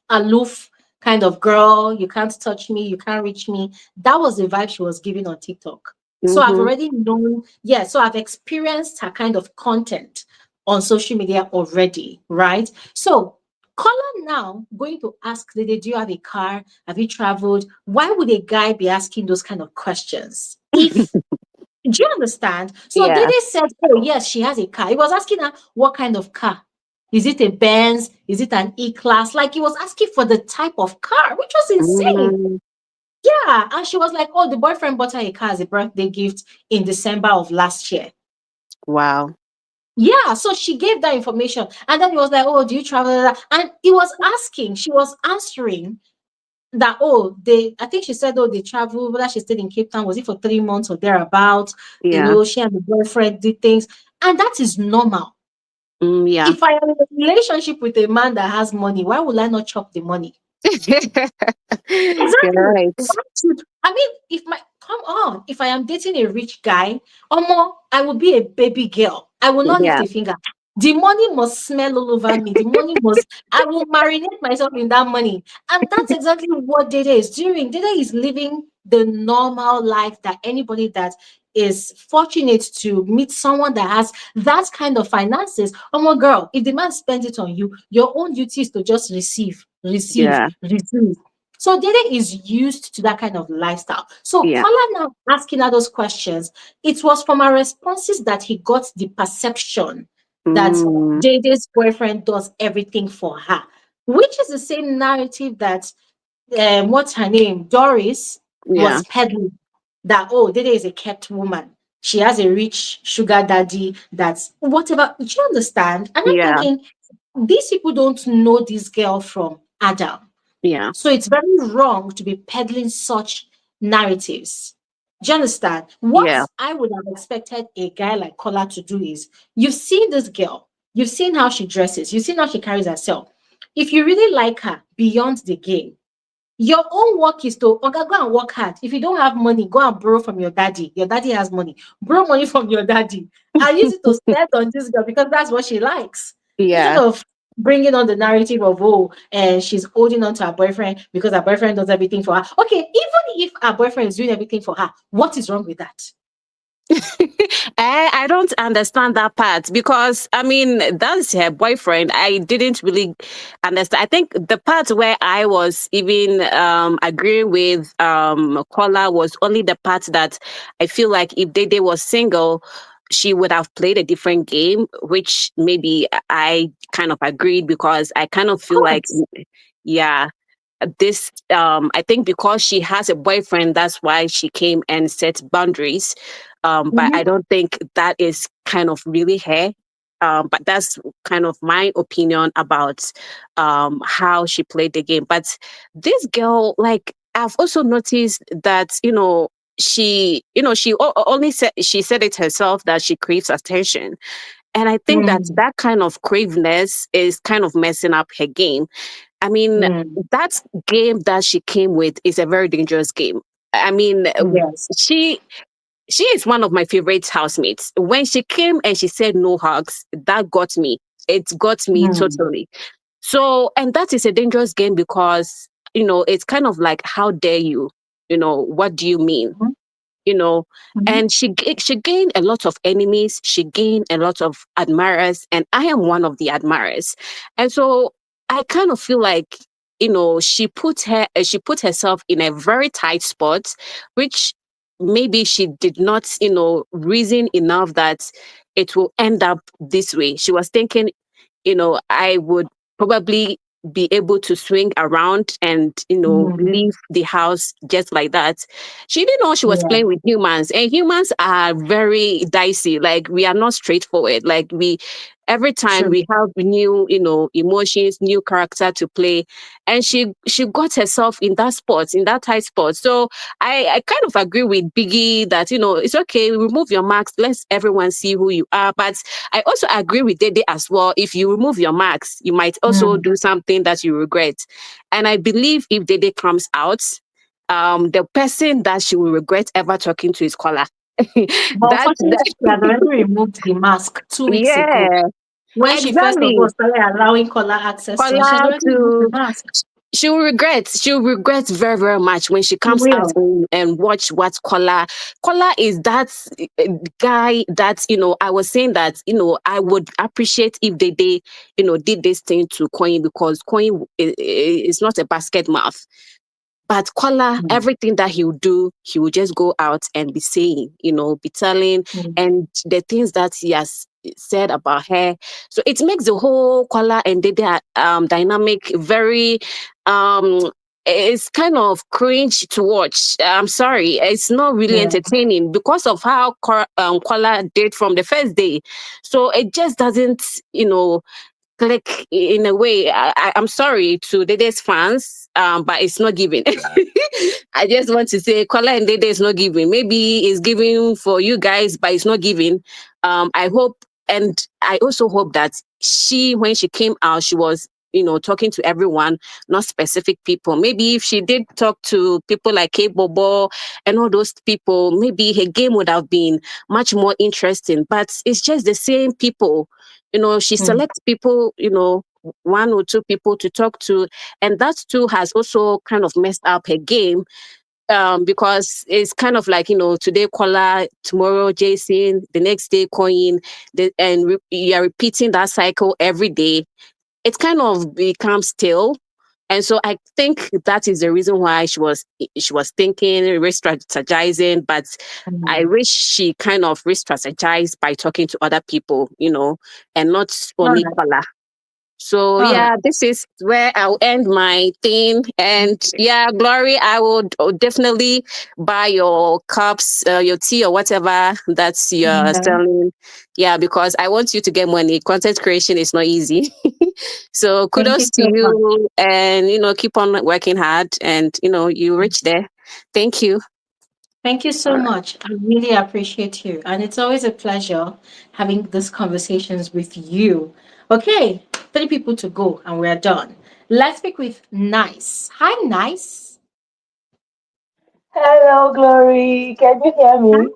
A: aloof kind of girl. You can't touch me, you can't reach me. That was the vibe she was giving on TikTok. So I've
O: mm-hmm,
A: already known, yeah, so I've experienced her kind of content on social media already, right? So Kola now going to ask Dede, do you have a car? Have you traveled? Why would a guy be asking those kind of questions? If do you understand? So
O: Yeah.
A: Dede said, oh yes, she has a car. He was asking her what kind of car. Is it a Benz? Is it an E-Class? Like he was asking for the type of car, which was insane.
O: Mm,
A: Yeah. And she was like, oh, the boyfriend bought her a car as a birthday gift in December of last year.
O: wow.
A: Yeah, so she gave that information. And then he was like, oh, do you travel? And he was asking, she was answering that, oh, I think she said, oh, they travel, whether she stayed in Cape Town, was it for 3 months or thereabout?
O: Yeah.
A: She and the boyfriend did things. And that is normal.
O: Yeah.
A: If I am in a relationship with a man that has money, why would I not chop the money?
O: You're
A: Exactly.
O: right.
A: Why should come on, if I am dating a rich guy, I will be a baby girl. I will not lift
O: Yeah.
A: a finger. The money must smell all over me. I will marinate myself in that money. And that's exactly what Dede is doing. Dede is living the normal life that anybody that is fortunate to meet someone that has that kind of finances. Girl, if the man spends it on you, your own duty is to just receive,
O: Yeah.
A: receive. So Dede is used to that kind of lifestyle. So
O: Yeah.
A: Kola now asking her those questions, it was from her responses that he got the perception that
O: Mm,
A: Dede's boyfriend does everything for her, which is the same narrative that what's her name, Doris,
O: yeah.
A: was peddling. That Dede is a kept woman. She has a rich sugar daddy. That's whatever. Do you understand? And I'm
O: Yeah.
A: thinking these people don't know this girl from Adam.
O: Yeah.
A: So it's very wrong to be peddling such narratives. Do you understand? What
O: Yeah.
A: I would have expected a guy like Kola to do is you've seen this girl, you've seen how she dresses, you've seen how she carries herself. If you really like her beyond the game, your own work is to go and work hard. If you don't have money, go and borrow from your daddy. Your daddy has money. Borrow money from your daddy. I use it to spend on this girl because that's what she likes. Instead
O: Yeah.
A: of bringing on the narrative of and she's holding on to her boyfriend because her boyfriend does everything for her. Okay, even if her boyfriend is doing everything for her, what is wrong with that?
O: I don't understand that part because I mean that's her boyfriend. I didn't really understand. I think the part where I was even agreeing with Kola was only the part that I feel like if Dede was single, she would have played a different game, which maybe I kind of agreed because I kind of
A: Of
O: feel like
A: course.
O: yeah, this I think because she has a boyfriend, that's why she came and set boundaries, but I
A: Mhm.
O: don't think that is kind of really her, but that's kind of my opinion about how she played the game. But this girl, like, I've also noticed that she only said, she said it herself, that she craves attention, and I think that
A: Mm,
O: that kind of craveness is kind of messing up her game. I mean,
A: mm.
O: that game that she came with is a very dangerous game. I mean,
A: Yes.
O: she she is one of my favorite housemates. When she came and she said no hugs, that got me. It got me
A: Mm.
O: totally. So, and that is a dangerous game because, it's kind of like, how dare you? What do you mean?
A: Mhm.
O: you know
A: Mhm.
O: and she gained a lot of enemies, she gained a lot of admirers, and I am one of the admirers. And so I kind of feel like she put herself in a very tight spot, which maybe she did not reason enough that it will end up this way. She was thinking, I would probably be able to swing around and,
A: Mm.
O: leave the house just like that. She didn't know she was
A: Yeah.
O: playing with humans, and humans are very dicey. Like, we are not straightforward. Like, every time
A: True.
O: we have new, emotions, new character to play, and she got herself in that spot, in that tight spot. So I kind of agree with Biggie that, it's okay, remove your marks, let everyone see who you are. But I also agree with Dede as well. If you remove your marks, you might also
A: Mm.
O: do something that you regret. And I believe if Dede comes out, the person that she will regret ever talking to is Kola.
A: But
O: that
A: unfortunately, she had already removed the mask 2 weeks ago.
O: yeah,
A: When she first of
O: exactly.
A: all started allowing Kola access to her, she had
O: Kola
A: already removed the
O: to
A: mask.
O: She'll regret very, very much when she comes out
A: Real.
O: and watch what Kola is. That guy that, I was saying that, I would appreciate if they did this thing to Coin, because Coin is not a basket mouth. But Kola, everything that he would do, he would just go out and be saying, be telling, and the things that he has said about her. So it makes the whole Kola and Diddi dynamic very it's kind of cringe to watch. I'm sorry, it's not really
A: Yeah.
O: entertaining because of how Kola did from the first day. So it just doesn't, click in a way. I'm sorry to Dede's fans, but it's not giving. I just want to say Kola and Dede is not giving. Maybe it's giving for you guys, but it's not giving. I hope, and I also hope that when she came out, she was, talking to everyone, not specific people. Maybe if she did talk to people like K Bobo and all those people, maybe her game would have been much more interesting. But it's just the same people. She selects people, one or two people to talk to, and that too has also kind of messed up her game. Because it's kind of like, today Kola, tomorrow Jason, the next day Coin, you're repeating that cycle every day. It kind of becomes stale. And so I think that is the reason why she was thinking, re-strategizing, but I wish she kind of re-strategized by talking to other people, and not
A: All
O: only
A: right.
O: Kola. So
A: All right.
O: yeah, this is where I'll end my thing. And yeah, Glory, I would definitely buy your cups, your tea or whatever that's you're
A: Okay.
O: selling. Yeah, because I want you to get money. Content creation is not easy. So
A: Thank you
O: kudos to
A: so much.
O: you, and keep on working hard, and you reach there. Thank you.
A: Thank you
O: All
A: so
O: right.
A: much. I really appreciate you. And it's always a pleasure having these conversations with you. Okay, 3 people to go and we're done. Let's speak with Nice. Hi, Nice.
P: Hello, Glory. Can you hear me?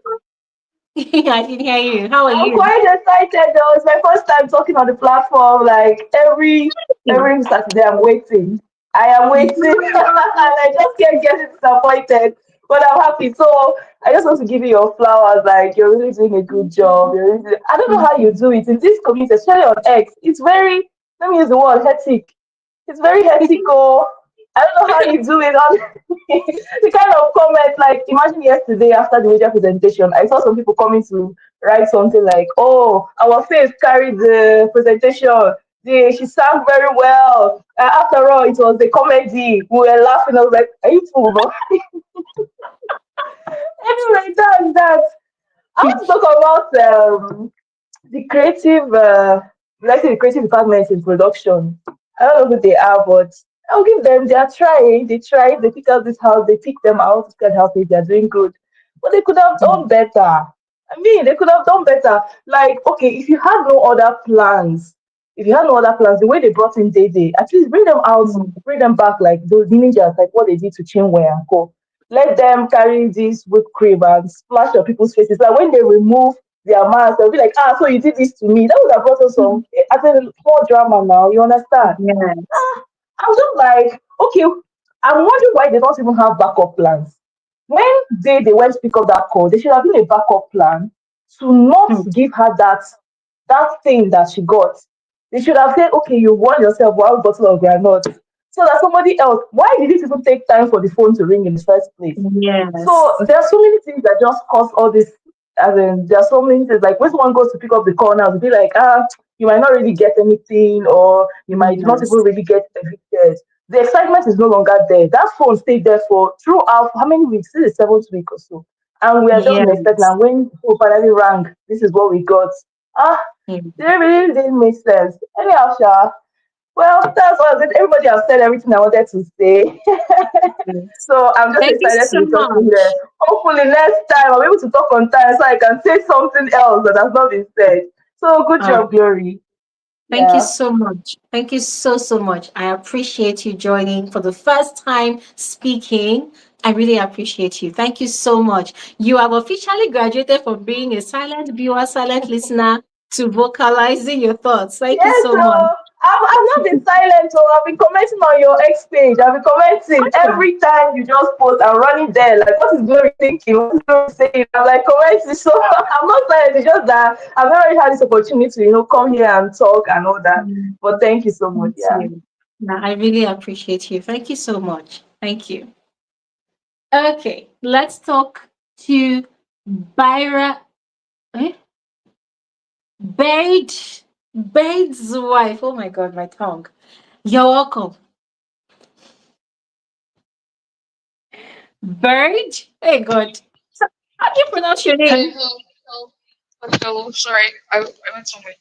A: I can hear you. How are
P: I'm
A: you?
P: quite excited though. It's my first time talking on the platform. Like every Saturday, I'm waiting. I am waiting, and I just can't get disappointed. But I'm happy. So I just want to give you your flowers. Like you're really doing a good job. I don't know how you do it in this community, especially on X. It's very, let me use the word hectic. It's very hectic. Oh, I don't know how you do it. On the kind of comment, like imagine yesterday after the media presentation, I saw some people coming to write something like, "Oh, our face carried the presentation. She sang very well. After all, it was the comedy. We were laughing." I was like, "Are you fool?" Anyway, that's that. I want to talk about the creative, let's say the creative department in production. I don't know who they are, but I'll give them. They are trying. They try. They pick out this house. They pick them out. This kind of house. They are doing good, but they could have done better. I mean, they could have done better. Like, okay, if you had no other plans, the way they brought in Day, at least bring them out, bring them back like those ninjas, like what they did to Chinwe and Co. Let them carry this whipped cream and splash on people's faces. Like when they remove their mask, they'll be like, so you did this to me. That would have brought us some, I think, more drama now. You understand?
A: Yes.
P: I'm just like, okay, I'm wondering why they don't even have backup plans. When they went to pick up that call, there should have been a backup plan to not give her that thing that she got. They should have said, okay, you won yourself one bottle of granite. So that somebody else, why did it even take time for the phone to ring in the first place? So
A: Yes.
P: there are so many things that just cause all this. As in, there are so many things like when someone goes to pick up the call now, to be like, you might not really get anything, or you might not even
A: Yes.
P: really get evicted. The excitement is no longer there. That phone stayed there for throughout how many weeks? This is the 7th week or so. And we are just been expecting.
A: Yes.
P: And when the phone finally rang, this is what we got. Ah, it really didn't make sense. Anyhow, Sha, well, that's what I said. Everybody has said everything I wanted to say.
A: Yes.
P: So I'm just
A: Thank you
P: excited to
A: so
P: be talking here.
A: much.
P: Hopefully next time I'll be able to talk on time so I can say something else that has not been said. So good
A: All right.
P: job, Glory.
A: Thank you
P: Yeah.
A: so much. Thank you so, so much. I appreciate you joining for the first time speaking. I really appreciate you. Thank you so much. You have officially graduated from being a silent viewer, silent listener to vocalizing your thoughts. Thank you
P: Yes,
A: so much.
P: so I've not been silent, so I've been commenting on your X page. I've been commenting
A: Oh,
P: every time you just post. I'm running there. Like, what is Glory thinking? What is Glory saying? I'm like commenting. So I'm not silent. It's just that I've never really had this opportunity to, come here and talk and all that.
A: mm,
P: But thank you so much.
A: thank
P: Yeah.
A: you. No, I really appreciate you. Thank you so much. Thank you. Okay, let's talk to Byra. Eh? Bade. Bade's wife. Oh my God, my tongue. You're welcome. Bird? Hey, God. So, how do you pronounce your
Q: Hey,
A: name?
Q: hello. Sorry, I went somewhere.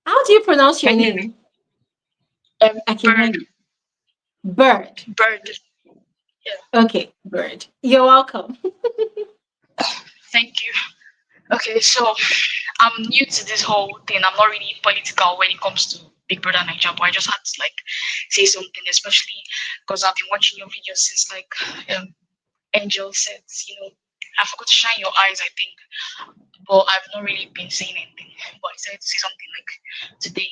A: How do you pronounce your
Q: Can you hear me?
A: name? I can hear
Q: Bird,
A: you. Bird.
Q: bird. Yeah,
A: Okay, Bird. You're welcome.
Q: thank you. Okay, so I'm new to this whole thing. I'm not really political when it comes to Big Brother Naija, but I just had to like say something, especially because I've been watching your videos since Angel said, I forgot to shine your eyes, I think, but I've not really been saying anything. But I decided to say something like today.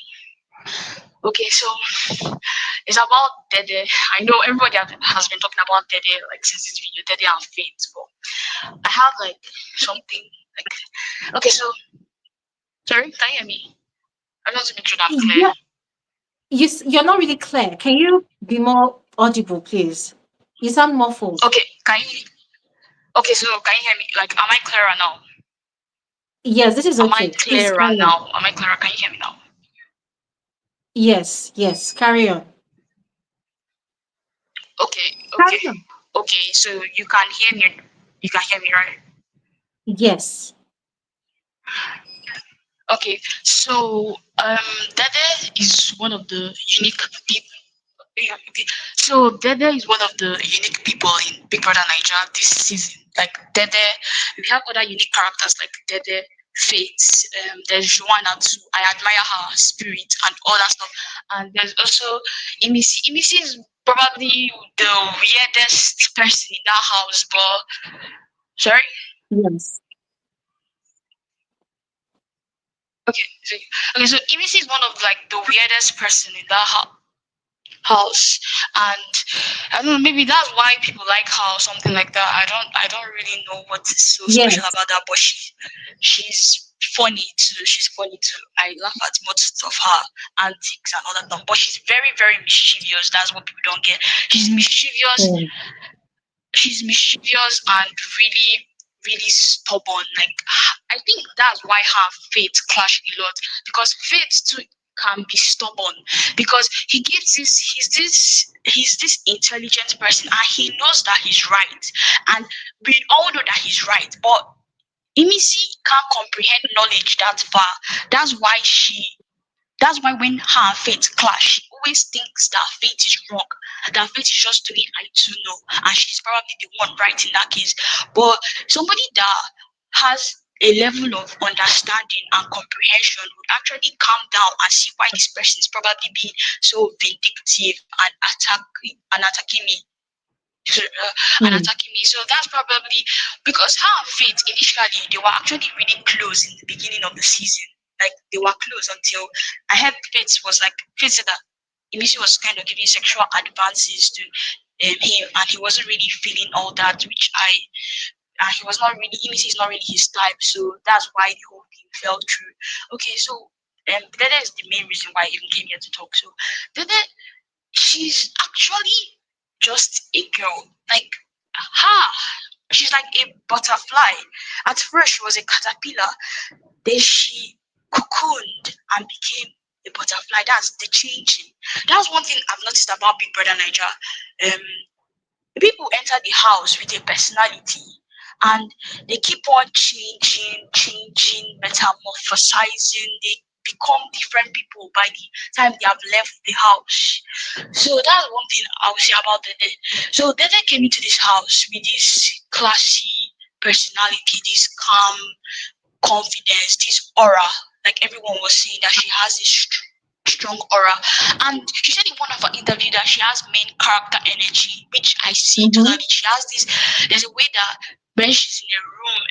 Q: Okay, so it's about Dede. I know everybody has been talking about Dede like since this video, Dede and Fate, but I have like something like okay, so sorry, can you hear me? I want to make sure that I'm clear.
A: Yeah, you're not really clear. Can you be more audible, please? You sound muffled.
Q: Okay, okay, so can you hear me? Like, am I clearer now?
A: Yes, this is
Q: Am I
A: okay. Please
Q: clearer
A: carry on.
Q: now? Am I clearer? Can you hear me now?
A: Yes, yes, carry on.
Q: Okay,
A: Carry
Q: okay,
A: on.
Q: okay. So you can hear me. You can hear me, right?
A: Yes.
Q: Okay. So Dede is one of the unique people. Yeah, okay. So Dede is one of the unique people in Big Brother Naija this season. Like Dede, we have other unique characters like Dede, Faith. There's Joanna too. I admire her spirit and all that stuff. And there's also Imisi. Imisi is probably the weirdest person in that house. But sorry.
A: Yes.
Q: Okay. So, okay. So Imisi is one of like the weirdest person in that house, and I don't know, maybe that's why people like her or something like that. I don't really know what is so special
A: Yes.
Q: about that, but she's funny too. She's funny too. I laugh at most of her antics and all that stuff, but she's very, very mischievous. That's what people don't get. She's mischievous.
A: Mm.
Q: She's mischievous and really, really stubborn. Like, I think that's why her Faith clash a lot, because Faith too can be stubborn, because he's this intelligent person and he knows that he's right, and we all know that he's right, but Imisi can't comprehend knowledge that far. That's why when her and Faith clash, she always thinks that Faith is wrong, that Faith is just doing I do know, and she's probably the one right in that case. But somebody that has a level of understanding and comprehension would actually calm down and see why this person is probably being so vindictive and attacking me. And
A: Mm.
Q: attacking me. So that's probably because her and Faith initially they were actually really close in the beginning of the season. Like they were close until I heard Faith said that Emisi was kind of giving sexual advances to him, and he wasn't really feeling all that, which he was not really Emisi is not really his type. So that's why the whole thing fell through. Okay, so that is the main reason why I even came here to talk. So Dede, she's actually just a girl. Like her, she's like a butterfly. At first, she was a caterpillar. Then she cocooned and became a butterfly. That's the changing. That's one thing I've noticed about Big Brother Naija. People enter the house with a personality, and they keep on changing, metamorphosizing. They become different people by the time they have left the house. So that's one thing I would say about Dede. So Dede came into this house with this classy personality, this calm confidence, this aura. Like everyone was saying that she has this strong aura. And she said in one of her interviews that she has main character energy, which I see
A: Mm-hmm.
Q: totally. She has this, there's a way that when she's in a room,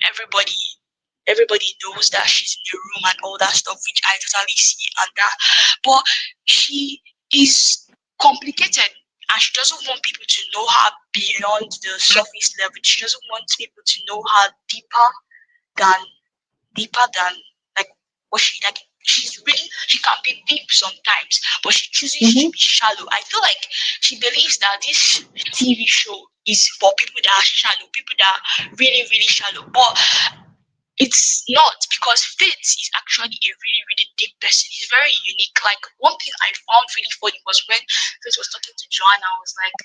Q: everybody knows that she's in the room and all that stuff, which I totally see and that. But she is complicated, and she doesn't want people to know her beyond the surface level. She doesn't want people to know her deeper than like what she like. She can be deep sometimes, but she chooses to be shallow. I feel like she believes that this TV show is for people that are shallow, people that are really, really shallow. But it's not, because Faith is actually a really, really deep person. He's very unique. Like, one thing I found really funny was when Faith was talking to Joanna. I was like,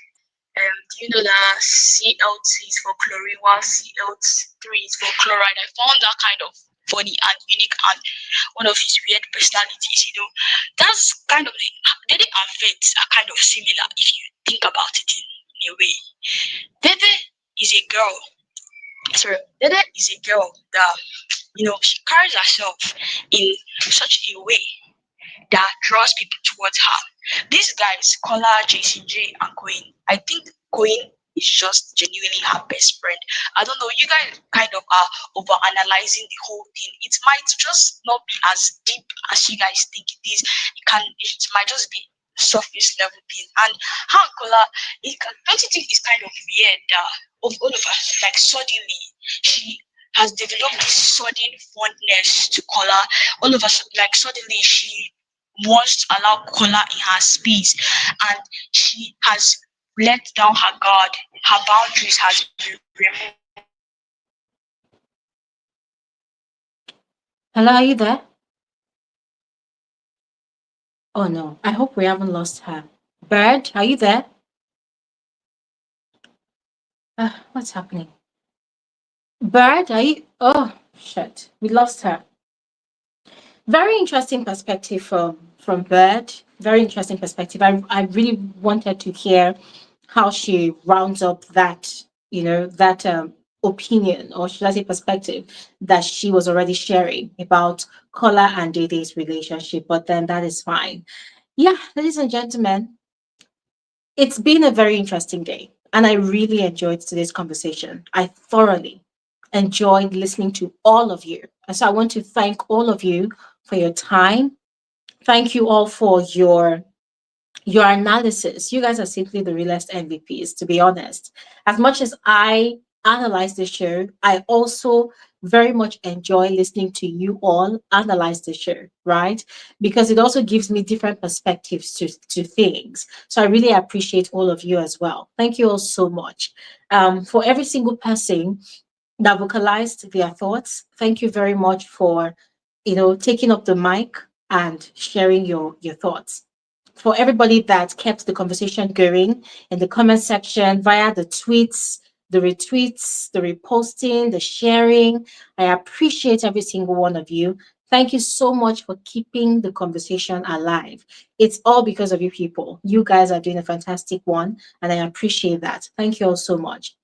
Q: do you know that CL2 is for chlorine while CL3 is for chloride? I found that kind of funny and unique, and one of his weird personalities, you know. That's kind of the Diddi and Faith are kind of similar if you think about it in a way. Diddi is a girl. Sorry, Diddi is a girl that, you know, she carries herself in such a way that draws people towards her. These guys, Kola, JCJ, and Queen, I think Queen is just genuinely her best friend. I don't know, you guys kind of are over analyzing the whole thing. It might just not be as deep as you guys think it is. It might just be surface level thing. And how Kola, don't you think it's kind of weird that of all of us, like suddenly she has developed this sudden fondness to Kola. All of us, like suddenly she wants to allow Kola in her space, and she has let down her guard. Her boundaries has been removed.
A: Hello, are you there? Oh no, I hope we haven't lost her. Bird, are you there? What's happening? Bird, are you? Oh, shit, we lost her. Very interesting perspective from Bird. Very interesting perspective. I really wanted to hear how she rounds up that, you know, that opinion, or should I say perspective, that she was already sharing about Kola and Diddi's relationship. But then that is fine. Yeah, ladies and gentlemen, it's been a very interesting day, and I really enjoyed today's conversation. I thoroughly enjoyed listening to all of you. And so I want to thank all of you for your time. Thank you all for your analysis. You guys are simply the realest MVPs, to be honest. As much as I analyze the show, I also very much enjoy listening to you all analyze the show, right? Because it also gives me different perspectives to things. So I really appreciate all of you as well. Thank you all so much. For every single person that vocalized their thoughts, thank you very much for, you know, taking up the mic and sharing your thoughts. For everybody that kept the conversation going in the comment section via the tweets, the retweets, the reposting, the sharing, I appreciate every single one of you. Thank you so much for keeping the conversation alive. It's all because of you people. You guys are doing a fantastic one, and I appreciate that. Thank you all so much.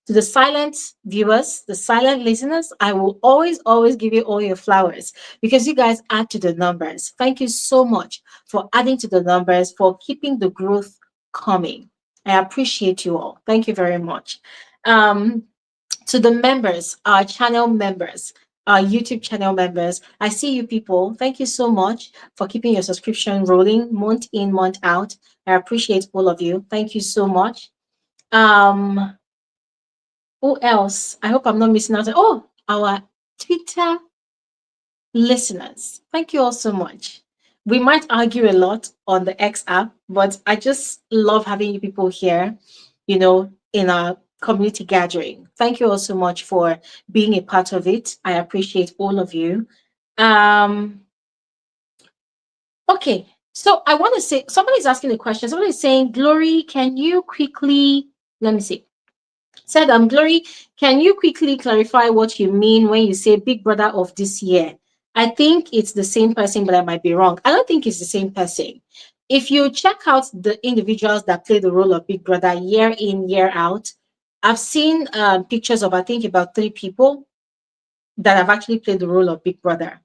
A: To the silent viewers, the silent listeners, I will always, always give you all your flowers because you guys add to the numbers. Thank you so much for adding to the numbers, for keeping the growth coming. I appreciate you all. Thank you very much. To the members, our channel members, our YouTube channel members, I see you people. Thank you so much for keeping your subscription rolling month in, month out. I appreciate all of you. Thank you so much. Who else? I hope I'm not missing out. Oh, our Twitter listeners. Thank you all so much. We might argue a lot on the X app, but I just love having you people here, you know, in our community gathering. Thank you all so much for being a part of it. I appreciate all of you. Okay, so I want to say, somebody's asking a question. Somebody's saying, Glory, can you quickly, let me see. Said, Glory, can you quickly clarify what you mean when you say Big Brother of this year? I think it's the same person, but I might be wrong. I don't think it's the same person. If you check out the individuals that play the role of Big Brother year in, year out, I've seen pictures of, I think, about 3 people that have actually played the role of Big Brother.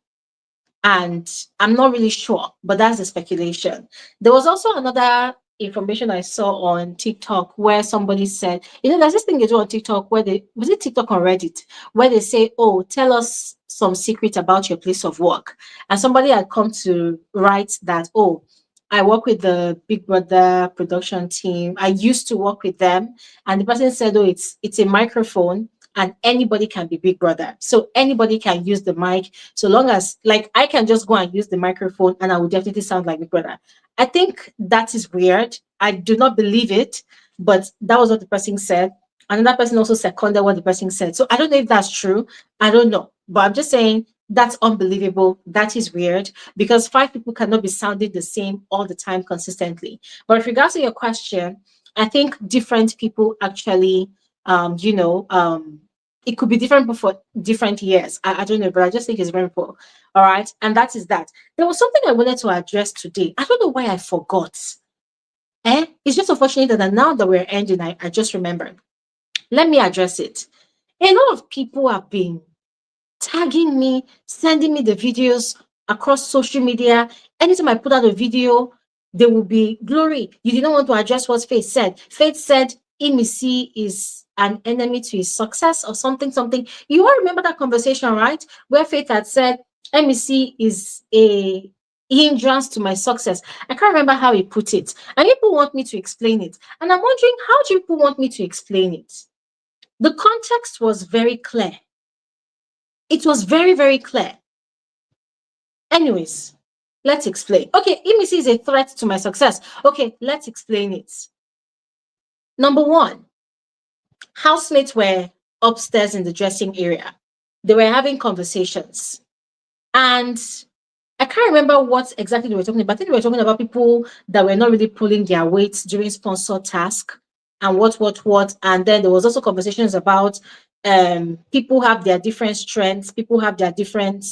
A: And I'm not really sure, but that's the speculation. There was also another information I saw on TikTok where somebody said, you know, there's this thing they do on TikTok where was it TikTok or Reddit, where they say, oh, tell us some secret about your place of work, and somebody had come to write that, oh, I work with the Big Brother production team. I used to work with them, and the person said, "Oh, it's a microphone, and anybody can be Big Brother. So anybody can use the mic, so long as like I can just go and use the microphone, and I will definitely sound like Big Brother." I think that is weird. I do not believe it, but that was what the person said. Another person also seconded what the person said. So I don't know if that's true. I don't know, but I'm just saying that's unbelievable. That is weird because 5 people cannot be sounding the same all the time consistently. But with regards to your question, I think different people actually, it could be different for different years. I don't know, but I just think it's very important. All right. And that is that. There was something I wanted to address today. I don't know why I forgot. It's just unfortunate that now that we're ending, I just remembered. Let me address it. A lot of people have been tagging me, sending me the videos across social media. Anytime I put out a video, there will be Glory. You did not want to address what Faith said. Faith said Emmy is an enemy to his success or something. You all remember that conversation, right? Where Faith had said Emmy is a hindrance to my success. I can't remember how he put it. And people want me to explain it. And I'm wondering, how do people want me to explain it? The context was very clear. It was very, very clear. Anyways, let's explain. Okay, Emmy is a threat to my success. Okay, let's explain it. Number one, housemates were upstairs in the dressing area. They were having conversations. And I can't remember what exactly they were talking about. I think they were talking about people that were not really pulling their weights during sponsor task and what. And then there was also conversations about people have their different strengths, people have their different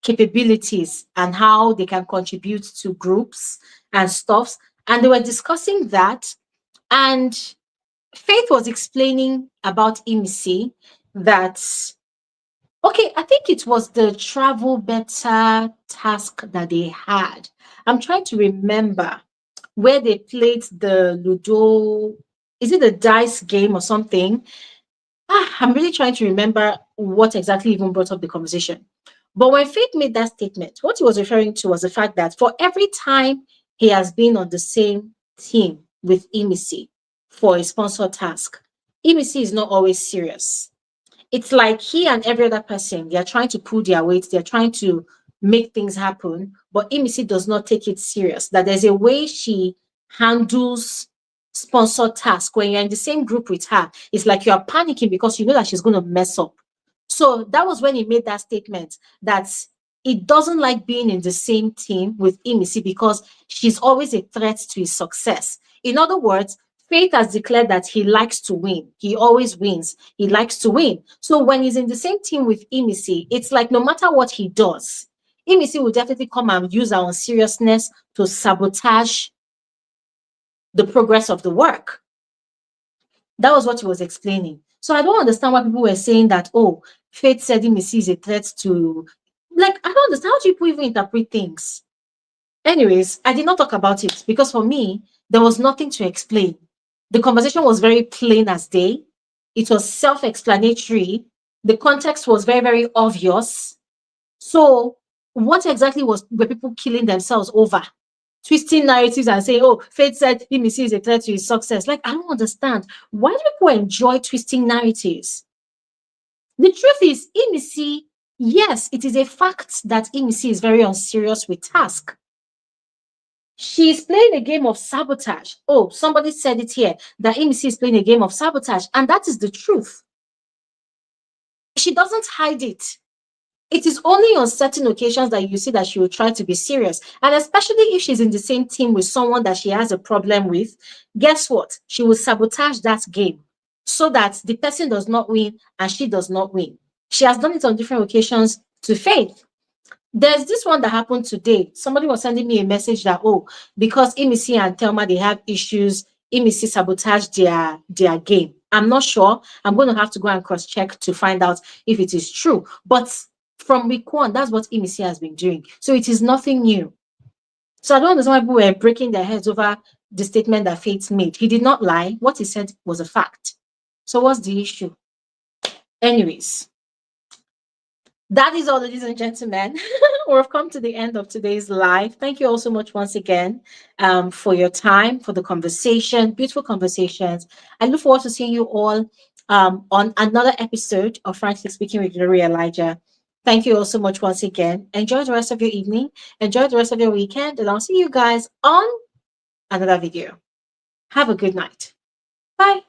A: capabilities and how they can contribute to groups and stuffs. And they were discussing that. And Faith was explaining about Emmy that, okay, I think it was the travel better task that they had. I'm trying to remember where they played the Ludo. Is it the dice game or something? I'm really trying to remember what exactly even brought up the conversation. But when Faith made that statement, what he was referring to was the fact that for every time he has been on the same team with Emmy for a sponsor task, Emmy is not always serious. It's like he and every other person, they are trying to pull their weight, they're trying to make things happen, but Emmy does not take it serious. That there's a way she handles sponsor task when you're in the same group with her. It's like you are panicking because you know that she's going to mess up. So that was when he made that statement that it doesn't like being in the same team with Emmy because she's always a threat to his success. In other words, Faith has declared that he likes to win. He always wins. He likes to win. So when he's in the same team with Emmy, it's like no matter what he does, Emmy will definitely come and use our seriousness to sabotage the progress of the work. That was what he was explaining. So I don't understand why people were saying that, oh, Faith said Emmy is a threat to, like, I don't understand how people even interpret things. Anyways, I did not talk about it because for me, there was nothing to explain. The conversation was very plain as day. It was self-explanatory. The context was very, very obvious. So what exactly were people killing themselves over? Twisting narratives and saying, oh, Faith said Emmy is a threat to his success. Like, I don't understand. Why do people enjoy twisting narratives? The truth is, Emmy, yes, it is a fact that Emmy is very unserious with task. She's playing a game of sabotage. Oh, somebody said it here, that Emmy is playing a game of sabotage, and that is the truth. She doesn't hide it. It is only on certain occasions that you see that she will try to be serious. And especially if she's in the same team with someone that she has a problem with, guess what? She will sabotage that game so that the person does not win and she does not win. She has done it on different occasions to Faith. There's this one that happened today. Somebody was sending me a message that, oh, because Emmy and Thelma, they have issues, Emmy sabotaged their game. I'm not sure. I'm going to have to go and cross-check to find out if it is true. But from week one, that's what Emmy has been doing. So it is nothing new. So I don't understand why people were breaking their heads over the statement that Faith made. He did not lie. What he said was a fact. So what's the issue? Anyways, That is all, ladies and gentlemen. We've come to the end of today's live. Thank you all so much once again for your time, for the conversation, beautiful conversations. I look forward to seeing you all on another episode of Frankly Speaking with Gloria Elijah. Thank you all so much once again. Enjoy the rest of your evening. Enjoy the rest of your weekend. And I'll see you guys on another video. Have a good night. Bye.